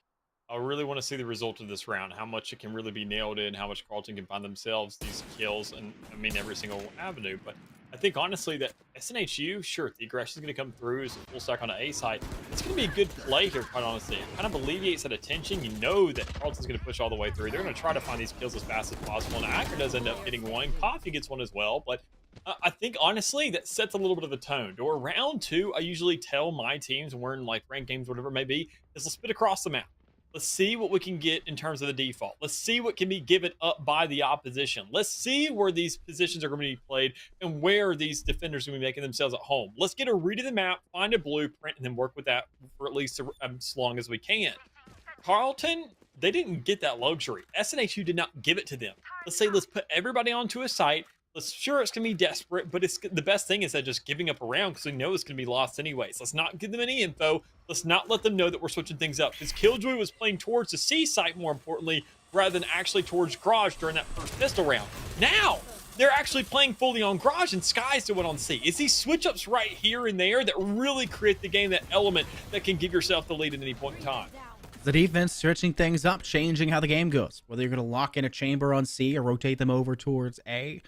I really want to see the result of this round, how much it can really be nailed in, how much Carleton can find themselves these kills, and I mean every single avenue. But I think honestly that SNHU, sure, the aggression is going to come through as a full stack on the A side. It's going to be a good play here, quite honestly. It kind of alleviates that attention. You know that Carleton's going to push all the way through. They're going to try to find these kills as fast as possible. And Acker does end up getting one. Coffee gets one as well, but I think honestly that sets a little bit of a tone. Or round two, I usually tell my teams when we're in like ranked games, whatever it may be, is let's spit across the map. Let's see what we can get in terms of the default. Let's see what can be given up by the opposition. Let's see where these positions are going to be played and where these defenders are going to be making themselves at home. Let's get a read of the map, find a blueprint, and then work with that for at least as long as we can. Carleton, they didn't get that luxury. SNHU did not give it to them. Let's say let's put everybody onto a site. Sure, it's going to be desperate, but it's the best thing is that just giving up around because we know it's going to be lost anyways. Let's not give them any info. Let's not let them know that we're switching things up because Killjoy was playing towards the C site more importantly rather than actually towards Garage during that first pistol round. Now, they're actually playing fully on Garage and Sky's doing on C. It's these switch-ups right here and there that really create the game, that element that can give yourself the lead at any point in time. The defense switching things up, changing how the game goes. Whether you're going to lock in a chamber on C or rotate them over towards A.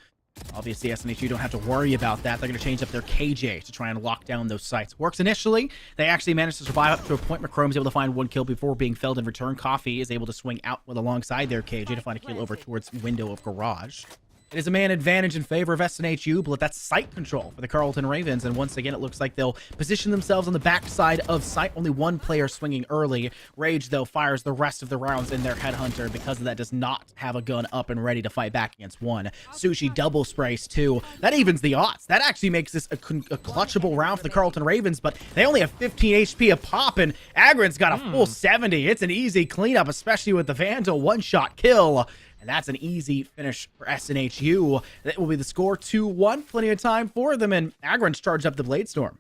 Obviously, SNHU don't have to worry about that. They're going to change up their KJ to try and lock down those sites. Works initially. They actually managed to survive up to a point. McCrome's able to find one kill before being felled in return. Coffee is able to swing out with alongside their KJ to find a kill over towards window of Garage. It is a man advantage in favor of SNHU, but that's site control for the Carleton Ravens. And once again, it looks like they'll position themselves on the backside of site. Only one player swinging early. Rage, though, fires the rest of the rounds in their Headhunter. Because of that, does not have a gun up and ready to fight back against one. Sushi double sprays, too. That evens the odds. That actually makes this a clutchable round for the Carleton Ravens, but they only have 15 HP a pop, and Agron's got a full 70. It's an easy cleanup, especially with the Vandal one-shot kill. And that's an easy finish for SNHU. That will be the score, 2-1. Plenty of time for them, and Agron's charged up the Bladestorm.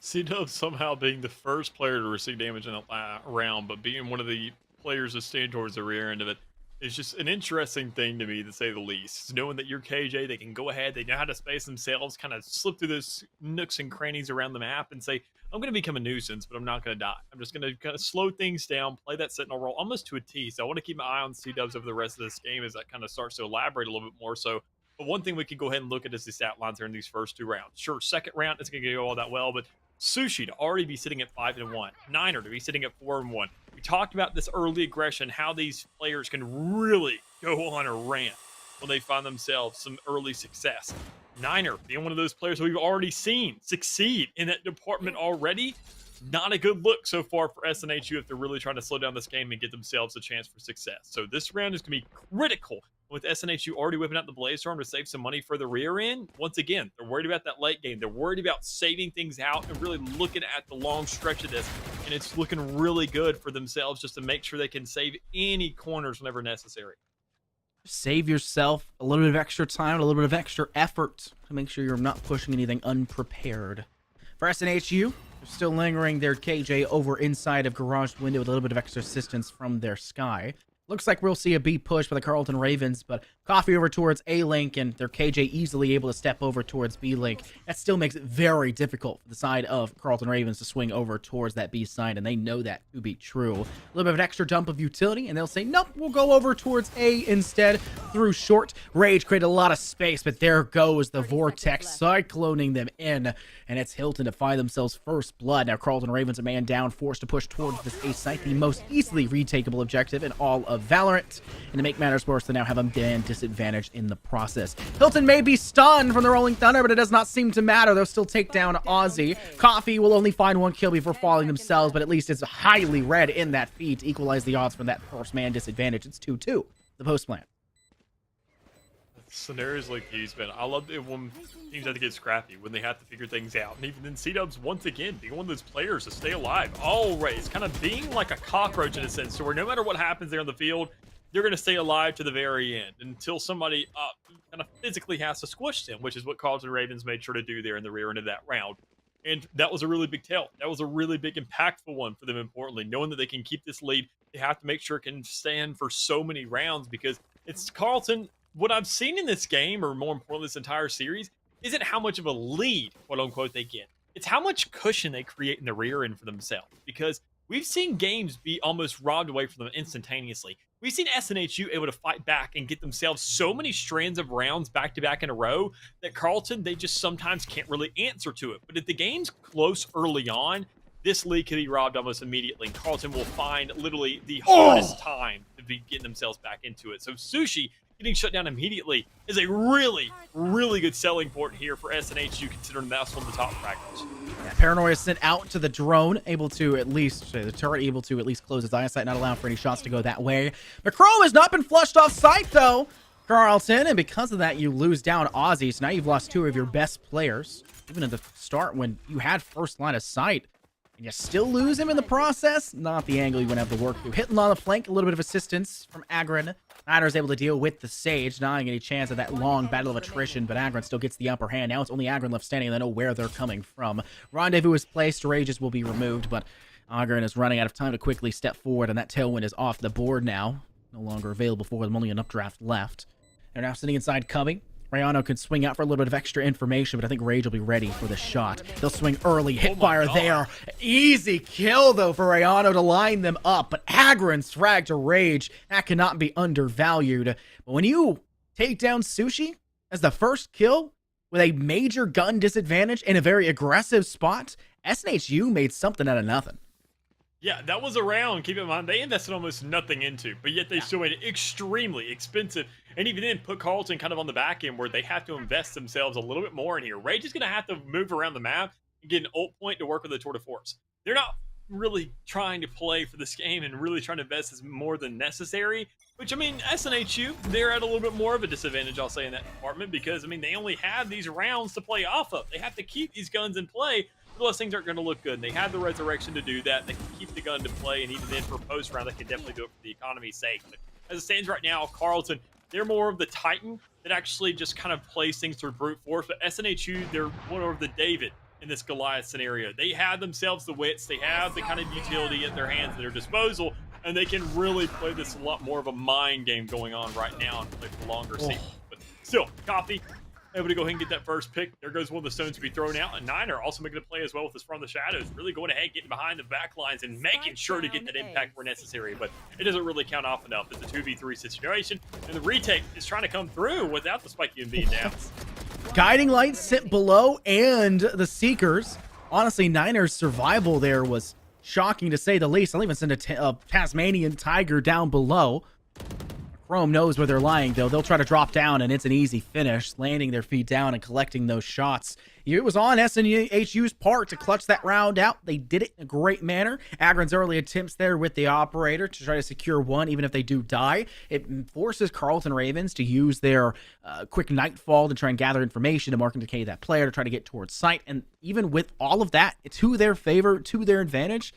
C-Dub somehow being the first player to receive damage in that round, but being one of the players that stand towards the rear end of it is just an interesting thing to me, to say the least. Knowing that you're KJ, they can go ahead, they know how to space themselves, kind of slip through those nooks and crannies around the map and say, I'm going to become a nuisance, but I'm not going to die. I'm just going to kind of slow things down, play that sentinel role almost to a T. So I want to keep my eye on C-Dubs over the rest of this game as that kind of starts to elaborate a little bit more. So, but one thing we can go ahead and look at is the stat lines here in these first two rounds. Sure, second round isn't going to go all that well, but Sushi to already be sitting at 5-1, Niner to be sitting at 4-1. We talked about this early aggression, how these players can really go on a rant when they find themselves some early success. Niner being one of those players we've already seen succeed in that department already. Not a good look so far for SNHU if they're really trying to slow down this game and get themselves a chance for success. So this round is going to be critical with SNHU already whipping out the Bladestorm to save some money for the rear end. Once again, they're worried about that late game. They're worried about saving things out and really looking at the long stretch of this. And it's looking really good for themselves just to make sure they can save any corners whenever necessary. Save yourself a little bit of extra time, a little bit of extra effort to make sure you're not pushing anything unprepared. For SNHU, they're still lingering their KJ over inside of Garage window with a little bit of extra assistance from their Sky. Looks like we'll see a B push by the Carleton Ravens, but Coffee over towards A-Link and their KJ easily able to step over towards B-Link. That still makes it very difficult for the side of Carleton Ravens to swing over towards that B side, and they know that to be true. A little bit of an extra dump of utility, and they'll say, nope, we'll go over towards A instead through short. Rage created a lot of space, but there goes the Vortex cycloning them in, and it's Hilton to find themselves first blood. Now Carleton Ravens a man down, forced to push towards this A site, the most easily retakeable objective in all of VALORANT. And to make matters worse, they now have a man disadvantage in the process. Hilton may be stunned from the Rolling Thunder, but it does not seem to matter. They'll still take down Aussie. Coffee will only find one kill before falling themselves, but at least it's highly red in that feat to equalize the odds from that first man disadvantage. It's 2-2, the post plan. Scenarios like these, man, I love it when teams have to get scrappy, when they have to figure things out. And even then, C-Dubs, once again, being one of those players to stay alive, always kind of being like a cockroach in a sense, so where no matter what happens there on the field, they're going to stay alive to the very end until somebody kind of physically has to squish them, which is what Carleton Ravens made sure to do there in the rear end of that round. And that was a really big tell. That was a really big, impactful one for them, importantly. Knowing that they can keep this lead, they have to make sure it can stand for so many rounds because it's Carleton. What I've seen in this game, or more importantly, this entire series, isn't how much of a lead, quote unquote, they get. It's how much cushion they create in the rear end for themselves. Because we've seen games be almost robbed away from them instantaneously. We've seen SNHU able to fight back and get themselves so many strands of rounds back to back in a row that Carleton, they just sometimes can't really answer to it. But if the game's close early on, this lead could be robbed almost immediately. And Carleton will find literally the hardest time to be getting themselves back into it. So Sushi getting shut down immediately is a really, really good selling point here for SNHU, considering that's one of the top fragments. Yeah, Paranoia sent out to the drone, able to at least, the turret able to at least close its eyesight, not allowing for any shots to go that way. McCrome has not been flushed off sight, though, Carlton, and because of that, you lose down Ozzy, so now you've lost 2 of your best players. Even at the start, when you had first line of sight, and you still lose him in the process, not the angle you want to have to work through. Hitting on the flank, a little bit of assistance from Agron. Niners able to deal with the Sage, not having any chance of that long battle of attrition, but Agron still gets the upper hand. Now it's only Agron left standing, and they know where they're coming from. Rendezvous is placed, Rages will be removed, but Agron is running out of time to quickly step forward, and that Tailwind is off the board now. No longer available for them, only an updraft left. They're now sitting inside Cubby. Rayano can swing out for a little bit of extra information, but I think Rage will be ready for the shot. They'll swing early, hit fire there. Easy kill, though, for Rayano to line them up, but Agron's frag to Rage, that cannot be undervalued. But when you take down Sushi as the first kill with a major gun disadvantage in a very aggressive spot, SNHU made something out of nothing. Yeah, that was a round. Keep in mind, they invested almost nothing into, but yet they still made it extremely expensive. And even then, put Carlton kind of on the back end where they have to invest themselves a little bit more in here. Rage is going to have to move around the map and get an ult point to work with the Tour de Force. They're not really trying to play for this game and really trying to invest as more than necessary, which, I mean, SNHU, they're at a little bit more of a disadvantage, I'll say, in that department because, I mean, they only have these rounds to play off of. They have to keep these guns in play. Otherwise, things aren't going to look good. And they have the resurrection to do that. They can keep the gun to play, and even then for post round, they can definitely do it for the economy's sake. But as it stands right now, Carlton, they're more of the Titan that actually just kind of plays things through brute force. But SNHU, they're more of the David in this Goliath scenario. They have themselves the wits. They have the kind of utility at their hands, at their disposal, and they can really play this a lot more of a mind game going on right now and play for longer seasons. But still, Coffee able to go ahead and get that first pick. There goes one of the stones to be thrown out. And Niner also making a play as well with his From the Shadows. Really going ahead, getting behind the back lines and making sure to get that impact where necessary. But it doesn't really count off enough. It's a 2v3 situation. And the retake is trying to come through without the spike even being down. Guiding Light sit below and the Seekers. Honestly, Niners' survival there was shocking to say the least. I'll even send a Tasmanian Tiger down below. Chrome knows where they're lying, though. They'll try to drop down, and it's an easy finish, landing their feet down and collecting those shots. It was on SNHU's part to clutch that round out. They did it in a great manner. Agron's early attempts there with the operator to try to secure one, even if they do die. It forces Carlton Ravens to use their quick nightfall to try and gather information to mark and decay that player to try to get towards sight. And even with all of that, to their favor, to their advantage,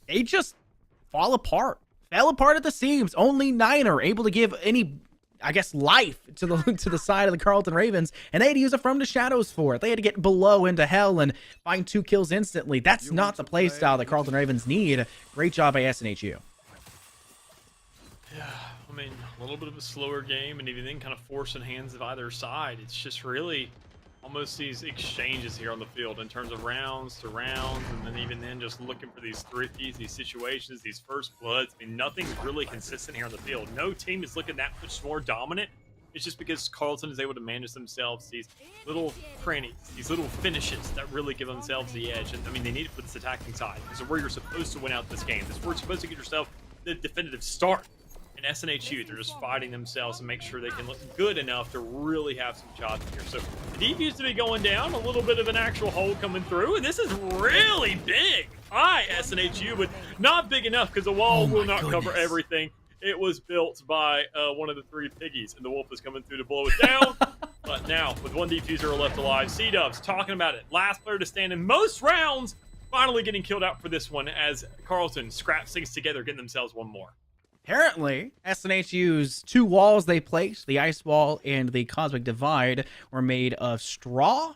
they just fall apart. Fell apart at the seams. Only Niner able to give any, I guess, life to the side of the Carlton Ravens, and they had to use it from the shadows for it. They had to get below into hell and find 2 kills instantly. That's not the play style that Carlton Ravens need. Great job by SNHU. Yeah, I mean, a little bit of a slower game, and even then kind of forcing hands of either side. It's just really almost these exchanges here on the field in terms of rounds to rounds, and then even then just looking for these thrifties, these situations, these first bloods. I mean, nothing's really consistent here on the field. No team is looking that much more dominant. It's just because Carlton is able to manage themselves these little crannies, these little finishes that really give themselves the edge. And I mean, they need it for this attacking side. This is where you're supposed to win out this game. This is where you're supposed to get yourself the definitive start. And SNHU, they're just fighting themselves to make sure they can look good enough to really have some shots here. So the deep used to be going down, a little bit of an actual hole coming through, and this is really big. Hi, SNHU, but not big enough because the wall will not cover everything. It was built by one of the 3 piggies, and the wolf is coming through to blow it down. But now, with 1 defuser left alive, C-Dubs talking about it. Last player to stand in most rounds, finally getting killed out for this one as Carlton scraps things together, getting themselves one more. Apparently, SNHU's 2 walls they placed, the ice wall and the cosmic divide, were made of straw.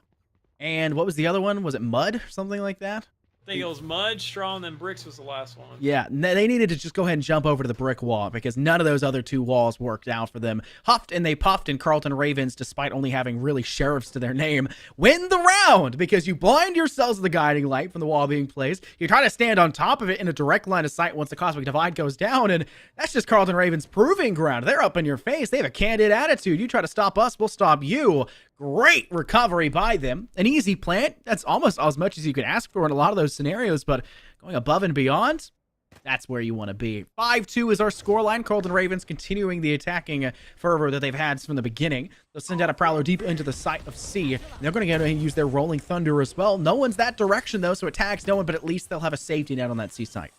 And what was the other one? Was it mud or something like that? I think it was mud, straw, and then bricks was the last one. Yeah, they needed to just go ahead and jump over to the brick wall because none of those other 2 walls worked out for them. Huffed and they puffed, and Carlton Ravens, despite only having really sheriffs to their name, win the round because you blind yourselves to the guiding light from the wall being placed. You try to stand on top of it in a direct line of sight once the cosmic divide goes down, and that's just Carlton Ravens' proving ground. They're up in your face. They have a candid attitude. You try to stop us, we'll stop you. Great recovery by them. An easy plant. That's almost as much as you could ask for in a lot of those scenarios, but going above and beyond, That's where you want to be. 5-2 is our scoreline. Carlton Ravens continuing the attacking fervor that they've had from the beginning. They'll send out a Prowler deep into the site of C. They're going to go ahead and use their Rolling Thunder as well. No one's that direction, though, so it tags no one, but at least they'll have a safety net on that C site.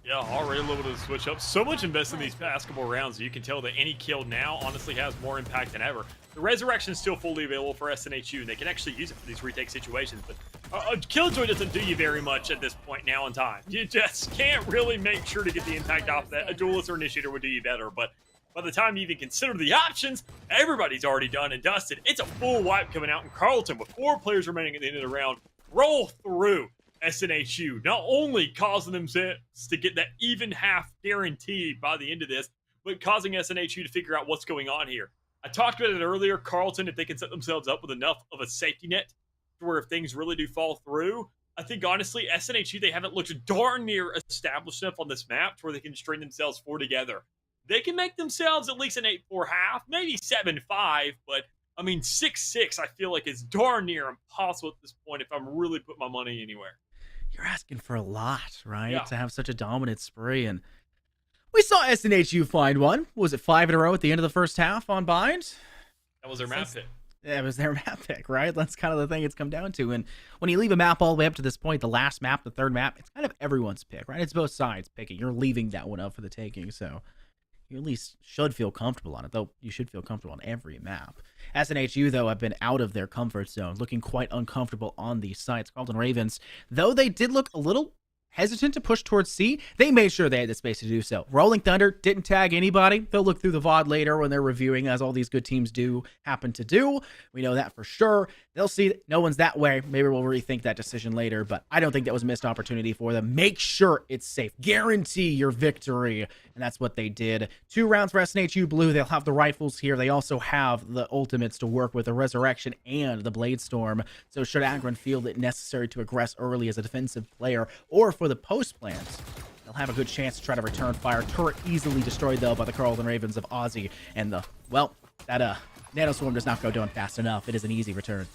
Yeah, already a little bit of a switch up. So much invested in these past couple rounds. You can tell that any kill now honestly has more impact than ever. The Resurrection is still fully available for SNHU, and they can actually use it for these retake situations. But a Killjoy doesn't do you very much at this point now in time. You just can't really make sure to get the impact off that. A Duelist or Initiator would do you better. But by the time you even consider the options, everybody's already done and dusted. It's a full wipe coming out in Carlton with 4 players remaining at the end of the round. Roll through SNHU, not only causing themselves to get that even half guaranteed by the end of this, but causing SNHU to figure out what's going on here. I talked about it earlier, Carlton, if they can set themselves up with enough of a safety net to where if things really do fall through, I think honestly, SNHU, they haven't looked darn near established enough on this map to where they can string themselves 4 together. They can make themselves at least an 8-4 half, maybe 7-5, but I mean, 6-6, I feel like is darn near impossible at this point if I'm really putting my money anywhere. You're asking for a lot, right? Yeah. To have such a dominant spree. And we saw SNHU find one. Was it 5 in a row at the end of the first half on Bind? That was their map pick. Yeah, it was their map pick, right? That's kind of the thing it's come down to. And when you leave a map all the way up to this point, the last map, the third map, it's kind of everyone's pick, right? It's both sides picking. You're leaving that one up for the taking, so you at least should feel comfortable on it, though you should feel comfortable on every map. SNHU, though, have been out of their comfort zone, looking quite uncomfortable on these sites. Carlton Ravens, though they did look a little hesitant to push towards C, they made sure they had the space to do so. Rolling Thunder didn't tag anybody. They'll look through the VOD later when they're reviewing, as all these good teams do happen to do. We know that for sure. They'll see that no one's that way. Maybe we'll rethink that decision later, but I don't think that was a missed opportunity for them. Make sure it's safe. Guarantee your victory, and that's what they did. 2 rounds for SNHU Blue. They'll have the rifles here. They also have the ultimates to work with, the Resurrection and the Blade Storm. So should Agron feel it necessary to aggress early as a defensive player or for the post plans, they'll have a good chance to try to return fire. Turret easily destroyed, though, by the Carlton Ravens of Aussie. And the, well, that Nanoswarm does not go down fast enough. It is an easy return.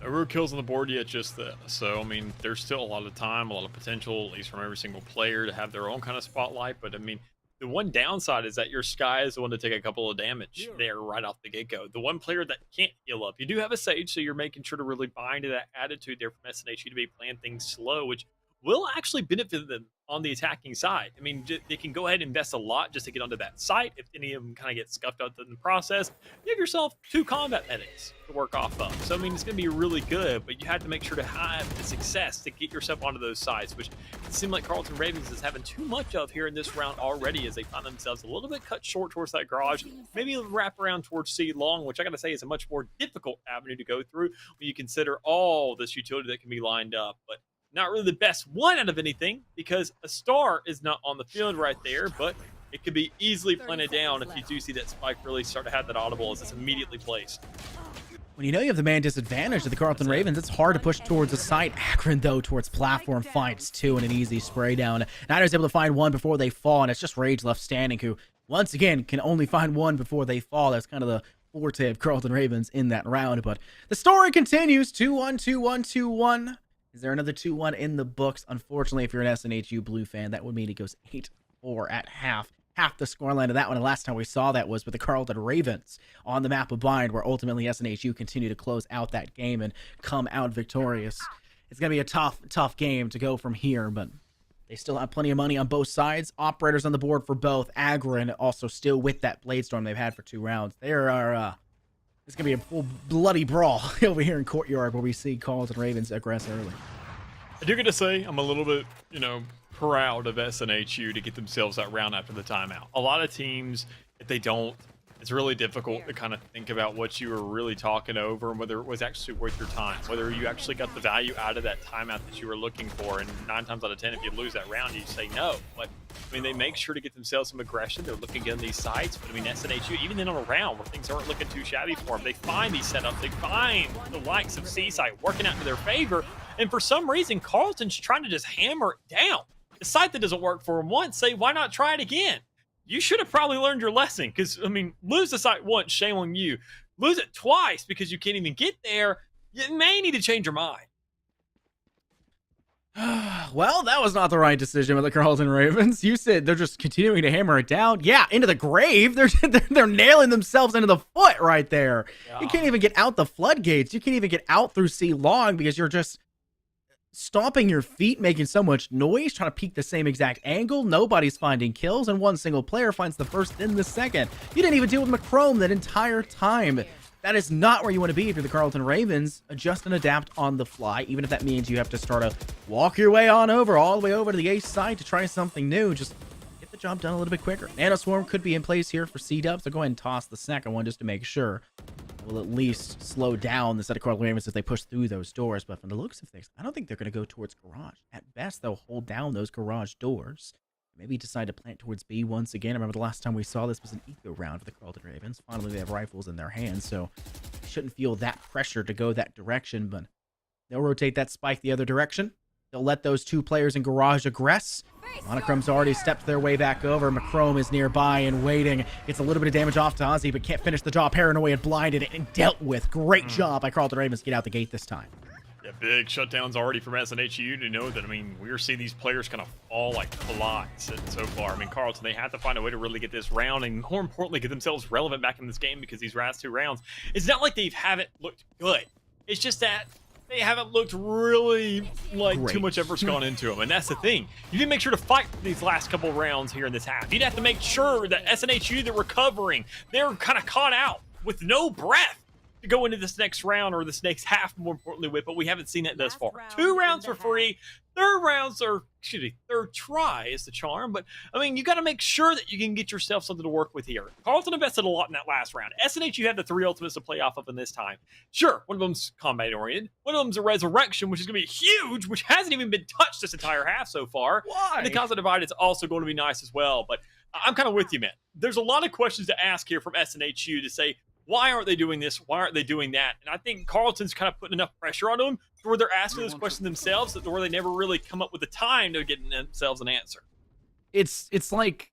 No kills on the board yet, just that. So, I mean, there's still a lot of time, a lot of potential, at least from every single player, to have their own kind of spotlight. But, I mean, the one downside is that your Sky is the one to take a couple of damage there right off the get-go. The one player that can't heal up. You do have a Sage, so you're making sure to really buy into that attitude there from SNHU to be playing things slow, which will actually benefit them on the attacking side. I mean, they can go ahead and invest a lot just to get onto that site. If any of them kind of get scuffed out in the process, you have yourself 2 combat medics to work off of. So, I mean, it's going to be really good, but you have to make sure to have the success to get yourself onto those sites, which it seemed like Carlton Ravens is having too much of here in this round already, as they find themselves a little bit cut short towards that garage. Maybe a wrap around towards C long, which I got to say is a much more difficult avenue to go through when you consider all this utility that can be lined up. But not really the best one out of anything, because a star is not on the field right there, but it could be easily planted down if you do see that spike really start to have that audible as it's immediately placed. When you know you have the man disadvantage to the Carlton Ravens, it's hard to push towards the site. Akron, though, towards platform, finds 2 in an easy spray down. Niners able to find 1 before they fall, and it's just Rage left standing, who, once again, can only find 1 before they fall. That's kind of the forte of Carlton Ravens in that round, but the story continues. 2-1, 2-1, 2-1. Is there another 2-1 in the books? Unfortunately, if you're an SNHU Blue fan, that would mean it goes 8-4 at half. Half the scoreline of that one, and last time we saw that was with the Carlton Ravens on the map of Bind, where ultimately SNHU continue to close out that game and come out victorious. It's going to be a tough game to go from here, but they still have plenty of money on both sides. Operators on the board for both. Agron also still with that Blade Storm they've had for 2 rounds. There are... It's going to be a full bloody brawl over here in Courtyard, where we see Carlton Ravens aggress early. I do get to say, I'm a little bit, proud of SNHU to get themselves that round after the timeout. A lot of teams, if they don't, it's really difficult to kind of think about what you were really talking over and whether it was actually worth your time, whether you actually got the value out of that timeout that you were looking for. And 9 times out of 10, if you lose that round, you say no. But, I mean, they make sure to get themselves some aggression. They're looking at these sites. But, I mean, SNHU, even in a round where things aren't looking too shabby for them, they find these setups. They find the likes of Seaside working out in their favor. And for some reason, Carlton's trying to just hammer it down. The site that doesn't work for them once, say, why not try it again? You should have probably learned your lesson, because, I mean, lose the site once, shame on you. Lose it twice because you can't even get there, you may need to change your mind. Well, that was not the right decision with the Carleton Ravens. You said they're just continuing to hammer it down. Yeah, into the grave. They're nailing themselves into the foot right there. You can't even get out the floodgates. You can't even get out through C long because you're just stomping your feet, making so much noise, trying to peek the same exact angle. Nobody's finding kills, and one single player finds the first, then the second. You didn't even deal with Macrome that entire time. That is not where you want to be if you're the Carleton Ravens. Adjust and adapt on the fly, even if that means you have to start to walk your way on over, all the way over to the ace side to try something new. Just get the job done a little bit quicker. Nano Swarm could be in place here for C-Dub, so go ahead and toss the second one just to make sure. Will at least slow down the set of Carleton Ravens as they push through those doors. But from the looks of things, I don't think they're going to go towards garage. At best, they'll hold down those garage doors. Maybe decide to plant towards B once again. I remember the last time we saw this was an eco round for the Carleton Ravens. Finally, they have rifles in their hands, so they shouldn't feel that pressure to go that direction, but they'll rotate that spike the other direction. They'll let those two players in garage aggress. Monochrome's already stepped their way back over. Macrome is nearby and waiting. Gets a little bit of damage off to Ozzy, but can't finish the job. Paranoid, blinded, and dealt with. Great job by Carleton Ravens to get out the gate this time. Yeah, big shutdowns already from SNHU to know that, I mean, we're seeing these players kind of fall like flies so far. I mean, Carleton, they have to find a way to really get this round and, more importantly, get themselves relevant back in this game because these last two rounds, it's not like they haven't looked good. It's just that they haven't looked really like too much effort's gone into them. And that's the thing. You didn't make sure to fight these last couple rounds here in this half. You'd have to make sure that SNHU, they're recovering. They're kind of caught out with no breath to go into this next round or this next half, more importantly, with, but we haven't seen that thus far. 2 rounds for free. Third try is the charm, but I mean, you got to make sure that you can get yourself something to work with here. Carleton invested a lot in that last round. SNHU had the 3 ultimates to play off of in this time. Sure, one of them's combat oriented, one of them's a resurrection, which is going to be huge, which hasn't even been touched this entire half so far. Why? And the constant divide is also going to be nice as well, but I'm kind of with you, man. There's a lot of questions to ask here from SNHU to say, why aren't they doing this? Why aren't they doing that? And I think Carleton's kind of putting enough pressure on them to where they're asking this question themselves, to where they never really come up with the time to get themselves an answer. It's like,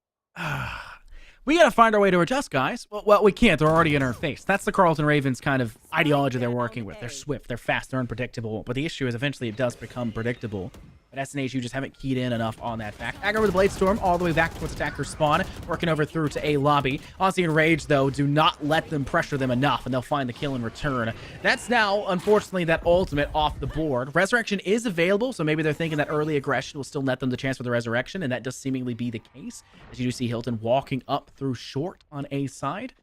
we got to find our way to adjust, guys. Well, we can't. They're already in our face. That's the Carleton Ravens kind of ideology they're working with. They're swift, they're fast, they're unpredictable. But the issue is eventually it does become predictable. But SNHU just haven't keyed in enough on that fact. Back over the Blade Storm, all the way back towards attacker spawn, working over through to A lobby. Ozzy and Rage, though, do not let them pressure them enough, and they'll find the kill in return. That's now, unfortunately, that ultimate off the board. Resurrection is available, so maybe they're thinking that early aggression will still net them the chance for the Resurrection, and that does seemingly be the case, as you do see Hilton walking up through short on A side.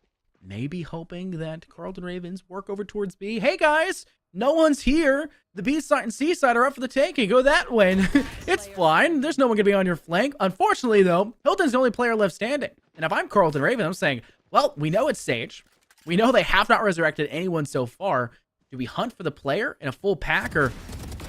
Maybe hoping that Carleton Ravens work over towards B. Hey, guys! No one's here. The B side and C side are up for the taking. Go that way. It's fine. There's no one going to be on your flank. Unfortunately, though, Hilton's the only player left standing. And if I'm Carleton Raven, I'm saying, well, we know it's Sage. We know they have not resurrected anyone so far. Do we hunt for the player in a full pack, or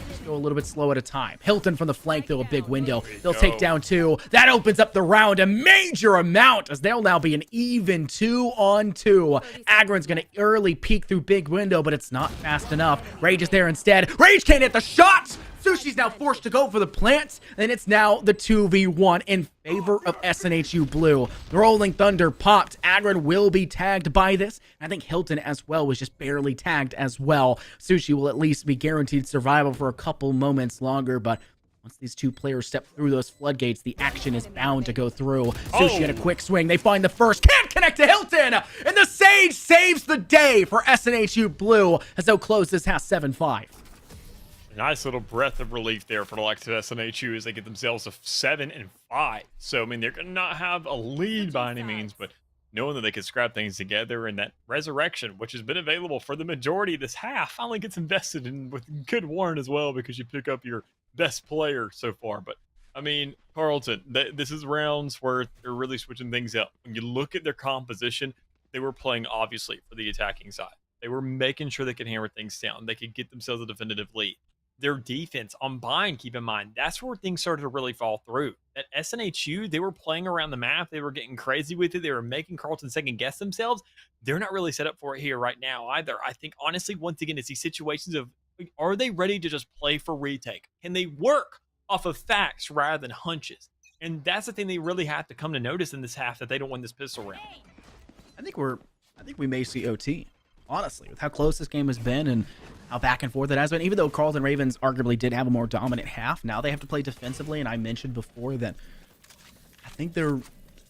just go a little bit slow at a time? Hilton from the flank, though, a big window. They'll take down 2. That opens up the round a major amount, as they'll now be an even 2-on-2. Agron's going to early peek through big window, but it's not fast enough. Rage is there instead. Rage can't hit the shots! Sushi's now forced to go for the plants, and it's now the 2v1 in favor of SNHU Blue. Rolling Thunder popped. Agron will be tagged by this. I think Hilton as well was just barely tagged as well. Sushi will at least be guaranteed survival for a couple moments longer, but once these two players step through those floodgates, the action is bound to go through. Sushi in a quick swing. They find the first. Can't connect to Hilton! And the Sage saves the day for SNHU Blue as they'll close this half 7-5. Nice little breath of relief there for the likes of SNHU as they get themselves a 7-5. So, I mean, they're going to not have a lead by any means, but knowing that they can scrap things together, and that Resurrection, which has been available for the majority of this half, finally gets invested in with good warrant as well, because you pick up your best player so far. But, I mean, Carleton, this is rounds where they're really switching things up. When you look at their composition, they were playing, obviously, for the attacking side. They were making sure they could hammer things down. They could get themselves a definitive lead. Their defense on bind, keep in mind, that's where things started to really fall through. At SNHU, they were playing around the map. They were getting crazy with it. They were making Carleton second guess themselves. They're not really set up for it here right now either. I think, honestly, once again, it's these situations of, are they ready to just play for retake? Can they work off of facts rather than hunches? And that's the thing they really have to come to notice in this half, that they don't win this pistol round. I think we may see OT. Honestly, with how close this game has been, and how back and forth it has been. Even though Carlton Ravens arguably did have a more dominant half, now they have to play defensively, and I mentioned before that I think they're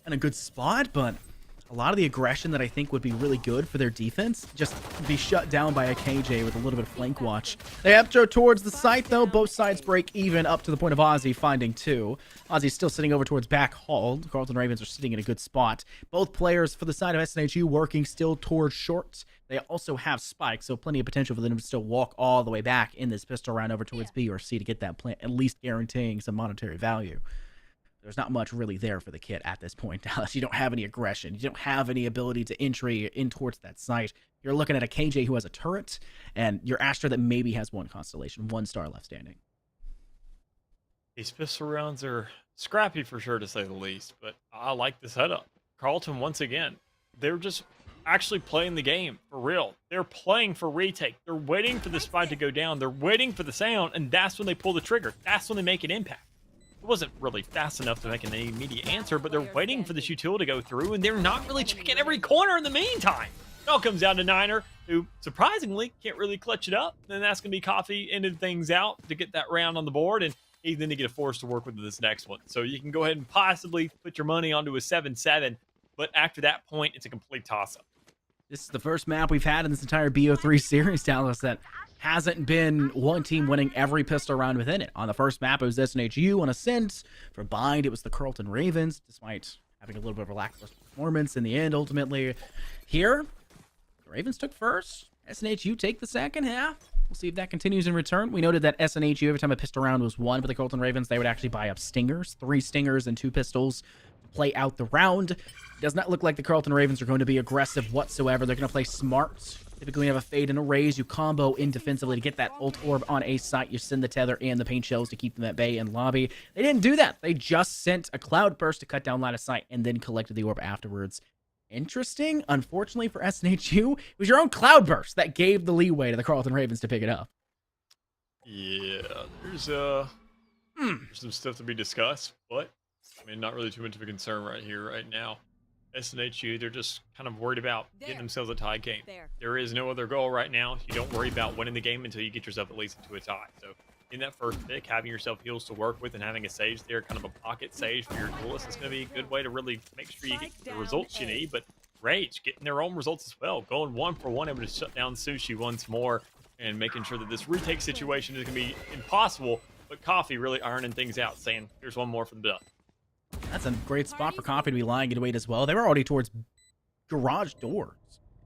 in a good spot, but a lot of the aggression that I think would be really good for their defense just be shut down by a KJ with a little bit of flank watch. They have to go towards the site, though. Both sides break even up to the point of Ozzy finding 2. Ozzy's still sitting over towards back hall. The Carlton Ravens are sitting in a good spot. Both players for the side of SNHU working still towards short. They also have spikes, so plenty of potential for them to still walk all the way back in this pistol round over towards B or C to get that plant, at least guaranteeing some monetary value. There's not much really there for the kid at this point, Dallas. You don't have any aggression. You don't have any ability to entry in towards that site. You're looking at a KJ who has a turret, and your Astra that maybe has 1 constellation, 1 star left standing. These pistol rounds are scrappy for sure, to say the least, but I like the setup. Carlton, once again, they're just actually playing the game for real. They're playing for retake. They're waiting for the spot to go down. They're waiting for the sound, and that's when they pull the trigger. That's when they make an impact. It wasn't really fast enough to make an immediate answer, but they're waiting for this utility to go through, and they're not really checking every corner in the meantime. It all comes down to Niner, who surprisingly can't really clutch it up. Then that's going to be Coffee ended things out to get that round on the board, and he's then to get a force to work with this next one. So you can go ahead and possibly put your money onto a 7-7, but after that point, it's a complete toss-up. This is the first map we've had in this entire BO3 series, Dallas, that hasn't been one team winning every pistol round within it. On the first map, it was SNHU. On Ascent, for Bind, it was the Carlton Ravens, despite having a little bit of a lackluster performance in the end, ultimately. Here, the Ravens took first. SNHU take the second half. We'll see if that continues in return. We noted that SNHU, every time a pistol round was won by the Carlton Ravens, they would actually buy up stingers, 3 stingers and 2 pistols to play out the round. It does not look like the Carlton Ravens are going to be aggressive whatsoever. They're going to play smart. Typically, you have a fade and a raise. You combo in defensively to get that ult orb on a site. You send the tether and the paint shells to keep them at bay and lobby. They didn't do that. They just sent a cloud burst to cut down line of sight and then collected the orb afterwards. Interesting. Unfortunately for SNHU, it was your own cloud burst that gave the leeway to the Carlton Ravens to pick it up. Yeah, there's some stuff to be discussed, but I mean, not really too much of a concern right here, right now. SNHU, they're just kind of worried about getting themselves a tie game. There is no other goal right now. You don't worry about winning the game until you get yourself at least into a tie. So in that first pick, having yourself heals to work with and having a sage there, kind of a pocket sage for your duelist, is going to be a good way to really make sure you get the results you need. But Rage getting their own results as well, going 1 for 1, able to shut down Sushi once more and making sure that this retake situation is going to be impossible. But Coffee really ironing things out, saying, here's one more for the dub. That's a great spot for Coffee to be lying in wait as well. They were already towards garage doors.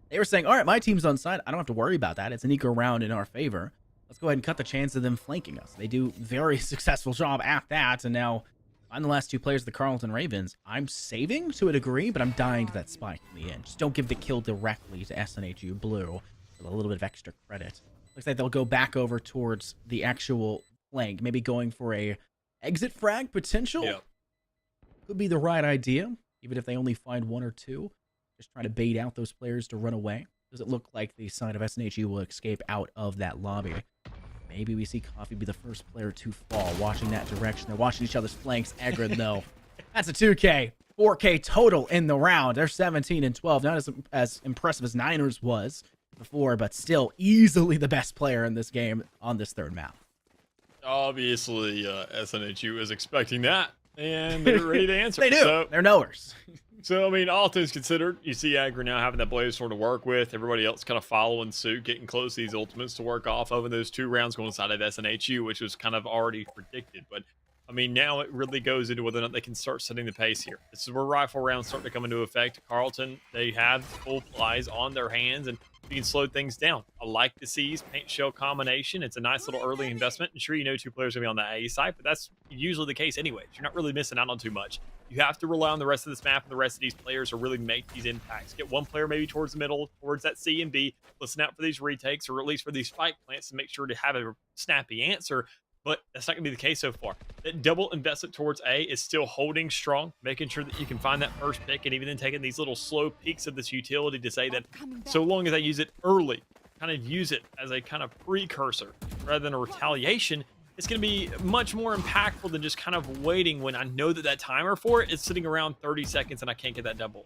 They were saying, all right, my team's on side. I don't have to worry about that. It's an eco round in our favor. Let's go ahead and cut the chance of them flanking us. They do very successful job at that. And now I'm the last 2 players of the Carlton Ravens. I'm saving to a degree, but I'm dying to that spike in the end. Just don't give the kill directly to SNHU Blue with a little bit of extra credit. Looks like they'll go back over towards the actual flank, maybe going for a exit frag potential. Yep. Could be the right idea, even if they only find 1 or 2. Just trying to bait out those players to run away. Does it look like the side of SNHU will escape out of that lobby? Maybe we see Coffee be the first player to fall, watching that direction. They're watching each other's flanks. Egrid, though. That's a 2K. 4K total in the round. They're 17 and 12. Not as impressive as Niners was before, but still easily the best player in this game on this third map. Obviously, SNHU is expecting that, and they're ready to answer. They do. So, they're knowers. So, I mean, all things considered, you see Agri now having that blaze sword to work with. Everybody else kind of following suit, getting close to these ultimates to work off of. And those 2 rounds going inside of SNHU, which was kind of already predicted. But, I mean, now it really goes into whether or not they can start setting the pace here. This is where rifle rounds start to come into effect. Carlton, they have full plies on their hands, and you can slow things down. I like the C's paint shell combination. It's a nice little early investment. And sure, you know 2 players are going to be on the A side, but that's usually the case anyways. You're not really missing out on too much. You have to rely on the rest of this map and the rest of these players to really make these impacts. Get 1 player maybe towards the middle, towards that C and B. Listen out for these retakes, or at least for these spike plants, to make sure to have a snappy answer. But that's not going to be the case so far. That double investment towards A is still holding strong, making sure that you can find that first pick, and even then taking these little slow peaks of this utility to say that so long as I use it early, kind of use it as a kind of precursor rather than a retaliation, it's going to be much more impactful than just kind of waiting when I know that that timer for it is sitting around 30 seconds and I can't get that double.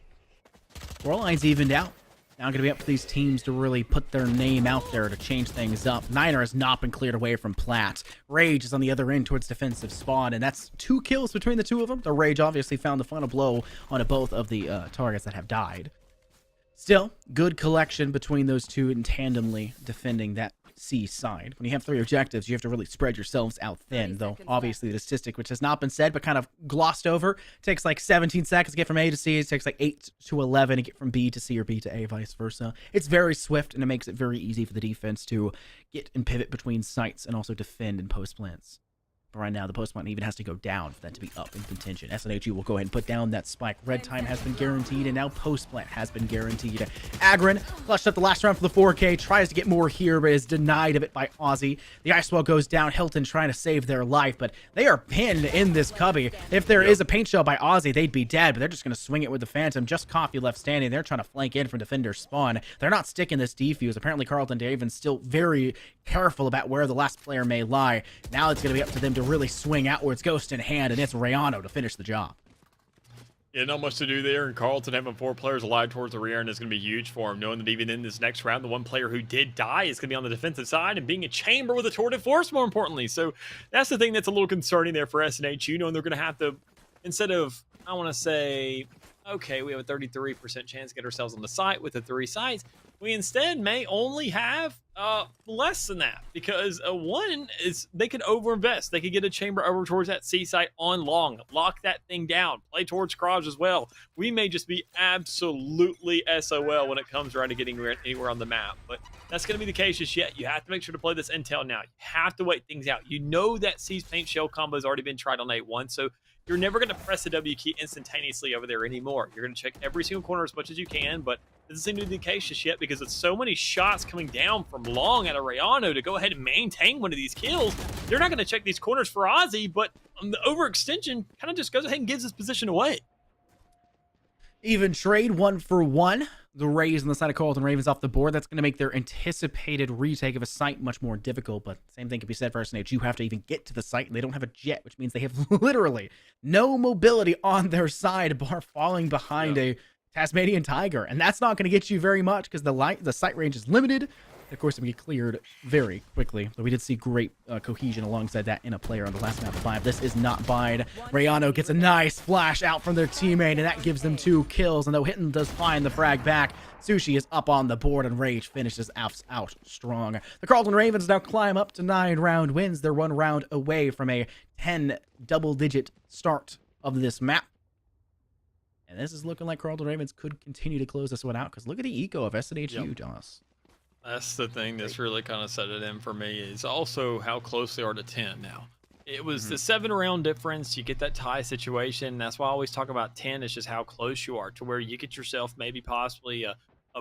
Score line's evened out. Now going to be up to these teams to really put their name out there to change things up. Niner has not been cleared away from Platt. Rage is on the other end towards defensive spawn, and that's 2 kills between the two of them. The Rage obviously found the final blow on both of the targets that have died. Still, good collection between those two in tandemly defending that C side. When you have 3 objectives, you have to really spread yourselves out thin, though obviously the statistic, which has not been said but kind of glossed over, takes like 17 seconds to get from A to C. It takes like 8 to 11 to get from B to C or B to A, vice versa. It's very swift, and it makes it very easy for the defense to get and pivot between sites and also defend in post plants. But right now, the post plant even has to go down for that to be up in contention. SNHU will go ahead and put down that spike. Red time has been guaranteed, and now post plant has been guaranteed. Agron clutched up the last round for the 4K, tries to get more here, but is denied of it by Aussie. The ice wall goes down. Hilton trying to save their life, but they are pinned in this cubby. If there is a paint shell by Aussie, they'd be dead, but they're just going to swing it with the Phantom. Just Coffee left standing. They're trying to flank in from defender spawn. They're not sticking this defuse. Apparently, Carlton Daven's still very careful about where the last player may lie. Now it's going to be up to them to really swing outwards, ghost in hand, and it's Rayano to finish the job. Yeah, not much to do there, and Carlton having 4 players alive towards the rear end is going to be huge for him, knowing that even in this next round, the one player who did die is going to be on the defensive side and being a chamber with a torrid force, more importantly. So that's the thing that's a little concerning there for SNHU, knowing they're going to have to, instead of, I want to say, okay, we have a 33% chance to get ourselves on the site with the 3 sites, we instead may only have less than that, because one is they could overinvest. They could get a chamber over towards that C site on long, lock that thing down, play towards garage as well. We may just be absolutely SOL when it comes around to getting anywhere on the map, but that's going to be the case just yet. You have to make sure to play this intel now. You have to wait things out. You know that C's paint shell combo has already been tried on 8-1, so you're never going to press the W key instantaneously over there anymore. You're going to check every single corner as much as you can, but it doesn't seem to be the case just yet because it's so many shots coming down from long at Rayano to go ahead and maintain one of these kills. They're not going to check these corners for Ozzy, but the overextension kind of just goes ahead and gives his position away. Even trade 1-for-1. The Rays on the side of Carlton Ravens off the board. That's going to make their anticipated retake of a site much more difficult, but same thing can be said for SNH. You have to even get to the site, and they don't have a jet, which means they have literally no mobility on their side, bar falling behind a Tasmanian Tiger, and that's not going to get you very much because the sight range is limited. Of course, it can be cleared very quickly. But we did see great cohesion alongside that in a player on the last map of 5. This is not bide. Rayano gets a nice flash out from their teammate, and that gives them 2 kills. And though Hinton does find the frag back, Sushi is up on the board, and Rage finishes out strong. The Carlton Ravens now climb up to 9 round wins. They're 1 round away from a 10 double-digit start of this map. And this is looking like Carlton Ravens could continue to close this one out, because look at the eco of SNHU, Joss. That's the thing that's really kind of set it in for me, is also how close they are to 10 now. It was the 7-round difference. You get that tie situation. That's why I always talk about 10 is just how close you are to where you get yourself maybe possibly a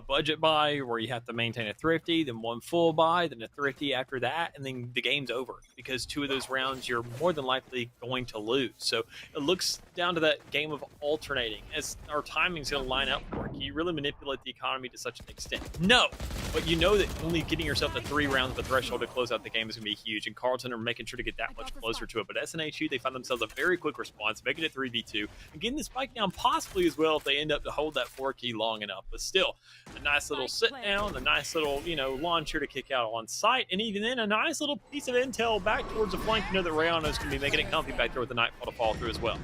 budget buy where you have to maintain a thrifty, then 1 full buy, then a thrifty after that, and then the game's over because 2 of those rounds you're more than likely going to lose. So it looks down to that game of alternating as our timing's going to line up for it. Can you really manipulate the economy to such an extent? No, but you know that only getting yourself to 3 rounds of the threshold to close out the game is going to be huge, and Carlton are making sure to get that much closer to it. But SNHU, they find themselves a very quick response, making it 3v2, and getting the spike down possibly as well if they end up to hold that 4 key long enough. But still, a nice little sit down, a nice little, launcher to kick out on site, and even then a nice little piece of intel back towards the flank. You know that Rayano's going to be making it comfy back there with the Nightfall to fall through as well.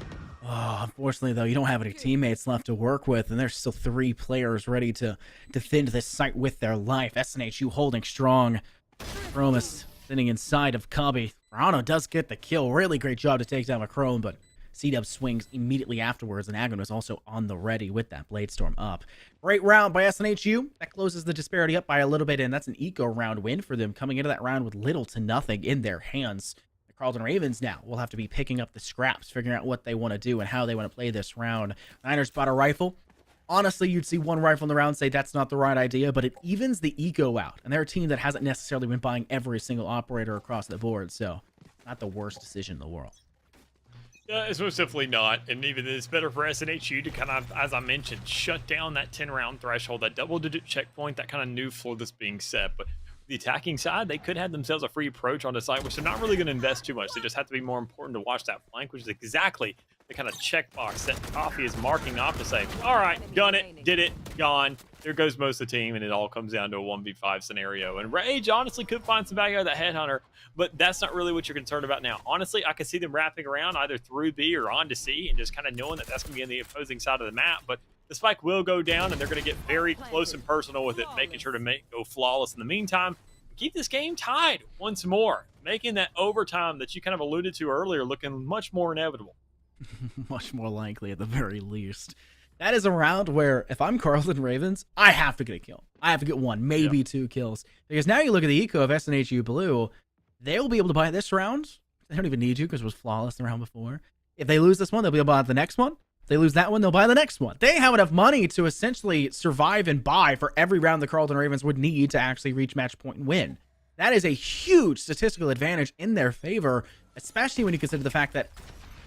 Oh, unfortunately, though, you don't have any teammates left to work with, and there's still 3 players ready to defend this site with their life. SNHU holding strong. Chromus sitting inside of Cubby. Rayano does get the kill. Really great job to take down Macron, but C-Dub swings immediately afterwards, and Agron was also on the ready with that Blade Storm up. Great round by SNHU. That closes the disparity up by a little bit, and that's an eco round win for them, coming into that round with little to nothing in their hands. The Carlton Ravens now will have to be picking up the scraps, figuring out what they want to do and how they want to play this round. Niners bought a rifle. Honestly, you'd see 1 rifle in the round and say that's not the right idea, but it evens the eco out, and they're a team that hasn't necessarily been buying every single operator across the board, so not the worst decision in the world. Yeah, it's most definitely not, and even it's better for SNHU to kind of, as I mentioned, shut down that 10-round threshold, that double-digit checkpoint, that kind of new floor that's being set. But the attacking side, they could have themselves a free approach on the site, which they're not really going to invest too much. They just have to be more important to watch that flank, which is exactly the kind of checkbox that Coffee is marking off to say, all right, done it, did it, gone. There goes most of the team, and it all comes down to a 1v5 scenario. And Rage honestly could find some value out of that Headhunter, but that's not really what you're concerned about now. Honestly, I could see them wrapping around either through B or on to C and just kind of knowing that that's going to be on the opposing side of the map. But the spike will go down, and they're going to get very close and personal with it, making sure to go flawless in the meantime. Keep this game tied once more, making that overtime that you kind of alluded to earlier looking much more inevitable. Much more likely at the very least. That is a round where if I'm Carlton Ravens, I have to get a kill. I have to get one, maybe two kills. Because now you look at the eco of SNHU Blue, they'll be able to buy this round. They don't even need to because it was flawless the round before. If they lose this one, they'll be able to buy the next one. If they lose that one, they'll buy the next one. They have enough money to essentially survive and buy for every round the Carlton Ravens would need to actually reach match point and win. That is a huge statistical advantage in their favor, especially when you consider the fact that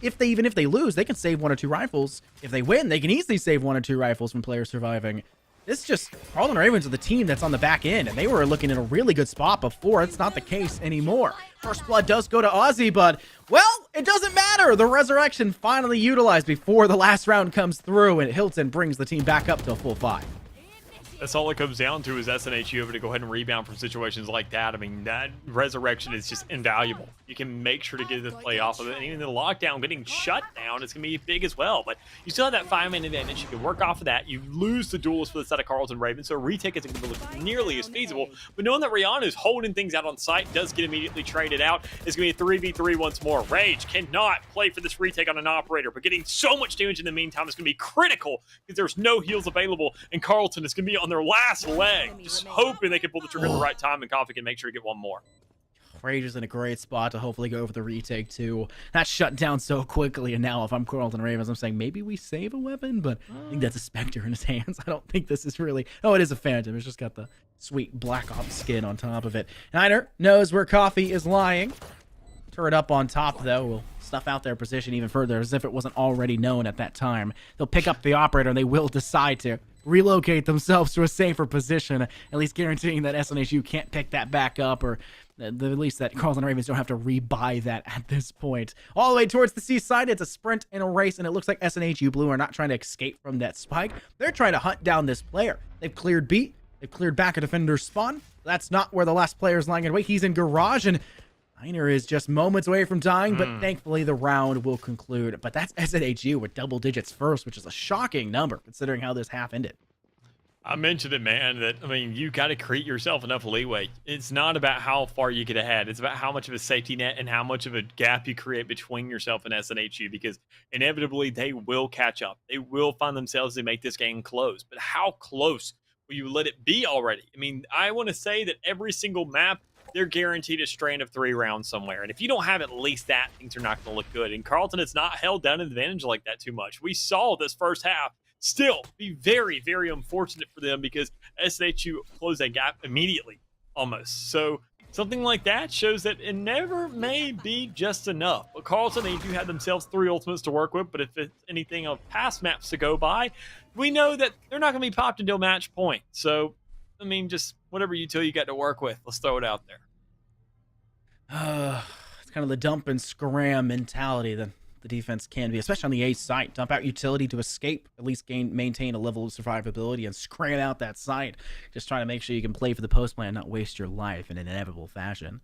even if they lose, they can save 1 or 2 rifles. If they win, they can easily save 1 or 2 rifles from players surviving. This just, Carlton Ravens are the team that's on the back end, and they were looking in a really good spot before. It's not the case anymore. First blood does go to Aussie, but, well, it doesn't matter. The resurrection finally utilized before the last round comes through, and Hilton brings the team back up to a full 5. That's all it comes down to is SNHU able to go ahead and rebound from situations like that. I mean, that resurrection is just invaluable. You can make sure to get the play off of it. And even the lockdown getting shut down is going to be big as well. But you still have that 5-man advantage. You can work off of that. You lose the duelist for the side of Carlton Ravens, so a retake isn't going to look nearly as feasible. But knowing that Rihanna is holding things out on site, does get immediately traded out. It's going to be a 3v3 once more. Rage cannot play for this retake on an operator, but getting so much damage in the meantime is going to be critical because there's no heals available, and Carlton is going to be on their last leg, just hoping they can pull the trigger at the right time and Coffee can make sure to get one more. Rage is in a great spot to hopefully go for the retake too. That's shut down so quickly, and now if I'm Carlton Ravens, I'm saying maybe we save a weapon, but I think that's a Spectre in his hands. I don't think this is really... Oh, it is a Phantom. It's just got the sweet Black Ops skin on top of it. Niner knows where Coffee is lying. Turret up on top, though, will stuff out their position even further, as if it wasn't already known at that time. They'll pick up the operator, and they will decide to relocate themselves to a safer position, at least guaranteeing that SNHU can't pick that back up, or at least that Carlton Ravens don't have to rebuy that at this point. All the way towards the seaside, it's a sprint and a race, and it looks like SNHU Blue are not trying to escape from that spike. They're trying to hunt down this player. They've cleared B. They've cleared back a defender's spawn. That's not where the last player is lying in wait. He's in garage, and Niner is just moments away from dying, but thankfully the round will conclude. But that's SNHU with double digits first, which is a shocking number considering how this half ended. I mentioned it, man, that, I mean, you got to create yourself enough leeway. It's not about how far you get ahead. It's about how much of a safety net and how much of a gap you create between yourself and SNHU, because inevitably they will catch up. They will find themselves to make this game close. But how close will you let it be already? I mean, I want to say that every single map, they're guaranteed a strand of 3 rounds somewhere. And if you don't have at least that, things are not going to look good. And Carlton has not held down an advantage like that too much. We saw this first half still be very, very unfortunate for them because SNHU closed that gap immediately, almost. So something like that shows that it never may be just enough. But Carlton, they do have themselves 3 ultimates to work with, but if it's anything of past maps to go by, we know that they're not going to be popped until match point. So, I mean, just whatever util you got to work with, let's throw it out there. It's kind of the dump and scram mentality that the defense can be, especially on the A site. Dump out utility to escape, at least maintain a level of survivability, and scram out that site. Just trying to make sure you can play for the post plan, not waste your life in an inevitable fashion.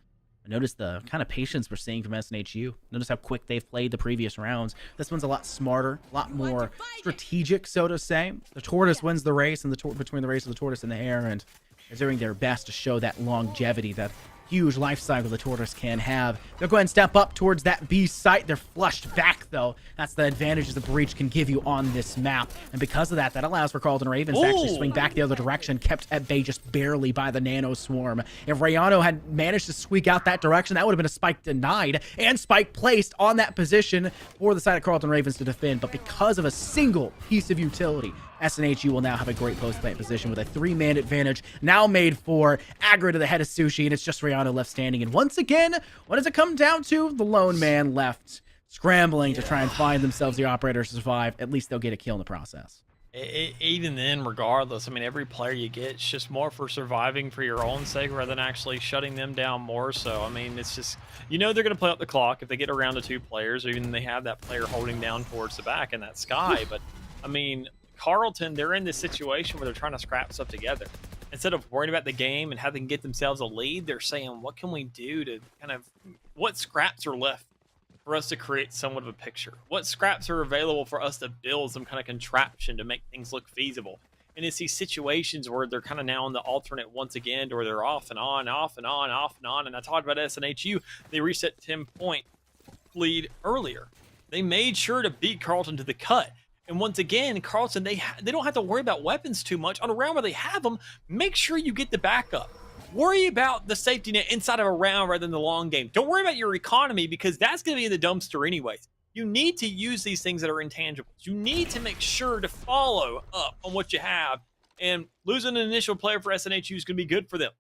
Notice the kind of patience we're seeing from SNHU. Notice how quick they've played the previous rounds. This one's a lot smarter, a lot more strategic, so to say. The Tortoise wins the race, and between the race of the Tortoise and the Hare, and they're doing their best to show that longevity, that huge life cycle the Tortoise can have. They'll go ahead and step up towards that B site. They're flushed back, though. That's the advantages the Breach can give you on this map. And because of that, that allows for Carlton Ravens to actually swing back the other direction, kept at bay just barely by the Nano Swarm. If Rayano had managed to squeak out that direction, that would have been a spike denied and spike placed on that position for the side of Carlton Ravens to defend. But because of a single piece of utility, SNHU will now have a great post-plant position with a 3-man advantage now made for aggro to the head of Sushi, and it's just Rihanna left standing. And once again, what does it come down to? The lone man left scrambling to try and find themselves the operator to survive. At least they'll get a kill in the process. Even then, regardless, I mean, every player you get, it's just more for surviving for your own sake rather than actually shutting them down more so. I mean, it's just, they're going to play up the clock if they get around to 2 players, or even they have that player holding down towards the back in that sky. But, I mean, Carleton, they're in this situation where they're trying to scrap stuff together. Instead of worrying about the game and how they can get themselves a lead, they're saying, what can we do to kind of, what scraps are left for us to create somewhat of a picture? What scraps are available for us to build some kind of contraption to make things look feasible? And it's these situations where they're kind of now on the alternate once again, or they're off and on, off and on, off and on. And I talked about SNHU. They reset 10-point lead earlier. They made sure to beat Carleton to the cut. And once again, Carleton, they don't have to worry about weapons too much. On a round where they have them, make sure you get the backup. Worry about the safety net inside of a round rather than the long game. Don't worry about your economy, because that's going to be in the dumpster anyways. You need to use these things that are intangibles. You need to make sure to follow up on what you have. And losing an initial player for SNHU is going to be good for them.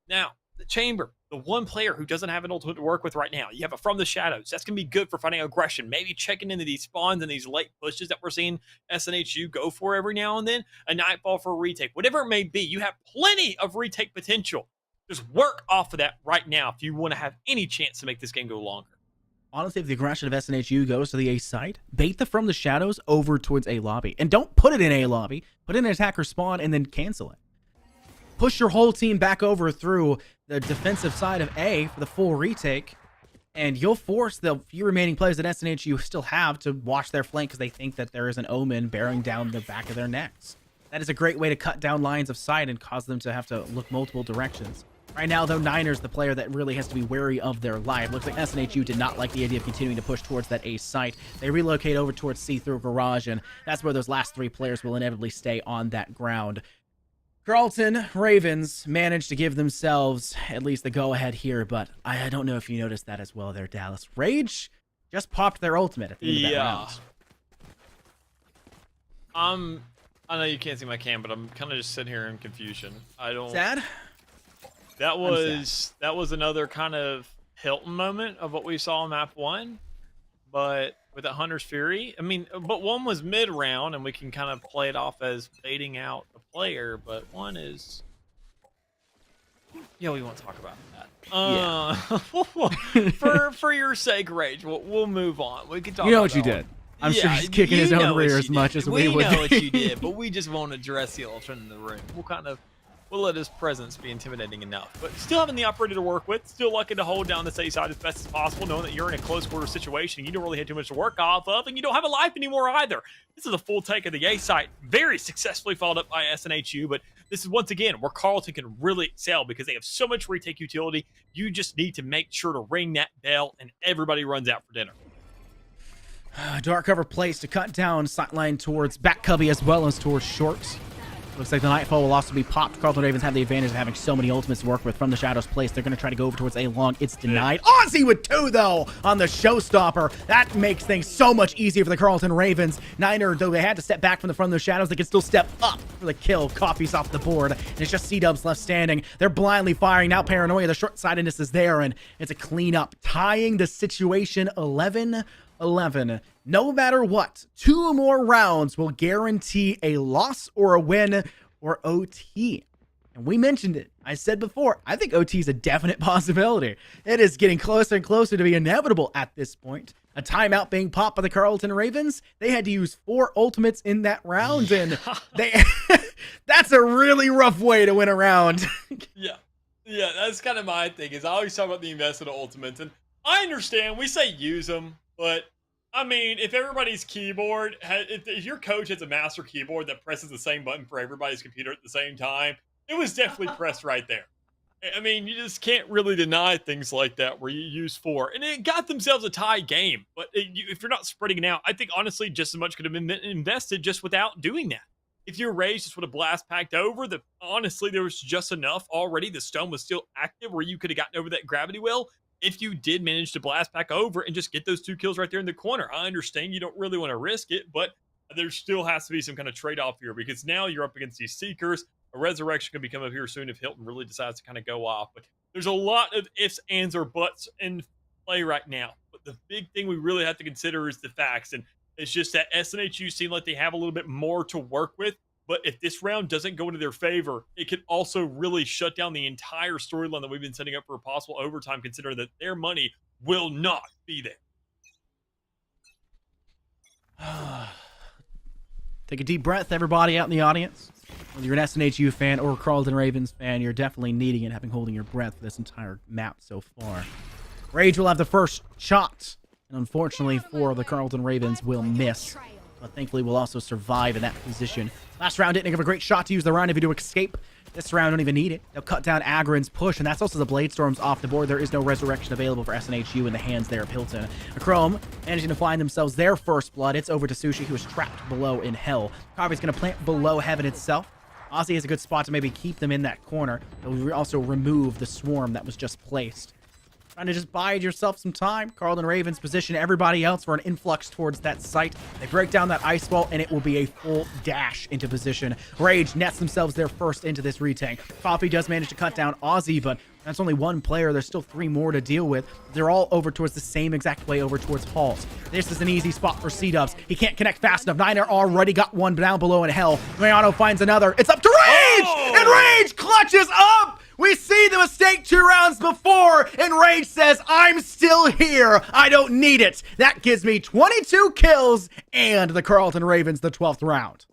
Now, the Chamber, the one player who doesn't have an ultimate to work with right now. You have a From the Shadows. That's going to be good for fighting aggression. Maybe checking into these spawns and these late pushes that we're seeing SNHU go for every now and then. A Nightfall for a retake. Whatever it may be, you have plenty of retake potential. Just work off of that right now if you want to have any chance to make this game go longer. Honestly, if the aggression of SNHU goes to the A site, bait the From the Shadows over towards A lobby. And don't put it in A lobby. Put it in an attacker spawn and then cancel it. Push your whole team back over through the defensive side of A for the full retake, and you'll force the few remaining players that SNHU still have to watch their flank because they think that there is an omen bearing down the back of their necks. That is a great way to cut down lines of sight and cause them to have to look multiple directions. Right now, though, Niner's the player that really has to be wary of their life. Looks like SNHU did not like the idea of continuing to push towards that A site. They relocate over towards C through Garage, and that's where those last 3 players will inevitably stay on that ground. Carleton Ravens managed to give themselves at least the go-ahead here, but I don't know if you noticed that as well there, Dallas. Rage just popped their ultimate at the end of that round. I know you can't see my cam, but I'm kind of just sitting here in confusion. I don't. Sad? That was another kind of Hilton moment of what we saw in map 1, but with that Hunter's Fury. I mean, but one was mid-round, and we can kind of play it off as baiting out the player, but one is... Yeah, we won't talk about that. For your sake, Rage, we'll move on. We can talk. You know about what you did. I'm sure he's kicking his own rear as much as we would. We know what you did, but we just won't address the elephant in the room. We'll let his presence be intimidating enough. But still having the operator to work with, still lucky to hold down the A side as best as possible, knowing that you're in a close quarter situation and you don't really have too much to work off of, and you don't have a life anymore either. This is a full take of the A site, very successfully followed up by SNHU, but this is once again where Carleton can really excel because they have so much retake utility. You just need to make sure to ring that bell and everybody runs out for dinner. Dark cover place to cut down sightline towards back cubby as well as towards shorts. Looks like the Nightfall will also be popped. Carleton Ravens have the advantage of having so many ultimates to work with from the Shadows place. They're going to try to go over towards A long. It's denied. Ozzy with 2, though, on the Showstopper. That makes things so much easier for the Carleton Ravens. Niner, though they had to step back from the Shadows, they can still step up for the kill. Coffee's off the board, and it's just C-Dubs left standing. They're blindly firing. Now Paranoia, the short-sightedness is there, and it's a cleanup, tying the situation 11-11. No matter what, 2 more rounds will guarantee a loss or a win or OT. And we mentioned it. I said before, I think OT is a definite possibility. It is getting closer and closer to be inevitable at this point. A timeout being popped by the Carleton Ravens. They had to use 4 ultimates in that round, and that's a really rough way to win a round. Yeah, that's kind of my thing, is I always talk about the invested ultimates, and I understand, we say use them, but I mean, if everybody's keyboard, if your coach has a master keyboard that presses the same button for everybody's computer at the same time, it was definitely pressed right there. I mean, you just can't really deny things like that where you use 4. And it got themselves a tie game. But if you're not spreading it out, I think honestly just as much could have been invested just without doing that. If your Rage just would have blast packed over, honestly, there was just enough already. The stone was still active where you could have gotten over that gravity well. If you did manage to blast back over and just get those 2 kills right there in the corner. I understand you don't really want to risk it, but there still has to be some kind of trade-off here because now you're up against these Seekers. A Resurrection can be coming up here soon if Hilton really decides to kind of go off. But there's a lot of ifs, ands, or buts in play right now. But the big thing we really have to consider is the facts. And It's just that SNHU seem like they have a little bit more to work with. But if this round doesn't go into their favor, it could also really shut down the entire storyline that we've been setting up for a possible overtime, considering that their money will not be there. Take a deep breath, everybody out in the audience. Whether you're an SNHU fan or a Carleton Ravens fan, you're definitely needing it, having holding your breath for this entire map so far. Rage will have the first shot, and unfortunately for the Carleton Ravens, will miss. But thankfully will also survive in that position. Last round didn't give a great shot to use the round if you do escape. This round don't even need it. They'll cut down Agron's push, and that's also the Blade Storms off the board. There is no resurrection available for SNHU in the hands there of Hilton. Chrome managing to find themselves their first blood. It's over to Sushi, who is trapped below in hell. Carvy's going to plant below heaven itself. Ozzy has a good spot to maybe keep them in that corner. They'll also remove the swarm that was just placed. Trying to just bide yourself some time. Carleton Ravens position everybody else for an influx towards that site. They break down that ice wall, and it will be a full dash into position. Rage nets themselves their first into this retank. Coffee does manage to cut down Ozzy, but that's only one player. There's still 3 more to deal with. They're all over towards the same exact way over towards Halls. This is an easy spot for C-Dubs. He can't connect fast enough. Niner already got one down below in hell. Mariano finds another. It's up to Rage! And Rage clutches up! We see the mistake 2 rounds before, and Rage says, I'm still here. I don't need it. That gives me 22 kills and the Carleton Ravens the 12th round.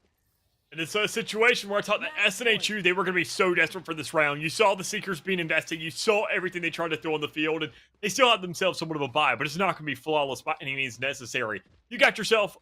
And it's a situation where I thought that SNHU, they were going to be so desperate for this round. You saw the Seekers being invested. You saw everything they tried to throw on the field, and they still have themselves somewhat of a bye, but it's not going to be flawless by any means necessary. You got yourself,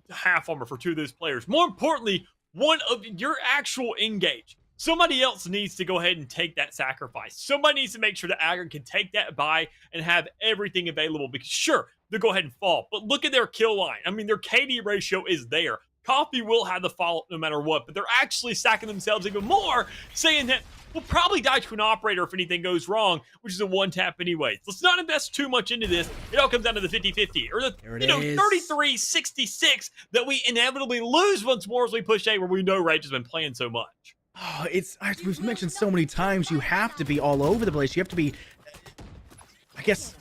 half armor for 2 of those players. More importantly, one of your actual engage. Somebody else needs to go ahead and take that sacrifice. Somebody needs to make sure that Agron can take that buy and have everything available, because sure, they'll go ahead and fall, but look at their kill line. I mean, their KD ratio is there. Coffee will have the follow-up no matter what, but they're actually stacking themselves even more, saying that we'll probably die to an operator if anything goes wrong, which is a one-tap anyway. Let's not invest too much into this. It all comes down to the 50-50, or the 33-66 that we inevitably lose once more as we push A, where we know Rage has been playing so much. Oh, we've mentioned so many times, you have to be all over the place. You have to be, I guess,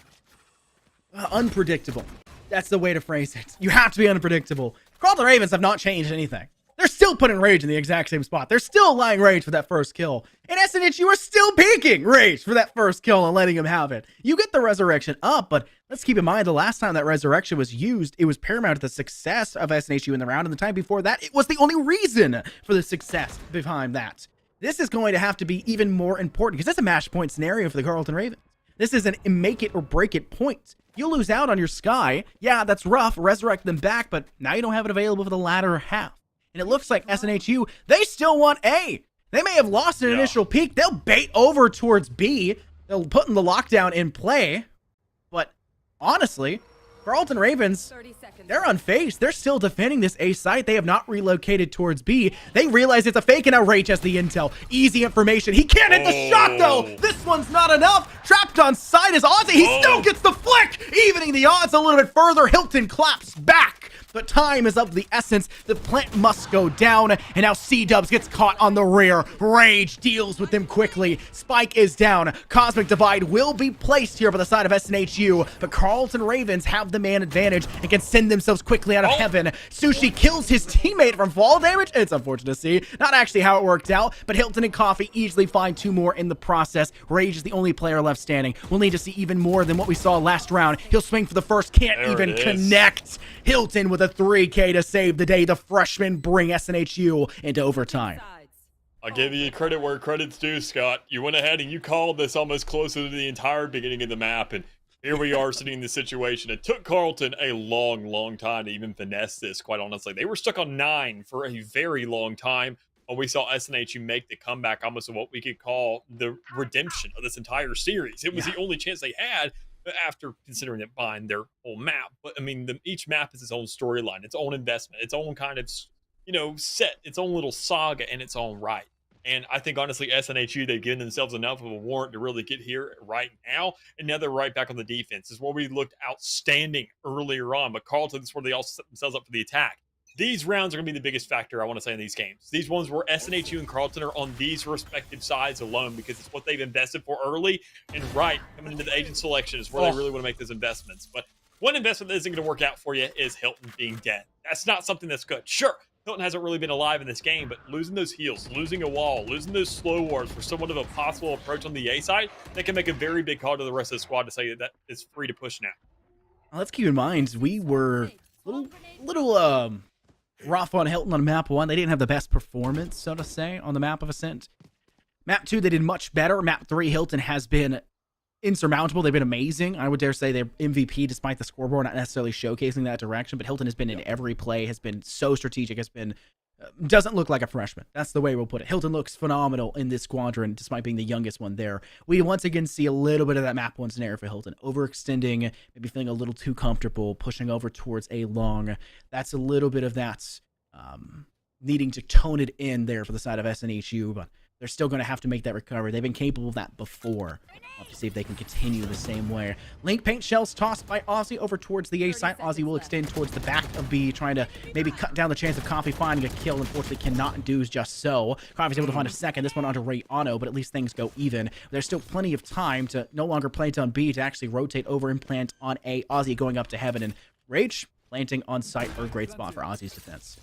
unpredictable. That's the way to phrase it. You have to be unpredictable. Carleton Ravens have not changed anything. They're still putting Rage in the exact same spot. They're still allowing Rage for that first kill. And SNHU are still peeking Rage for that first kill and letting him have it. You get the resurrection up, but let's keep in mind the last time that resurrection was used, it was paramount to the success of SNHU in the round. And the time before that, it was the only reason for the success behind that. This is going to have to be even more important because it's a match point scenario for the Carleton Ravens. This is an make it or break it point. You lose out on your Sky. Yeah, that's rough. Resurrect them back, but now you don't have it available for the latter half. And it looks like SNHU, they still want A. They may have lost an initial peak. They'll bait over towards B. They'll put in the lockdown in play. But honestly, Carleton Ravens, they're unfazed. They're still defending this A site. They have not relocated towards B. They realize it's a fake, and now Rage has the intel. Easy information. He can't hit the shot, though. This one's not enough. Trapped on side is Ozzy. He still gets the flick, evening the odds a little bit further. Hilton claps back. But time is of the essence. The plant must go down. And now C-Dubs gets caught on the rear. Rage deals with them quickly. Spike is down. Cosmic Divide will be placed here by the side of SNHU. But Carleton Ravens have the man advantage and can send themselves quickly out of heaven. Sushi kills his teammate from fall damage. It's unfortunate to see. Not actually how it worked out. But Hilton and Coffee easily find 2 more in the process. Rage is the only player left standing. We'll need to see even more than what we saw last round. He'll swing for the first. Can't even connect. Hilton with a 3K to save the day. The freshmen bring SNHU into overtime. I'll give you credit where credit's due, Scott. You went ahead and you called this almost closer to the entire beginning of the map, and here we are sitting in the situation. It took Carleton a long, long time to even finesse this, quite honestly. They were stuck on 9 for a very long time. When we saw SNHU make the comeback, almost what we could call the redemption of this entire series. It was the only chance they had after considering it buying their whole map. But I mean, each map is its own storyline, its own investment, its own kind of, set, its own little saga in its own right. And I think, honestly, SNHU, they've given themselves enough of a warrant to really get here right now. And now they're right back on the defense. This is where we looked outstanding earlier on. But Carleton, this is where they all set themselves up for the attack. These rounds are going to be the biggest factor, I want to say, in these games. These ones where SNHU and Carleton are on these respective sides alone, because it's what they've invested for early. And coming into the agent selection is where they really want to make those investments. But One investment that isn't going to work out for you is Hilton being dead. That's not something that's good. Sure, Hilton hasn't really been alive in this game, but losing those heals, losing a wall, losing those slow wars for somewhat of a possible approach on the A side, that can make a very big call to the rest of the squad to say that it's free to push now. Well, let's keep in mind, we were little rough on Hilton on map 1. They didn't have the best performance, so to say, on the map of Ascent. Map 2, they did much better. Map 3, Hilton has been insurmountable. They've been amazing. I would dare say they're MVP despite the scoreboard not necessarily showcasing that direction, but Hilton has been in every play, has been so strategic, has been doesn't look like a freshman. That's the way we'll put it. Hilton looks phenomenal in this squadron despite being the youngest one there. We once again see a little bit of that map 1 scenario for Hilton. Overextending, maybe feeling a little too comfortable, pushing over towards a long. That's a little bit of that needing to tone it in there for the side of SNHU, but they're still going to have to make that recovery. They've been capable of that before. We'll have to see if they can continue the same way. Link paint shells tossed by Ozzy over towards the A side. Ozzy will extend towards the back of B, trying to maybe cut down the chance of Coffee finding a kill. Unfortunately, cannot do just so. Coffee's able to find a second. This one onto Ray Ono, but at least things go even. There's still plenty of time to no longer plant on B, to actually rotate over and plant on A. Ozzy going up to heaven, and Rage planting on site for a great spot for Ozzy's defense.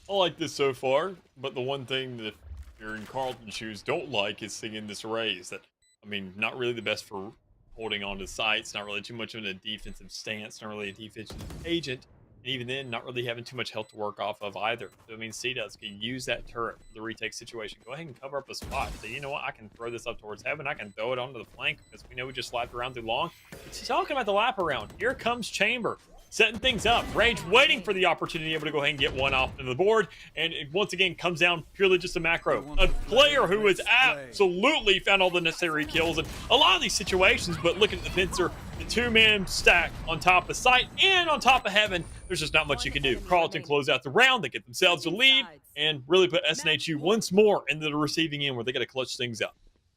I like this so far, but the one thing that you're in Carlton's shoes don't like is seeing this raise. That, I mean, not really the best for holding on to sites, not really too much of a defensive stance, not really a defensive agent, and even then, not really having too much health to work off of either. So, I mean, C-Dubs can use that turret for the retake situation. Go ahead and cover up a spot. So, you know what? I can throw this up towards heaven. I can throw it onto the flank because we know we just lapped around too long. She's talking about the lap around. Here comes Chamber, setting things up. Rage waiting for the opportunity, able to go ahead and get one off into the board. And it once again comes down purely just a macro. A player who has absolutely found all the necessary kills in a lot of these situations, but looking at the pincer, the two-man stack on top of site and on top of heaven, there's just not much you can do. Carlton close out the round. They get themselves a lead and really put SNHU once more into the receiving end where they got to clutch things up.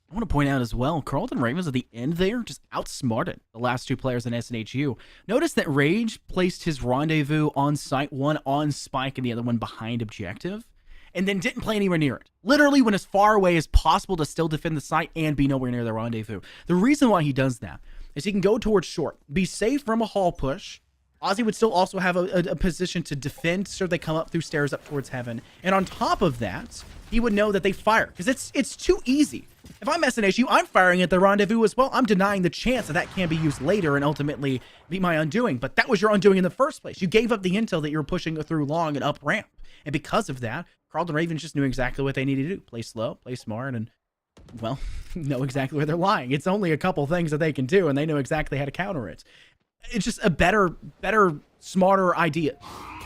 I want to point out as well, Carlton Ravens at the end there just outsmarted the last two players in SNHU. Notice that Rage placed his rendezvous on site, one on Spike and the other one behind objective, and then didn't play anywhere near it. Literally went as far away as possible to still defend the site and be nowhere near the rendezvous. The reason why he does that is he can go towards short, be safe from a hall push. Ozzy would still also have a position to defend, so they come up through stairs up towards heaven. And on top of that, he would know that they fire, because it's too easy. If I'm SNHU, I'm firing at the rendezvous as well. I'm denying the chance that that can be used later and ultimately be my undoing. But that was your undoing in the first place. You gave up the intel that you were pushing through long and up ramp. And because of that, Carlton Ravens just knew exactly what they needed to do. Play slow, play smart, and, well, know exactly where they're lying. It's only a couple things that they can do, and they know exactly how to counter it. It's just a better, smarter idea.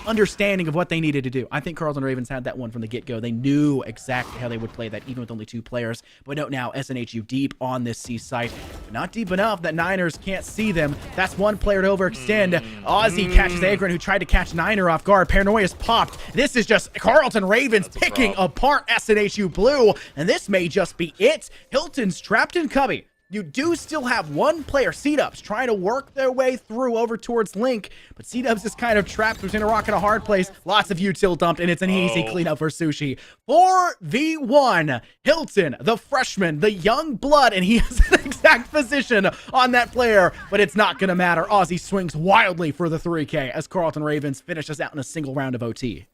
Understanding of what they needed to do. I think Carlton Ravens had that one from the get-go. They knew exactly how they would play that, even with only two players. But note now, SNHU deep on this C site. But not deep enough that Niners can't see them. That's one player to overextend. Ozzy catches Agron, who tried to catch Niner off guard. Paranoia's popped. This is just Carlton Ravens picking apart SNHU Blue. And this may just be it. Hilton's trapped in Cubby. You do still have one player, C-Dubs, trying to work their way through over towards Link, but C-Dubs is kind of trapped between a rock and a hard place. Lots of util dumped, and it's an easy cleanup for Sushi. 4v1, Hilton, the freshman, the young blood, and he has an exact position on that player, but it's not going to matter. Ozzy swings wildly for the 3K as Carlton Ravens finishes out in a single round of OT.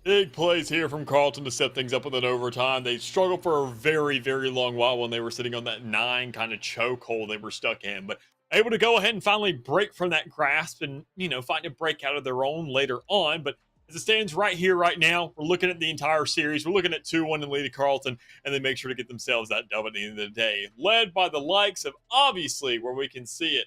Big plays here from Carlton to set things up with an overtime. They struggled for a very, very long while when they were sitting on that 9 kind of chokehold they were stuck in. But able to go ahead and finally break from that grasp and, find a break out of their own later on. But as it stands right here, right now, we're looking at the entire series. We're looking at 2-1 in lead to Carlton, and they make sure to get themselves that dub at the end of the day. Led by the likes of, obviously, where we can see it,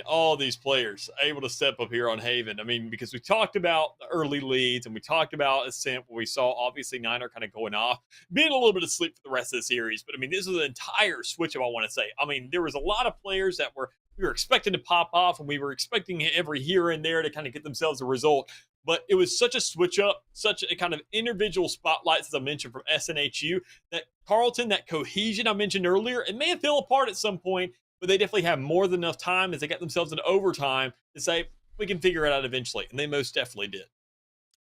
all these players able to step up here on Haven. Because we talked about the early leads and we talked about Ascent where we saw obviously Niner kind of going off, being a little bit asleep for the rest of the series. But this is an entire switch up, I want to say. There was a lot of players that we were expecting to pop off and we were expecting every here and there to kind of get themselves a result. But it was such a switch up, such a kind of individual spotlights, as I mentioned, from SNHU, that Carlton, that cohesion I mentioned earlier, it may have fell apart at some point, but they definitely have more than enough time as they got themselves in overtime to say, we can figure it out eventually. And they most definitely did.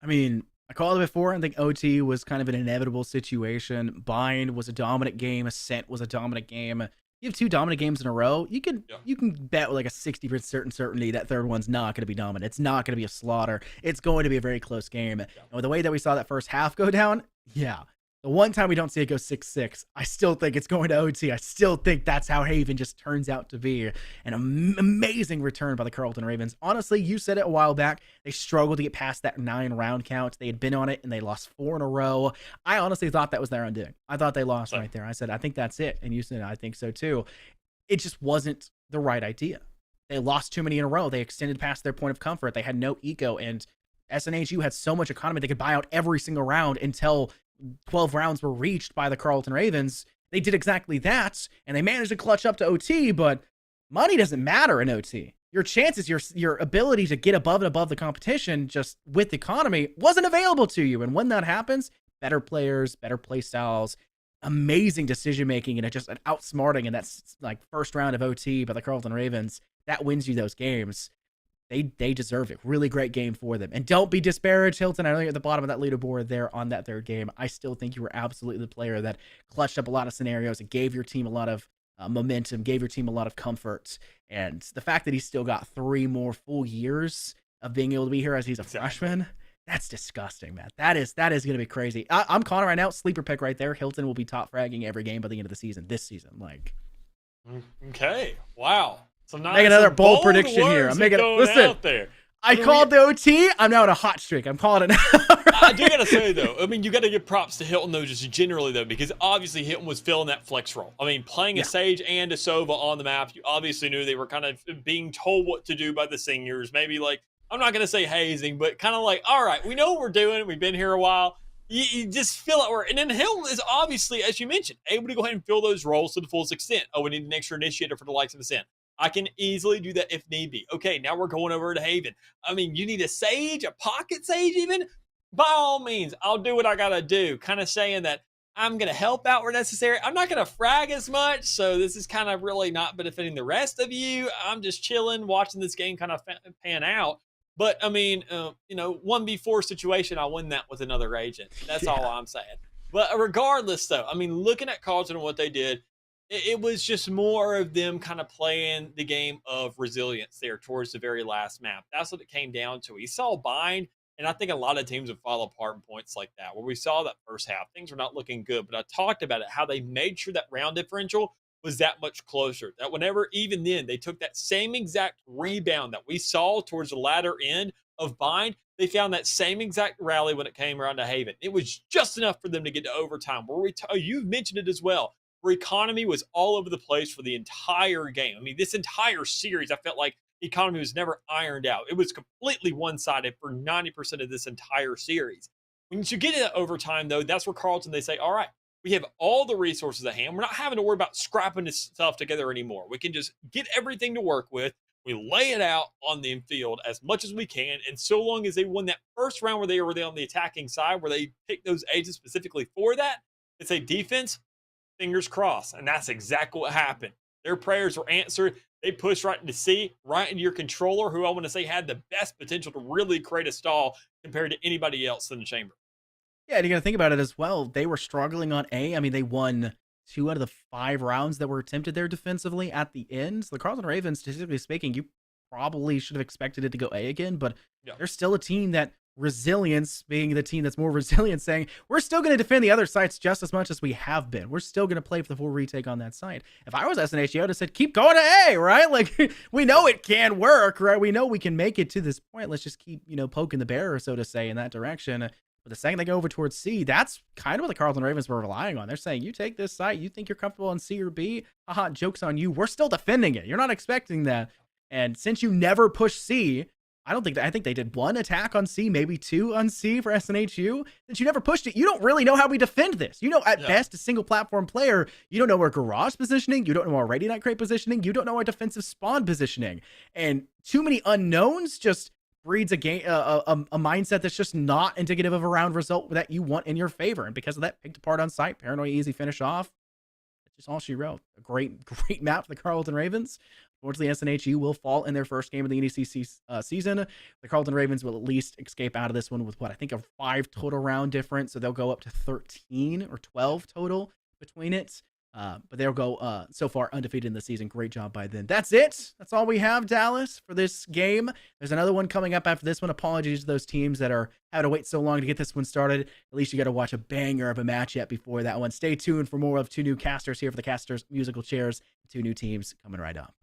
I called it before. I think OT was kind of an inevitable situation. Bind was a dominant game. Ascent was a dominant game. You have 2 dominant games in a row. You can Yeah. you can bet with like a 60% certainty that third one's not going to be dominant. It's not going to be a slaughter. It's going to be a very close game. And with the way that we saw that first half go down, yeah. The one time we don't see it go 6-6, I still think it's going to OT. I still think that's how Haven just turns out to be. An amazing return by the Carleton Ravens. Honestly, you said it a while back. They struggled to get past that 9-round count. They had been on it, and they lost 4 in a row. I honestly thought that was their undoing. I thought they lost right there. I said, I think that's it. And you said, I think so too. It just wasn't the right idea. They lost too many in a row. They extended past their point of comfort. They had no ego, and SNHU had so much economy they could buy out every single round until 12 rounds were reached by the Carleton Ravens. They did exactly that, and they managed to clutch up to OT, but money doesn't matter in OT. Your chances, your ability to get above and above the competition just with economy wasn't available to you. And when that happens, better players, better play styles, amazing decision-making, and just an outsmarting in that like first round of OT by the Carleton Ravens, that wins you those games. They deserve it. Really great game for them. And don't be disparaged, Hilton. I know you're at the bottom of that leaderboard there on that third game. I still think you were absolutely the player that clutched up a lot of scenarios and gave your team a lot of momentum, gave your team a lot of comfort. And the fact that he's still got 3 more full years of being able to be here as he's a freshman, that's disgusting, man. That is going to be crazy. I'm calling it right now. Sleeper pick right there. Hilton will be top fragging every game by the end of the season, this season. Like, Okay. Wow. So now make another bold prediction here. I'm making listen. Out there. I called the OT. I'm now in a hot streak. I'm calling it now. I do gotta say though, I mean, you gotta give props to Hilton though, just generally though, because obviously Hilton was filling that flex role. I mean, playing a Sage and a Sova on the map, you obviously knew they were kind of being told what to do by the seniors. Maybe like, I'm not gonna say hazing, but kind of like, all right, we know what we're doing. We've been here a while. You just feel it. And then Hilton is obviously, as you mentioned, able to go ahead and fill those roles to the fullest extent. Oh, we need an extra initiator for the likes of Ascent. I can easily do that if need be. Okay, now we're going over to Haven. I mean, you need a Sage, a pocket Sage even? By all means, I'll do what I got to do. Kind of saying that I'm going to help out where necessary. I'm not going to frag as much, so this is kind of really not benefiting the rest of you. I'm just chilling, watching this game kind of pan out. But, I mean, 1v4 situation, I'll win that with another agent. That's all I'm saying. But regardless, though, I mean, looking at Carleton and what they did, it was just more of them kind of playing the game of resilience there towards the very last map. That's what it came down to. We saw bind, and I think a lot of teams would fall apart in points like that, where we saw that first half. Things were not looking good, but I talked about it, how they made sure that round differential was that much closer. That whenever, even then, they took that same exact rebound that we saw towards the latter end of bind, they found that same exact rally when it came around to Haven. It was just enough for them to get to overtime, where you've mentioned it as well, where economy was all over the place for the entire game. I mean, this entire series, I felt like economy was never ironed out. It was completely one-sided for 90% of this entire series. When you get into overtime, though, that's where Carleton, they say, all right, we have all the resources at hand. We're not having to worry about scrapping this stuff together anymore. We can just get everything to work with. We lay it out on the field as much as we can. And so long as they won that first round where they were on the attacking side, where they picked those agents specifically for that, it's a defense, fingers crossed. And that's exactly what happened. Their prayers were answered. They pushed right into C, right into your controller, who I want to say had the best potential to really create a stall compared to anybody else in the chamber. Yeah, and you got to think about it as well. They were struggling on A. I mean, they won 2 out of the 5 rounds that were attempted there defensively at the end. So the Carleton Ravens, statistically speaking, you probably should have expected it to go A again, but they're still a team that resilience, being the team that's more resilient, saying we're still going to defend the other sites just as much as we have been. We're still going to play for the full retake on that site. If I was SNH, I would have said, keep going to A, right? Like, we know it can work, right? We know we can make it to this point. Let's just keep, poking the bear, so to say, in that direction. But the second they go over towards C, that's kind of what the Carleton Ravens were relying on. They're saying, you take this site, you think you're comfortable on C or B, haha, joke's on you. We're still defending it. You're not expecting that. And since you never push C, I think they did 1 attack on C, maybe 2 on C for SNHU. Since you never pushed it, you don't really know how we defend this. At best, a single platform player, you don't know our garage positioning, you don't know our Ready Night Crate positioning, you don't know our defensive spawn positioning. And too many unknowns just breeds a game, a mindset that's just not indicative of a round result that you want in your favor. And because of that, picked apart on site, Paranoia easy finish off. That's just all she wrote. A great map for the Carleton Ravens. Unfortunately, SNHU will fall in their first game of the NECC season. The Carleton Ravens will at least escape out of this one with I think a 5 total round difference. So they'll go up to 13 or 12 total between it. But they'll go so far undefeated in the season. Great job by them. That's it. That's all we have, Dallas, for this game. There's another one coming up after this one. Apologies to those teams that are having to wait so long to get this one started. At least you got to watch a banger of a match yet before that one. Stay tuned for more of 2 new casters here for the Casters musical chairs. 2 new teams coming right up.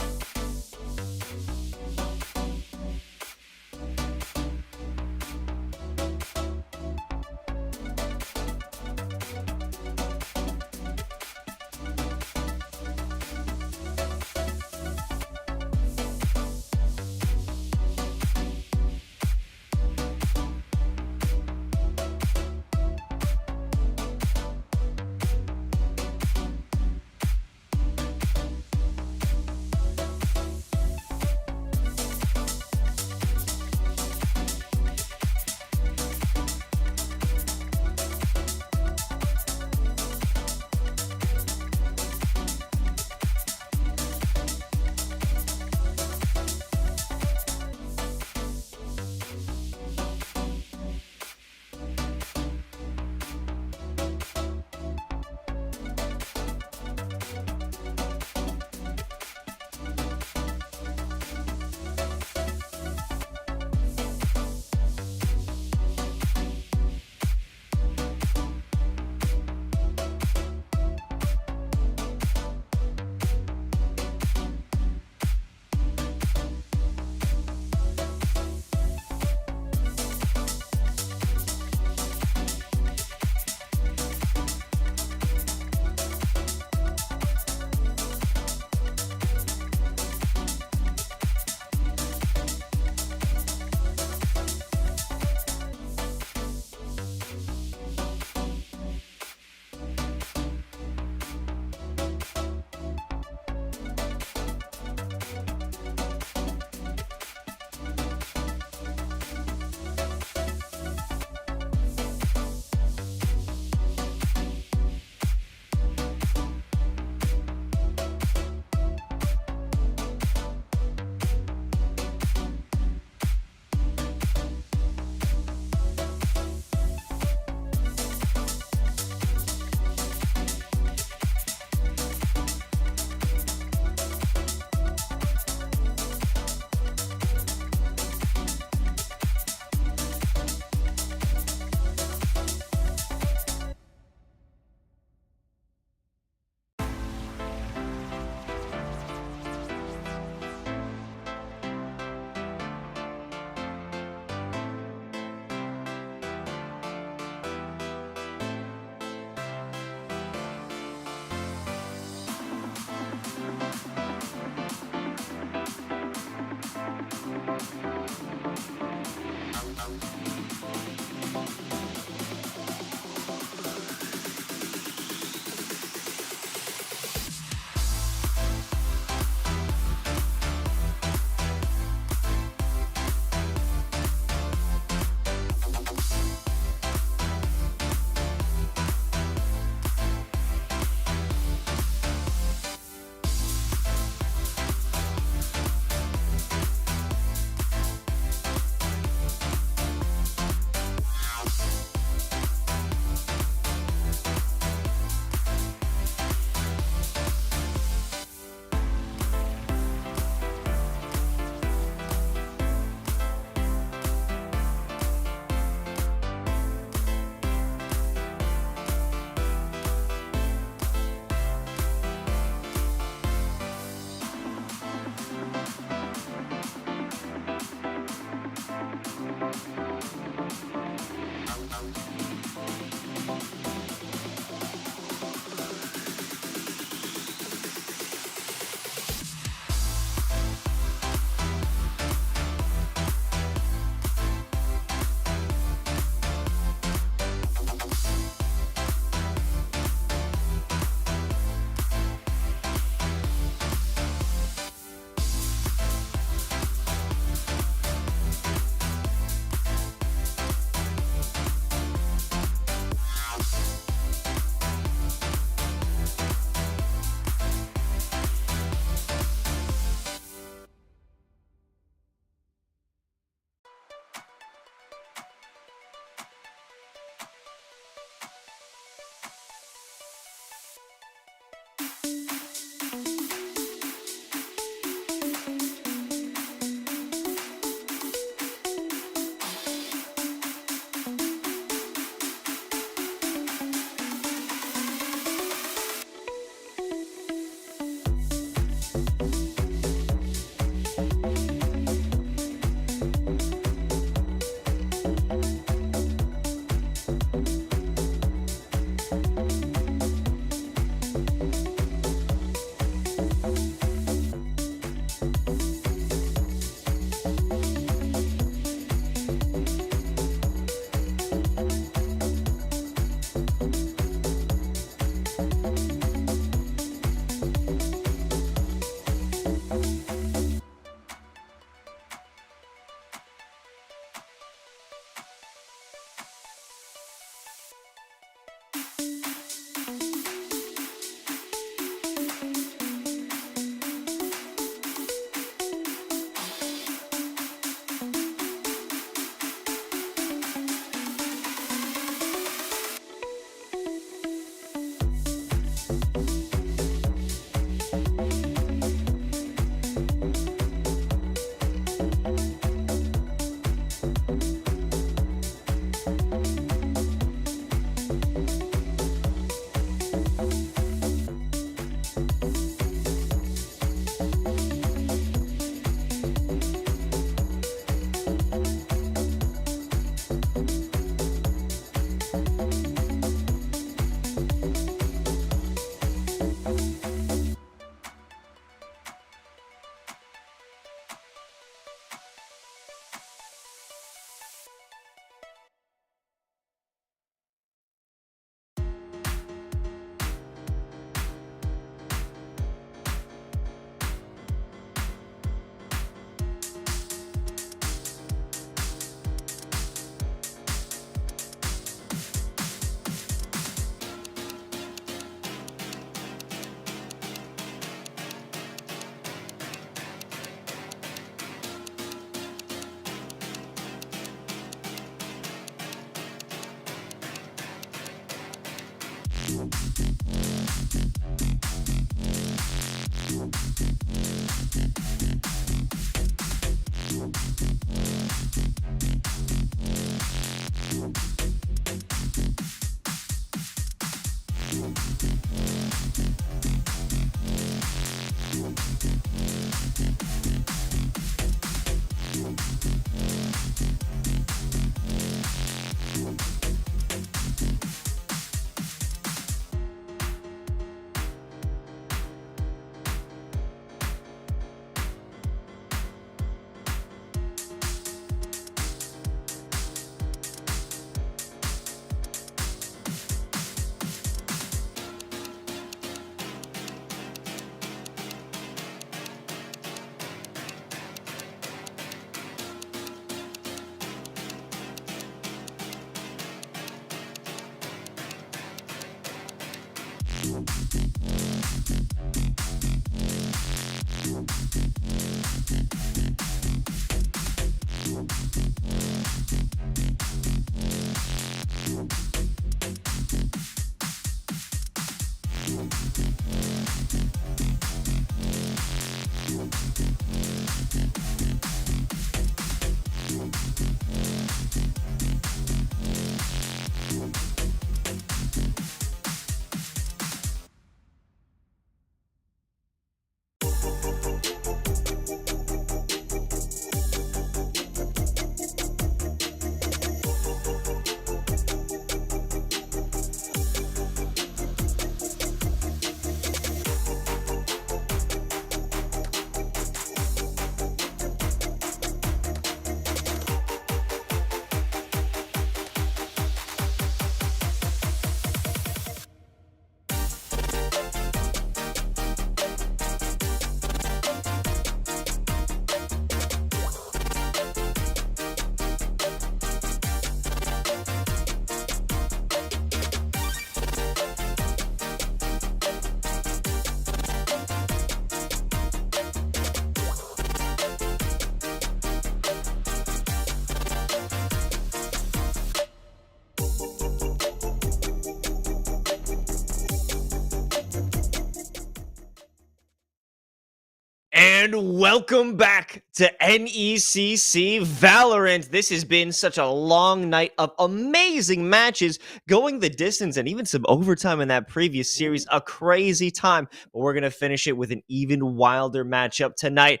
And welcome back to NECC Valorant. This has been such a long night of amazing matches, going the distance and even some overtime in that previous series. A crazy time, but we're going to finish it with an even wilder matchup tonight.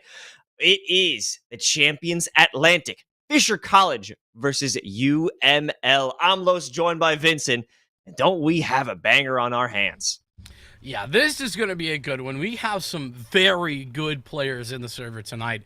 It is the champions Atlantic, Fisher College versus UML. I'm Los, joined by Vincent, and don't we have a banger on our hands? Yeah, this is going to be a good one. We have some very good players in the server tonight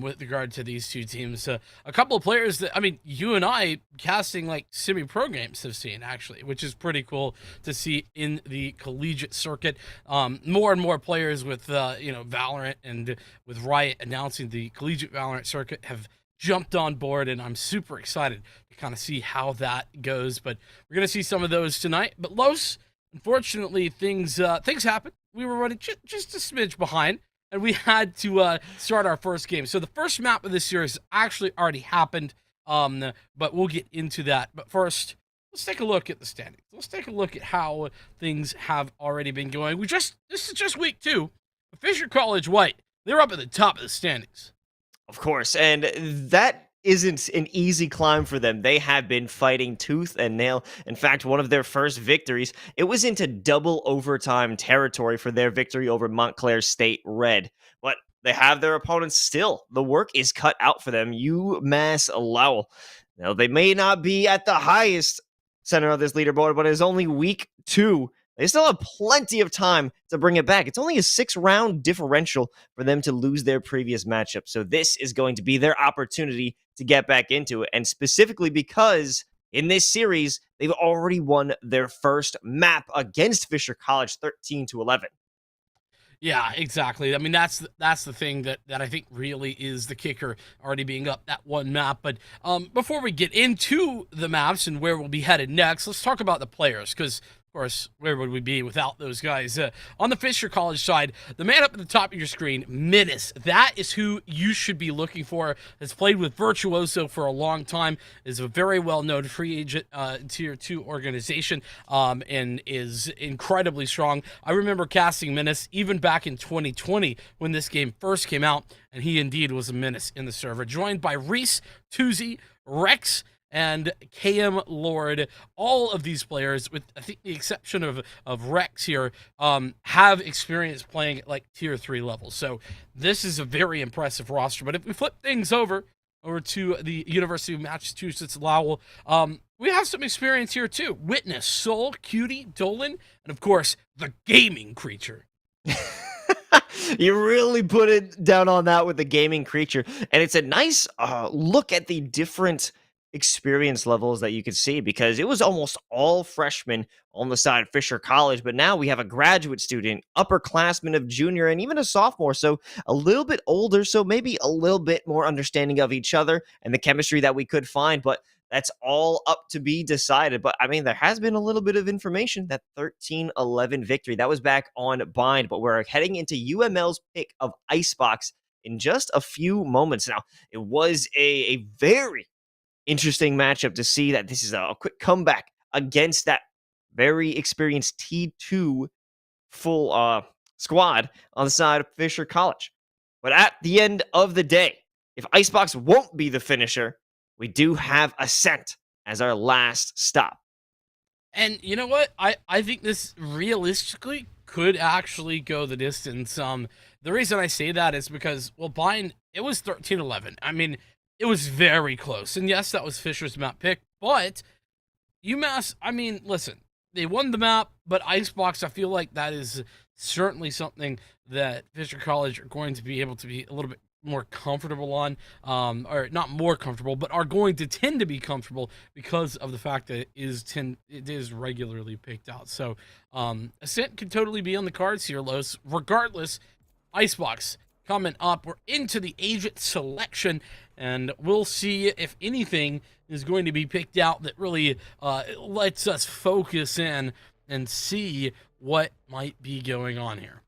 with regard to these two teams. A couple of players that, I mean, you and I casting like semi-pro games have seen, actually, which is pretty cool to see in the collegiate circuit. More and more players with, Valorant and with Riot announcing the collegiate Valorant circuit have jumped on board, and I'm super excited to kind of see how that goes. But we're going to see some of those tonight. But Los, unfortunately, things happened. We were running just a smidge behind, and we had to start our first game. So the first map of this series actually already happened, but we'll get into that. But first, let's take a look at the standings. Let's take a look at how things have already been going. This is just week 2. Fisher College White, they're up at the top of the standings. Of course, and that isn't an easy climb for them. They have been fighting tooth and nail. In fact, one of their first victories, it was into double overtime territory for their victory over Montclair State Red. But they have their opponents still. The work is cut out for them. UMass Lowell. Now, they may not be at the highest center of this leaderboard, but it's only week 2. They still have plenty of time to bring it back. It's only a 6-round differential for them to lose their previous matchup. So this is going to be their opportunity to get back into it. And specifically because in this series, they've already won their first map against Fisher College 13-11. Yeah, exactly. I mean, that's the thing that I think really is the kicker, already being up that one map. But before we get into the maps and where we'll be headed next, let's talk about the players, because of course, where would we be without those guys? On the Fisher College side, the man up at the top of your screen, Menace, that is who you should be looking for. Has played with Virtuoso for a long time, is a very well-known free agent Tier 2 organization, and is incredibly strong. I remember casting Menace even back in 2020 when this game first came out, and he indeed was a menace in the server. Joined by Reese, Tuzi, Rex, and KM Lord. All of these players, with I think the exception of Rex here, have experience playing at like Tier 3 levels. So this is a very impressive roster. But if we flip things over to the University of Massachusetts Lowell, we have some experience here too. Witness, Soul, Cutie, Dolan, and of course, the gaming creature. You really put it down on that with the gaming creature. And it's a nice look at the different experience levels that you could see, because it was almost all freshmen on the side of Fisher College, but now we have a graduate student, upperclassman of junior, and even a sophomore, so a little bit older, so maybe a little bit more understanding of each other and the chemistry that we could find, but that's all up to be decided. But I mean, there has been a little bit of information. That 13-11 victory, that was back on Bind, but we're heading into UML's pick of Icebox in just a few moments. Now, it was a very interesting matchup to see that this is a quick comeback against that very experienced T2 full squad on the side of Fisher College. But at the end of the day, if Icebox won't be the finisher, we do have Ascent as our last stop. And you know what? I think this realistically could actually go the distance. The reason I say that is because, well, Bind, it was 13-11. I mean, it was very close. And yes, that was Fisher's map pick, but UMass, I mean, listen, they won the map, but Icebox, I feel like that is certainly something that Fisher College are going to be able to be a little bit more comfortable on, or not more comfortable, but are going to tend to be comfortable because of the fact that it is regularly picked out. So Ascent could totally be on the cards here, Los. Regardless, Icebox coming up. We're into the agent selection, and we'll see if anything is going to be picked out that really lets us focus in and see what might be going on here.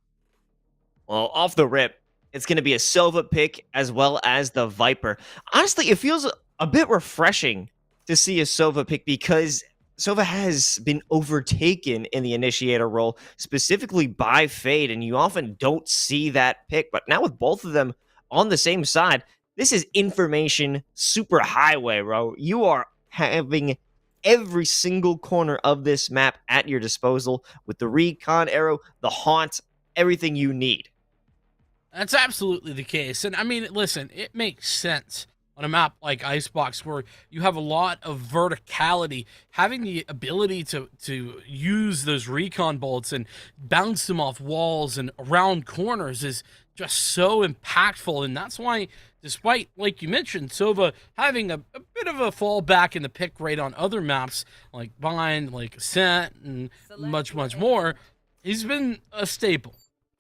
Well, off the rip, it's going to be a Sova pick as well as the Viper. Honestly, it feels a bit refreshing to see a Sova pick, because Sova has been overtaken in the initiator role, specifically by Fade, and you often don't see that pick. But now with both of them on the same side, this is information superhighway, bro. You are having every single corner of this map at your disposal with the recon arrow, the haunt, everything you need. That's absolutely the case. And I mean, listen, it makes sense on a map like Icebox, where you have a lot of verticality, having the ability to use those recon bolts and bounce them off walls and around corners is just so impactful. And that's why, despite, like you mentioned, Sova having a bit of a fallback in the pick rate on other maps like Bind, like Ascent, and much more, he's been a staple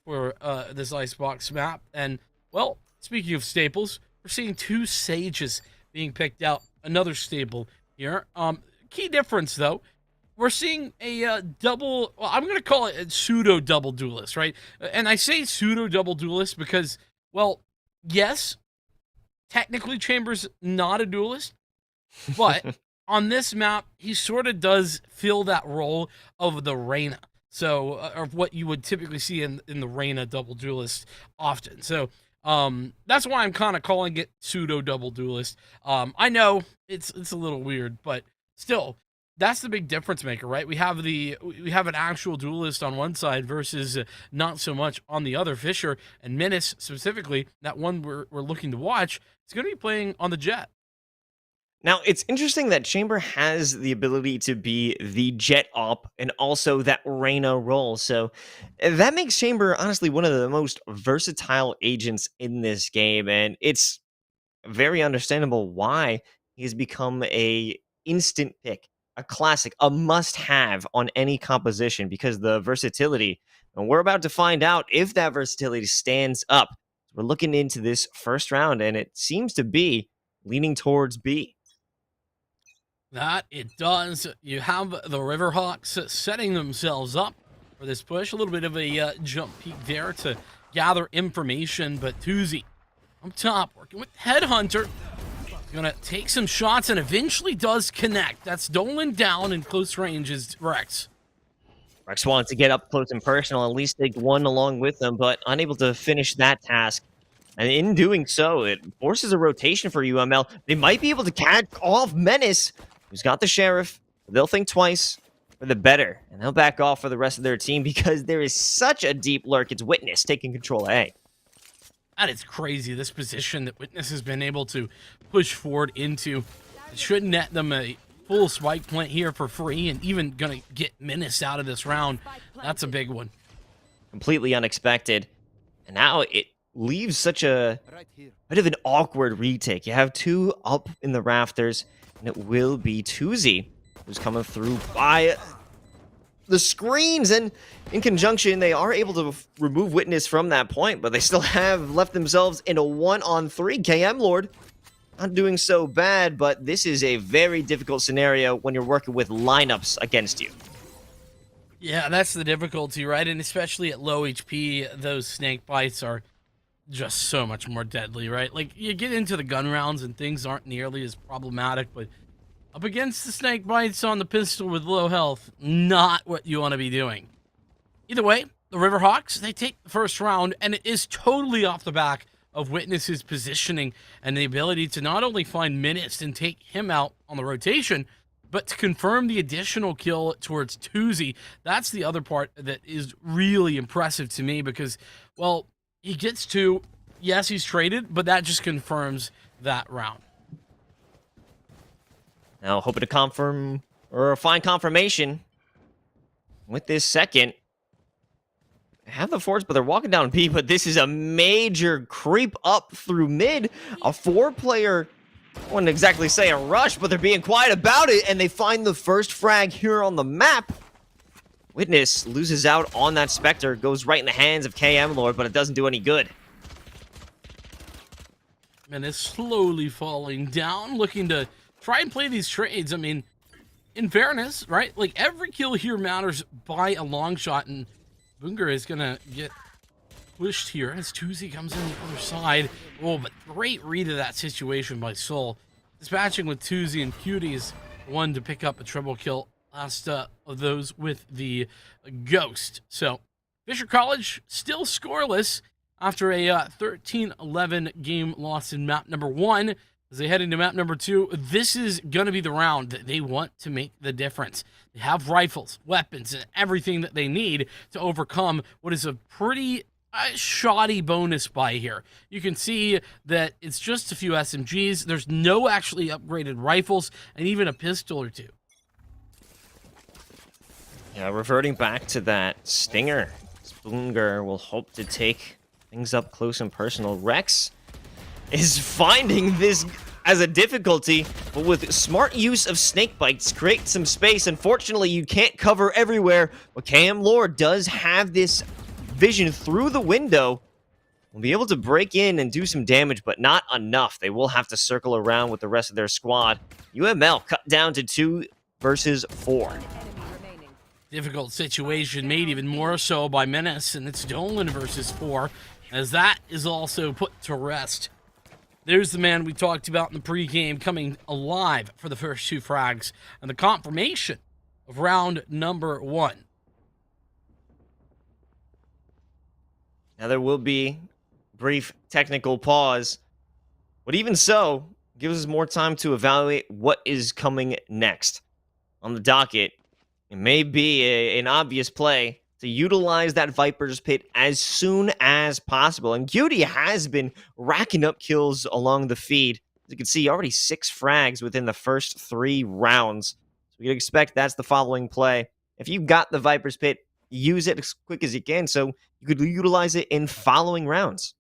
for this Icebox map. And, well, speaking of staples, we're seeing 2 Sages being picked out, another staple here. Key difference, though, we're seeing a double, well, I'm going to call it a pseudo-double duelist, right? And I say pseudo-double duelist because, well, yes, technically Chamber's not a duelist, but on this map, he sort of does fill that role of the Reyna. So, of what you would typically see in the Reyna double duelist often. So, that's why I'm kind of calling it pseudo double duelist. I know it's a little weird, but still, that's the big difference maker, right? We have an actual duelist on one side versus not so much on the other. Fisher and Menace specifically, that one we're looking to watch, is going to be playing on the Jet. Now, it's interesting that Chamber has the ability to be the Jet op and also that Reyna role. So that makes Chamber, honestly, one of the most versatile agents in this game. And it's very understandable why he's become a instant pick, a classic, a must-have on any composition because the versatility. And we're about to find out if that versatility stands up. We're looking into this first round, and it seems to be leaning towards B. That it does. You have the Riverhawks setting themselves up for this push. A little bit of a jump peek there to gather information, but Tuzi up top working with Headhunter. He's going to take some shots and eventually does connect. That's Dolan down in close range is Rex. Rex wanted to get up close and personal, at least take one along with them, but unable to finish that task. And in doing so, it forces a rotation for UML. They might be able to catch off Menace, who's got the Sheriff. They'll think twice for the better, and they'll back off for the rest of their team because there is such a deep lurk. It's Witness taking control of A. And it's crazy, this position that Witness has been able to push forward into. It should net them a full spike plant here for free, and even going to get Menace out of this round. That's a big one. Completely unexpected. And now it leaves such a bit of an awkward retake. You have 2 up in the rafters, and it will be Tuzi who's coming through by the screens. And in conjunction, they are able to remove Witness from that point, but they still have left themselves in a 1-on-3. KM Lord not doing so bad, but this is a very difficult scenario when you're working with lineups against you. Yeah, that's the difficulty, right? And especially at low HP, those snake bites are just so much more deadly, right? Like, you get into the gun rounds and things aren't nearly as problematic, but up against the snake bites on the pistol with low health, not what you want to be doing. Either way, the Riverhawks, they take the first round, and it is totally off the back of Witness's positioning and the ability to not only find Menace and take him out on the rotation, but to confirm the additional kill towards Tuzi. That's the other part that is really impressive to me because, well, he gets 2. Yes, he's traded, but that just confirms that round. Now, hoping to confirm or find confirmation with this second. They have the forts, but they're walking down B, but this is a major creep up through mid. A 4-player, I wouldn't exactly say a rush, but they're being quiet about it, and they find the first frag here on the map. Witness loses out on that Spectre, goes right in the hands of KM Lord, but it doesn't do any good. And is slowly falling down, looking to try and play these trades. I mean, in fairness, right? Like, every kill here matters by a long shot, and Bunker is going to get pushed here as Tuzi comes in the other side. Oh, but great read of that situation by Soul. Dispatching with Tuzi and Cutie is one to pick up a triple kill. Last of those with the Ghost. So, Fisher College still scoreless after a 13-11 game loss in map number 1. As they head into map number 2, this is going to be the round that they want to make the difference. They have rifles, weapons, and everything that they need to overcome what is a pretty, a shoddy bonus buy here. You can see that it's just a few SMGs. There's no actually upgraded rifles and even a pistol or two. Yeah, reverting back to that Stinger. Spoongar will hope to take things up close and personal. Rex is finding this as a difficulty, but with smart use of snake bites, create some space. Unfortunately, you can't cover everywhere, but KM Lord does have this vision through the window. Will be able to break in and do some damage, but not enough. They will have to circle around with the rest of their squad. UML cut down to 2 versus 4. Difficult situation made even more so by Menace, and it's Dolan versus 4, as that is also put to rest. There's the man we talked about in the pregame coming alive for the first 2 frags, and the confirmation of round number 1. Now there will be brief technical pause, but even so, gives us more time to evaluate what is coming next. On the docket, it may be an obvious play to utilize that Viper's Pit as soon as possible. And Cutie has been racking up kills along the feed. As you can see, already 6 frags within the first 3 rounds. So we can expect that's the following play. If you got the Viper's Pit, use it as quick as you can so you could utilize it in following rounds.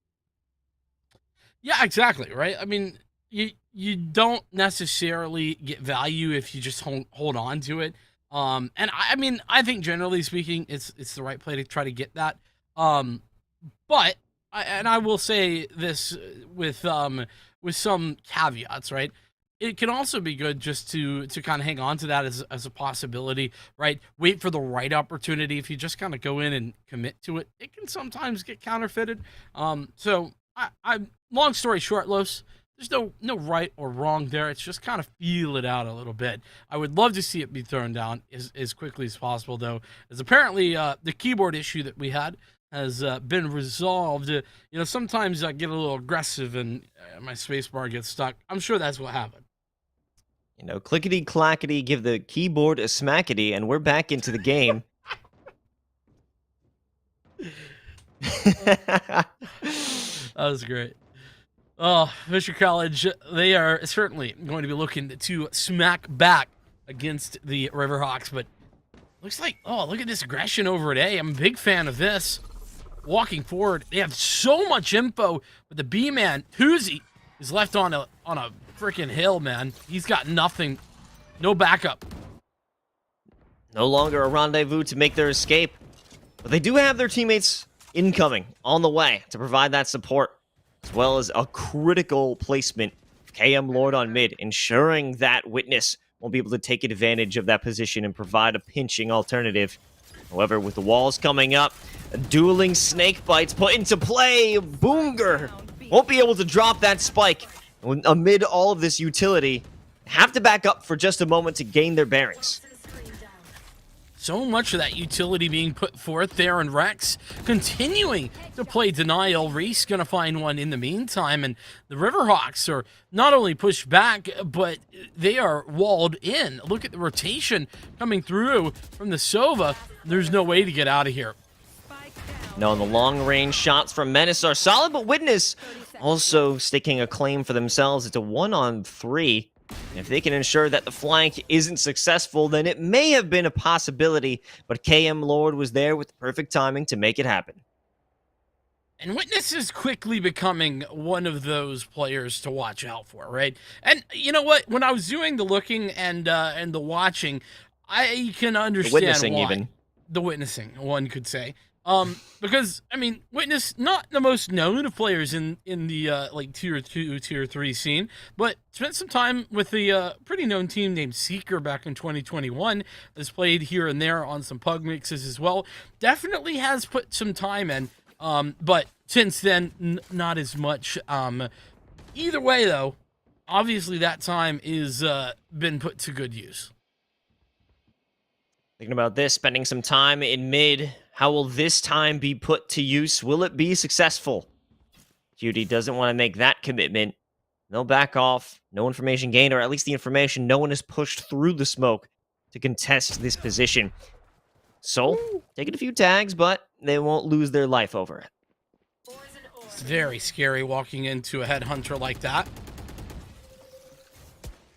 Yeah, exactly, right? I mean, you don't necessarily get value if you just hold on to it. And I mean, I think generally speaking, it's the right play to try to get that. But I will say this with some caveats, right? It can also be good just to kind of hang on to that as a possibility, right? Wait for the right opportunity. If you just kind of go in and commit to it, it can sometimes get counterfeited. So I long story short, Los, there's no right or wrong there. It's just kind of feel it out a little bit. I would love to see it be thrown down as quickly as possible, though, as apparently the keyboard issue that we had has been resolved. You know, sometimes I get a little aggressive and my spacebar gets stuck. I'm sure that's what happened. You know, clickety-clackety, give the keyboard a smackety, and we're back into the game. That was great. Oh, Fisher College, they are certainly going to be looking to smack back against the Riverhawks, but looks like, oh, look at this aggression over at A. I'm a big fan of this. Walking forward, they have so much info, but the B-man, Tuzi, is left on a freaking hill, man. He's got nothing. No backup. No longer a rendezvous to make their escape, but they do have their teammates incoming, on the way, to provide that support, as well as a critical placement of KM Lord on mid, ensuring that Witness won't be able to take advantage of that position and provide a pinching alternative. However, with the walls coming up, dueling snake bites put into play. Boongar won't be able to drop that spike. Amid all of this utility, have to back up for just a moment to gain their bearings. So much of that utility being put forth there, and Rex continuing to play denial. Reese gonna find one in the meantime, and the Riverhawks are not only pushed back, but they are walled in. Look at the rotation coming through from the Sova. There's no way to get out of here. No, the long-range shots from Menace are solid, but Witness also staking a claim for themselves. It's a 1-on-3. If they can ensure that the flank isn't successful, then it may have been a possibility, but KM Lord was there with the perfect timing to make it happen. And Witness is quickly becoming one of those players to watch out for, right? And you know what? When I was doing the looking and the watching, I can understand the witnessing why. even. The witnessing, one could say. Because, I mean, Witness, not the most known of players in the, like, Tier 2, Tier 3 scene, but spent some time with a pretty known team named Seeker back in 2021, has played here and there on some pug mixes as well. Definitely has put some time in, but since then, not as much. Either way, though, obviously that time is been put to good use. Thinking about this, spending some time in mid. How will this time be put to use? Will it be successful? Cutie doesn't want to make that commitment. No back off, no information gained, or at least the information no one has pushed through the smoke to contest this position. Soul, taking a few tags, but they won't lose their life over it. It's very scary walking into a headhunter like that.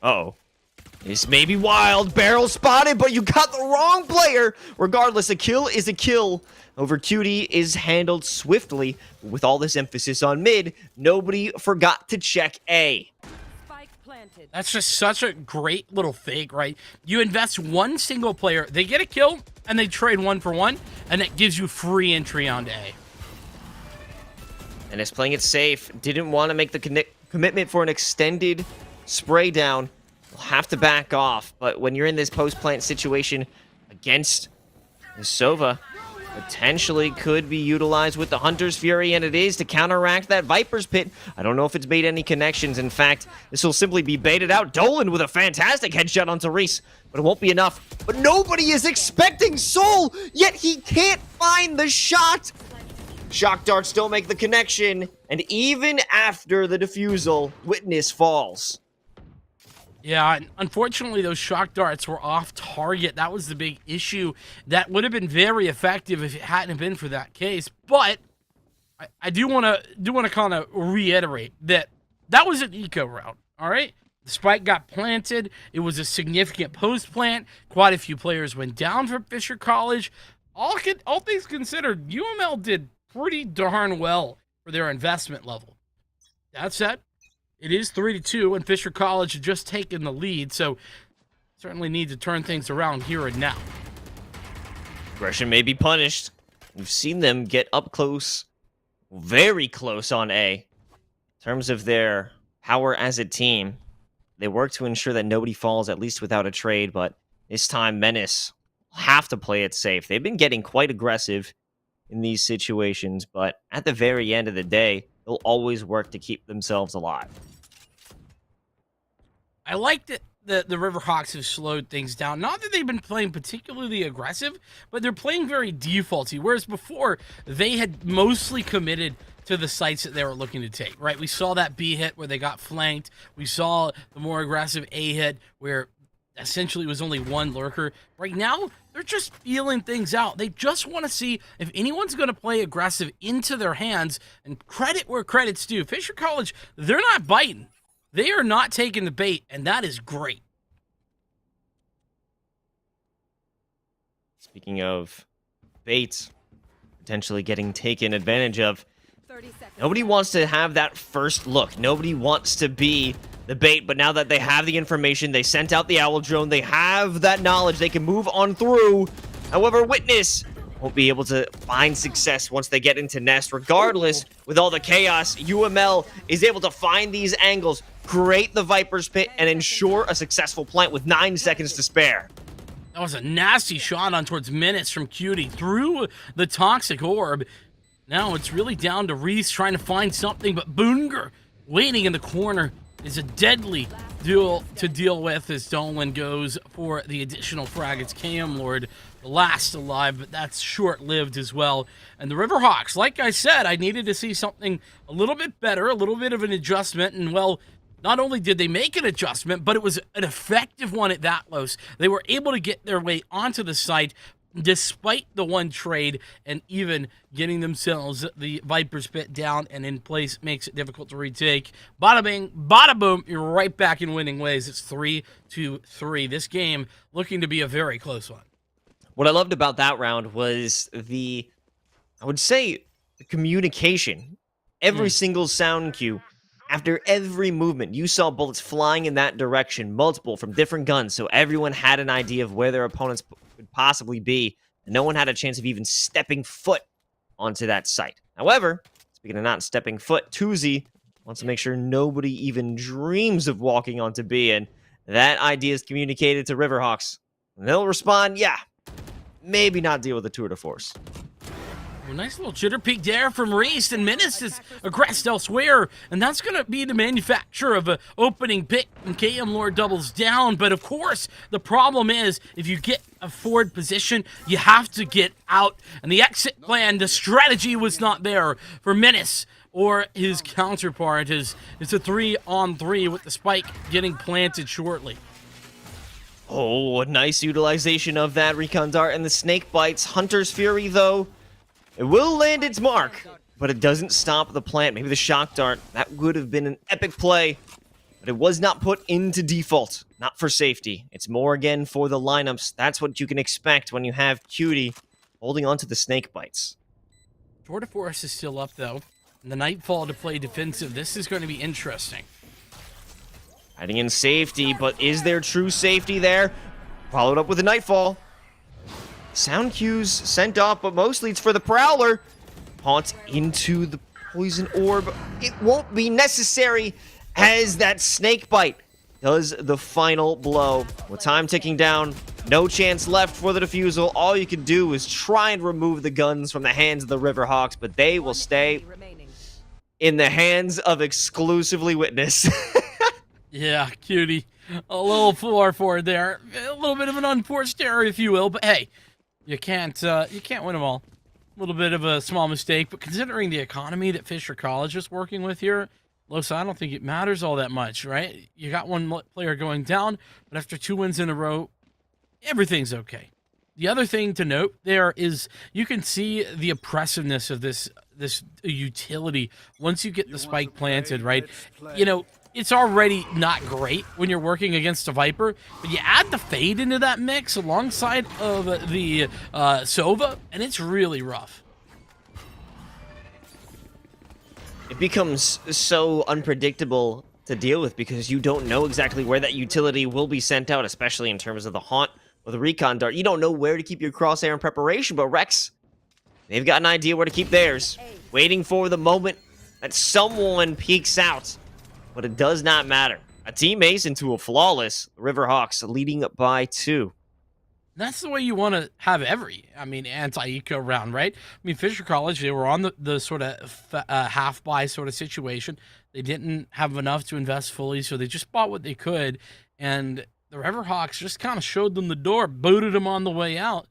Uh-oh. This may be wild. Barrel spotted, but you got the wrong player. Regardless, a kill is a kill. Over Cutie is handled swiftly. With all this emphasis on mid, nobody forgot to check A. Spike planted. That's just such a great little fake, right? You invest one single player, they get a kill, and they trade 1-for-1, and it gives you free entry onto A. And is playing it safe. Didn't want to make the commitment for an extended spray down. Will have to back off. But when you're in this post-plant situation against Sova, potentially could be utilized with the Hunter's Fury, and it is to counteract that Viper's Pit. I don't know if it's made any connections. In fact, this will simply be baited out. Dolan with a fantastic headshot onto Reese, but it won't be enough. But nobody is expecting Soul, yet he can't find the shot. Shock darts don't make the connection, and even after the defusal, Witness falls. Yeah, unfortunately, those shock darts were off target. That was the big issue. That would have been very effective if it hadn't been for that case. But I do want to kind of reiterate that was an eco round. All right, the spike got planted. It was a significant post plant. Quite a few players went down from Fisher College. All things considered, UML did pretty darn well for their investment level. That said, it is 3-2, and Fisher College had just taken the lead, so certainly need to turn things around here and now. Aggression may be punished. We've seen them get up close, very close on A. In terms of their power as a team, they work to ensure that nobody falls, at least without a trade, but this time Menace will have to play it safe. They've been getting quite aggressive in these situations, but at the very end of the day, they'll always work to keep themselves alive. I like that the Riverhawks have slowed things down. Not that they've been playing particularly aggressive, but they're playing very defaulty, whereas before, they had mostly committed to the sites that they were looking to take, right? We saw that B hit where they got flanked. We saw the more aggressive A hit where essentially it was only one lurker. Right now, they're just feeling things out. They just want to see if anyone's going to play aggressive into their hands, and credit where credit's due. Fisher College, they're not biting. They are not taking the bait, and that is great. Speaking of baits potentially getting taken advantage of, 30 seconds. nobody wants to have that first look. Nobody wants to be the bait, but now that they have the information, they sent out the owl drone, they have that knowledge, they can move on through. However, Witness won't be able to find success once they get into Nest. Regardless, with all the chaos, UML is able to find these angles, create the Viper's Pit, and ensure a successful plant with 9 seconds to spare. That was a nasty shot on towards Menace from Cutie through the Toxic Orb. Now it's really down to Reese trying to find something, but Boonger waiting in the corner is a deadly duel to deal with as Dolan goes for the additional frag. It's KM Lord, the last alive, but that's short-lived as well. And the Riverhawks, like I said, I needed to see something a little bit better, a little bit of an adjustment, and well, not only did they make an adjustment, but it was an effective one at that close. They were able to get their way onto the site despite the one trade, and even getting themselves the Viper's Pit down and in place makes it difficult to retake. Bada bing, bada boom, you're right back in winning ways. It's 3-3. This game looking to be a very close one. What I loved about that round was the communication. Every single sound cue. After every movement, you saw bullets flying in that direction, multiple from different guns, so everyone had an idea of where their opponents could possibly be, and no one had a chance of even stepping foot onto that site. However, speaking of not stepping foot, Tuzi wants to make sure nobody even dreams of walking onto B, and that idea is communicated to Riverhawks. And they'll respond, yeah, maybe not deal with the tour de force. A nice little jitter peek there from Reese, and Menace is aggressed elsewhere, and that's going to be the manufacture of an opening pick, and KM Lord doubles down. But of course, the problem is, if you get a forward position, you have to get out, and the exit plan, the strategy was not there for Menace or his counterpart. It's a 3-on-3 with the spike getting planted shortly. Oh, a nice utilization of that recon dart and the snake bites. Hunter's Fury, though, it will land its mark. but it doesn't stop the plant. Maybe the shock dart, that would have been an epic play, but it was not put into default. Not for safety. It's more again for the lineups. That's what you can expect when you have Cutie holding on to the snake bites. Tour de Force is still up, though. And the Nightfall to play defensive. This is going to be interesting. Hiding in safety, but is there true safety there? Followed up with a Nightfall. Sound cues sent off, but mostly it's for the Prowler. Haunt into the poison orb. It won't be necessary as that snake bite does the final blow. With time ticking down, no chance left for the defusal. All you can do is try and remove the guns from the hands of the Riverhawks, but they will stay in the hands of exclusively Witness. Yeah, Cutie. A little 4-4 there. A little bit of an unforced error, if you will. But hey, you can't win them all. A little bit of a small mistake, but considering the economy that Fisher College is working with here, Los, I don't think it matters all that much, right? You got one player going down, but after 2 wins in a row, everything's okay. The other thing to note there is you can see the oppressiveness of this utility once you get the spike planted, right? You know, it's already not great when you're working against a Viper, but you add the Fade into that mix alongside of the Sova, and it's really rough. It becomes so unpredictable to deal with because you don't know exactly where that utility will be sent out, especially in terms of the Haunt or the Recon Dart. You don't know where to keep your crosshair in preparation, but Rex, they've got an idea where to keep theirs. Waiting for the moment that someone peeks out, but it does not matter. A team ace into a flawless Riverhawks leading by 2. That's the way you want to have every, anti-eco round, right? Fisher College, they were on the sort of half-buy sort of situation. They didn't have enough to invest fully, so they just bought what they could, and the Riverhawks just kind of showed them the door, booted them on the way out,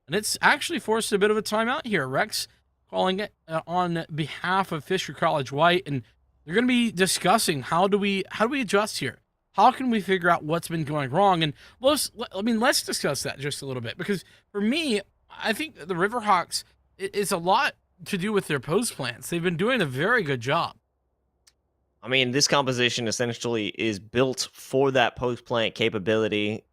and it's actually forced a bit of a timeout here. Rex calling it on behalf of Fisher College White, and they're going to be discussing how do we adjust here? How can we figure out what's been going wrong? And let's discuss that just a little bit, because for me, I think the Riverhawks, it's a lot to do with their post plans. They've been doing a very good job. This composition essentially is built for that post plant capability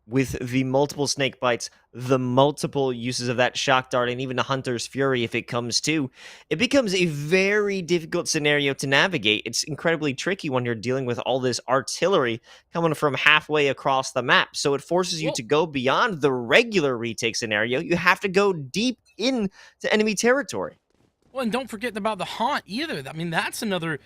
with the multiple snake bites, the multiple uses of that shock dart, and even the Hunter's Fury if it comes to. It becomes a very difficult scenario to navigate. It's incredibly tricky when you're dealing with all this artillery coming from halfway across the map. So it forces you to go beyond the regular retake scenario. You have to go deep into enemy territory. Well, and don't forget about the Haunt either. That's another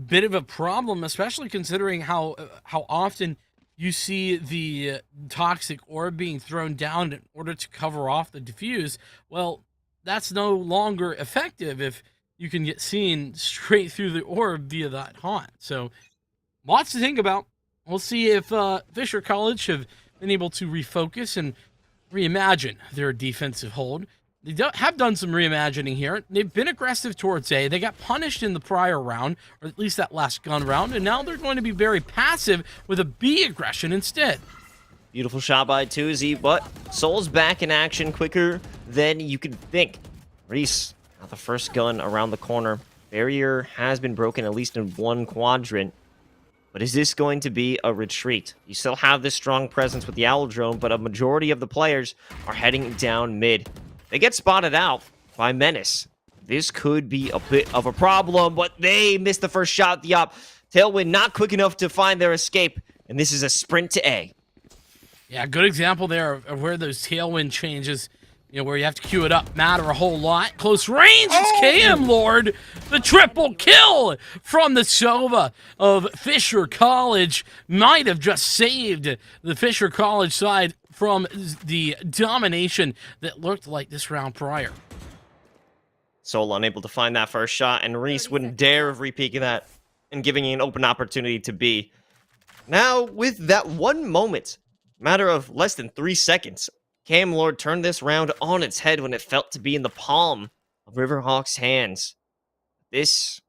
bit of a problem, especially considering how often you see the toxic orb being thrown down in order to cover off the diffuse. Well, that's no longer effective if you can get seen straight through the orb via that Haunt. So, lots to think about. We'll see if Fisher College have been able to refocus and reimagine their defensive hold. They have done some reimagining here. They've been aggressive towards A. They got punished in the prior round, or at least that last gun round, and now they're going to be very passive with a B aggression instead. Beautiful shot by 2Z, but Soul's back in action quicker than you could think. Reese got the first gun around the corner. Barrier has been broken at least in one quadrant. But is this going to be a retreat? You still have this strong presence with the Owl Drone, but a majority of the players are heading down mid. They get spotted out by Menace. This could be a bit of a problem, but they missed the first shot. The op Tailwind not quick enough to find their escape, and this is a sprint to A. Yeah, good example there of where those Tailwind changes, where you have to queue it up, matter a whole lot. Close range, it's KM Lord. The triple kill from the Sova of Fisher College might have just saved the Fisher College side from the domination that looked like this round prior. Soul unable to find that first shot, and Reese wouldn't dare have repeating that and giving you an open opportunity to B. Now, with that one moment, matter of less than 3 seconds, Cam Lord turned this round on its head when it felt to be in the palm of Riverhawks' hands. This,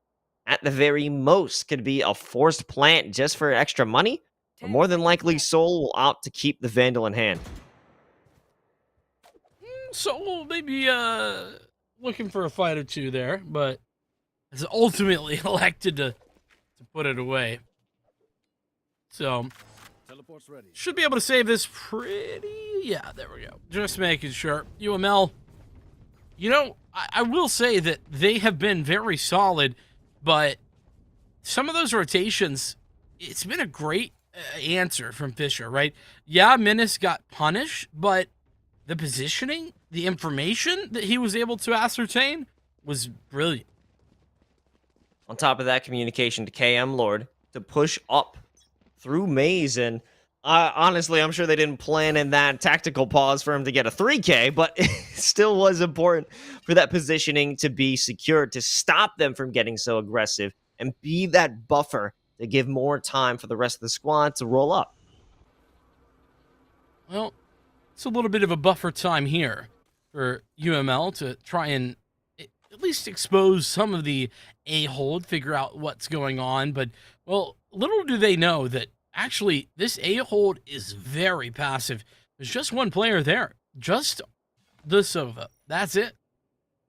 at the very most, could be a forced plant just for extra money, but more than likely, Soul will opt to keep the Vandal in hand. So maybe looking for a fight or two there, but has ultimately elected to put it away. So, Teleport's ready. should be able to save this pretty... Yeah, there we go. Just making sure. UML, you know, I will say that they have been very solid, but some of those rotations, it's been a great answer from Fisher, right? Yeah, Menace got punished, but the positioning, the information that he was able to ascertain was brilliant. On top of that, communication to KM Lord to push up through Maze. And honestly, I'm sure they didn't plan in that tactical pause for him to get a 3K, but it still was important for that positioning to be secured, to stop them from getting so aggressive and be that buffer to give more time for the rest of the squad to roll up. Well, it's a little bit of a buffer time here for UML to try and at least expose some of the A-hold, figure out what's going on. But, well, little do they know that actually this A-hold is very passive. There's just one player there, just the Sova. That's it.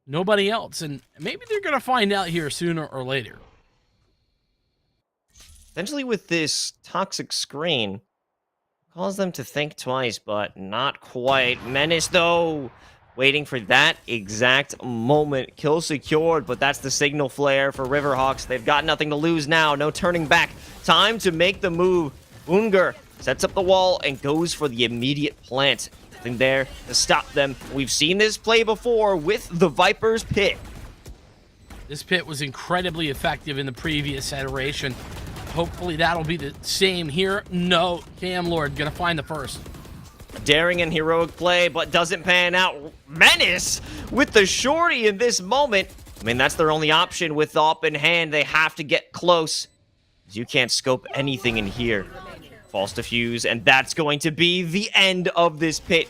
Nobody else. And maybe they're going to find out here sooner or later. Essentially, with this toxic screen, calls them to think twice, but not quite. Menace, though, waiting for that exact moment. Kill secured, but that's the signal flare for Riverhawks. They've got nothing to lose now. No turning back. Time to make the move. Unger sets up the wall and goes for the immediate plant. Nothing there to stop them. We've seen this play before with the Viper's Pit. This pit was incredibly effective in the previous iteration. Hopefully that'll be the same here. No, Cam Lord gonna find the first. Daring and heroic play, but doesn't pan out. Menace with the shorty in this moment. I mean, that's their only option with the up in hand. They have to get close. You can't scope anything in here. False defuse, and that's going to be the end of this pit,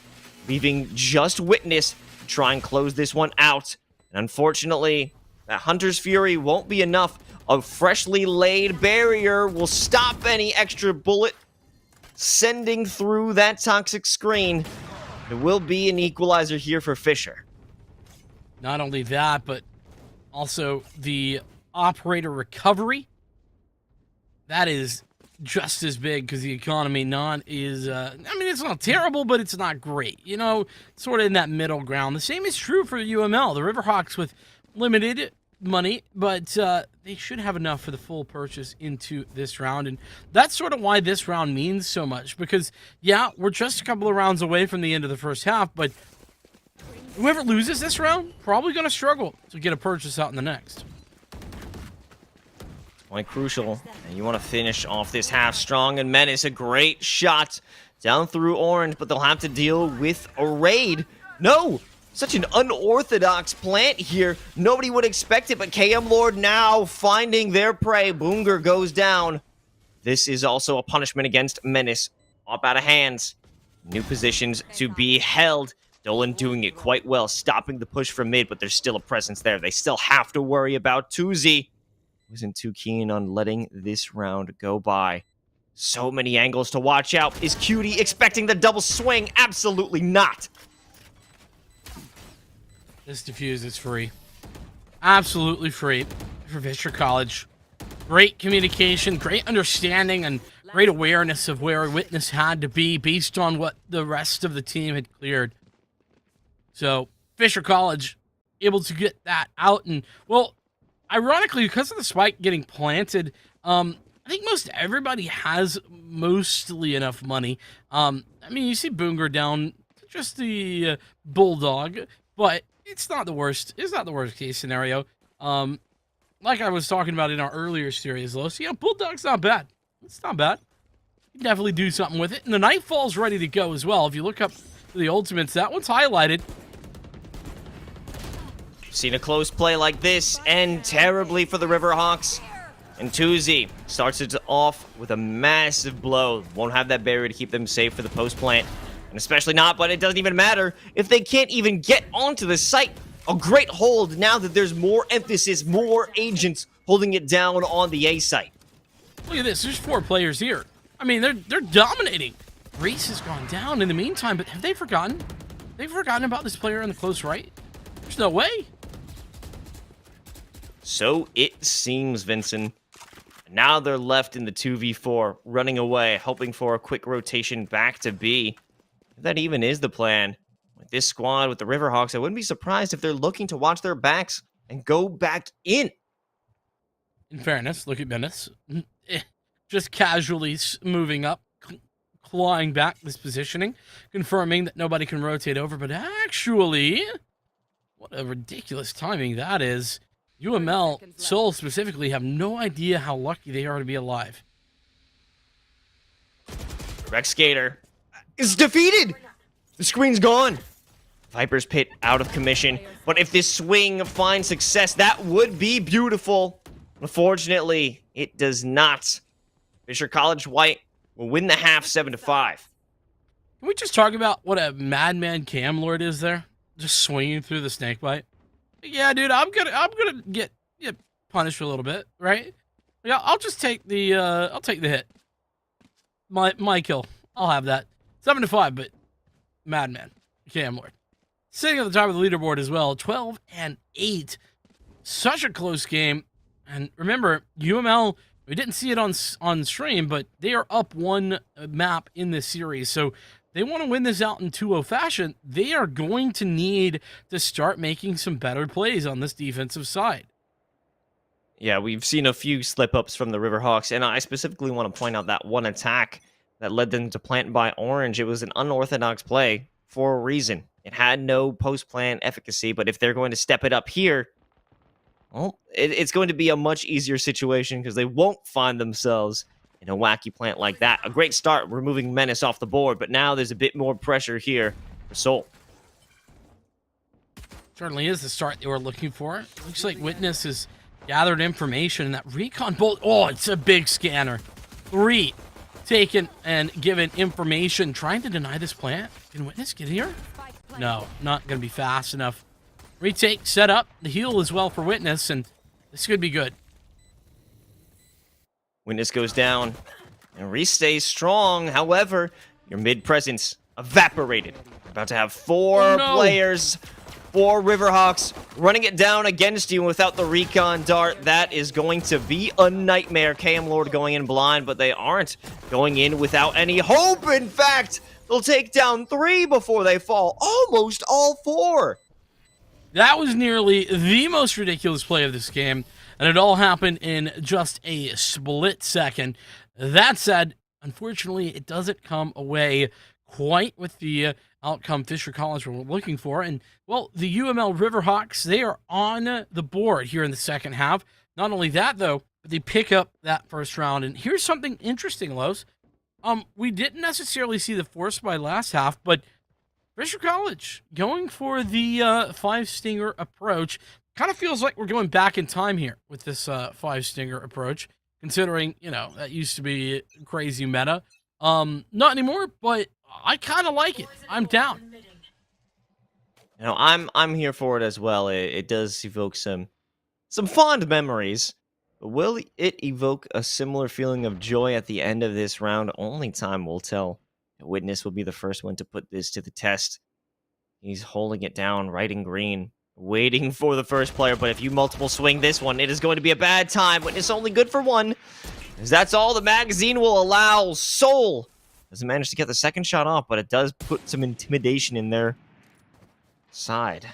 leaving just Witness to try and close this one out. And unfortunately, that Hunter's Fury won't be enough. A freshly laid barrier will stop any extra bullet sending through that toxic screen. There will be an equalizer here for Fisher. Not only that, but also the operator recovery. That is just as big because the economy is, I mean, it's not terrible, but it's not great. You know, sort of in that middle ground. The same is true for UML. The Riverhawks with limited money, but they should have enough for the full purchase into this round. And that's sort of why this round means so much, because yeah, we're just a couple of rounds away from the end of the first half, but whoever loses this round probably going to struggle to get a purchase out in the next. Quite crucial, and you want to finish off this half strong. And Menace, a great shot down through orange, but they'll have to deal with a raid. No! Such an unorthodox plant here. Nobody would expect it, but KM Lord now finding their prey. Boonger goes down. This is also a punishment against Menace. Up out of hands. New positions to be held. Dolan doing it quite well, stopping the push from mid, but there's still a presence there. They still have to worry about Tuzi. Wasn't too keen on letting this round go by. So many angles to watch out. Is Cutie expecting the double swing? Absolutely not. This defuse is free. Absolutely free for Fisher College. Great communication, great understanding, and great awareness of where Witness had to be based on what the rest of the team had cleared. So, Fisher College able to get that out. And, well, ironically, because of the spike getting planted, I think most everybody has mostly enough money. I mean, you see Boonger down to just the Bulldog, but it's not the worst. It's not the worst case scenario. Like I was talking about in our earlier series, Los, yeah, Bulldog's not bad. It's not bad. You can definitely do something with it. And the Nightfall's ready to go as well. If you look up the ultimates, that one's highlighted. Seen a close play like this end terribly for the Riverhawks. And Tuzi starts it off with a massive blow. Won't have that barrier to keep them safe for the post plant. And especially not, but it doesn't even matter if they can't even get onto the site. A great hold now that there's more emphasis, more agents holding it down on the A site. Look at this. There's 4 players here. I mean, they're dominating. Reese has gone down in the meantime, but have they forgotten? They've forgotten about this player in the close right? There's no way. So it seems, Vincent. Now they're left in the 2v4, running away, hoping for a quick rotation back to B. If that even is the plan. With this squad, with the Riverhawks, I wouldn't be surprised if they're looking to watch their backs and go back in. In fairness, look at Menace. Just casually moving up, clawing back this positioning, confirming that nobody can rotate over. But actually, what a ridiculous timing that is. UML, Seoul specifically, have no idea how lucky they are to be alive. Rex Skater is defeated. The screen's gone. Viper's Pit out of commission. But if this swing finds success, that would be beautiful. Unfortunately, it does not. Fisher College White will win the half 7-5. Can we just talk about what a madman Cam Lord is there? Just swinging through the snake bite. Yeah, dude, I'm gonna get punished a little bit, right? Yeah, I'll just take the hit. My kill. I'll have that. 7-5, but madman Cam Lord sitting at the top of the leaderboard as well. 12-8. Such a close game. And remember, UML, we didn't see it on stream, but they are up one map in this series. So they want to win this out in 2-0 fashion. They are going to need to start making some better plays on this defensive side. Yeah, we've seen a few slip-ups from the Riverhawks, and I specifically want to point out that one attack that led them to plant by Orange. It was an unorthodox play for a reason. It had no post-plan efficacy, but if they're going to step it up here, well, it's going to be a much easier situation because they won't find themselves in a wacky plant like that. A great start removing Menace off the board, but now there's a bit more pressure here for Seoul. Certainly is the start they were looking for. Looks like Witness has gathered information in that recon bolt. Oh, it's a big scanner. 3 taken and given information. Trying to deny this plant. Can Witness get here? No, not going to be fast enough. Retake, set up, the heal as well for Witness, and this could be good. Witness goes down, and Reese stays strong. However, your mid presence evaporated. You're about to have 4 players, 4 Riverhawks running it down against you without the recon dart. That is going to be a nightmare. KM Lord going in blind, but they aren't going in without any hope. In fact, they'll take down 3 before they fall. Almost all 4. That was nearly the most ridiculous play of this game, and it all happened in just a split second. That said, unfortunately, it doesn't come away quite with the outcome Fisher College were looking for. And, well, the UML Riverhawks, they are on the board here in the second half. Not only that, though, but they pick up that first round. And here's something interesting, Los. We didn't necessarily see the force by last half, but Fisher College going for the 5-stinger approach. Kind of feels like we're going back in time here with this 5-stinger approach, considering, you know, that used to be crazy meta. Not anymore, but I kind of like it. I'm down. You know, I'm here for it as well. It does evoke some fond memories. But will it evoke a similar feeling of joy at the end of this round? Only time will tell. Witness will be the first one to put this to the test. He's holding it down right in green, waiting for the first player. But if you multiple swing this one, it is going to be a bad time. Witness only good for 1, as that's all the magazine will allow. Seoul doesn't manage to get the second shot off, but it does put some intimidation in their side.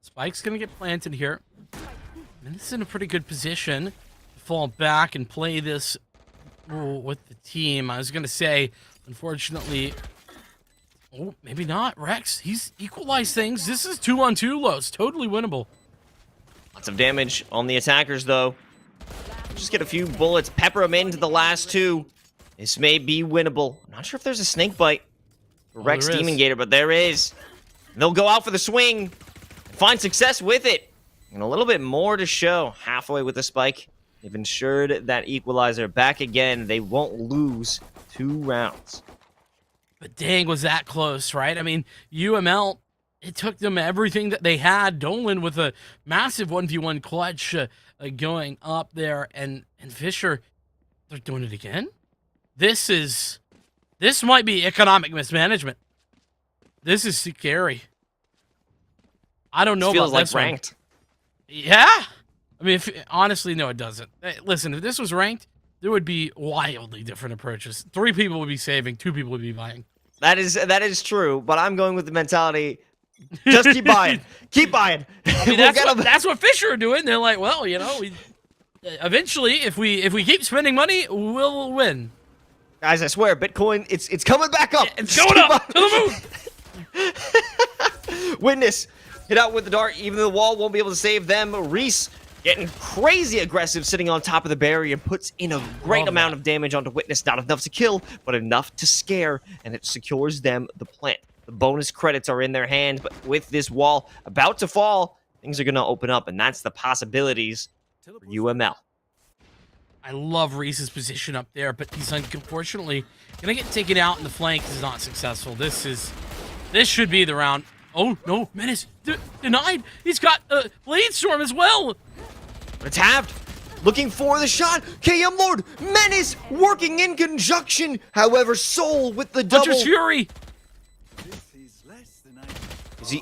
Spike's going to get planted here. And this is in a pretty good position to fall back and play this with the team. I was going to say, unfortunately, oh, maybe not. Rex, he's equalized things. This is 2-on-2 lows. Totally winnable. Lots of damage on the attackers, though. Just get a few bullets, pepper them into the last 2. This may be winnable. I'm not sure if there's a snake bite for Rex Demon Gator, but there is. They'll go out for the swing, find success with it. And a little bit more to show. Halfway with the spike. They've ensured that equalizer back again. They won't lose 2 rounds. But dang, was that close, right? I mean, UML, it took them everything that they had. Dolan with a massive 1v1 clutch going up there. And Fisher, they're doing it again? This might be economic mismanagement. This is scary. I don't know feels about like this one. ranked. Yeah. I mean, honestly, no, it doesn't. Listen, if this was ranked, there would be wildly different approaches. 3 people would be saving, 2 people would be buying. That is true, but I'm going with the mentality. Just keep buying. Keep buying. I mean, that's what Fisher are doing. They're like, well, you know, eventually, if we keep spending money, we'll win. Guys, I swear, Bitcoin, it's coming back up. It's going up to the moon. Witness hit out with the dart. Even the wall won't be able to save them. Reese getting crazy aggressive, sitting on top of the barrier, puts in a great amount of damage onto Witness. Not enough to kill, but enough to scare, and it secures them the plant. The bonus credits are in their hands, but with this wall about to fall, things are going to open up, and that's the possibilities for UML. I love Reese's position up there, but he's unfortunately going to get taken out, and the flank is not successful. This should be the round. Oh, no, Menace denied. He's got Blade Storm as well. But it's halved. Looking for the shot. KM Lord. Menace working in conjunction. However, Soul with the double. Hunter's Fury.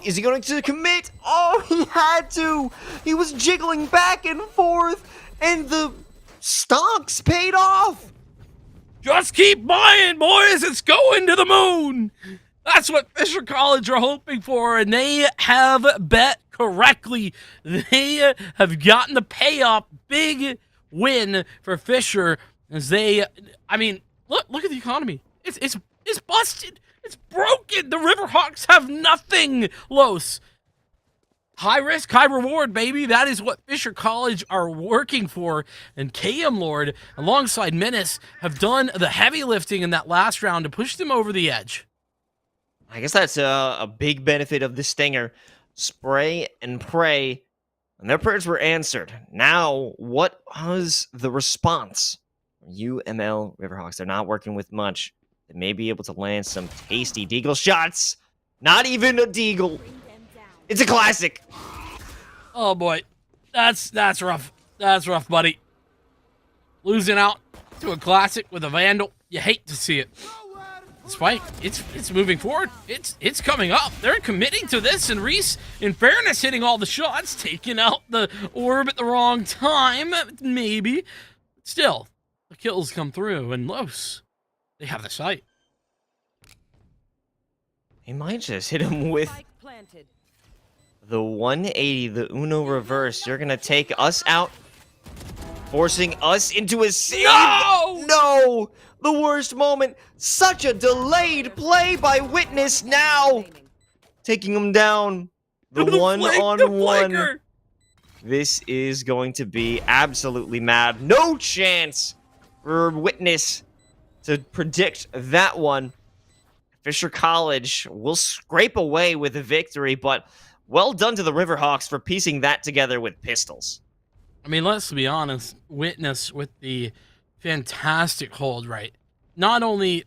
Is he going to commit? Oh, he had to. He was jiggling back and forth, and the stocks paid off. Just keep buying, boys. It's going to the moon. That's what Fisher College are hoping for, and they have bet correctly. They have gotten the payoff. Big win for Fisher as they, I mean, look at the economy. It's busted. It's broken. The Riverhawks have nothing, Los. High risk, high reward, baby. That is what Fisher College are working for. And KM Lord, alongside Menace, have done the heavy lifting in that last round to push them over the edge. I guess that's a big benefit of the Stinger. Spray and pray, and their prayers were answered. Now, what was the response? UML Riverhawks, they're not working with much. They may be able to land some tasty deagle shots. Not even a deagle. It's a classic. Oh boy, that's rough. That's rough, buddy. Losing out to a classic with a Vandal. You hate to see it. Spike, it's moving forward. It's coming up. They're committing to this, and Reese, in fairness, hitting all the shots, taking out the orb at the wrong time, maybe. Still, the kills come through, and Los, they have the sight. He might just hit him with the 180, the Uno reverse. You're gonna take us out, forcing us into a save. No! The worst moment. Such a delayed play by Witness now. Taking him down. The one-on-one. This is going to be absolutely mad. No chance for Witness to predict that one. Fisher College will scrape away with a victory, but well done to the Riverhawks for piecing that together with pistols. I mean, let's be honest. Witness with the fantastic hold right. Not only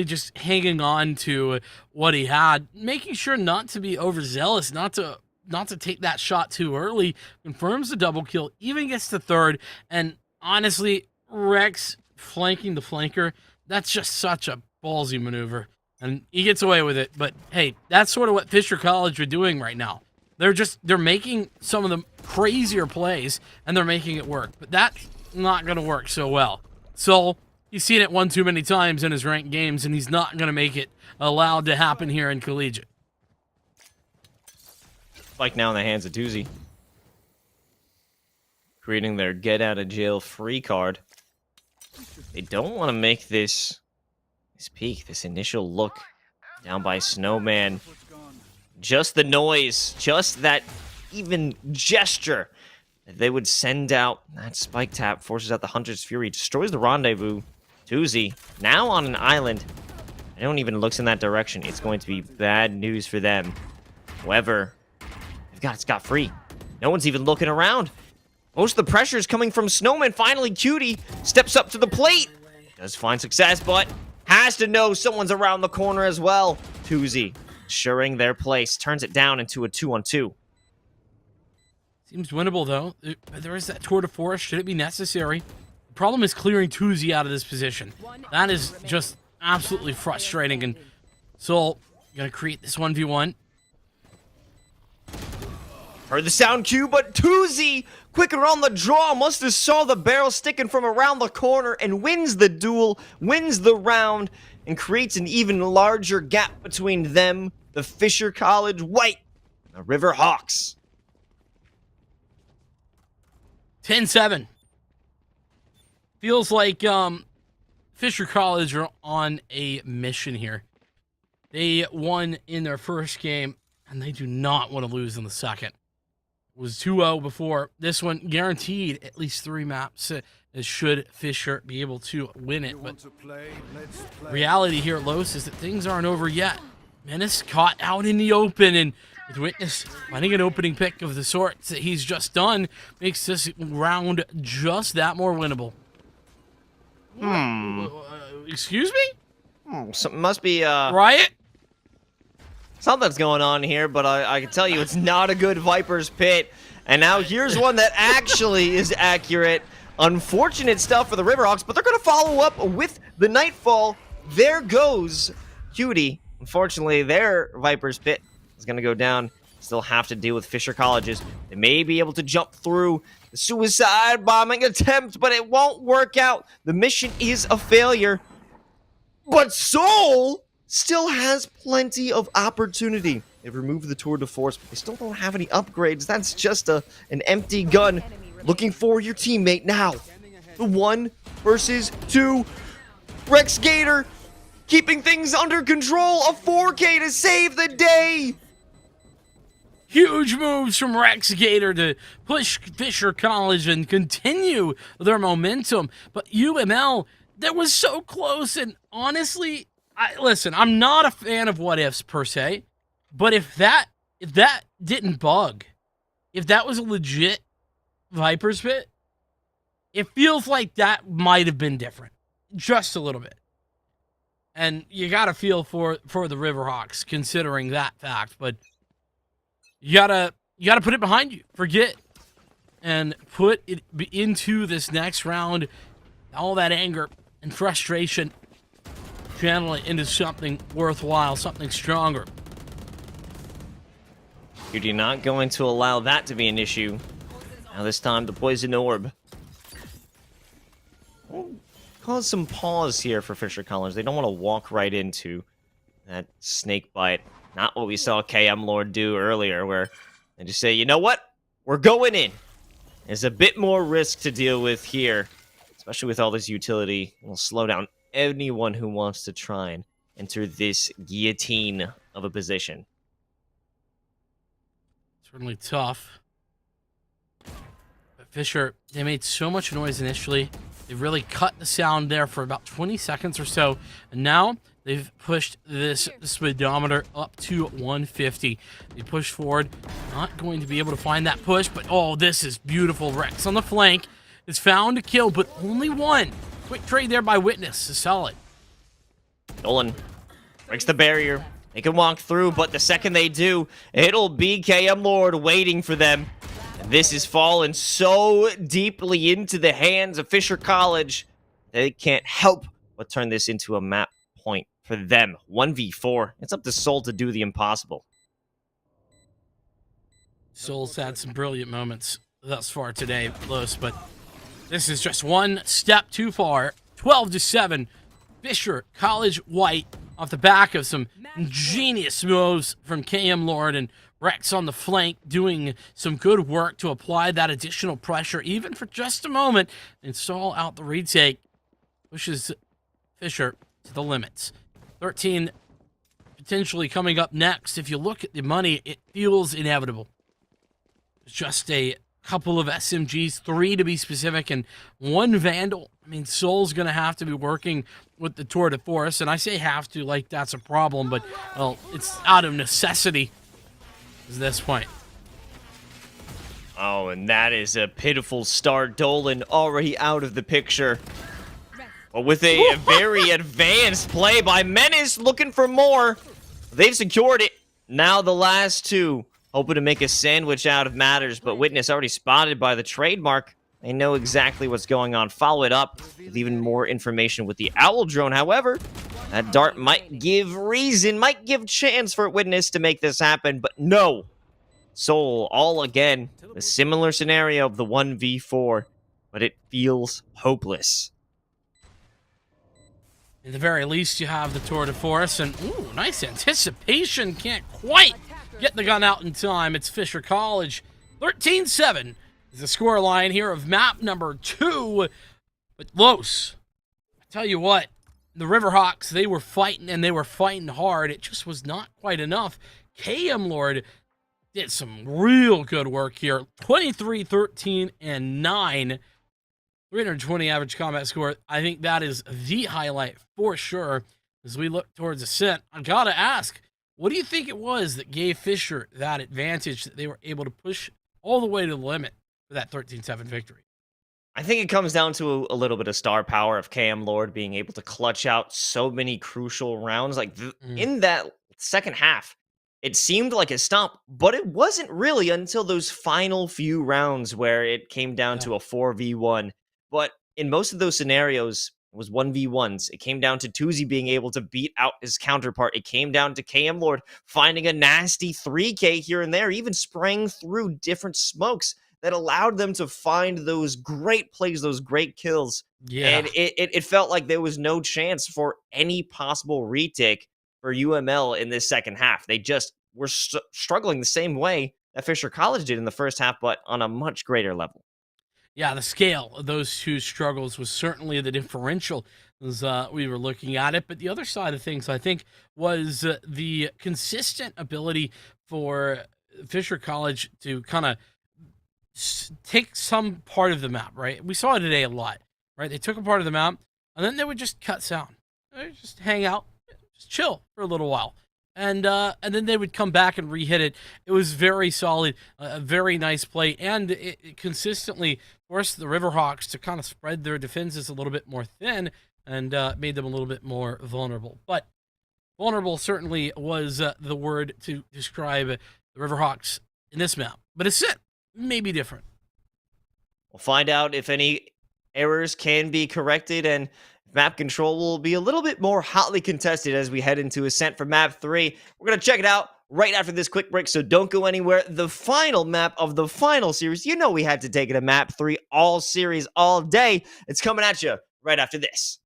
just hanging on to what he had, making sure not to be overzealous, not to take that shot too early, confirms the double kill, even gets the third, and honestly, Rex flanking the flanker, that's just such a ballsy maneuver. And he gets away with it, but hey, that's sort of what Fisher College are doing right now. They're making some of the crazier plays, and they're making it work. But that's not going to work so well. So he's seen it one too many times in his ranked games, and he's not going to make it allowed to happen here in collegiate. Spike now in the hands of Doozy. Creating their get out of jail free card. They don't want to make this peak, this initial look down by Snowman. Just the noise, just that even gesture that they would send out. That spike tap forces out the Hunter's Fury, destroys the rendezvous. Doozy now on an island. Anyone even looks in that direction, it's going to be bad news for them. However, they've got it scot-free. No one's even looking around. Most of the pressure is coming from Snowman. Finally, Cutie steps up to the plate. Does find success, but has to know someone's around the corner as well. Doozy ensuring their place. Turns it down into a 2-on-2. Seems winnable, though. There is that tour de force. Should it be necessary? The problem is clearing Doozy out of this position. That is just absolutely frustrating. And so, you're going to create this 1v1. Heard the sound cue, but Tuzi, quicker on the draw, must have saw the barrel sticking from around the corner and wins the duel, wins the round, and creates an even larger gap between them, the Fisher College White, and the River Hawks. 10-7. Feels like Fisher College are on a mission here. They won in their first game, and they do not want to lose in the second. It was 2-0 before. This one guaranteed at least 3 maps. Should Fisher be able to win it. But reality here at Los is that things aren't over yet. Menace caught out in the open, and with Witness finding an opening pick of the sorts that he's just done makes this round just that more winnable. Excuse me? Something must be Riot? something's going on here, but I can tell you it's not a good Viper's Pit. And now here's one that actually is accurate. Unfortunate stuff for the Riverhawks, but they're going to follow up with the Nightfall. There goes Cutie. Unfortunately, their Viper's Pit is going to go down. Still have to deal with Fisher Colleges. They may be able to jump through the suicide bombing attempt, but it won't work out. The mission is a failure. But Soul still has plenty of opportunity. They've removed the tour de force, but they still don't have any upgrades. That's just an empty gun. Looking for your teammate now. The 1 versus 2. Rex Gator keeping things under control. A 4K to save the day. Huge moves from Rex Gator to push Fisher College and continue their momentum. But UML, that was so close. And honestly, listen, I'm not a fan of what ifs per se. But if that didn't bug, if that was a legit Viper's Pit, it feels like that might have been different. Just a little bit. And you got to feel for the Riverhawks considering that fact. But you gotta put it behind you. Forget. And put it into this next round. All that anger and frustration. Channel it into something worthwhile, something stronger. You're not going to allow that to be an issue. Now this time, the Poison Orb. We'll cause some pause here for Fisher College. They don't want to walk right into that snake bite. Not what we saw KM Lord do earlier, where they just say, you know what? We're going in. There's a bit more risk to deal with here, especially with all this utility. It'll slow down anyone who wants to try and enter this guillotine of a position. Certainly tough. But Fisher, they made so much noise initially. They really cut the sound there for about 20 seconds or so. And now they've pushed this speedometer up to 150. They push forward. Not going to be able to find that push, but oh, this is beautiful. Rex on the flank is found to kill, but only one. Quick trade there by Witness to sell it. Nolan breaks the barrier. They can walk through, but the second they do, it'll be KM Lord waiting for them. And this has fallen so deeply into the hands of Fisher College. They can't help but turn this into a map point for them. 1v4. It's up to Soul to do the impossible. Soul's had some brilliant moments thus far today, Los, but this is just one step too far. 12-7. Fisher College White off the back of some ingenious moves from KM Lord and Rex on the flank doing some good work to apply that additional pressure, even for just a moment, and stall out the retake. Pushes Fisher to the limits. 13 potentially coming up next. If you look at the money, it feels inevitable. It's just a couple of SMGs, 3 to be specific, and 1 Vandal. I mean, Soul's going to have to be working with the Tour de Force, and I say have to like that's a problem, but, well, it's out of necessity at this point. Oh, and that is a pitiful start. Dolan already out of the picture. But with a very advanced play by Menace, looking for more. They've secured it. Now the last 2. Hoping to make a sandwich out of matters, but Witness already spotted by the trademark. They know exactly what's going on. Follow it up with even more information with the Owl Drone. However, that dart might give reason, might give chance for Witness to make this happen, but no. Soul, all again, a similar scenario of the 1v4, but it feels hopeless. At the very least, you have the tour de force, and ooh, nice anticipation. Can't quite get the gun out in time. It's Fisher College. 13-7 is the score line here of map number 2. But Los, I tell you what, the Riverhawks, they were fighting, and they were fighting hard. It just was not quite enough. KM Lord did some real good work here. 23, 13, and 9. 320 average combat score. I think that is the highlight for sure as we look towards Ascent. I gotta ask, what do you think it was that gave Fisher that advantage, that they were able to push all the way to the limit for that 13-7 victory? I think it comes down to a little bit of star power of KM Lord being able to clutch out so many crucial rounds. Like in that second half, it seemed like a stomp, but it wasn't really until those final few rounds where it came down to a 4v1. But in most of those scenarios, it was 1v1s. It came down to Tuzi being able to beat out his counterpart. It came down to KM Lord finding a nasty 3K here and there, even spraying through different smokes that allowed them to find those great plays, those great kills. Yeah. And it felt like there was no chance for any possible retake for UML in this second half. They just were struggling the same way that Fisher College did in the first half, but on a much greater level. Yeah, the scale of those two struggles was certainly the differential as we were looking at it. But the other side of things, I think, was the consistent ability for Fisher College to kind of take some part of the map, right? We saw it today a lot, right? They took a part of the map, and then they would just cut sound. They would just hang out, just chill for a little while. And then they would come back and re-hit it. It was very solid, a very nice play, and it consistently forced the Riverhawks to kind of spread their defenses a little bit more thin and made them a little bit more vulnerable. But vulnerable certainly was the word to describe the Riverhawks in this map. But it's it. Maybe different. We'll find out if any errors can be corrected, and map control will be a little bit more hotly contested as we head into Ascent for map 3. We're going to check it out right after this quick break, so don't go anywhere. The final map of the final series, you know we had to take it to map 3 all series, all day. It's coming at you right after this.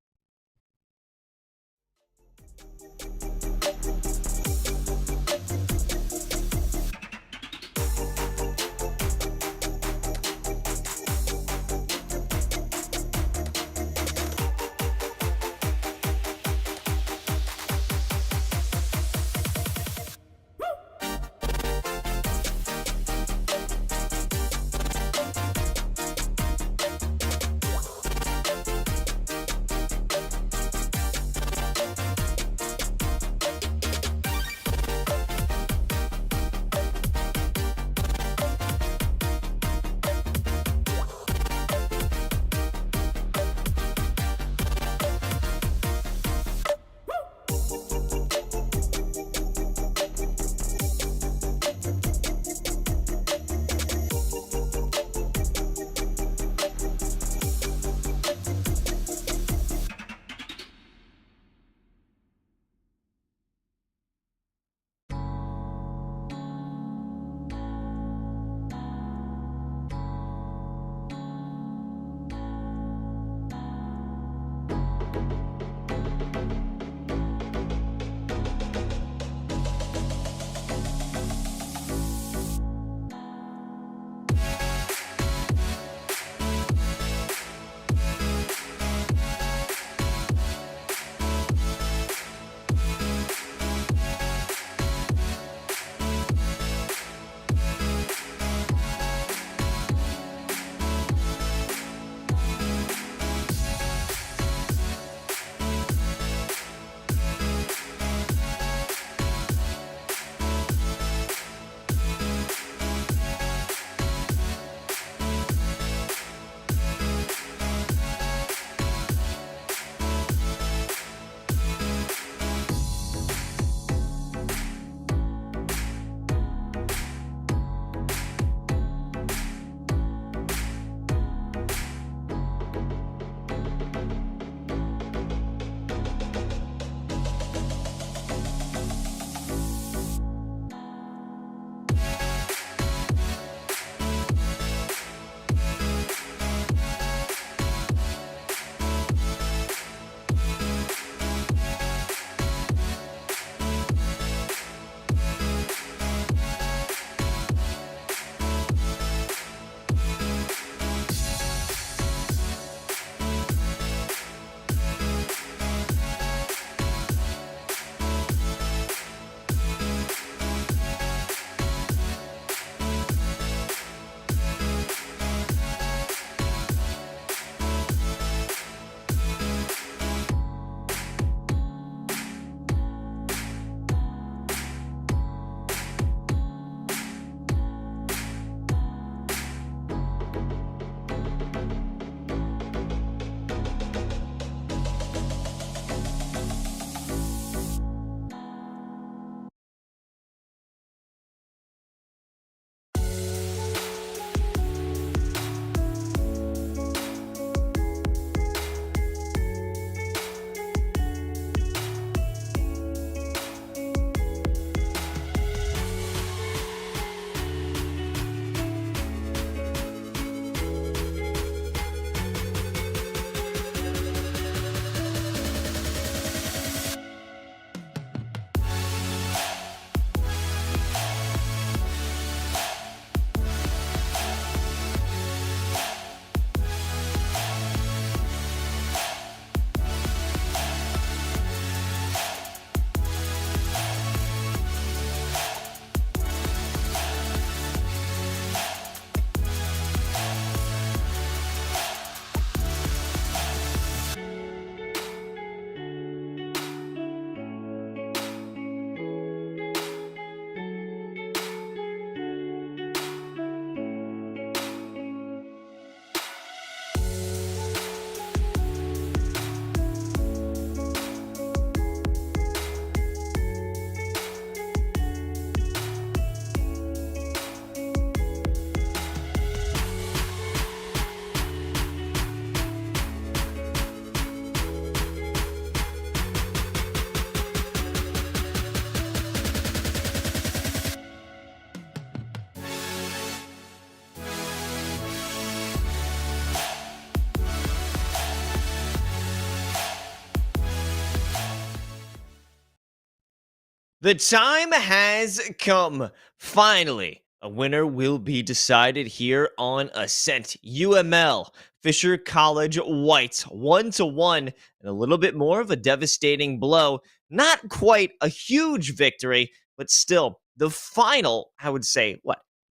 The time has come. Finally, a winner will be decided here on Ascent. UML, Fisher College Whites, 1-1, and a little bit more of a devastating blow. Not quite a huge victory, but still, the final, I would say,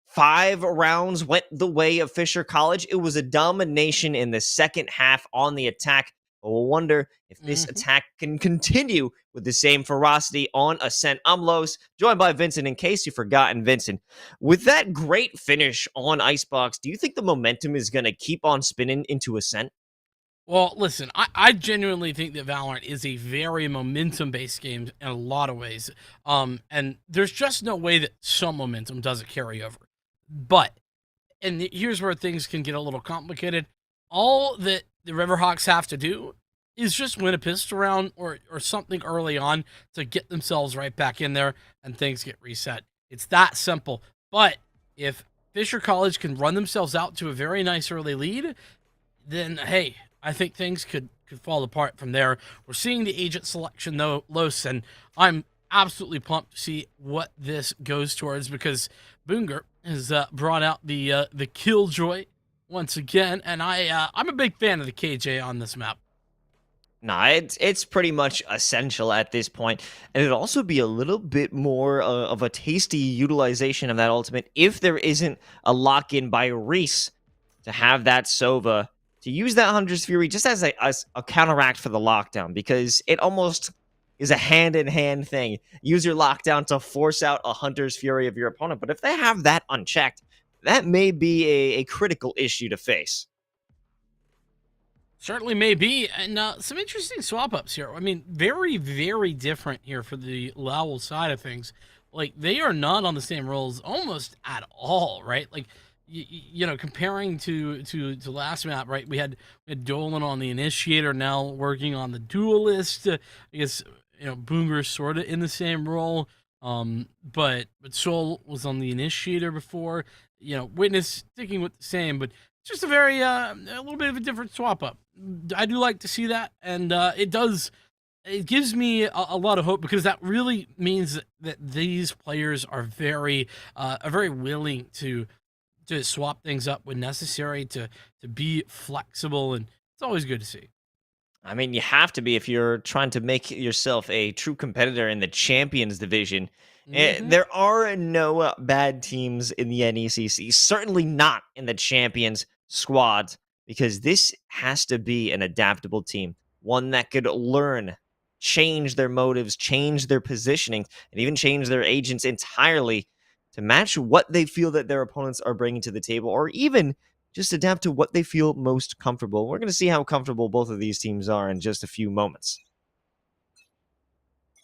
5 rounds went the way of Fisher College. It was a domination in the second half on the attack. But we'll wonder if this attack can continue with the same ferocity on Ascent. I'm Los, joined by Vincent. In case you've forgotten, Vincent, with that great finish on Icebox, do you think the momentum is going to keep on spinning into Ascent? Well, listen, I genuinely think that Valorant is a very momentum-based game in a lot of ways. And there's just no way that some momentum doesn't carry over. But, and here's where things can get a little complicated. All that the Riverhawks have to do is just win a pistol round or something early on to get themselves right back in there and things get reset. It's that simple. But if Fisher College can run themselves out to a very nice early lead, then, hey, I think things could fall apart from there. We're seeing the agent selection, though, Los, and I'm absolutely pumped to see what this goes towards because Boonger has brought out the Killjoy once again, and I'm a big fan of the KJ on this map. Nah, it's pretty much essential at this point, and it'd also be a little bit more of a tasty utilization of that ultimate if there isn't a lock-in by Reese to have that Sova to use that Hunter's Fury just as a counteract for the lockdown, because it almost is a hand-in-hand thing. Use your lockdown to force out a Hunter's Fury of your opponent, but if they have that unchecked, that may be a critical issue to face. Certainly may be, and some interesting swap-ups here. I mean, very, very different here for the Lowell side of things. Like, they are not on the same roles almost at all, right? Like, you know, comparing to last map, right? We had Dolan on the Initiator, now working on the Duelist. I guess, you know, Boonger's sort of in the same role, but Soul was on the Initiator before. You know, Witness sticking with the same, but just a very a little bit of a different swap up. I do like to see that, and it gives me a lot of hope because that really means that these players are very willing to swap things up when necessary, to be flexible, and it's always good to see. I mean, you have to be if you're trying to make yourself a true competitor in the Champions Division. There are no bad teams in the NECC, certainly not in the Champions squads, because this has to be an adaptable team, one that could learn, change their motives, change their positioning, and even change their agents entirely to match what they feel that their opponents are bringing to the table, or even just adapt to what they feel most comfortable. We're going to see how comfortable both of these teams are in just a few moments.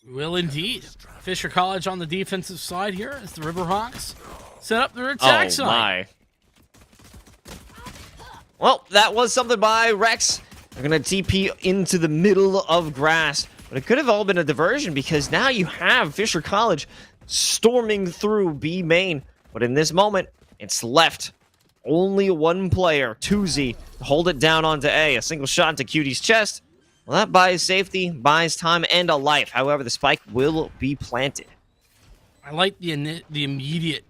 Will indeed. Fisher College on the defensive side here as the Riverhawks set up their attack side. Well, that was something by Rex. They're going to TP into the middle of grass, but it could have all been a diversion because now you have Fisher College storming through B main. But in this moment, it's left only one player, Tuzi, to hold it down onto A. A single shot into Cutie's chest. Well, that buys safety, buys time, and a life. However, the spike will be planted. I like the immediate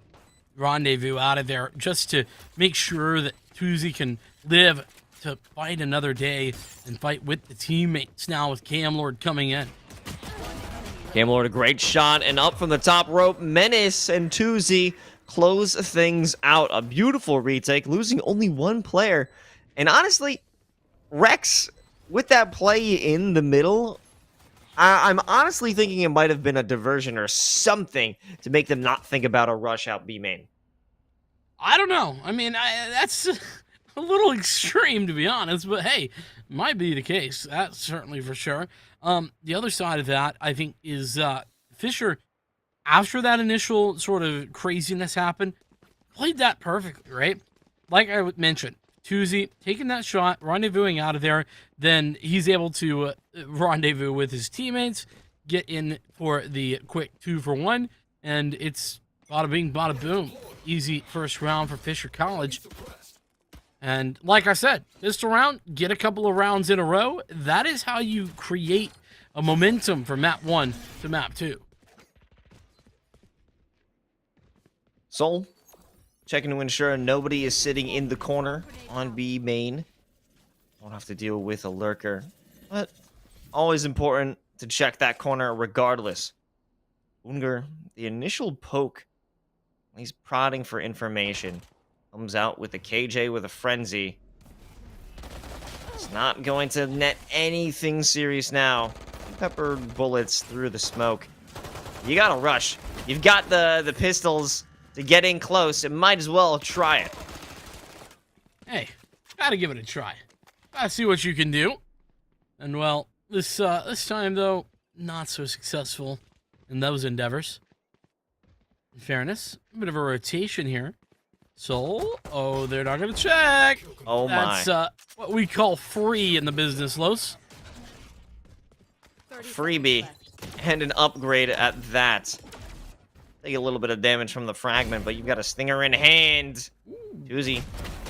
rendezvous out of there just to make sure that Tuzi can live to fight another day and fight with the teammates now with Camlord coming in. Camlord, a great shot, and up from the top rope, Menace and Tuzi close things out. A beautiful retake, losing only one player. And honestly, Rex, with that play in the middle, I'm honestly thinking it might have been a diversion or something to make them not think about a rush out B main. I don't know. I mean, that's a little extreme, to be honest, but hey, might be the case. That's certainly for sure. The other side of that, I think, is Fisher, after that initial sort of craziness happened, played that perfectly, right? Like I mentioned, Tuzi taking that shot, rendezvousing out of there, then he's able to rendezvous with his teammates, get in for the quick 2-for-1, and it's bada bing, bada boom. Easy first round for Fisher College. And like I said, this round, get a couple of rounds in a row. That is how you create a momentum from map 1 to map 2. Soul, checking to ensure nobody is sitting in the corner on B main. Won't have to deal with a lurker, but always important to check that corner regardless. Unger, the initial poke, he's prodding for information. Comes out with a KJ with a frenzy. It's not going to net anything serious now. Pepper bullets through the smoke. You gotta rush. You've got the pistols to get in close. It might as well try it. Hey, gotta give it a try. Gotta see what you can do. And well, this time though, not so successful in those endeavors. In fairness, a bit of a rotation here. Soul, oh, they're not gonna check. Oh my. That's what we call free in the business, Los. Freebie. And an upgrade at that. Take a little bit of damage from the fragment, but you've got a stinger in hand. Doozy.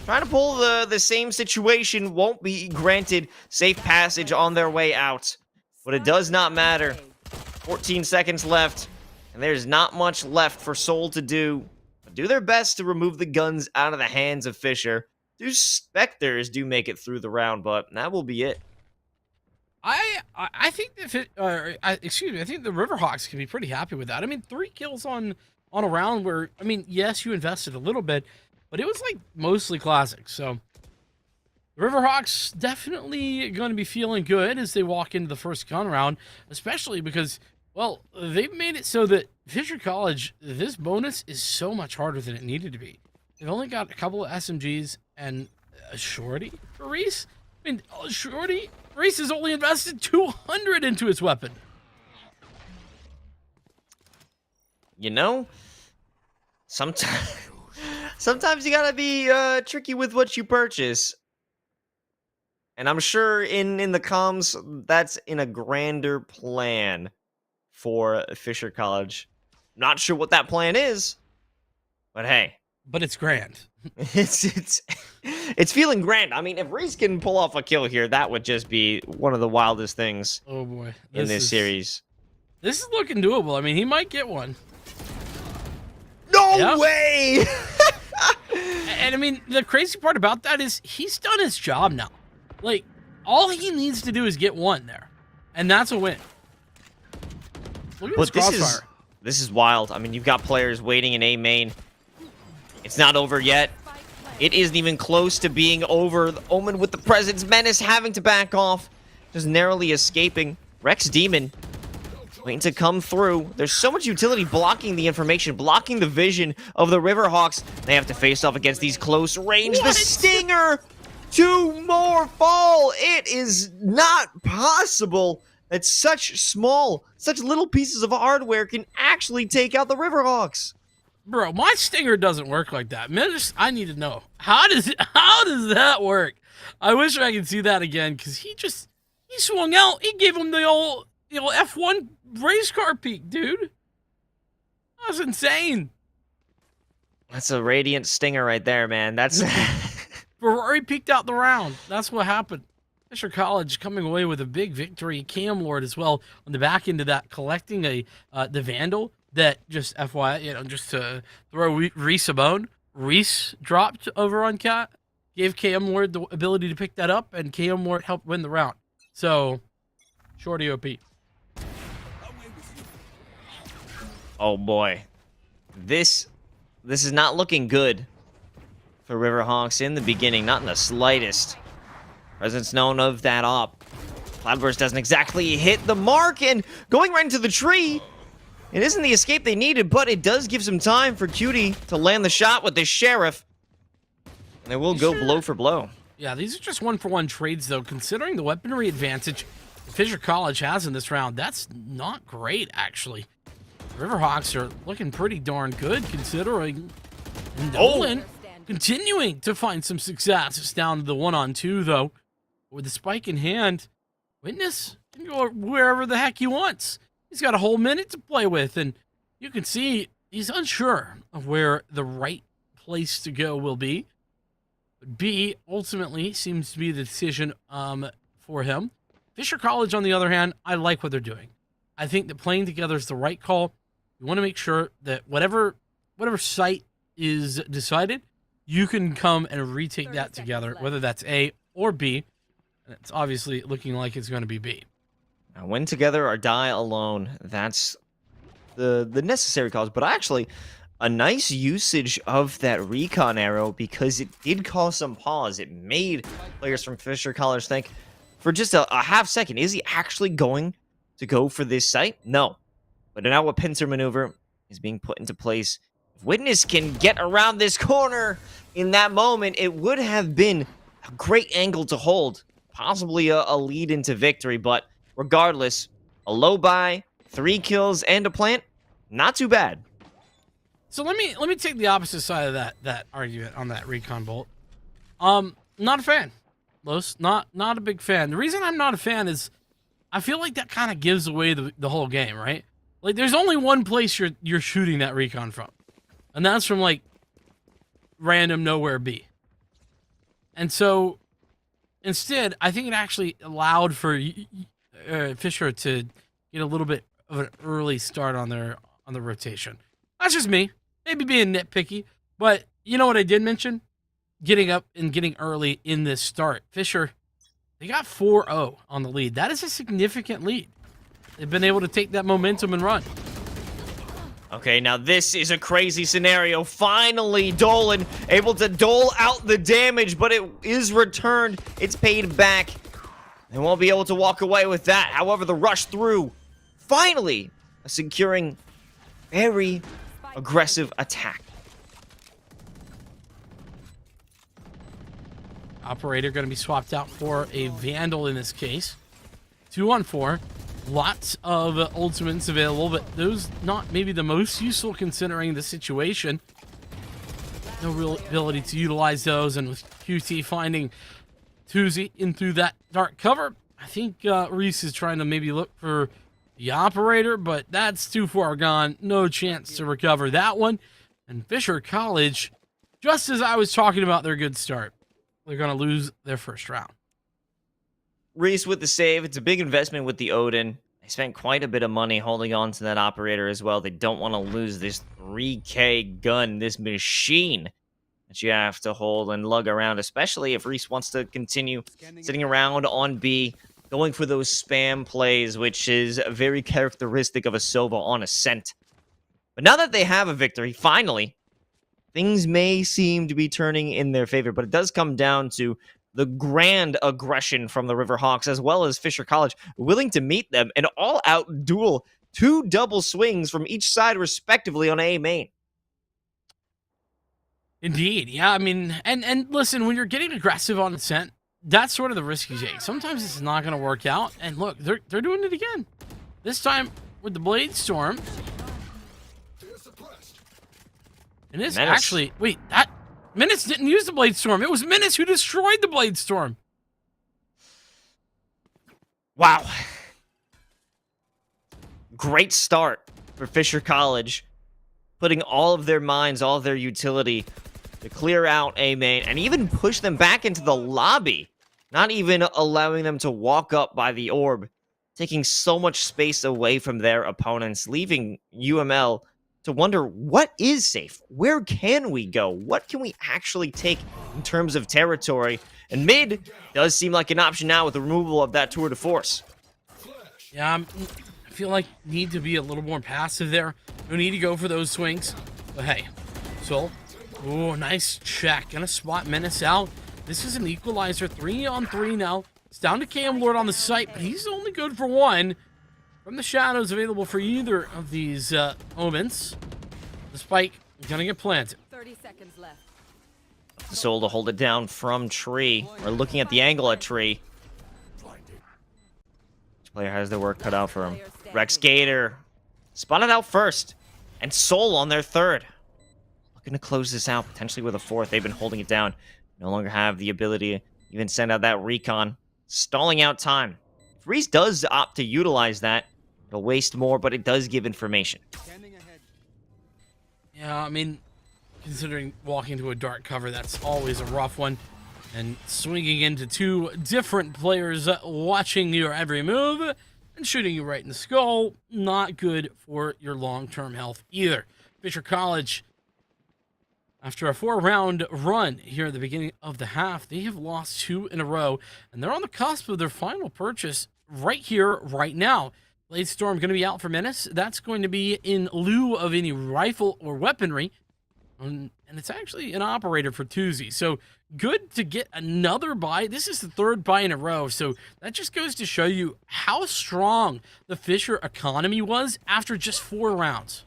Trying to pull the same situation, won't be granted safe passage on their way out. But it does not matter. 14 seconds left, and there's not much left for Soul to do. Do their best to remove the guns out of the hands of Fisher. Two Spectres do make it through the round, but that will be it. I think that I think the Riverhawks can be pretty happy with that. I mean, 3 kills on a round where, I mean, yes, you invested a little bit, but it was like mostly classic. So the Riverhawks definitely going to be feeling good as they walk into the first gun round, especially because, well, they've made it so that Fisher College, this bonus is so much harder than it needed to be. They've only got a couple of SMGs and a shorty for Reese. I mean, Reese has only invested 200 into his weapon. You know, sometimes you gotta be tricky with what you purchase. And I'm sure in the comms, that's in a grander plan for Fisher College. Not sure what that plan is, but hey. But it's grand. It's feeling grand. I mean, if Reese can pull off a kill here, that would just be one of the wildest things Oh boy, in this series. This is looking doable. I mean, he might get one. No way! And I mean, the crazy part about that is he's done his job now. Like, all he needs to do is get one there, and that's a win. Look at this crossfire. This is wild. I mean, you've got players waiting in A main. It's not over yet. It isn't even close to being over. The Omen with the Presence Menace having to back off. Just narrowly escaping. Rex Demon waiting to come through. There's so much utility blocking the information, blocking the vision of the Riverhawks. They have to face off against these close range. The Stinger! 2 more fall! It is not possible that such little pieces of hardware can actually take out the Riverhawks. Bro, my stinger doesn't work like that. I need to know. How does that work? I wish I could see that again, because he swung out. He gave him the old F1 race car peak, dude. That was insane. That's a radiant stinger right there, man. That's Ferrari peeked out the round. That's what happened. Fisher College coming away with a big victory. Cam Lord as well on the back end of that, collecting the Vandal. That, just FYI, just to throw Reese a bone, Reese dropped over on Cat, gave KM Lord the ability to pick that up, and KM Lord helped win the round. So, shorty OP. Oh boy. This is not looking good for Riverhawks in the beginning, not in the slightest. Presence known of that op. Cloudburst doesn't exactly hit the mark, and going right into the tree. It isn't the escape they needed, but it does give some time for Cutie to land the shot with the Sheriff. And they will go blow for blow. Yeah, these are just 1-for-1 trades, though. Considering the weaponry advantage Fisher College has in this round, that's not great, actually. Riverhawks are looking pretty darn good, considering. And Dolan continuing to find some success. It's down to the 1-on-2, though. With the spike in hand, Witness can go wherever the heck he wants. He's got a whole minute to play with, and you can see he's unsure of where the right place to go will be. B ultimately seems to be the decision for him. Fisher College, on the other hand, I like what they're doing. I think that playing together is the right call. You want to make sure that whatever site is decided, you can come and retake that together, whether that's A or B. And it's obviously looking like it's going to be B. Now, win together or die alone. That's the necessary cause. But actually, a nice usage of that recon arrow because it did cause some pause. It made players from Fisher College think for just a half second, is he actually going to go for this site? No. But now a pincer maneuver is being put into place. If Witness can get around this corner in that moment, it would have been a great angle to hold. Possibly a lead into victory, but regardless, a low buy, 3 kills, and a plant, not too bad. So let me take the opposite side of that argument on that recon bolt. Not a fan, Los. Not a big fan. The reason I'm not a fan is I feel like that kind of gives away the whole game, right? Like there's only one place you're shooting that recon from, and that's from like random nowhere B. And so instead, I think it actually allowed for Fisher to get a little bit of an early start on the rotation. That's just me, maybe being nitpicky, but you know what I did mention? Getting up and getting early in this start. Fisher, they got 4-0 on the lead. That is a significant lead. They've been able to take that momentum and run. Okay, now this is a crazy scenario. Finally, Dolan able to dole out the damage, but it is returned. It's paid back. They won't be able to walk away with that. However, the rush through, finally, securing very aggressive attack. Operator going to be swapped out for a Vandal in this case. 2-on-4. Lots of ultimates available, but those not maybe the most useful considering the situation. No real ability to utilize those, and with QT finding Tuzi in through that dark cover, I think Reese is trying to maybe look for the operator, but that's too far gone. No chance to recover that one. And Fisher College, just as I was talking about their good start, they're going to lose their first round. Reese with the save. It's a big investment with the Odin. They spent quite a bit of money holding on to that operator as well. They don't want to lose this 3K gun, this machine that you have to hold and lug around, especially if Reese wants to continue sitting around on B, going for those spam plays, which is very characteristic of a Sova on Ascent. But now that they have a victory, finally, things may seem to be turning in their favor, but it does come down to the grand aggression from the Riverhawks, as well as Fisher College, willing to meet them an all-out duel, 2 double swings from each side, respectively, on A main. Indeed, yeah. I mean, and listen, when you're getting aggressive on Ascent, that's sort of the risk you take. Sometimes it's not going to work out, and look, they're doing it again. This time with the Blade Storm. And this Menace. actually, wait, that Menace didn't use the Blade Storm. It was Menace who destroyed the Blade Storm. Wow. Great start for Fisher College, putting all of their minds, all of their utility to clear out A main and even push them back into the lobby, not even allowing them to walk up by the orb, taking so much space away from their opponents, leaving UML to wonder what is safe, where can we go, what can we actually take in terms of territory, and mid does seem like an option now with the removal of that tour de force. Yeah, I feel like need to be a little more passive there. No need to go for those swings, but hey, Soul, oh, nice check, gonna spot Menace out. This is an equalizer, 3-on-3 now. It's down to Cam Lord on the site, but he's only good for 1. From the shadows available for either of these omens. The spike gonna get planted. 30 seconds left. The Soul to hold it down from tree. We're looking at the angle at tree. Each player has their work cut out for him. Rex Gator spotted out first, and Soul on their 3rd. Looking to close this out, potentially with a 4th. They've been holding it down. No longer have the ability to even send out that recon. Stalling out time. If Reese does opt to utilize that, it'll waste more, but it does give information. Yeah, I mean, considering walking to a dark cover, that's always a rough one. And swinging into 2 different players watching your every move and shooting you right in the skull, not good for your long-term health either. Fisher College, After a 4-round run here at the beginning of the half, they have lost 2 in a row, and they're on the cusp of their final purchase right here, right now. Blade Storm going to be out for Menace. That's going to be in lieu of any rifle or weaponry, and it's actually an operator for Tuesday. So good to get another buy. This is the 3rd buy in a row, so that just goes to show you how strong the Fisher economy was after just 4 rounds.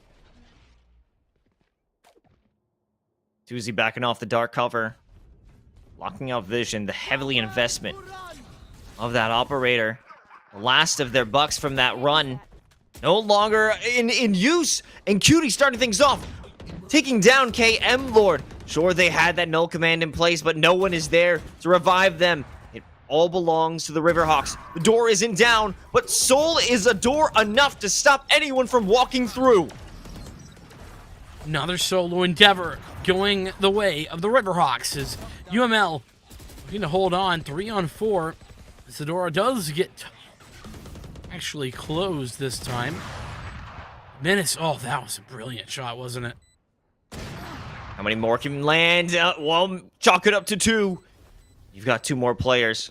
Tuesday backing off the dark cover, locking out vision, the heavily investment of that operator. The last of their bucks from that run, no longer in use, and Cutie starting things off, taking down KM Lord. Sure, they had that null command in place, but no one is there to revive them. It all belongs to the Riverhawks. The door isn't down, but Soul is a door enough to stop anyone from walking through. Another solo endeavor going the way of the Riverhawks as UML looking to hold on 3-on-4. Zadora does get actually closed this time. Menace, oh, that was a brilliant shot, wasn't it? How many more can land? Well, chalk it up to 2. You've got 2 more players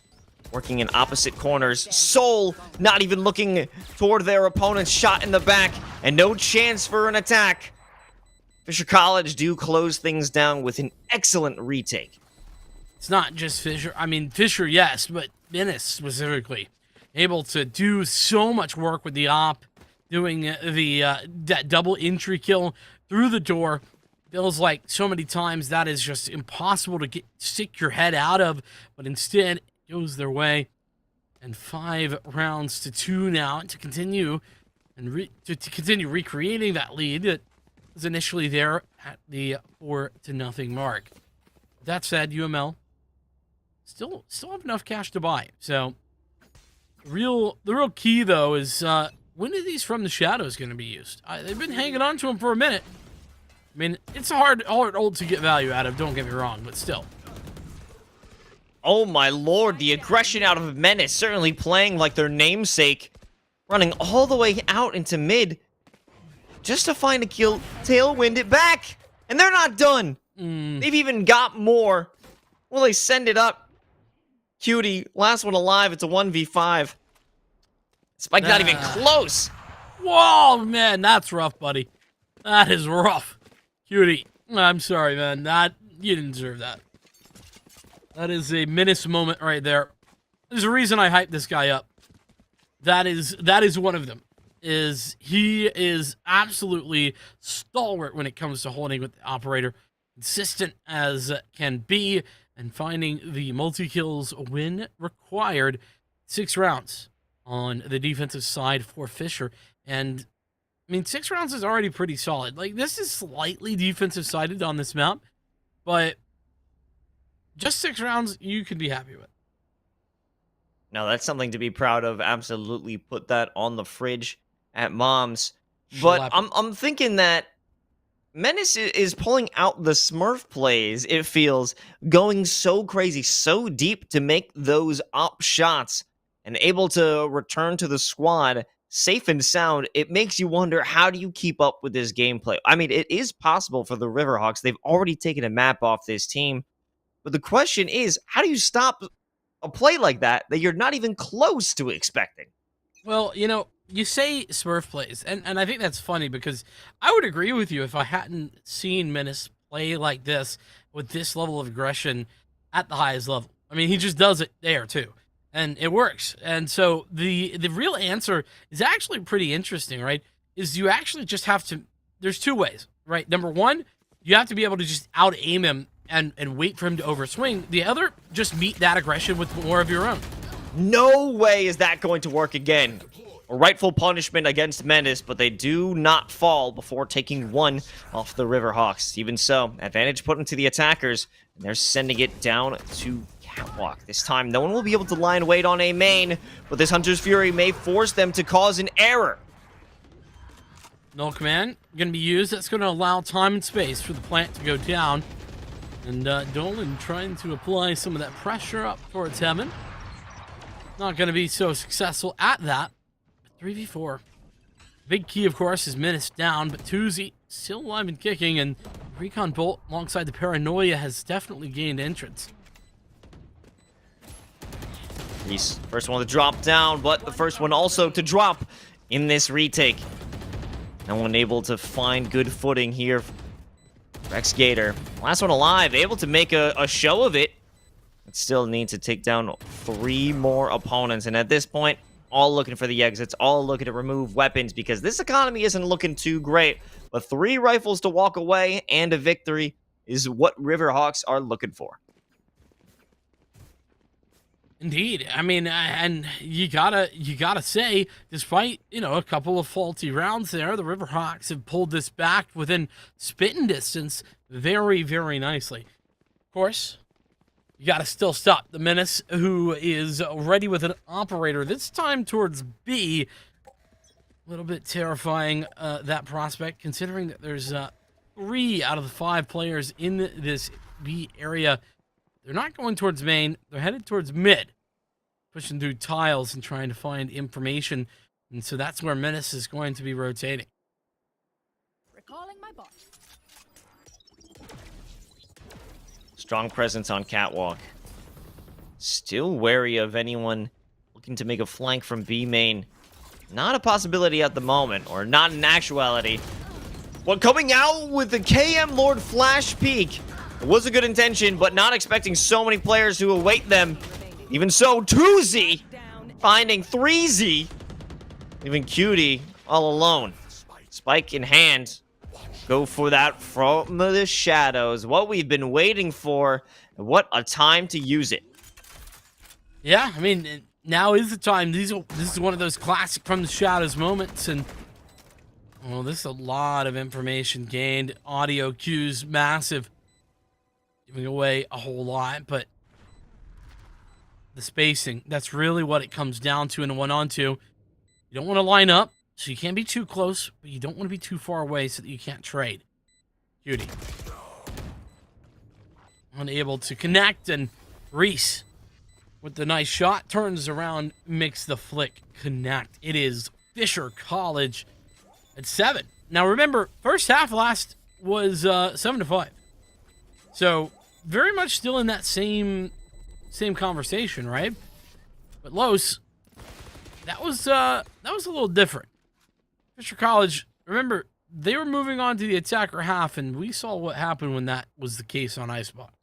working in opposite corners. Soul not even looking toward their opponent's shot in the back, and no chance for an attack. Fisher College do close things down with an excellent retake. It's not just Fisher. I mean, Fisher, yes, but Menace specifically. Able to do so much work with the op, doing that double entry kill through the door. Feels like so many times that is just impossible to stick your head out of, but instead it goes their way. And 5 rounds to 2 now to continue and to continue recreating that lead that was initially there at the 4-0 mark. That said, UML still have enough cash to buy. So the real key though is when are these from the shadows going to be used? They've been hanging on to them for a minute. I mean, it's a hard ult to get value out of, don't get me wrong, but still. Oh my lord, the aggression out of Menace certainly playing like their namesake. Running all the way out into mid just to find a kill, tailwind it back. And they're not done. They've even got more. Will they send it up? Cutie, last one alive, it's a 1v5. Spike not even close. Whoa, man, that's rough, buddy. That is rough. Cutie, I'm sorry, man. You didn't deserve that. That is a Menace moment right there. There's a reason I hyped this guy up. That is one of them. He is absolutely stalwart when it comes to holding with the operator. Consistent as can be, and finding the multi-kills when required. 6 rounds on the defensive side for Fisher. And I mean, 6 rounds is already pretty solid. Like, this is slightly defensive-sided on this map, but just 6 rounds, you can be happy with. No, that's something to be proud of. Absolutely put that on the fridge at Mom's. But I'm thinking that Menace is pulling out the Smurf plays, it feels, going so crazy, so deep to make those up shots and able to return to the squad safe and sound. It makes you wonder, how do you keep up with this gameplay? I mean, it is possible for the Riverhawks. They've already taken a map off this team. But the question is, how do you stop a play like that you're not even close to expecting? Well, you know, you say Smurf plays, and I think that's funny because I would agree with you if I hadn't seen Menace play like this with this level of aggression at the highest level. I mean, he just does it there too, and it works. And so the real answer is actually pretty interesting, right? Is you actually just have to, there's 2 ways, right? Number 1, you have to be able to just out-aim him and wait for him to overswing. The other, just meet that aggression with more of your own. No way is that going to work again. A rightful punishment against Menace, but they do not fall before taking 1 off the Riverhawks. Even so, advantage put into the attackers, and they're sending it down to Catwalk. This time, no one will be able to lie in wait on A main, but this Hunter's Fury may force them to cause an error. Null command going to be used. That's going to allow time and space for the plant to go down. And Dolan trying to apply some of that pressure up towards Heaven. Not going to be so successful at that. 3v4. Big key, of course, is Menace down, but Tuesday still alive and kicking, and Recon Bolt alongside the Paranoia has definitely gained entrance. Reese, first one to drop down, but the first one also to drop in this retake. No one able to find good footing here. Rex Gator, last one alive, able to make a show of it. But still need to take down 3 more opponents. And at this point, all looking for the exits, all looking to remove weapons because this economy isn't looking too great. But 3 rifles to walk away and a victory is what Riverhawks are looking for. Indeed. I mean, and you gotta say, despite, a couple of faulty rounds there, the Riverhawks have pulled this back within spitting distance very, very nicely. Of course, you gotta still stop the Menace, who is ready with an operator, this time towards B. A little bit terrifying, that prospect, considering that there's 3 out of the 5 players in this B area. They're not going towards main. They're headed towards mid, pushing through tiles and trying to find information. And so that's where Menace is going to be rotating. Recalling my bot. Strong presence on Catwalk. Still wary of anyone looking to make a flank from B main. Not a possibility at the moment, or not in actuality. Well, coming out with the KM Lord Flash Peak. It was a good intention, but not expecting so many players to await them. Even so, 2Z finding 3Z. Even Cutie all alone. Spike in hand. Go for that from the shadows. What we've been waiting for. And what a time to use it. Yeah, I mean, now is the time. This is one of those classic from the shadows moments. And, well, this is a lot of information gained. Audio cues, massive. Giving away a whole lot, but the spacing, that's really what it comes down to in a 1-on-2. You don't want to line up, so you can't be too close, but you don't want to be too far away so that you can't trade. Cutie. Unable to connect, and Reese, with the nice shot, turns around, makes the flick connect. It is Fisher College at 7. Now remember, first half last was 7-5. So, very much still in that same conversation, right? But Los, that was a little different. Fisher College, remember, they were moving on to the attacker half, and we saw what happened when that was the case on Icebox.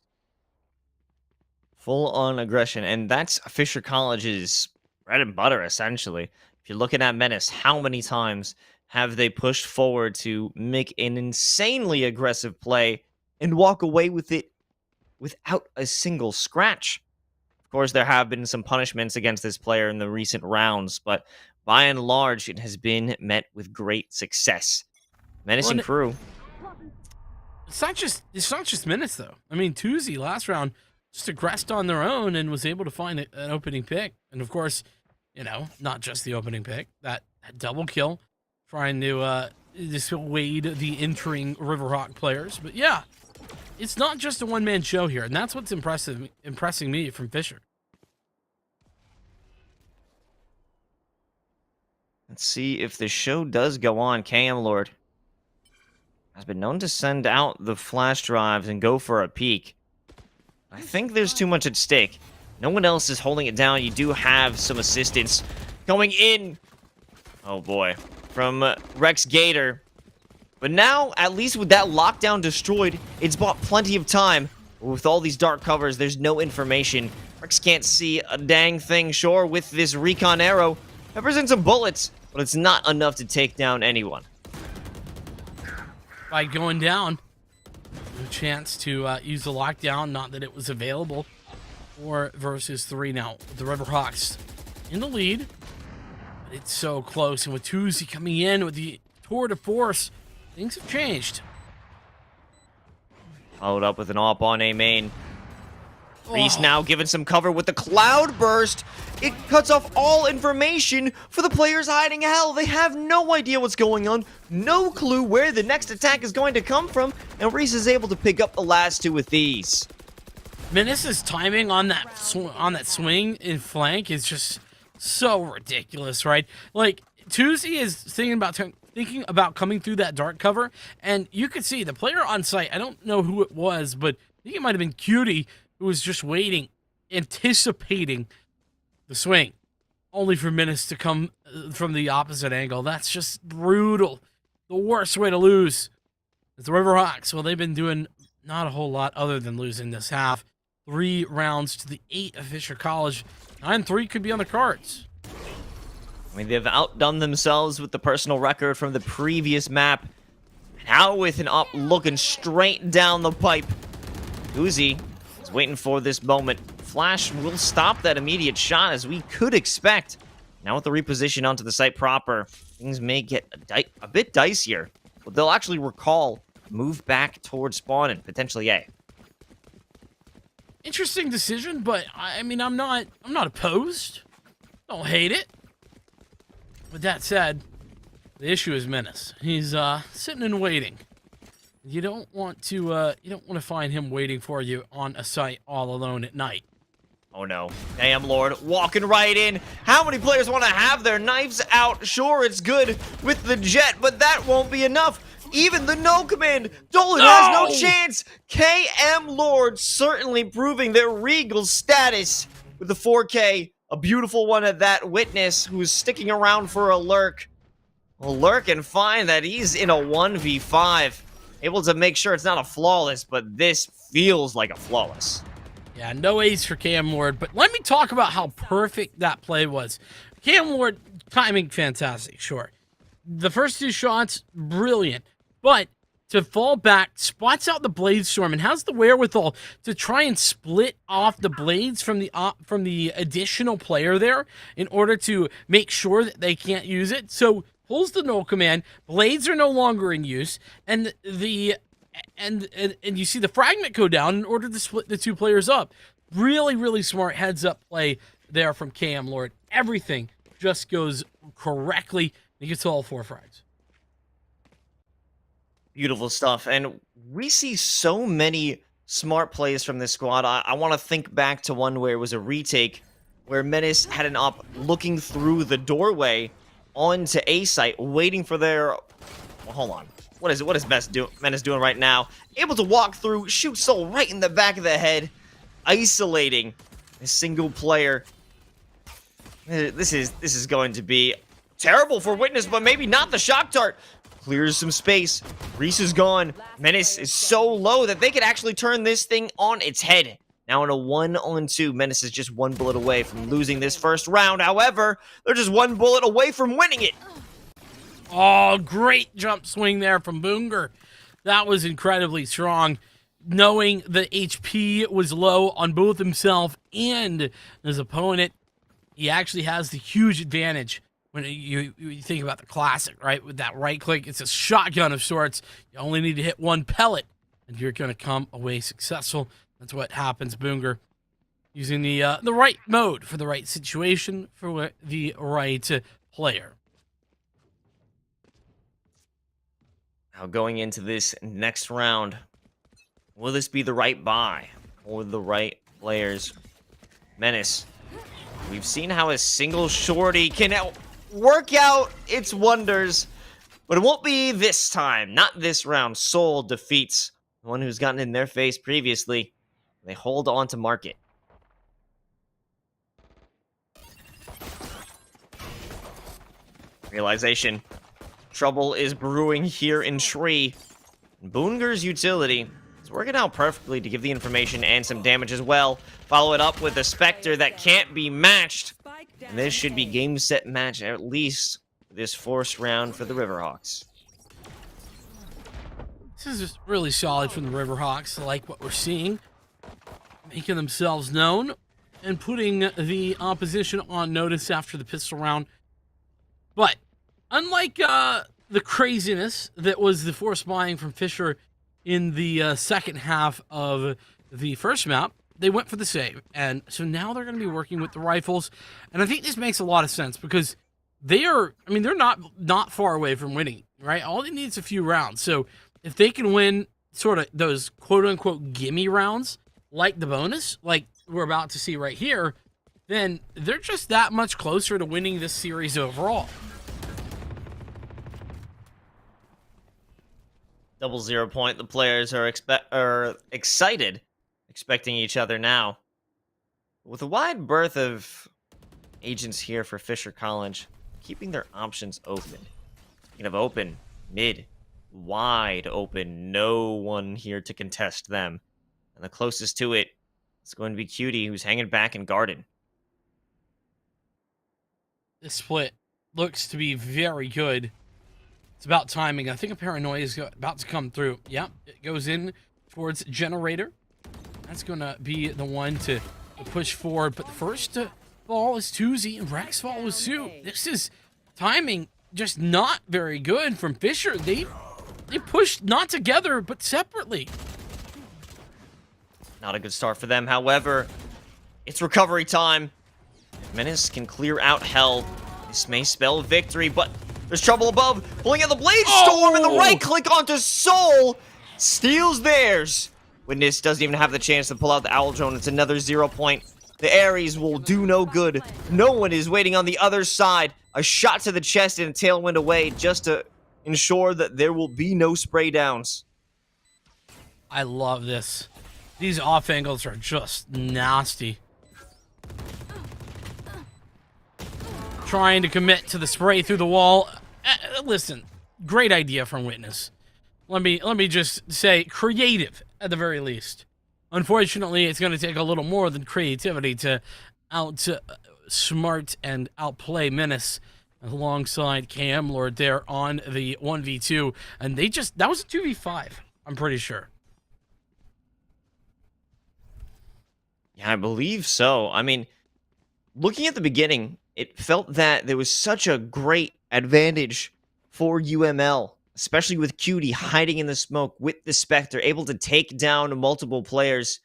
Full-on aggression, and that's Fisher College's bread and butter, essentially. If you're looking at Menace, how many times have they pushed forward to make an insanely aggressive play and walk away with it without a single scratch? Of course, there have been some punishments against this player in the recent rounds, but by and large, it has been met with great success. Menace and crew. It's not just Menace, though. I mean, 2Z last round just aggressed on their own and was able to find an opening pick. And of course, not just the opening pick, that double kill, trying to dissuade the entering Riverhawk players. But yeah, it's not just a one-man show here, and that's what's impressing me from Fisher. Let's see if the show does go on. KM Lord has been known to send out the flash drives and go for a peek. I think there's too much at stake. No one else is holding it down. You do have some assistance going in. Oh boy. From Rex Gator. But now, at least with that lockdown destroyed, it's bought plenty of time. With all these dark covers, there's no information. Rex can't see a dang thing. Sure, with this recon arrow, peppers in some bullets, but it's not enough to take down anyone. By going down, no chance to use the lockdown. Not that it was available. 4 versus 3 now. The Riverhawks in the lead. But it's so close. And with 2Z coming in with the tour de force, things have changed. Followed up with an op on A main. Reese now given some cover with the cloud burst. It cuts off all information for the players hiding. Hell, they have no idea what's going on. No clue where the next attack is going to come from. And Reese is able to pick up the last 2 with ease. Menace's timing on that swing in flank is just so ridiculous, right? Like, 2Z is thinking about thinking about coming through that dark cover, and you could see the player on site, I don't know who it was, but I think it might have been Cutie, who was just waiting, anticipating the swing, only for Menace to come from the opposite angle. That's just brutal. The worst way to lose. It's the Riverhawks. Well, they've been doing not a whole lot other than losing this half. 3 rounds to the 8 of Fisher College. 9-3 could be on the cards. I mean, they've outdone themselves with the personal record from the previous map. Now with an up looking straight down the pipe. Uzi is waiting for this moment. Flash will stop that immediate shot as we could expect. Now with the reposition onto the site proper, things may get a bit dicier. But they'll actually recall, move back towards spawn and potentially A. Interesting decision, but I mean, I'm not opposed. Don't hate it. With that said, the issue is Menace. He's sitting and waiting. You don't want to find him waiting for you on a site all alone at night. Oh no. Damn Lord, walking right in. How many players want to have their knives out? Sure, it's good with the jet, but that won't be enough. Even the no command, Dolan has no chance. KM Lord certainly proving their regal status with the 4K. A beautiful one at that. Witness, who's sticking around for a lurk. Will lurk and find that he's in a 1v5. Able to make sure it's not a flawless, but this feels like a flawless. Yeah, no ace for Cam Lord, but let me talk about how perfect that play was. Cam Lord, timing fantastic, sure. The first 2 shots, brilliant. But to fall back, spots out the Blade Storm and has the wherewithal to try and split off the blades from the additional player there in order to make sure that they can't use it. So pulls the null command, blades are no longer in use, and you see the fragment go down in order to split the 2 players up. Really, really smart heads-up play there from KM Lord. Everything just goes correctly. He gets all 4 frags. Beautiful stuff. And we see so many smart plays from this squad. I want to think back to one where it was a retake where Menace had an op looking through the doorway onto A site, waiting for their... Well, hold on. What is Menace doing right now? Able to walk through, shoot Soul right in the back of the head, isolating a single player. This is going to be terrible for Witness, but maybe not the shock dart. Clears some space. Reese is gone. Menace is so low that they could actually turn this thing on its head. Now in a 1-on-2, Menace is just 1 bullet away from losing this first round. However, they're just 1 bullet away from winning it. Oh, great jump swing there from Boonger. That was incredibly strong. Knowing the HP was low on both himself and his opponent, he actually has the huge advantage. When you think about the classic, right? With that right click, it's a shotgun of sorts. You only need to hit 1 pellet, and you're going to come away successful. That's what happens, Boonger. Using the right mode for the right situation, for the right player. Now going into this next round, will this be the right buy or the right players? Menace. We've seen how a single shorty can work out its wonders, but it won't be this time. Not this round. Soul defeats the one who's gotten in their face previously. They hold on to market. Realization. Trouble is brewing here in Tree. Boonger's utility is working out perfectly to give the information and some damage as well. Follow it up with a Spectre that can't be matched. And this should be game, set, match, at least this 4th round for the Riverhawks. This is really solid from the Riverhawks. I like what we're seeing. Making themselves known and putting the opposition on notice after the pistol round. But unlike the craziness that was the force buying from Fisher in the second half of the first map, they went for the save. And so now they're going to be working with the rifles. And I think this makes a lot of sense because they're not far away from winning, right? All they need is a few rounds. So if they can win sort of those quote-unquote gimme rounds, like the bonus, like we're about to see right here, then they're just that much closer to winning this series overall. Double 0 point. The players are excited, expecting each other now. With a wide berth of agents here for Fisher College, keeping their options open. Speaking of open, mid, wide open. No one here to contest them. And the closest to it is going to be Cutie, who's hanging back in Garden. This split looks to be very good. It's about timing. I think a paranoia is about to come through. Yeah, it goes in towards Generator. That's going to be the one to push forward. But the first ball is Tuzi, and Rex follows suit. This is timing just not very good from Fisher. They pushed not together, but separately. Not a good start for them. However, it's recovery time. If Menace can clear out Hell, this may spell victory, but there's trouble above. Pulling out the Blade Storm and the right click onto Soul. Steals theirs. Witness doesn't even have the chance to pull out the Owl Drone. It's another 0 point. The Ares will do no good. No one is waiting on the other side. A shot to the chest and a tailwind away just to ensure that there will be no spray downs. I love this. These off angles are just nasty. Trying to commit to the spray through the wall. Listen, great idea from Witness. Let me just say, creative at the very least. Unfortunately, it's going to take a little more than creativity to outsmart and outplay Menace alongside KM Lord there on the 1v2, and that was a 2v5. I'm pretty sure. Yeah, I believe so. I mean, looking at the beginning, it felt that there was such a great advantage for UML, especially with Cutie hiding in the smoke with the Spectre, able to take down multiple players.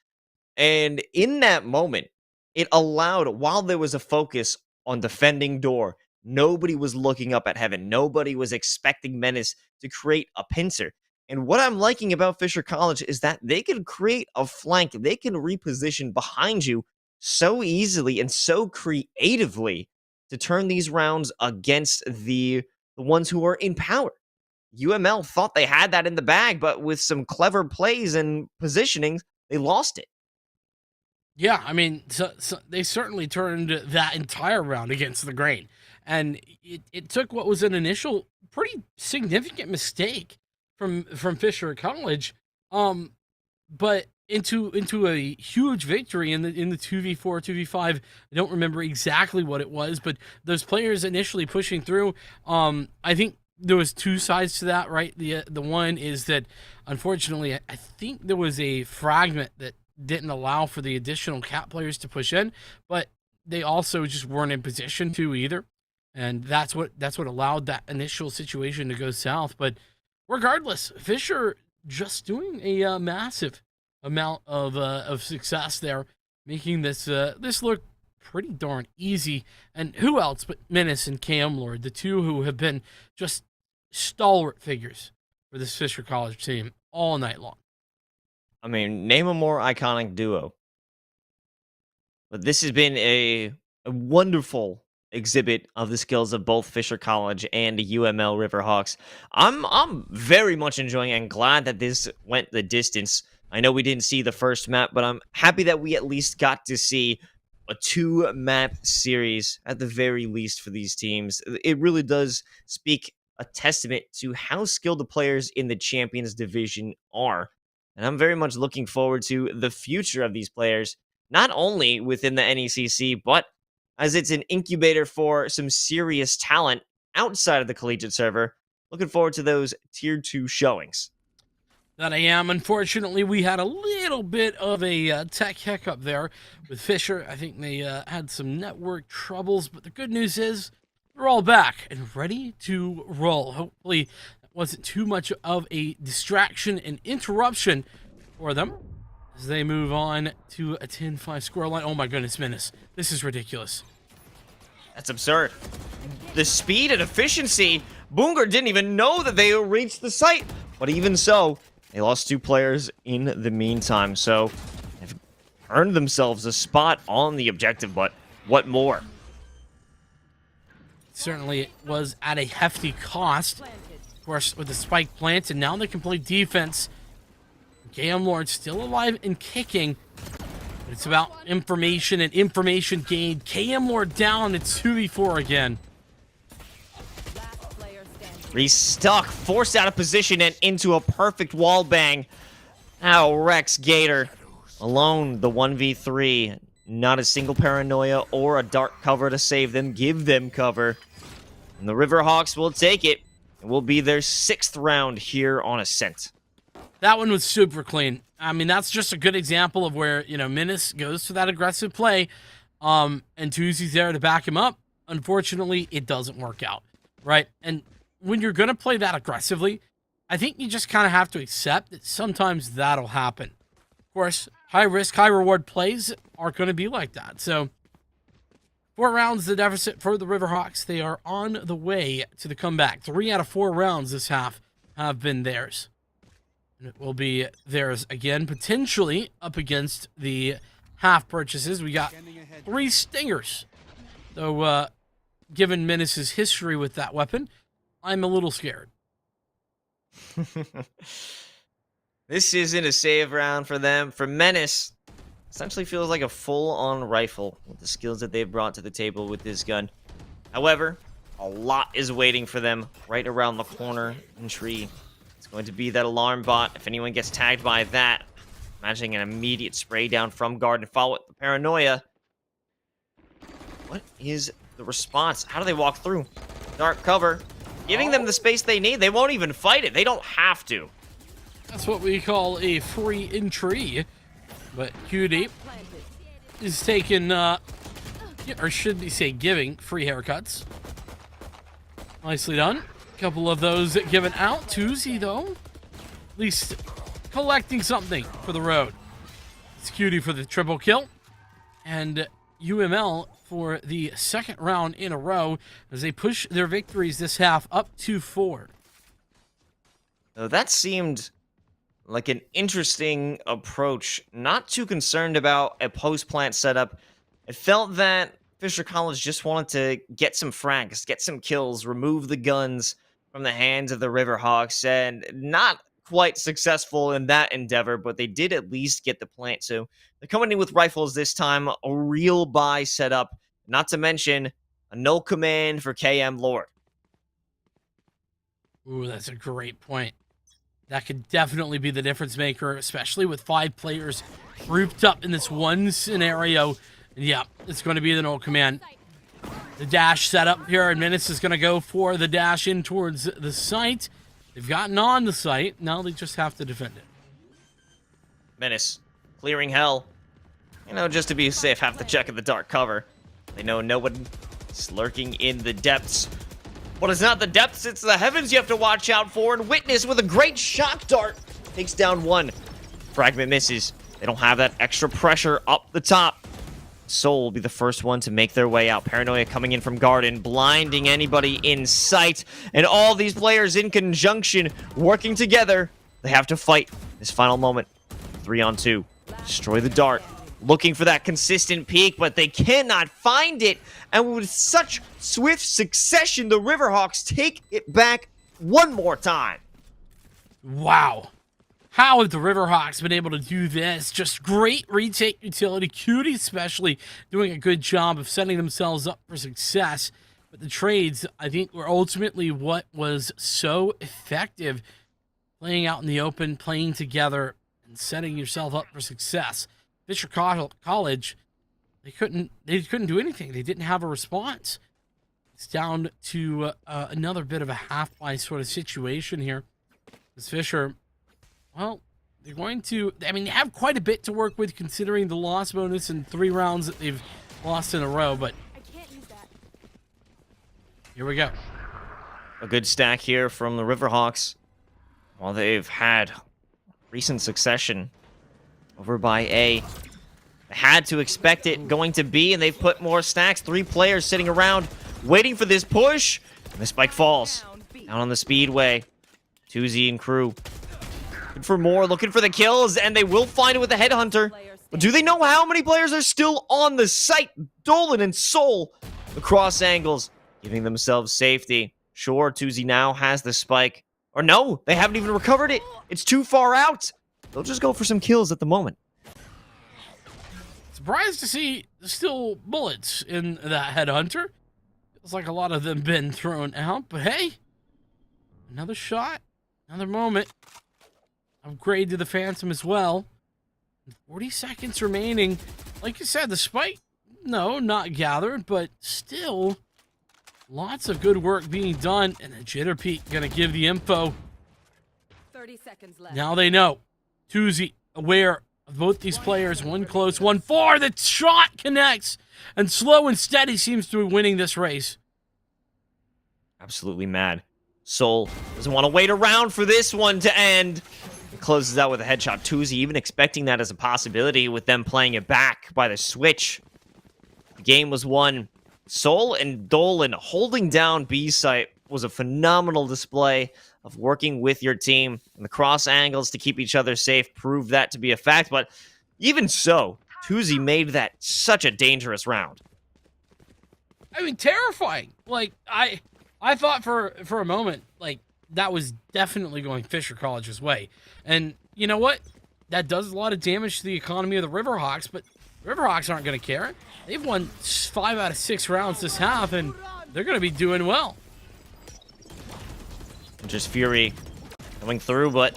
And in that moment, it allowed, while there was a focus on defending door, nobody was looking up at heaven. Nobody was expecting Menace to create a pincer. And what I'm liking about Fisher College is that they can create a flank. They can reposition behind you so easily and so creatively to turn these rounds against the ones who are in power. UML thought they had that in the bag, but with some clever plays and positioning, they lost it. Yeah, I mean, so they certainly turned that entire round against the grain. And it took what was an initial pretty significant mistake from Fisher College, but into a huge victory in the 2v4, 2v5. I don't remember exactly what it was, but those players initially pushing through, I think there was two sides to that, right? The one is that, unfortunately, I think there was a fragment that didn't allow for the additional cat players to push in, but they also just weren't in position to either, and that's what allowed that initial situation to go south. But regardless, Fisher just doing a massive amount of success there, making this look pretty darn easy. And who else but Menace and KM Lord, the two who have been just stalwart figures for this Fisher College team all night long. I mean, name a more iconic duo. But this has been a wonderful exhibit of the skills of both Fisher College and UML Riverhawks. I'm very much enjoying and glad that this went the distance. I know we didn't see the first map, but I'm happy that we at least got to see a 2-map series at the very least for these teams. It really does speak a testament to how skilled the players in the Champions Division are. And I'm very much looking forward to the future of these players, not only within the NECC, but as it's an incubator for some serious talent outside of the collegiate server. Looking forward to those Tier 2 showings. That I am. Unfortunately, we had a little bit of a tech hiccup there with Fisher. I think they had some network troubles, but the good news is they're all back and ready to roll. Hopefully, that wasn't too much of a distraction and interruption for them as they move on to a 10-5 scoreline. Oh my goodness, Menace. This is ridiculous. That's absurd. The speed and efficiency. Boongar didn't even know that they reached the site. But even so, they lost 2 players in the meantime. So they've earned themselves a spot on the objective. But what more? Certainly it was at a hefty cost. Of course, with the spike plant, and now they can play defense. KM Lord still alive and kicking. But it's about information and information gained. KM Lord down. It's 2v4 again. He's stuck, forced out of position and into a perfect wall bang. Now Rex Gator alone, the 1v3. Not a single paranoia or a dark cover to save them, give them cover. And the Riverhawks will take it. It will be their 6th round here on Ascent. That one was super clean. I mean, that's just a good example of where, Menace goes to that aggressive play, and Tuzi's there to back him up. Unfortunately, it doesn't work out, right? And when you're going to play that aggressively, I think you just kind of have to accept that sometimes that'll happen. Of course, high risk, high reward plays are going to be like that. So 4 rounds the deficit for the Riverhawks. They are on the way to the comeback. 3 out of 4 rounds this half have been theirs. And it will be theirs again, potentially up against the half purchases. We got 3 stingers. So, given Menace's history with that weapon, I'm a little scared. This isn't a save round for them. For Menace, essentially feels like a full-on rifle with the skills that they've brought to the table with this gun. However, a lot is waiting for them right around the corner and tree. It's going to be that alarm bot. If anyone gets tagged by that, imagining an immediate spray down from guard and follow it with the paranoia. What is the response? How do they walk through? Dark cover. Giving them the space they need. They won't even fight it. They don't have to. That's what we call a free entry. But Cutie is taking, or should we say giving, free haircuts. Nicely done. A couple of those given out. Tuzi, though, at least collecting something for the road. It's Cutie for the triple kill. And UML for the 2nd round in a row as they push their victories this half up to 4. So that seemed like an interesting approach. Not too concerned about a post-plant setup. It felt that Fisher College just wanted to get some frags, get some kills, remove the guns from the hands of the Riverhawks, and not quite successful in that endeavor, but they did at least get the plant. So they're coming in with rifles this time, a real buy setup, not to mention a no command for KM Lord. Ooh, that's a great point. That could definitely be the difference maker, especially with 5 players grouped up in this one scenario. And yeah, it's going to be the no command. The dash setup here, and Menace is going to go for the dash in towards the site. They've gotten on the site. Now they just have to defend it. Menace clearing hell. Just to be safe, have to check in the dark cover. They know no one is lurking in the depths. But it's not the depths, it's the heavens you have to watch out for. And Witness with a great shock dart takes down 1. Fragment misses. They don't have that extra pressure up the top. Soul will be the first one to make their way out. Paranoia coming in from Garden, blinding anybody in sight. And all these players in conjunction, working together. They have to fight this final moment. 3-on-2. Destroy the dart. Looking for that consistent peak, but they cannot find it. And with such swift succession, the Riverhawks take it back one more time. Wow. How have the Riverhawks been able to do this? Just great retake utility. Cutie especially doing a good job of setting themselves up for success. But the trades, I think, were ultimately what was so effective. Playing out in the open, playing together, and setting yourself up for success. Fisher College, they couldn't do anything. They didn't have a response. It's down to another bit of a half-buy sort of situation here. As Fisher, well, they're going to, they have quite a bit to work with considering the loss bonus in 3 rounds that they've lost in a row, but I can't use that. here we go. A good stack here from the Riverhawks. While they've had recent succession over by A. They had to expect it going to B, and they've put more stacks. 3 players sitting around waiting for this push. And the spike falls down on the speedway. Tuzi and crew looking for more, looking for the kills, and they will find it with the headhunter. But do they know how many players are still on the site? Dolan and Soul across angles, giving themselves safety. Sure, Tuzi now has the spike. Or no, they haven't even recovered it. It's too far out. They'll just go for some kills at the moment. Surprised to see still bullets in that headhunter. Feels like a lot of them been thrown out, but hey, another shot, another moment. Upgrade to the Phantom as well. 40 seconds remaining. Like you said, the spike, no, not gathered, but still lots of good work being done, and a Jitter Peak gonna give the info. 30 seconds left. Now they know. Tuzi aware of both these players. One close, one far. The shot connects, and Slow and Steady seems to be winning this race. Absolutely mad. Soul doesn't want to wait around for this one to end. He closes out with a headshot. Tuzi even expecting that as a possibility with them playing it back by the switch. The game was won. Soul and Dolan holding down B site was a phenomenal display of working with your team, and the cross angles to keep each other safe proved that to be a fact. But even so, Tuzi made that such a dangerous round. I mean, terrifying. Like, I thought for a moment, like, that was definitely going Fisher College's way. And you know what? That does a lot of damage to the economy of the Riverhawks, but the Riverhawks aren't going to care. They've won 5 out of 6 rounds this half, and they're going to be doing well. Just Fury coming through, but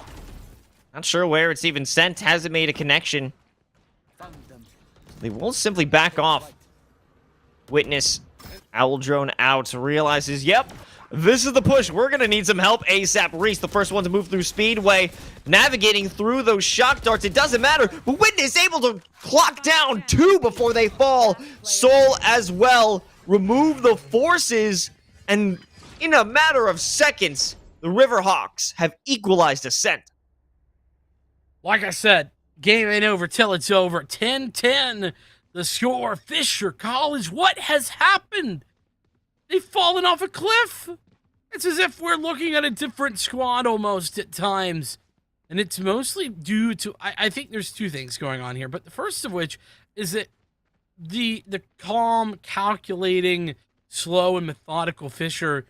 not sure where it's even sent. Hasn't made a connection. They will simply back off. Witness, Owl Drone out, realizes, yep, this is the push. We're going to need some help ASAP. Reese, the first one to move through Speedway, navigating through those shock darts. It doesn't matter, but Witness able to clock down 2 before they fall. Soul as well, remove the forces, and in a matter of seconds, the Riverhawks have equalized ascent. Like I said, game ain't over till it's over. 10-10, the score. Fisher College, what has happened? They've fallen off a cliff. It's as if we're looking at a different squad almost at times. And it's mostly due to, I think there's 2 things going on here, but the first of which is that the calm, calculating, slow, and methodical Fisher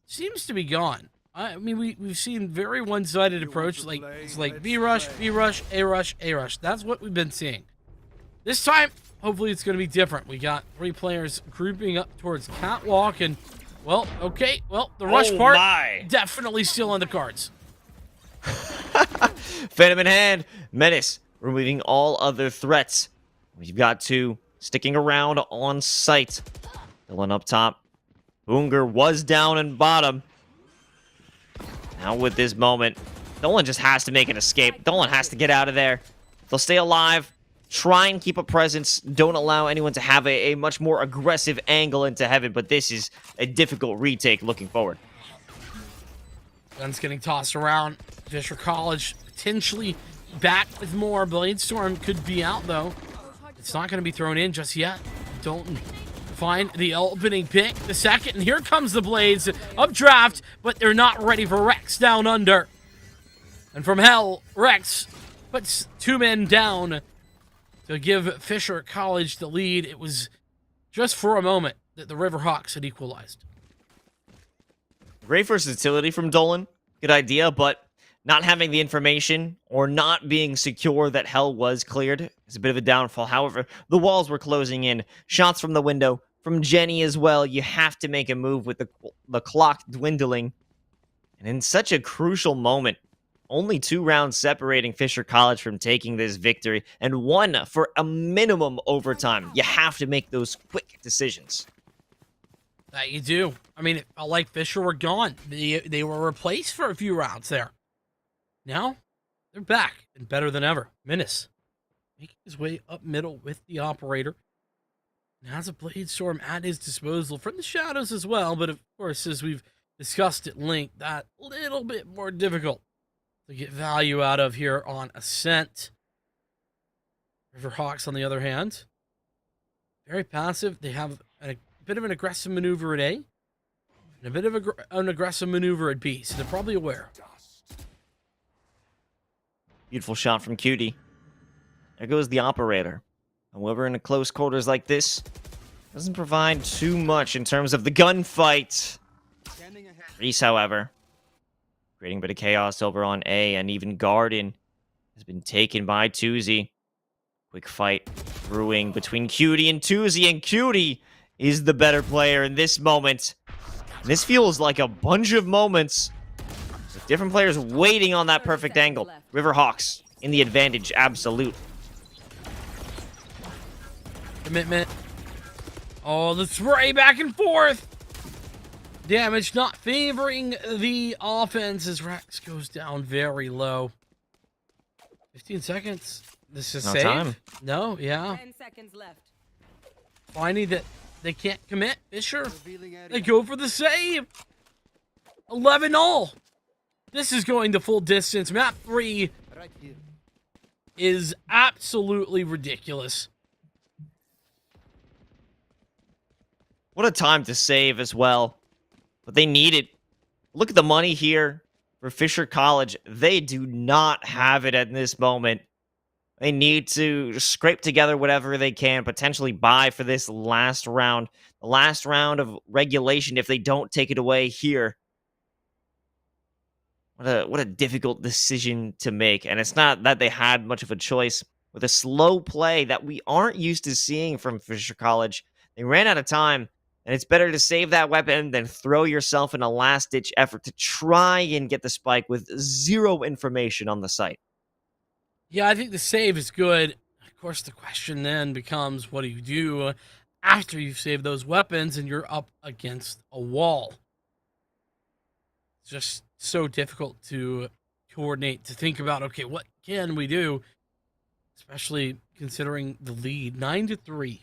seems to be gone. I mean, we've seen very one-sided approach, like it's like B rush, A rush, A rush. That's what we've been seeing. This time, hopefully it's going to be different. We got 3 players grouping up towards Catwalk, and well, okay, well, the rush part definitely still on the cards. Phantom in hand, Menace removing all other threats. We've got 2 sticking around on site. Dylan up top. Boonger was down in bottom. Now with this moment, Dolan just has to make an escape. Dolan has to get out of there. They'll stay alive, try and keep a presence, don't allow anyone to have a much more aggressive angle into heaven, but this is a difficult retake looking forward. Guns getting tossed around. Fisher College potentially back with more. Bladestorm could be out, though. It's not going to be thrown in just yet. Dalton find the opening pick, the second, and here comes the Blades updraft, but they're not ready for Rex down under. And from hell, Rex puts 2 men down to give Fisher College the lead. It was just for a moment that the Riverhawks had equalized. Great versatility from Dolan. Good idea, but not having the information or not being secure that hell was cleared is a bit of a downfall. However, the walls were closing in. Shots from the window. From Jenny as well, you have to make a move with the clock dwindling. And in such a crucial moment, only 2 rounds separating Fisher College from taking this victory, and 1 for a minimum overtime. You have to make those quick decisions. That you do. I mean, it felt like Fisher were gone. They were replaced for a few rounds there. Now, they're back and better than ever. Menace making his way up middle with the operator. Now has a Bladestorm at his disposal from the shadows as well, but of course, as we've discussed at length, that little bit more difficult to get value out of here on Ascent. Riverhawks, on the other hand, very passive. They have a bit of an aggressive maneuver at A, and a bit of an aggressive maneuver at B, so they're probably aware. Beautiful shot from Cutie. There goes the operator. However, in a close quarters like this, doesn't provide too much in terms of the gunfight. Reese, however, creating a bit of chaos over on A, and even Garden has been taken by Tuzi. Quick fight brewing between Cutie and Tuzi, and Cutie is the better player in this moment. And this feels like a bunch of moments with different players waiting on that perfect angle. Riverhawks in the advantage, absolute. Commitment. Oh, the spray back and forth. Damage not favoring the offense as Rex goes down very low. 15 seconds. This is No safe. time. No, yeah. 10 seconds left. Finding that they can't commit. Fisher. They go for the save. 11-all. This is going the full distance. Map 3 Right here. is absolutely ridiculous. What a time to save as well. But they need it. Look at the money here for Fisher College. They do not have it at this moment. They need to scrape together whatever they can, potentially buy for this last round. The last round of regulation if they don't take it away here. What a difficult decision to make. And it's not that they had much of a choice. With a slow play that we aren't used to seeing from Fisher College, they ran out of time. And it's better to save that weapon than throw yourself in a last-ditch effort to try and get the spike with zero information on the site. Yeah, I think the save is good. Of course, the question then becomes, what do you do after you've saved those weapons and you're up against a wall? It's just so difficult to coordinate, to think about, okay, what can we do? Especially considering the lead, 9-3.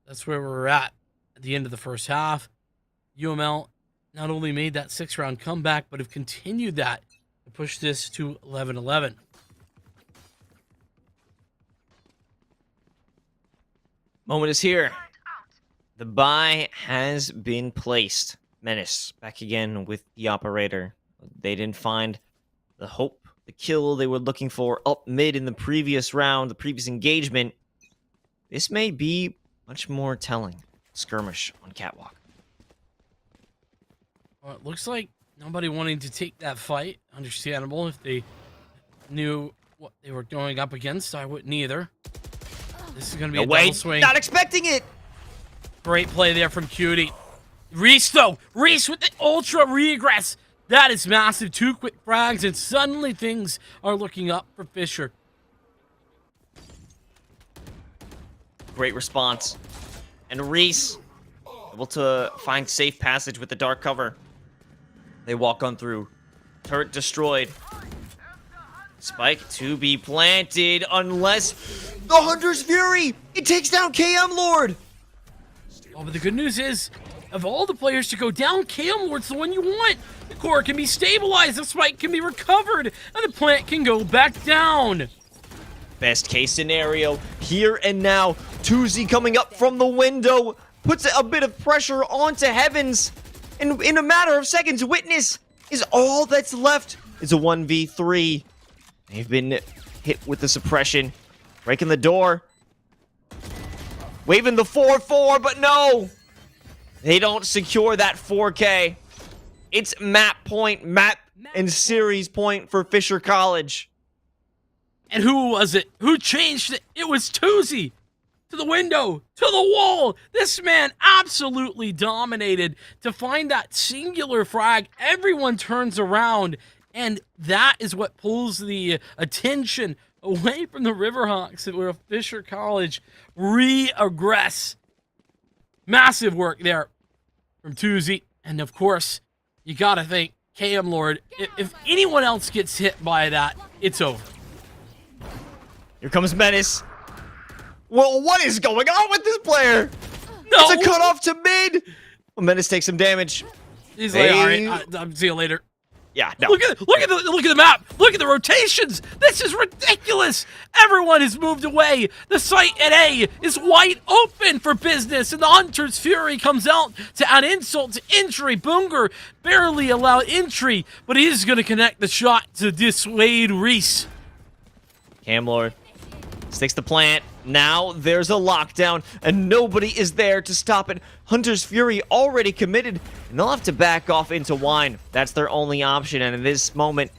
That's where we're at the end of the first half. UML not only made that 6-round comeback, but have continued that to push this to 11-11. Moment is here. The buy has been placed. Menace back again with the operator. They didn't find the hope, the kill they were looking for up mid in the previous round, the previous engagement. This may be much more telling. Skirmish on Catwalk. Well, it looks like nobody wanting to take that fight. Understandable. If they knew what they were going up against, I wouldn't either. This is going to be a double swing. Not expecting it. Great play there from Cutie. Reese, though. Reese with the ultra regress. That is massive. 2 quick frags, and suddenly things are looking up for Fisher. Great response. And Reese able to find safe passage with the dark cover. They walk on through. Turret destroyed. Spike to be planted unless the Hunter's Fury! It takes down KM Lord! Oh, but the good news is, of all the players to go down, KM Lord's the one you want. The core can be stabilized, the spike can be recovered, and the plant can go back down. Best case scenario, here and now. Tuzi coming up from the window, puts a bit of pressure onto Heavens. And in a matter of seconds, Witness is all that's left. It's a 1v3. They've been hit with the suppression. Breaking the door. Waving the 4-4, but no. They don't secure that 4K. It's map point, map and series point for Fisher College. And who was it? Who changed it? It was Tuzi. To the window, to the wall. This man absolutely dominated to find that singular frag. Everyone turns around, and that is what pulls the attention away from the Riverhawks, where Fisher College re-aggress. Massive work there from Tuzi. And of course, you gotta think, KM Lord, if anyone else gets hit by that, it's over. Here comes Menace. Well, what is going on with this player? No. It's a cutoff to mid. Well, Menace takes some damage. He's like, all right, I'll see you later. Yeah, no. Look at the map. Look at the rotations. This is ridiculous. Everyone has moved away. The site at A is wide open for business, and the Hunter's Fury comes out to add insult to injury. Boonger barely allowed entry, but he is going to connect the shot to dissuade Reese. Cam Lord sticks the plant. now there's a lockdown, and nobody is there to stop it. Hunter's Fury already committed, and they'll have to back off into Wine. That's their only option, and in this moment,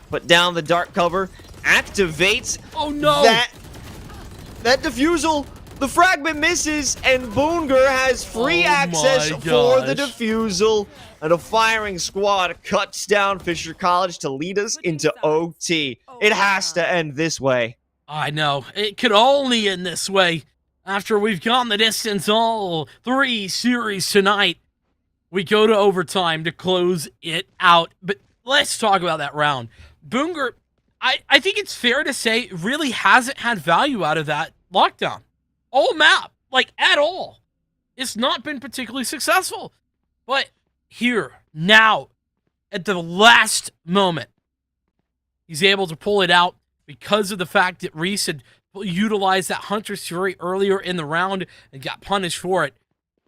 put down the dark cover, activates. Oh no! That defusal. The fragment misses, and Boonger has free access for the defusal. And a firing squad cuts down Fisher College to lead us into OT. It has to end this way. I know. It could only end this way. After we've gone the distance all 3 series tonight, we go to overtime to close it out. But let's talk about that round. Boonger, I think it's fair to say, really hasn't had value out of that lockdown. All map, like at all. It's not been particularly successful. But here, now, at the last moment, he's able to pull it out because of the fact that Reese had utilized that Hunter's Fury earlier in the round and got punished for it.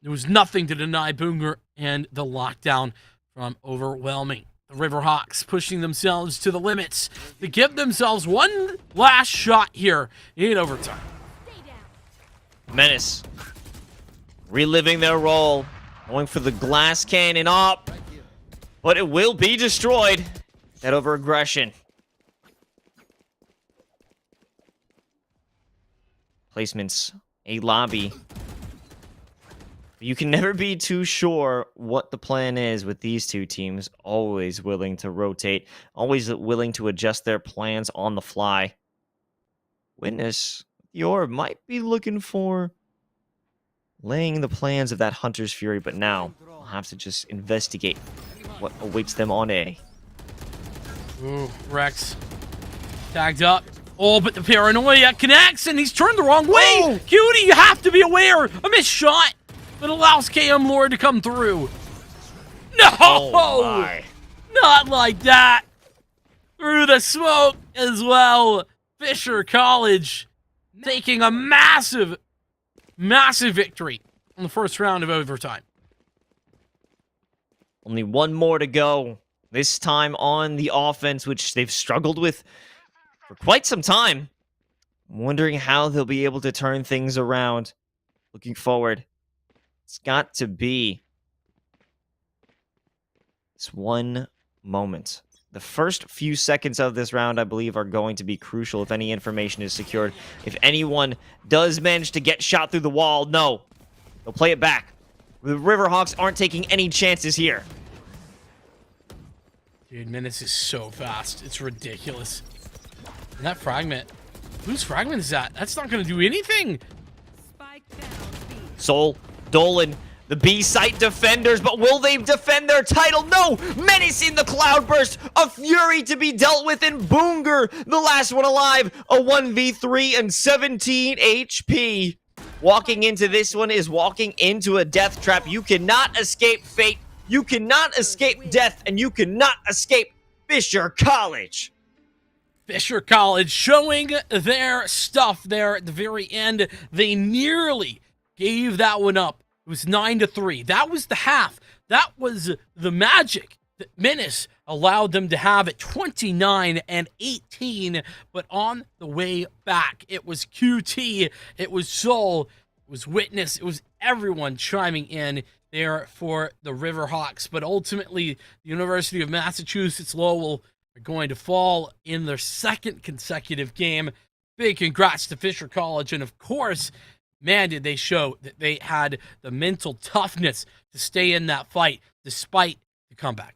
There was nothing to deny Boonger and the lockdown from overwhelming. The Riverhawks pushing themselves to the limits to give themselves one last shot here in overtime. Menace reliving their role, going for the glass cannon up, but it will be destroyed. That over aggression. Placements, a lobby. You can never be too sure what the plan is with these two teams. Always willing to rotate, always willing to adjust their plans on the fly. Witness, the orb might be looking for laying the plans of that Hunter's Fury, but now we'll have to just investigate what awaits them on A. Ooh, Rex tagged up. Oh, but the paranoia connects, and he's turned the wrong way. Oh! Cutie, you have to be aware. A missed shot, but allows KM Lord to come through. No! Oh my. Not like that. Through the smoke as well. Fisher College taking a massive victory in the first round of overtime. Only one more to go. This time on the offense, which they've struggled with for quite some time. I'm wondering how they'll be able to turn things around. Looking forward. It's got to be this one moment. The first few seconds of this round, I believe, are going to be crucial if any information is secured. If anyone does manage to get shot through the wall, no. They'll play it back. The Riverhawks aren't taking any chances here. Dude, Menace is so fast. It's ridiculous. And that fragment. Whose fragment is that? That's not going to do anything. Spike down B. Soul, Dolan, the B-site defenders, but will they defend their title? No! Menace in the cloudburst, a fury to be dealt with in Boonger, the last one alive, a 1v3 and 17 HP. Walking into this one is walking into a death trap. You cannot escape fate, you cannot escape death, and you cannot escape Fisher College. Fisher College showing their stuff there at the very end. They nearly gave that one up. It was 9-3. That was the half. That was the magic that Menace allowed them to have at 29-18. But on the way back, it was QT, it was Soul, it was Witness, it was everyone chiming in there for the Riverhawks. But ultimately, the University of Massachusetts Lowell are going to fall in their second consecutive game. Big congrats to Fisher College, and of course, man, did they show that they had the mental toughness to stay in that fight despite the comeback.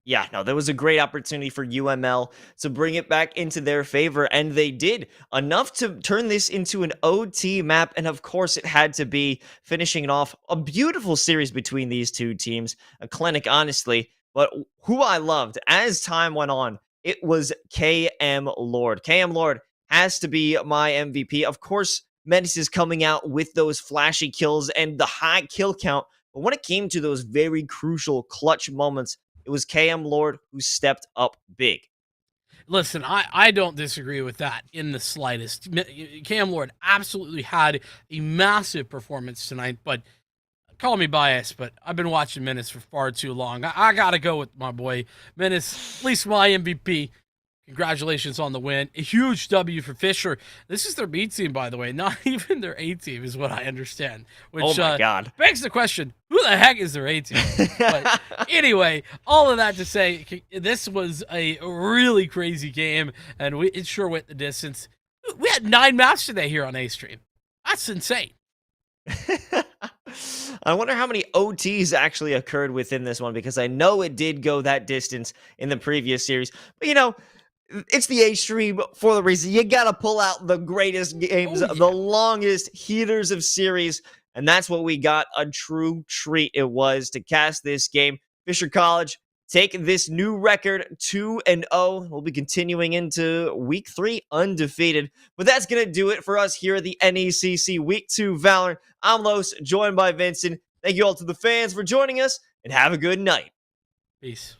Yeah, no, there was a great opportunity for UML to bring it back into their favor, and they did. Enough to turn this into an OT map, and of course it had to be finishing it off. A beautiful series between these two teams. A clinic, honestly, but who I loved as time went on, it was KM Lord. KM Lord has to be my MVP. Of course, Menace is coming out with those flashy kills and the high kill count, but when it came to those very crucial clutch moments, it was KM Lord who stepped up big. Listen, I don't disagree with that in the slightest. KM Lord absolutely had a massive performance tonight, but call me biased, but I've been watching Menace for far too long. I got to go with my boy Menace, at least my MVP, Congratulations on the win. A huge W for Fisher. This is their B team, by the way, not even their A team, is what I understand. Which, Oh my God. begs the question, who the heck is their A team? But anyway, all of that to say, this was a really crazy game, and it sure went the distance. We had 9 maps today here on A Stream. That's insane. I wonder how many OTs actually occurred within this one, because I know it did go that distance in the previous series. But, you know, it's the A stream for the reason. You got to pull out the greatest games, the longest heaters of series, and that's what we got. A true treat it was to cast this game. Fisher College take this new record 2-0. We'll be continuing into week 3 undefeated. But that's going to do it for us here at the NECC Week 2 Valorant. I'm Los, joined by Vincent. Thank you all to the fans for joining us, and have a good night. Peace.